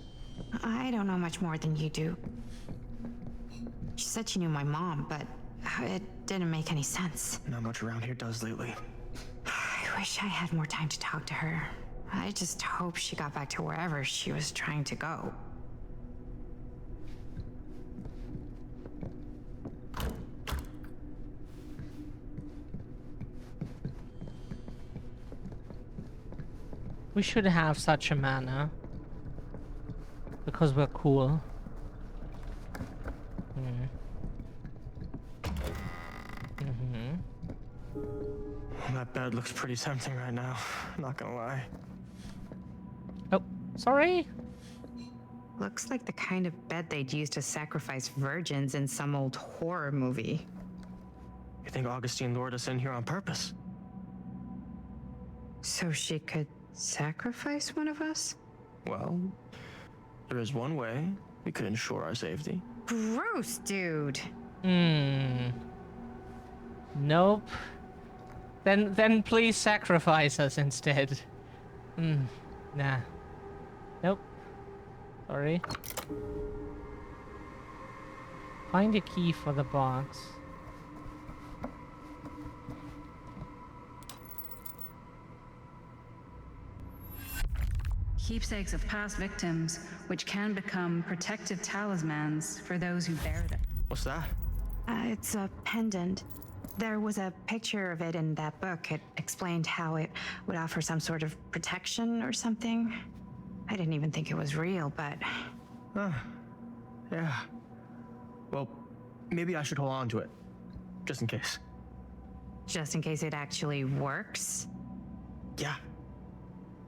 I don't know much more than you do. She said she knew my mom, but it didn't make any sense. Not much around here does lately. I wish I had more time to talk to her. I just hope she got back to wherever she was trying to go. We should have such a manor. Because we're cool. That bed looks pretty tempting right now. Not gonna lie. Oh, sorry. Looks like the kind of bed they'd use to sacrifice virgins in some old horror movie. You think Augustine lured us in here on purpose? So she could sacrifice one of us? Well, there is one way we could ensure our safety. Gross, dude. Nope. Then please sacrifice us instead. Nah. Nope. Sorry. Find a key for the box. Keepsakes of past victims, which can become protective talismans for those who bear them. What's that? It's a pendant. There was a picture of it in that book. It explained how it would offer some sort of protection or something. I didn't even think it was real, but... Yeah. Well, maybe I should hold on to it. Just in case. Just in case it actually works? Yeah.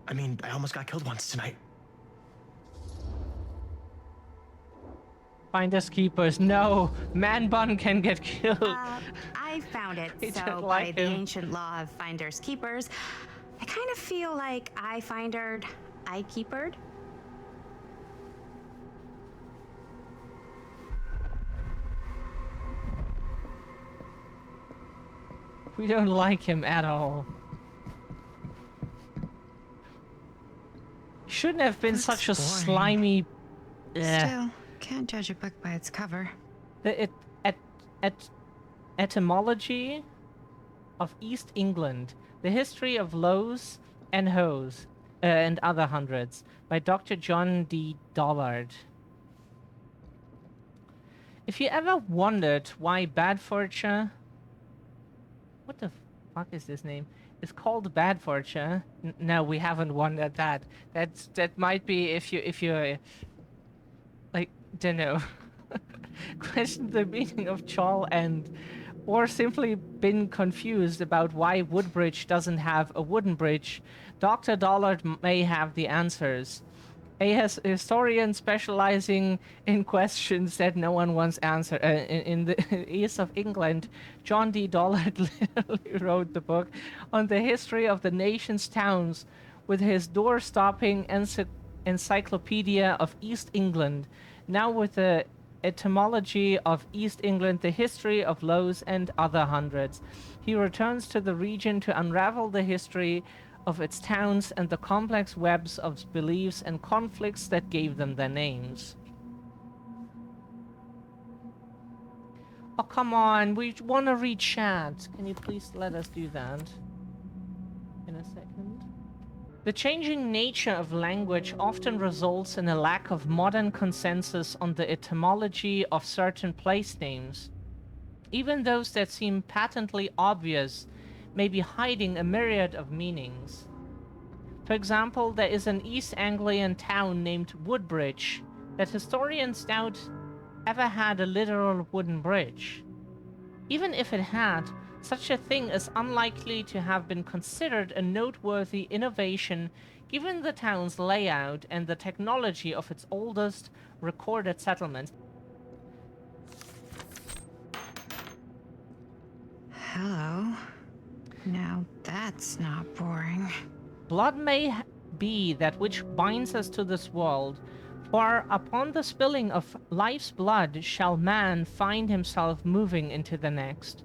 I mean, I almost got killed once tonight. Finders keepers. No, Man Bun can get killed. I found it. He So didn't by like the him. ancient law of finders keepers, I kind of feel like I findered, I keepered. We don't like him at all. Shouldn't have been such a boring. slimy. Still, can't judge a book by its cover. The etymology of East England, the history of Lows and Hoes, and other hundreds, by Dr. John D. Dollard. If you ever wondered why Bedfordshire, what the fuck is this name? It's called Bedfordshire. No, we haven't wondered that. That might be if you like, don't know. Question the meaning of Chol and, or simply been confused about why Woodbridge doesn't have a wooden bridge, Dr. Dollard may have the answers. A historian specializing in questions that no one wants answered. In the East of England, John D. Dollard literally wrote the book on the history of the nation's towns with his door-stopping encyclopedia of East England. Now with the etymology of East England, the history of Lows and other hundreds. He returns to the region to unravel the history of its towns and the complex webs of beliefs and conflicts that gave them their names. Oh, come on, we want to read chat. Can you please let us do that in a second? The changing nature of language often results in a lack of modern consensus on the etymology of certain place names. Even those that seem patently obvious may be hiding a myriad of meanings. For example, there is an East Anglian town named Woodbridge that historians doubt ever had a literal wooden bridge. Even if it had, such a thing is unlikely to have been considered a noteworthy innovation given the town's layout and the technology of its oldest recorded settlement. Hello. Now that's not boring. Blood may be that which binds us to this world, for upon the spilling of life's blood shall man find himself moving into the next.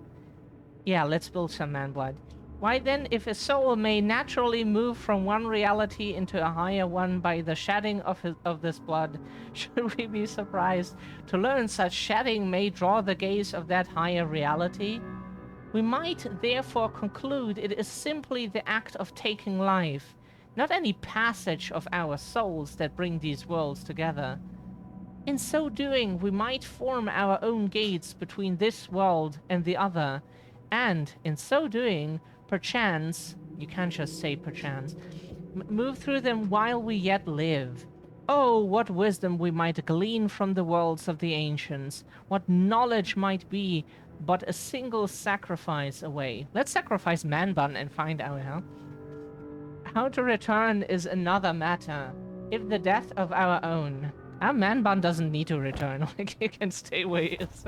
Yeah, let's build some man blood. Why then, if a soul may naturally move from one reality into a higher one by the shedding of this blood, should we be surprised to learn such shedding may draw the gaze of that higher reality? We might therefore conclude it is simply the act of taking life, not any passage of our souls that bring these worlds together. In so doing, we might form our own gates between this world and the other, and in so doing, perchance, you can't just say perchance, move through them while we yet live. Oh, what wisdom we might glean from the worlds of the ancients, what knowledge might be but a single sacrifice away. Let's sacrifice Man Bun and find out, huh? How to return is another matter. If the death of our own. Our Man Bun doesn't need to return, like he can stay where he is.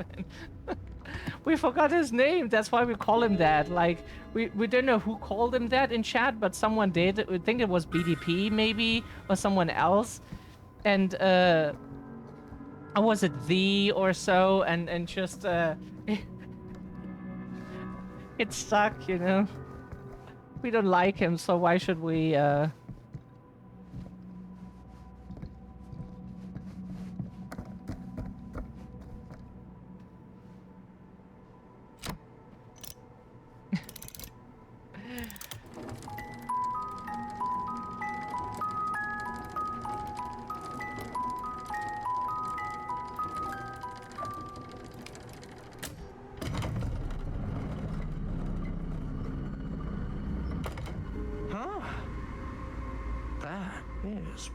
We forgot his name, that's why we call him that. Like, we don't know who called him that in chat, but someone did. I think it was BDP, maybe, or someone else. And, or was it The or so, and just, it stuck, you know? We don't like him, so why should we,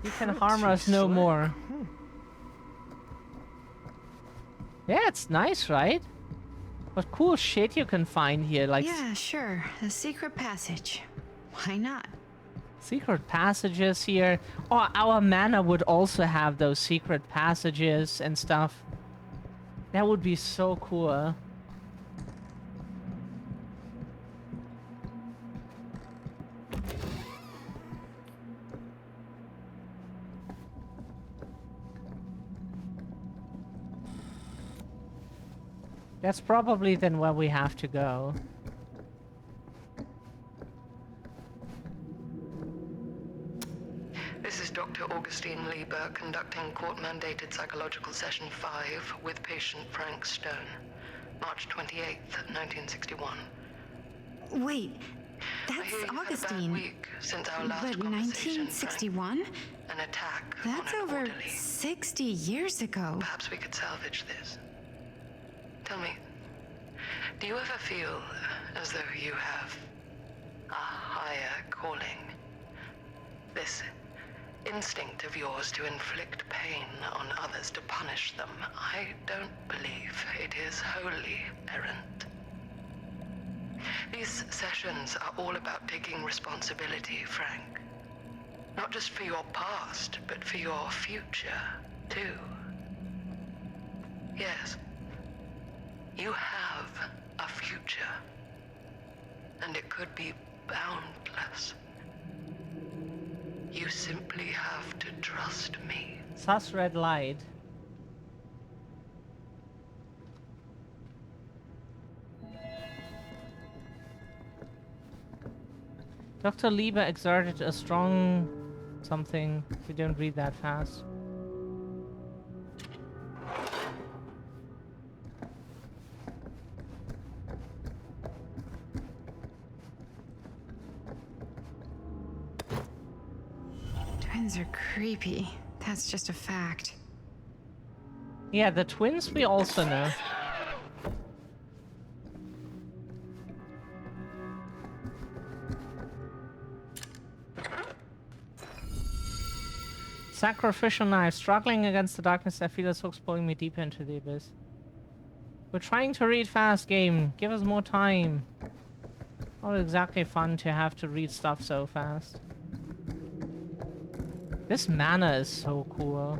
you can harm us no more. Yeah, it's nice, right? What cool shit you can find here, like... Yeah, sure. A secret passage. Why not? Secret passages here. Oh, our mana would also have those secret passages and stuff. That would be so cool. That's probably then where we have to go. This is Dr. Augustine Lieber conducting court-mandated psychological session 5 with patient Frank Stone. March 28th, 1961. Wait, that's Augustine. Week since our last but conversation, 1961? An attack. That's on an over orderly. 60 years ago. Perhaps we could salvage this. Tell me, do you ever feel as though you have a higher calling? This instinct of yours to inflict pain on others, to punish them, I don't believe it is wholly errant. These sessions are all about taking responsibility, Frank. Not just for your past, but for your future, too. Yes. You have a future, and it could be boundless. You simply have to trust me. Sus red light. Dr. Lieber exerted a strong something. If you don't read that fast. Twins are creepy. That's just a fact. Yeah, the twins we also know. Sacrificial knife. Struggling against the darkness, I feel as hooks pulling me deeper into the abyss. We're trying to read fast, game. Give us more time. Not exactly fun to have to read stuff so fast. This manor is so cool.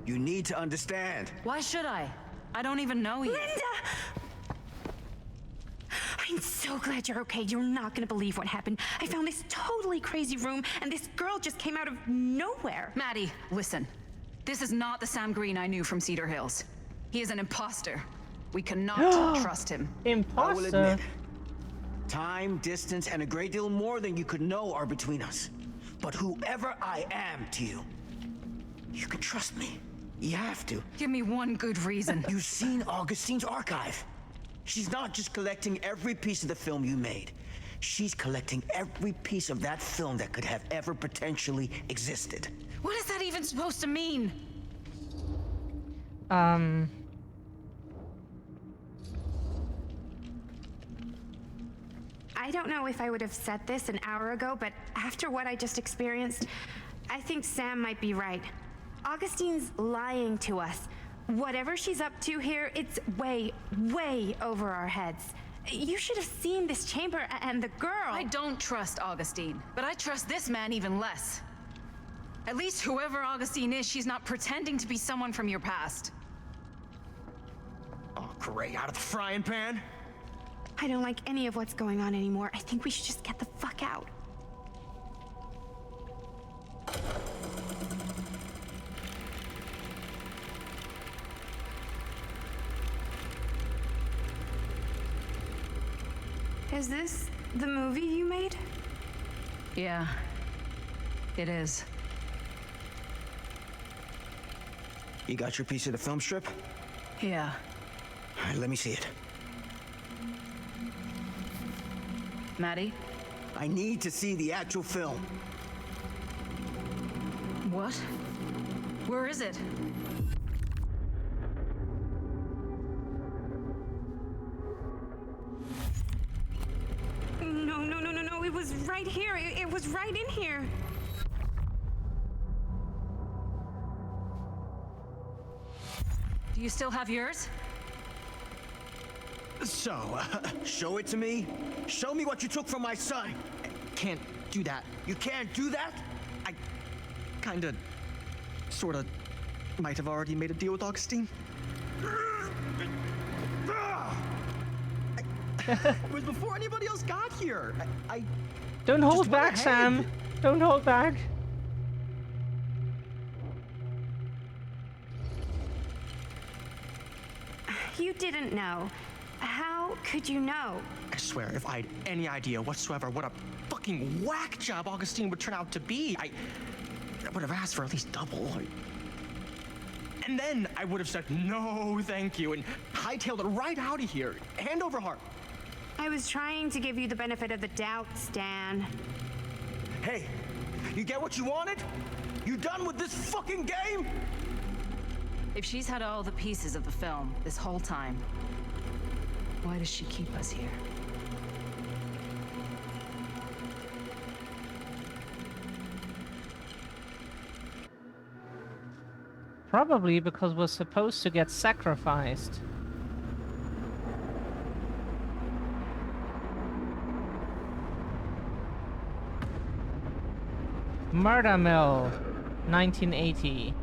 You need to understand. Why should I? I don't even know you. Linda! I'm so glad you're okay. You're not gonna believe what happened. I found this totally crazy room, and this girl just came out of nowhere. Maddie, listen. This is not the Sam Green I knew from Cedar Hills. He is an imposter. We cannot trust him. I will admit, time, distance, and a great deal more than you could know are between us. But whoever I am to you, you can trust me. You have to. Give me one good reason. You've seen Augustine's archive. She's not just collecting every piece of the film you made. She's collecting every piece of that film that could have ever potentially existed. What is that even supposed to mean? I don't know if I would have said this an hour ago, but after what I just experienced, I think Sam might be right. Augustine's lying to us. Whatever she's up to here, it's way, way over our heads. You should have seen this chamber and the girl. I don't trust Augustine, but I trust this man even less. At least whoever Augustine is, she's not pretending to be someone from your past. Oh, great. Out of the frying pan? I don't like any of what's going on anymore. I think we should just get the fuck out. Is this the movie you made? Yeah, it is. You got your piece of the film strip? Yeah. All right, let me see it. Maddie? I need to see the actual film. What? Where is it? No, it was right here. It was right in here. Do you still have yours? So, show it to me. Show me what you took from my son. Can't do that. You can't do that? I kinda, sorta, might have already made a deal with Augustine. It was before anybody else got here. I Don't hold just went back, ahead. Sam. Don't hold back. You didn't know. How could you know? I swear, if I had any idea whatsoever what a fucking whack job Augustine would turn out to be, I would have asked for at least double. And then I would have said no thank you and hightailed it right out of here, hand over heart. I was trying to give you the benefit of the doubt, Stan. Hey, you get what you wanted? You done with this fucking game? If she's had all the pieces of the film this whole time, why does she keep us here? Probably because we're supposed to get sacrificed. Murder Mill, 1980.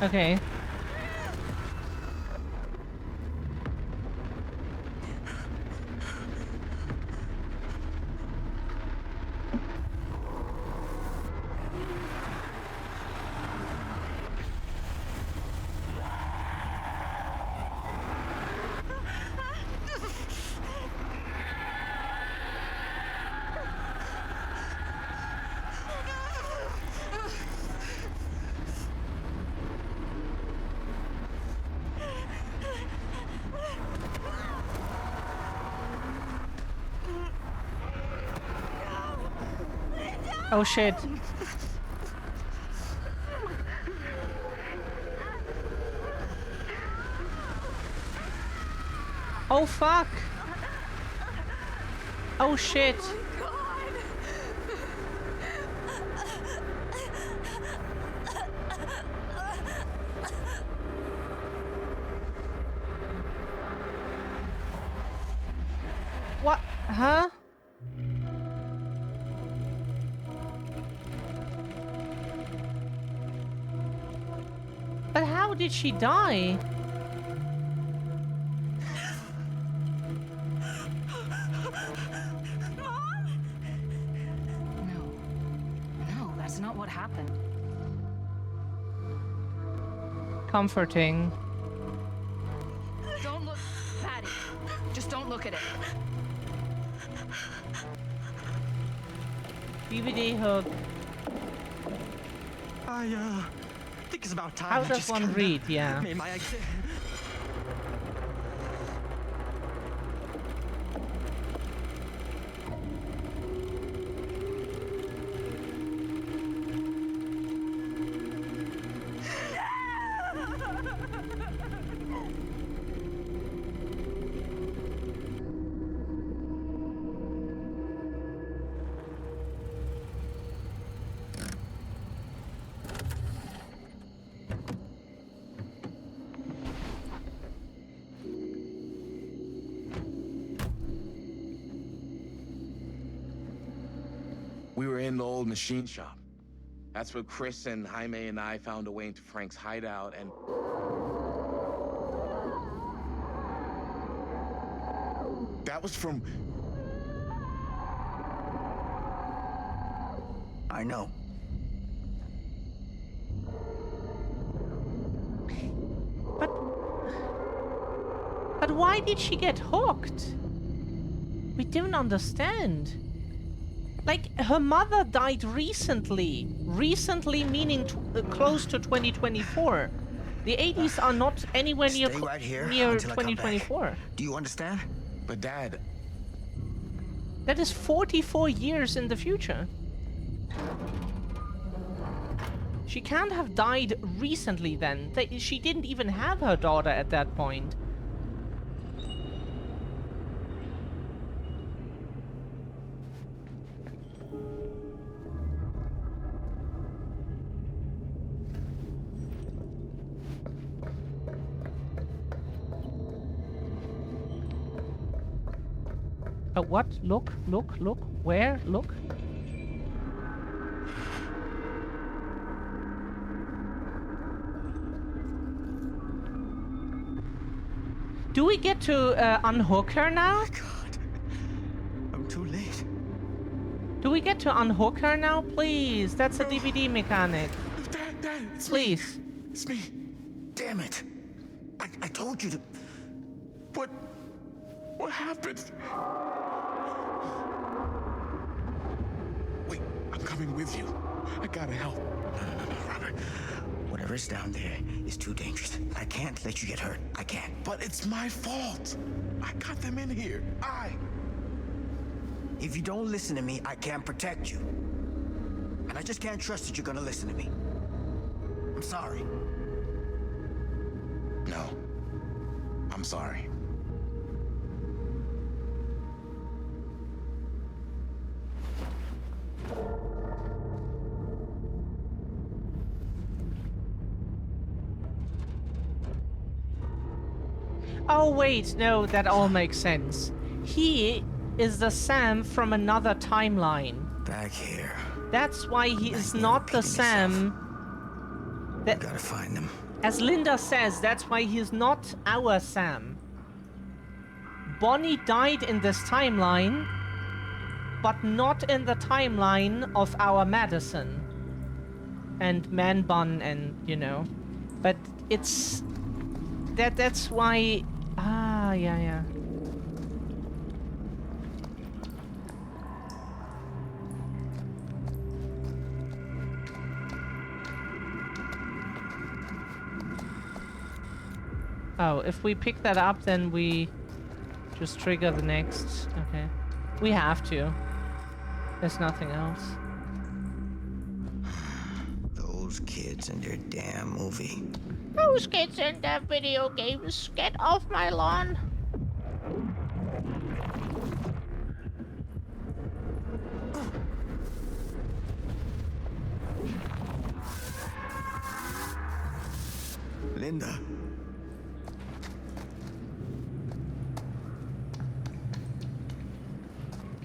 Okay. Oh shit. Oh fuck. Oh shit. What? Huh? But how did she die? No, that's not what happened. Comforting. Don't look, Maddie. Just don't look at it. DVD hook. I think it's about time. How I does just one kinda read? Yeah. made my exit. We were in the old machine shop. That's where Chris and Jaime and I found a way into Frank's hideout and... That was from... I know. But why did she get hooked? We don't understand. Like, her mother died recently. Recently meaning close to 2024. The 80s are not anywhere near, Stay right here near until I come back. 2024. Do you understand? But Dad... That is 44 years in the future. She can't have died recently then. She didn't even have her daughter at that point. What? Look, look, look. Where? Look. Do we get to unhook her now? Oh my God. I'm too late. Do we get to unhook her now? Please. That's a DVD mechanic. Dad, it's Please. me. It's me. Damn it. I told you to... What happened? Wait, I'm coming with you. I gotta help. No, Robert. Whatever's down there is too dangerous. I can't let you get hurt. I can't. But it's my fault. I got them in here. If you don't listen to me, I can't protect you. And I just can't trust that you're gonna listen to me. I'm sorry. No. I'm sorry. Oh wait, no, that all makes sense. He is the Sam from another timeline. Back here. That's why he is not the Sam that... Gotta find them. As Linda says, that's why he's not our Sam. Bonnie died in this timeline, but not in the timeline of our Madison. And Man Bun and, you know. But it's... That's why... Ah, yeah. Oh, if we pick that up, then we just trigger the next... Okay. We have to. There's nothing else. Those kids and their damn movie. Those kids and their video games. Get off my lawn. Linda.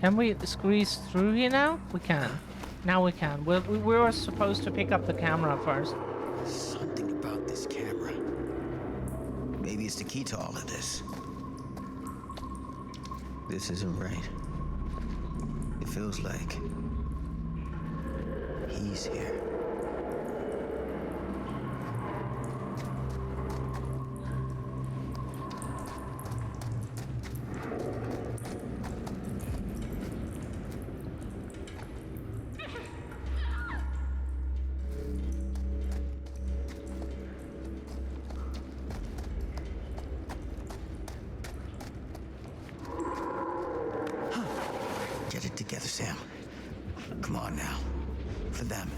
Can we squeeze through here now? We can. Now we can. We were supposed to pick up the camera first. Something about this camera. Maybe it's the key to all of this. This isn't right. It feels like he's here. Get it together, Sam. Come on now. For them.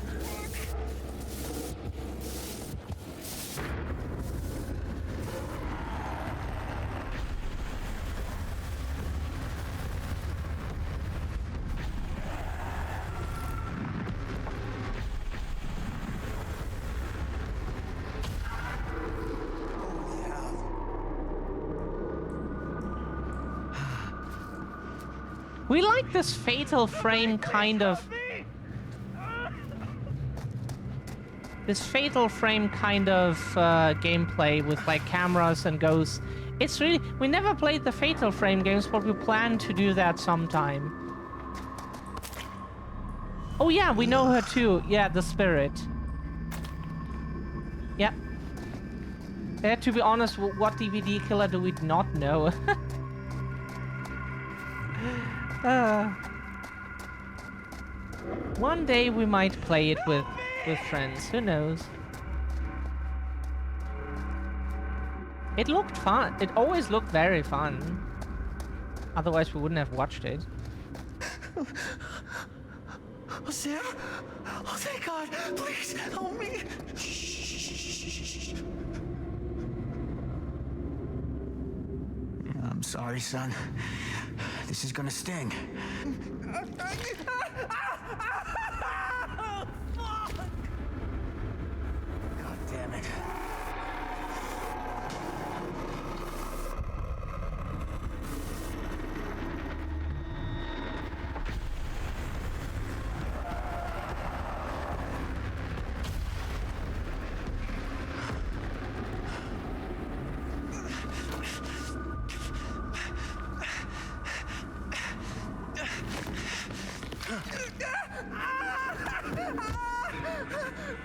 We like this Fatal Frame kind of... This Fatal Frame kind of gameplay with like cameras and ghosts. It's really... We never played the Fatal Frame games, but we plan to do that sometime. Oh yeah, we know her too. Yeah, the spirit. Yep. To be honest, what DVD killer do we not know? One day we might play it with friends, who knows? It looked fun. It always looked very fun. Otherwise we wouldn't have watched it. Oh, Sam? Oh, thank God. Please, help me. I'm sorry, son. This is gonna sting. God damn it.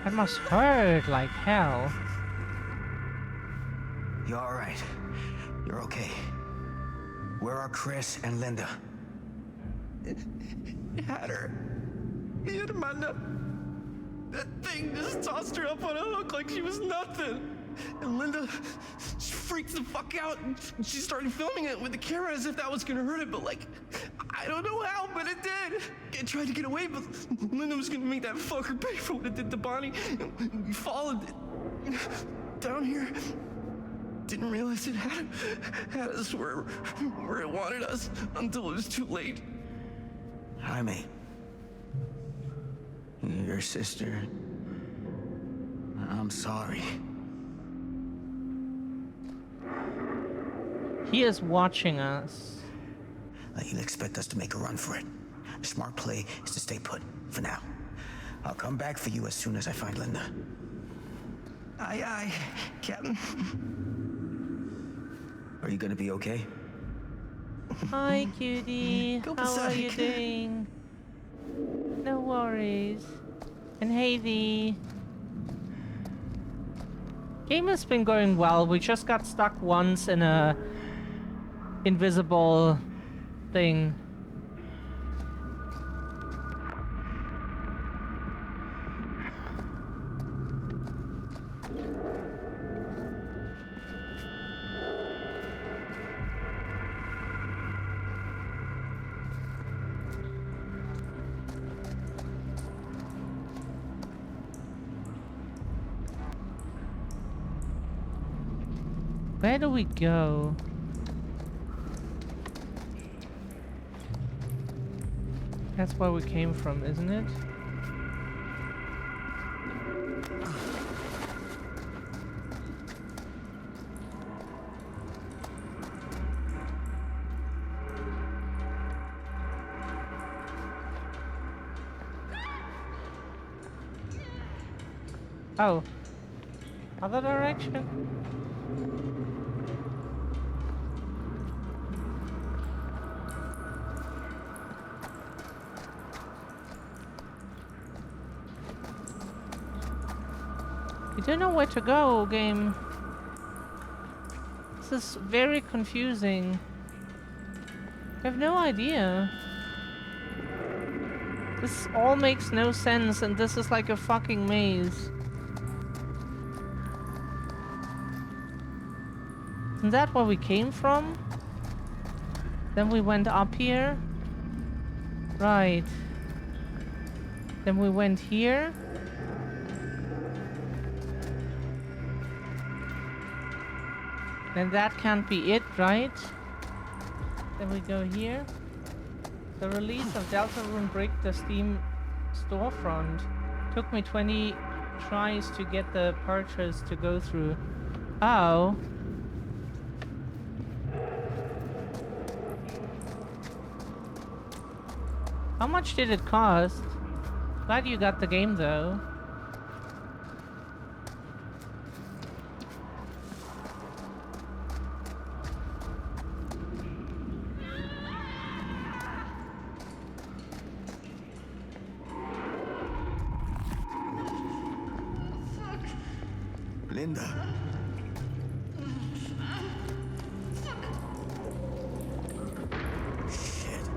That must hurt like hell. You all right? You're okay. Where are Chris and Linda? He had her. He had Amanda. That thing just tossed her up on a hook like she was nothing. And Linda, she freaked the fuck out and she started filming it with the camera as if that was gonna hurt it, but like, I don't know how, but it did. It tried to get away, but Linda was gonna make that fucker pay for what it did to Bonnie. And we followed it down here. Didn't realize it had us where it wanted us until it was too late. Jaime. Your sister. I'm sorry. He is watching us. He'll expect us to make a run for it. The smart play is to stay put, for now. I'll come back for you as soon as I find Linda. Aye, Captain. Are you gonna be okay? Hi, cutie. Go How are you Pacific. doing? No worries. And hey, the game has been going well. We just got stuck once in a invisible thing. Where do we go? That's where we came from, isn't it? Oh. Other direction? You don't know where to go, game. This is very confusing. I have no idea. This all makes no sense, and this is like a fucking maze. Isn't that where we came from? Then we went up here. Right. Then we went here. Then that can't be it, right? Then we go here. The release of Deltarune bricked the Steam storefront. Took me 20 tries to get the purchase to go through. Oh. How much did it cost? Glad you got the game though. Linda. Shit.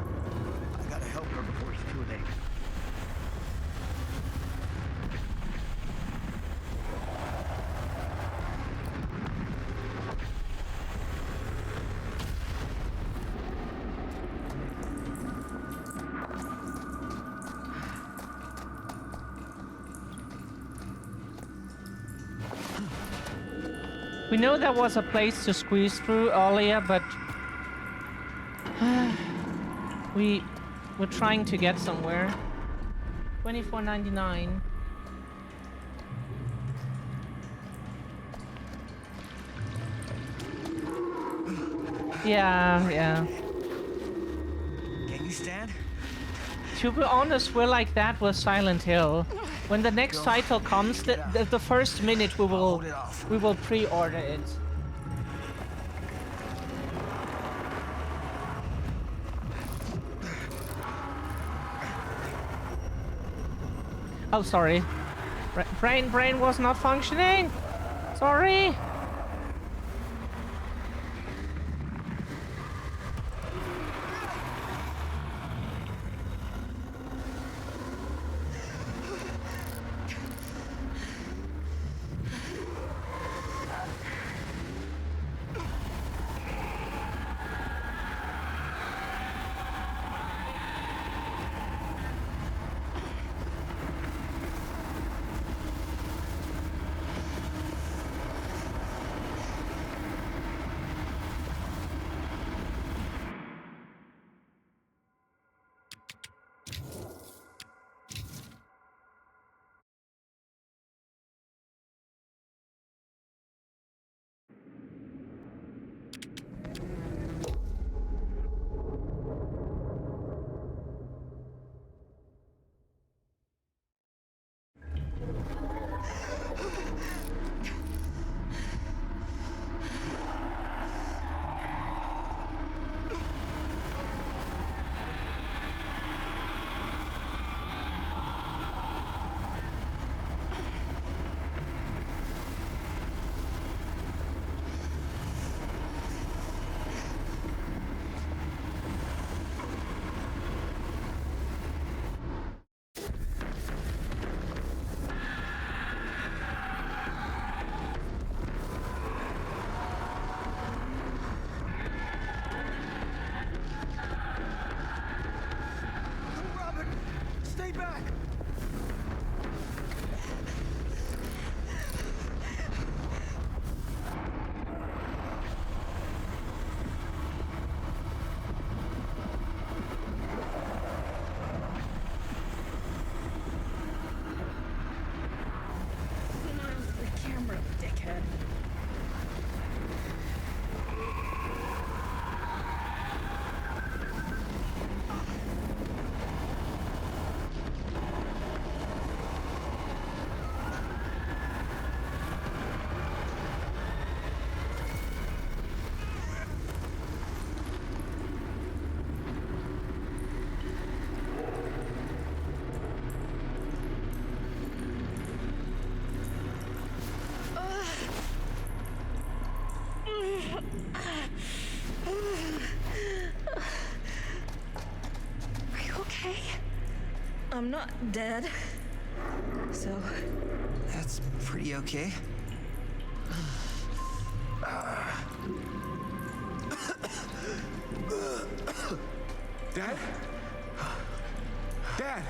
I gotta help her before it's too late. We know there was a place to squeeze through earlier, but we were trying to get somewhere. $24.99. Yeah. Can you stand? To be honest, we're like that with Silent Hill. When the next title comes, the first minute we will pre-order it. Oh, sorry. Brain was not functioning. Sorry. not dead. So. That's pretty okay. Dad? Dad!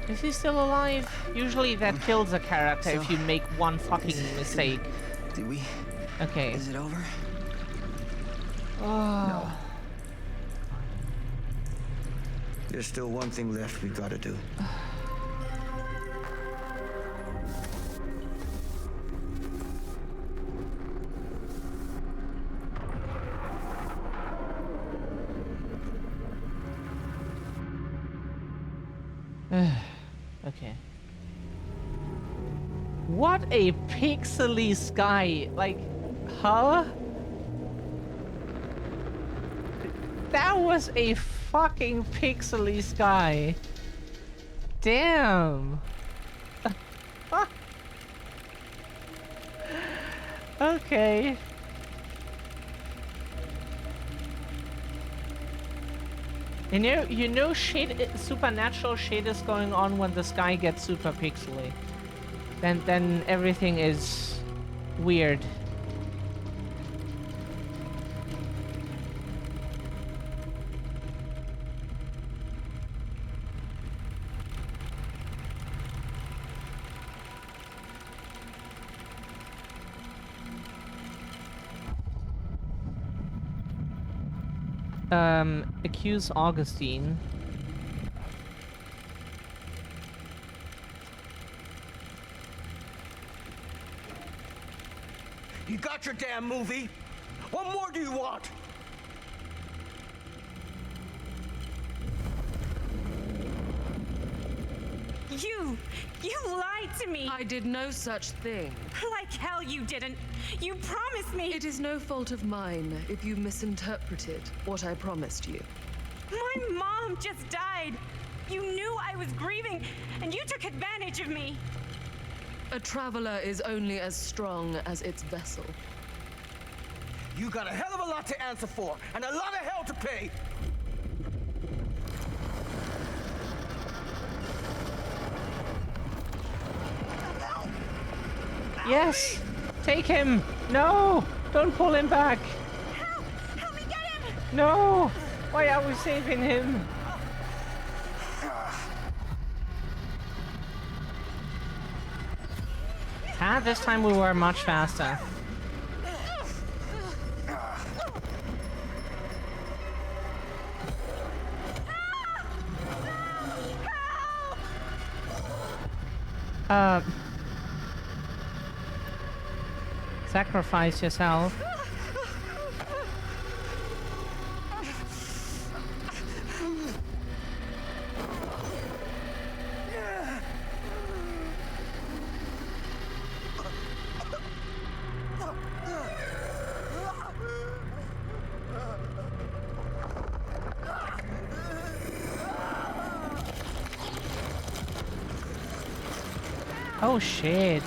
Is he still alive? Usually that kills a character if you make one fucking mistake. Did we? Okay. Is it over? Oh. There's still one thing left we gotta do. Okay. What a pixely sky. Like, huh? That was a fucking pixely sky. Damn. Okay. You know shit, supernatural shit is going on when the sky gets super pixely. Then everything is weird. Accuse Augustine. You got your damn movie. What more do you want? You lied to me! I did no such thing. Like hell you didn't! You promised me! It is no fault of mine if you misinterpreted what I promised you. My mom just died! You knew I was grieving, and you took advantage of me! A traveler is only as strong as its vessel. You got a hell of a lot to answer for, and a lot of hell to pay! Yes! Take him! No! Don't pull him back! Help! Help me get him! No! Why are we saving him? This time we were much faster. Sacrifice yourself. Oh shit.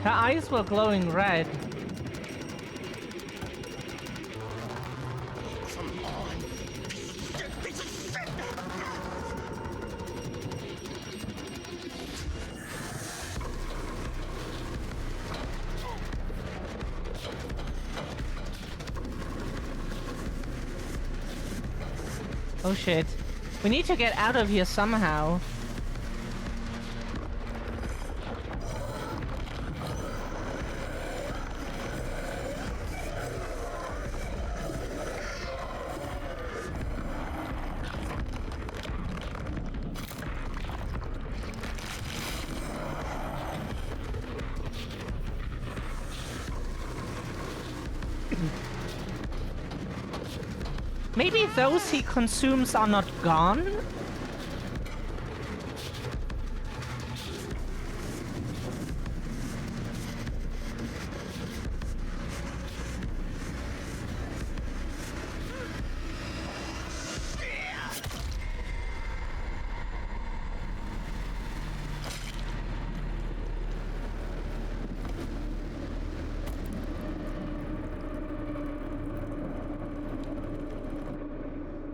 Her eyes were glowing red. Come on. Piece of shit! Oh shit. We need to get out of here somehow. Maybe those he consumes are not gone?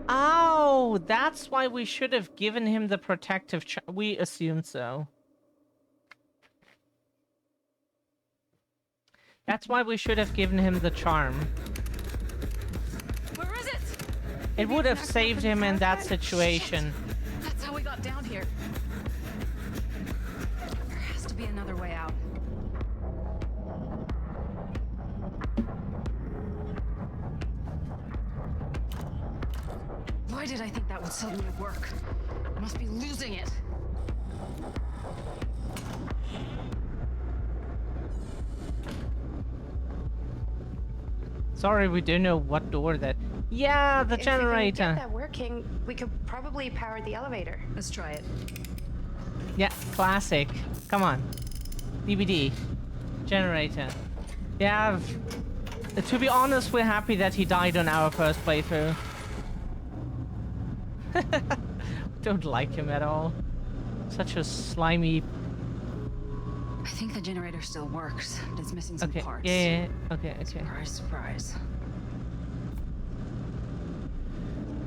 Oh, that's why we should have given him the protective we assumed so. That's why we should have given him the charm. Where is it? It would have saved him in that situation. That's how we got down here. There has to be another way out. Why did I think that would suddenly work? I must be losing it. Sorry, we don't know what door that... Yeah, the If we generator. can get that working, we could probably power the elevator. Let's try it. Yeah, classic. Come on. DVD. Generator. Yeah, to be honest, we're happy that he died on our first playthrough. Don't like him at all. Such a slimy... I think the generator still works, but it's missing some parts. Yeah. Okay. Surprise, surprise.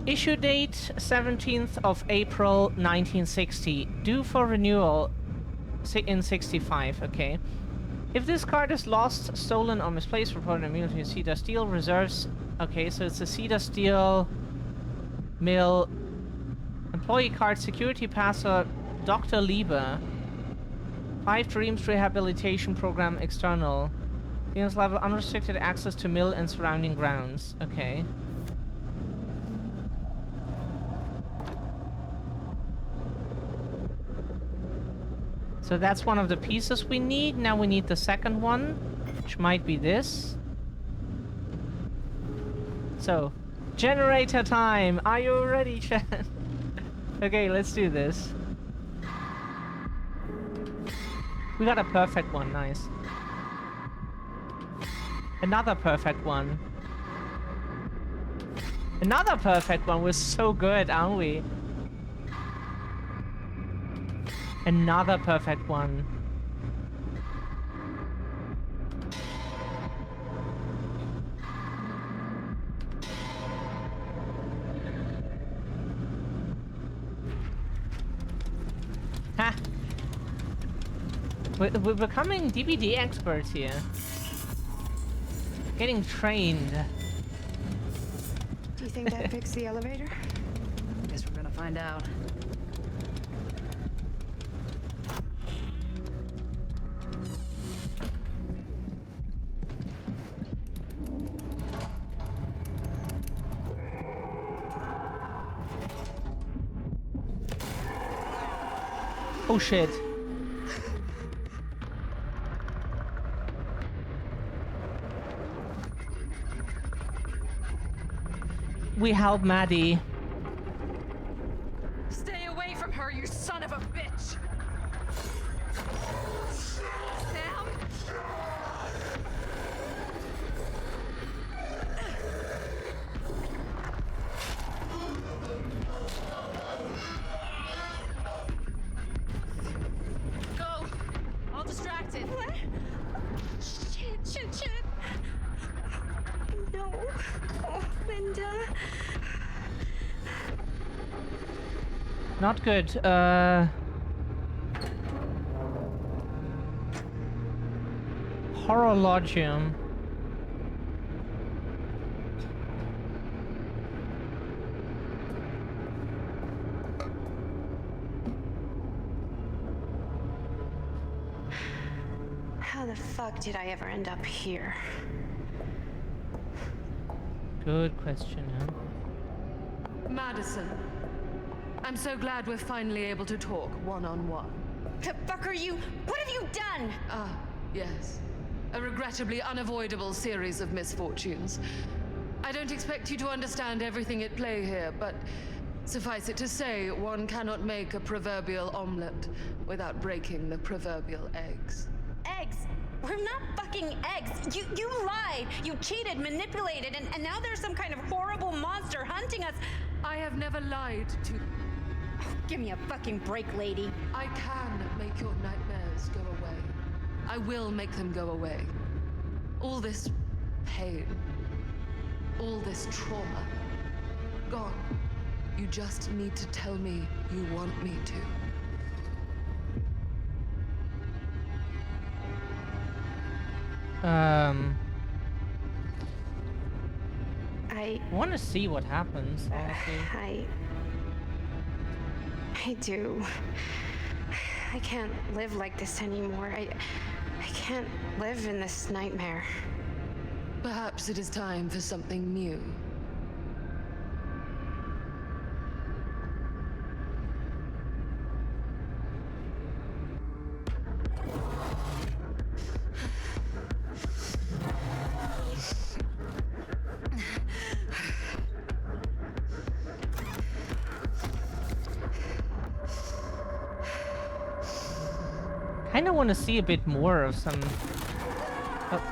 Issue date 17th of April 1960. Due for renewal in 65. Okay. If this card is lost, stolen, or misplaced, report an immunity to Cedar Steel. Reserves. Okay, so it's a Cedar Steel Mill employee card, security password, Dr. Lieber. 5 Dreams Rehabilitation Program external. Games level unrestricted access to mill and surrounding grounds. Okay. So that's one of the pieces we need. Now we need the second one, which might be this. So, generator time. Are you ready, Chan? Okay, let's do this. We got a perfect one, nice. Another perfect one. Another perfect one. We're so good, aren't we? Another perfect one. Ha! We're becoming DVD experts here. Getting trained. Do you think that fixed the elevator? Guess we're gonna find out. Oh shit. We help Maddie. Stay away from her, you son of a bitch! Sam? Go! All distracted. What? Shit. No. Oh, Linda. Not good. Horologium. How the fuck did I ever end up here? Good question, huh? Madison. I'm so glad we're finally able to talk one-on-one. The fuck are you? What have you done? Ah, yes. A regrettably unavoidable series of misfortunes. I don't expect you to understand everything at play here, but suffice it to say, one cannot make a proverbial omelet without breaking the proverbial eggs. Eggs? We're not fucking eggs. You lied. You cheated, manipulated, and now there's some kind of horrible monster hunting us. I have never lied to... Oh, give me a fucking break, lady. I can make your nightmares go away. I will make them go away. All this pain, all this trauma, gone. You just need to tell me you want me to. I want to see what happens, honestly. I do. I can't live like this anymore. I can't live in this nightmare. Perhaps it is time for something new. Kind of want to see a bit more of some... Oh.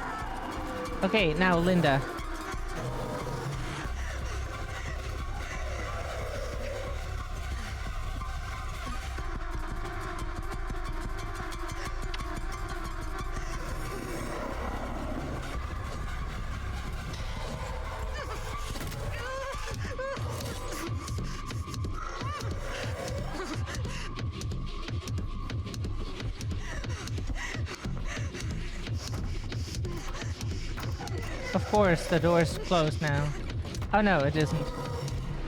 Okay, now Linda. Of course, the door's closed now. Oh no, it isn't.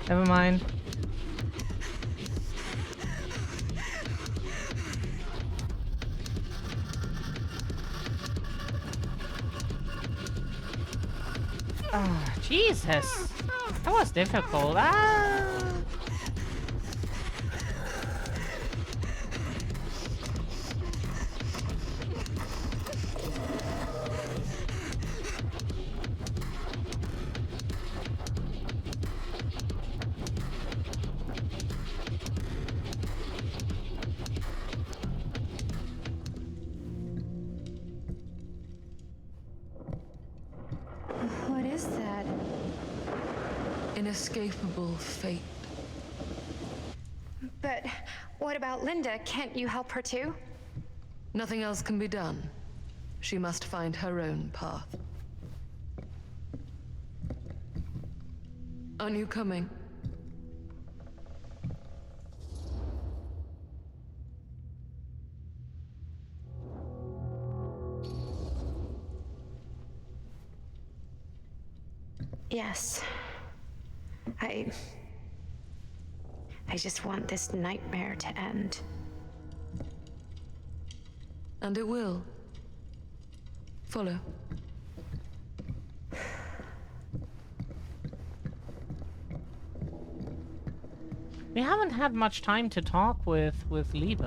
Never mind. Oh, Jesus! That was difficult. Ah! What is that? Inescapable fate. But what about Linda? Can't you help her too? Nothing else can be done. She must find her own path. Aren't you coming? Yes. I just want this nightmare to end. And it will. Follow. We haven't had much time to talk with Liebe.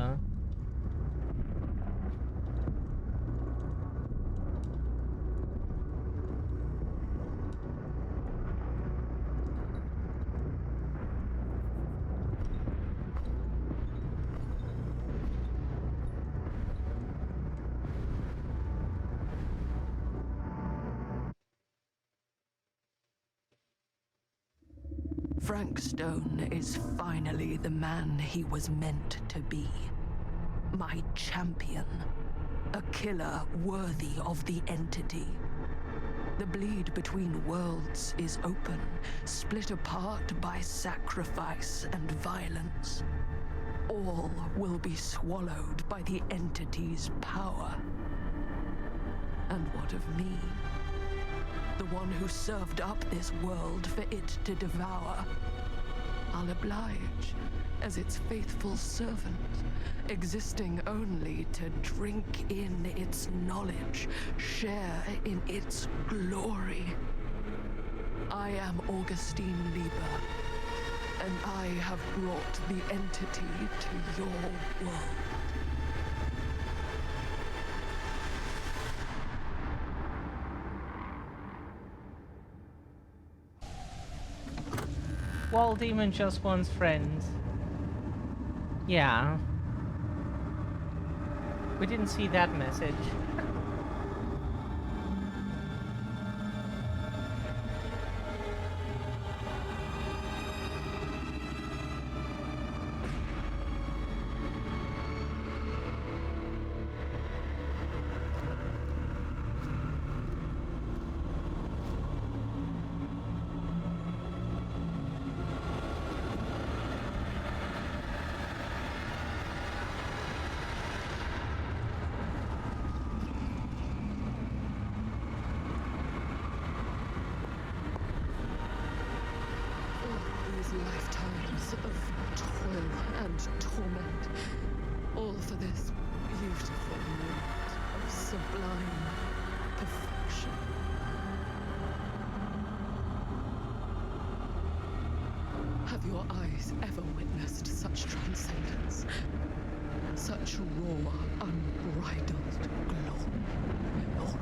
Frank Stone is finally the man he was meant to be. My champion. A killer worthy of the entity. The bleed between worlds is open, split apart by sacrifice and violence. All will be swallowed by the entity's power. And what of me? The one who served up this world for it to devour. I'll oblige as its faithful servant, existing only to drink in its knowledge, share in its glory. I am Augustine Liebe, and I have brought the entity to your world. Wall Demon just wants friends. Yeah. We didn't see that message. Lifetimes of toil and torment, all for this beautiful moment of sublime perfection. Have your eyes ever witnessed such transcendence? Such raw, unbridled glory?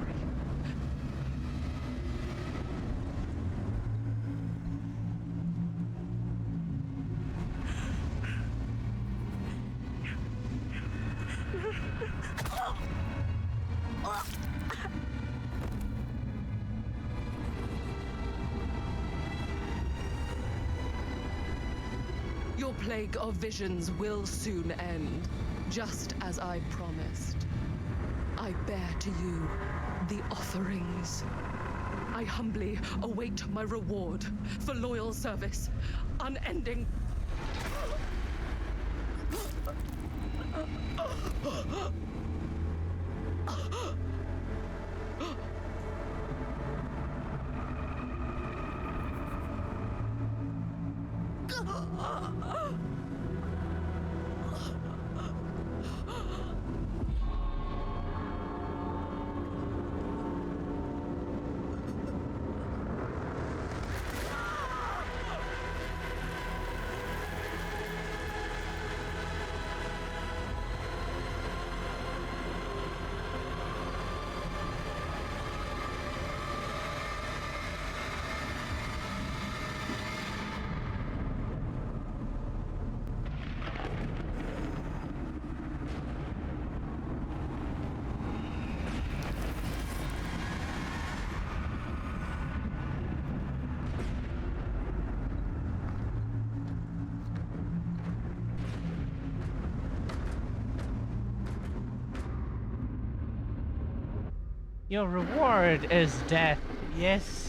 Your plague of visions will soon end, just as I promised. I bear to you the offerings. I humbly await my reward for loyal service, unending. Your reward is death. Yes.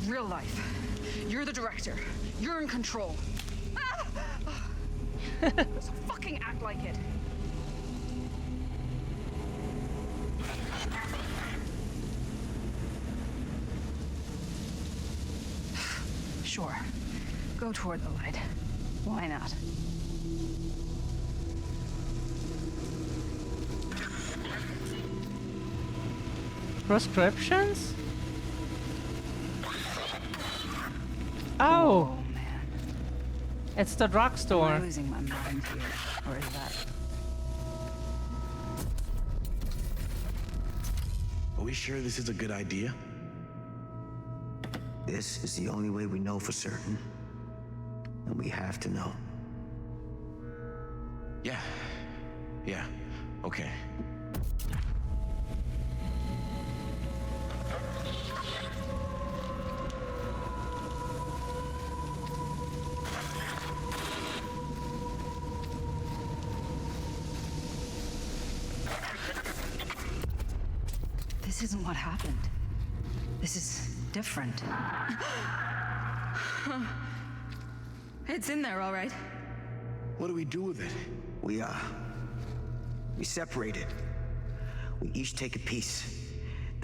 Real life. You're the director. You're in control. So fucking act like it. Sure. Go toward the light. Why not? Prescriptions? Oh, man. It's the drugstore. I'm losing my mind here. Or is that? Are we sure this is a good idea? This is the only way we know for certain. And we have to know. Yeah, okay. This isn't what happened. This is different. It's in there, all right. What do we do with it? We separate it. We each take a piece.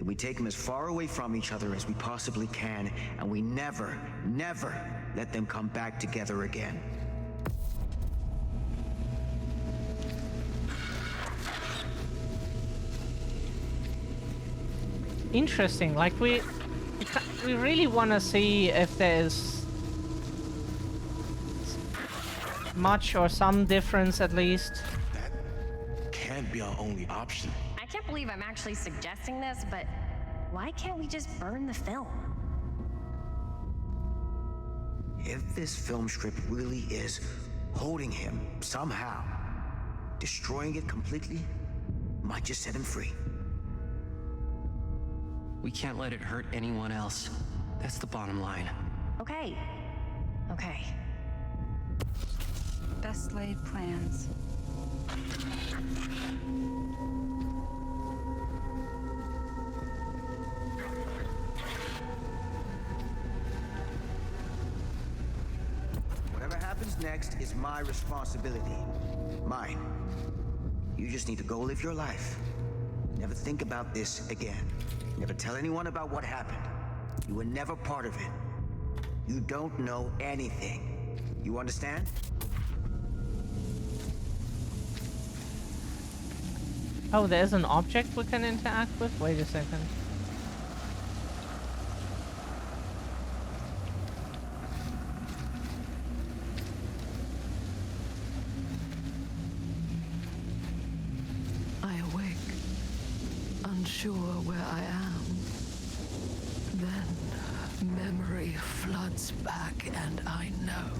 Then we take them as far away from each other as we possibly can, and we never, never let them come back together again. Interesting. Like we really want to see if there's much or some difference at least. Can't be our only option. I can't believe I'm actually suggesting this, but why can't we just burn the film? If this film script really is holding him somehow, destroying it completely might just set him free. We can't let it hurt anyone else. That's the bottom line. Okay. Okay. Best laid plans. Whatever happens next is my responsibility. Mine. You just need to go live your life. Never think about this again. Never tell anyone about what happened. You were never part of it. You don't know anything. You understand? Oh, there's an object we can interact with? Wait a second. I awake, unsure where I am. Then memory floods back, and I know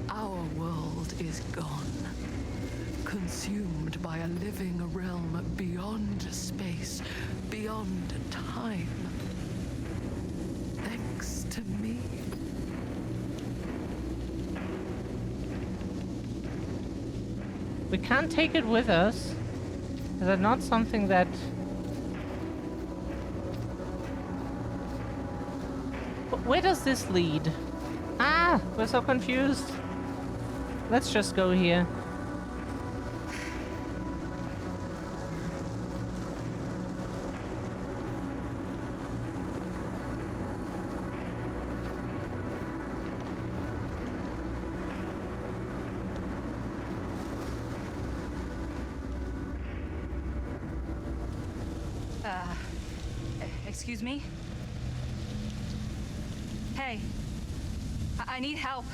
our world is gone, consumed by a living realm beyond space, beyond time. Thanks to me. We can't take it with us. Is that not something that... Where does this lead? Ah, we're so confused. Let's just go here. Excuse me? Hey, I need help.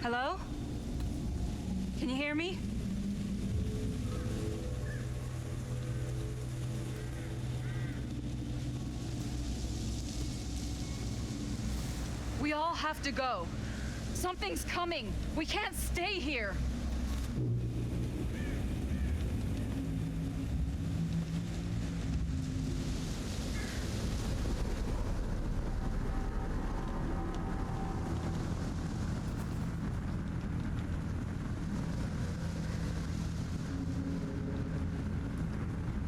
Hello? Can you hear me? We all have to go. Something's coming. We can't stay here.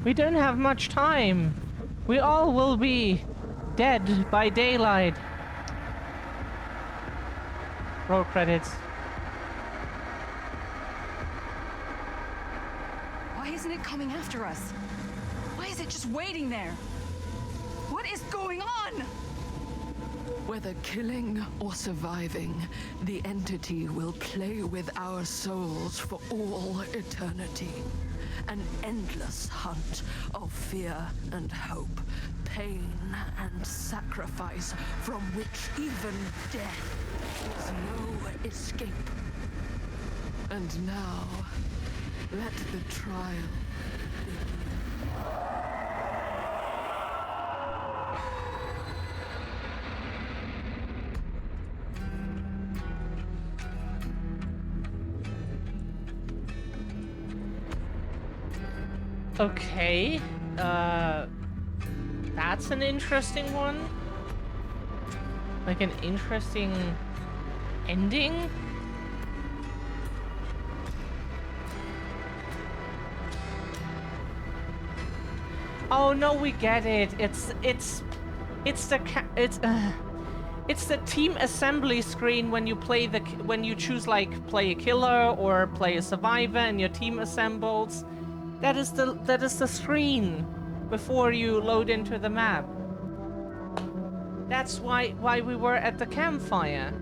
We don't have much time. We all will be dead by daylight. Roll credits. Why isn't it coming after us? Why is it just waiting there? What is going on? Whether killing or surviving, the entity will play with our souls for all eternity. An endless hunt of fear and hope, pain and sacrifice, from which even death is no escape. And now, let the trial Okay, that's an interesting one. Like an interesting ending. Oh no, we get it. It's the team assembly screen when you play when you choose like play a killer or play a survivor and your team assembles. That is the screen before you load into the map. That's why we were at the campfire.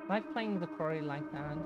Like playing the quarry like that.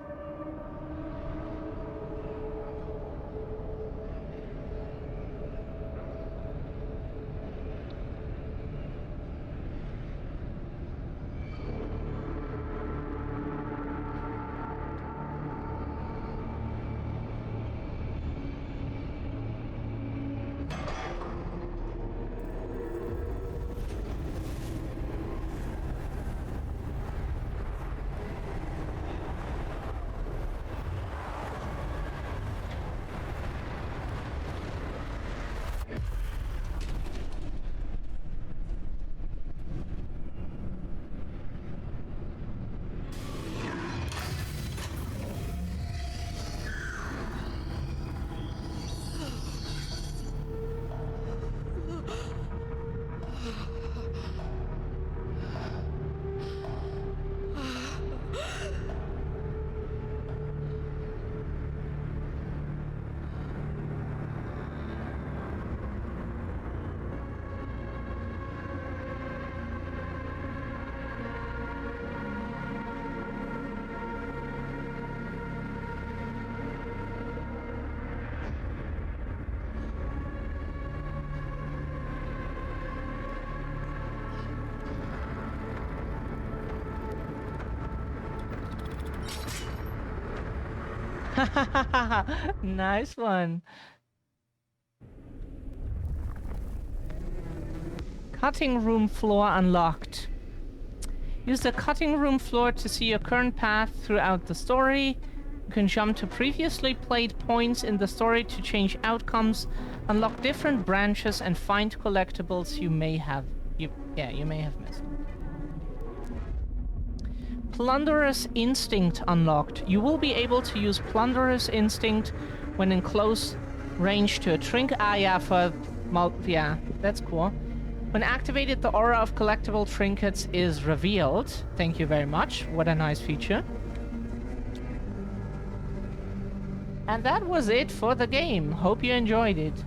Nice one. Cutting room floor unlocked. Use the cutting room floor to see your current path throughout the story. You can jump to previously played points in the story to change outcomes, unlock different branches, and find collectibles you may have missed. Plunderous Instinct unlocked. You will be able to use Plunderous Instinct when in close range to a trinket. Ah, yeah, that's cool. When activated, the aura of collectible trinkets is revealed. Thank you very much. What a nice feature. And that was it for the game. Hope you enjoyed it.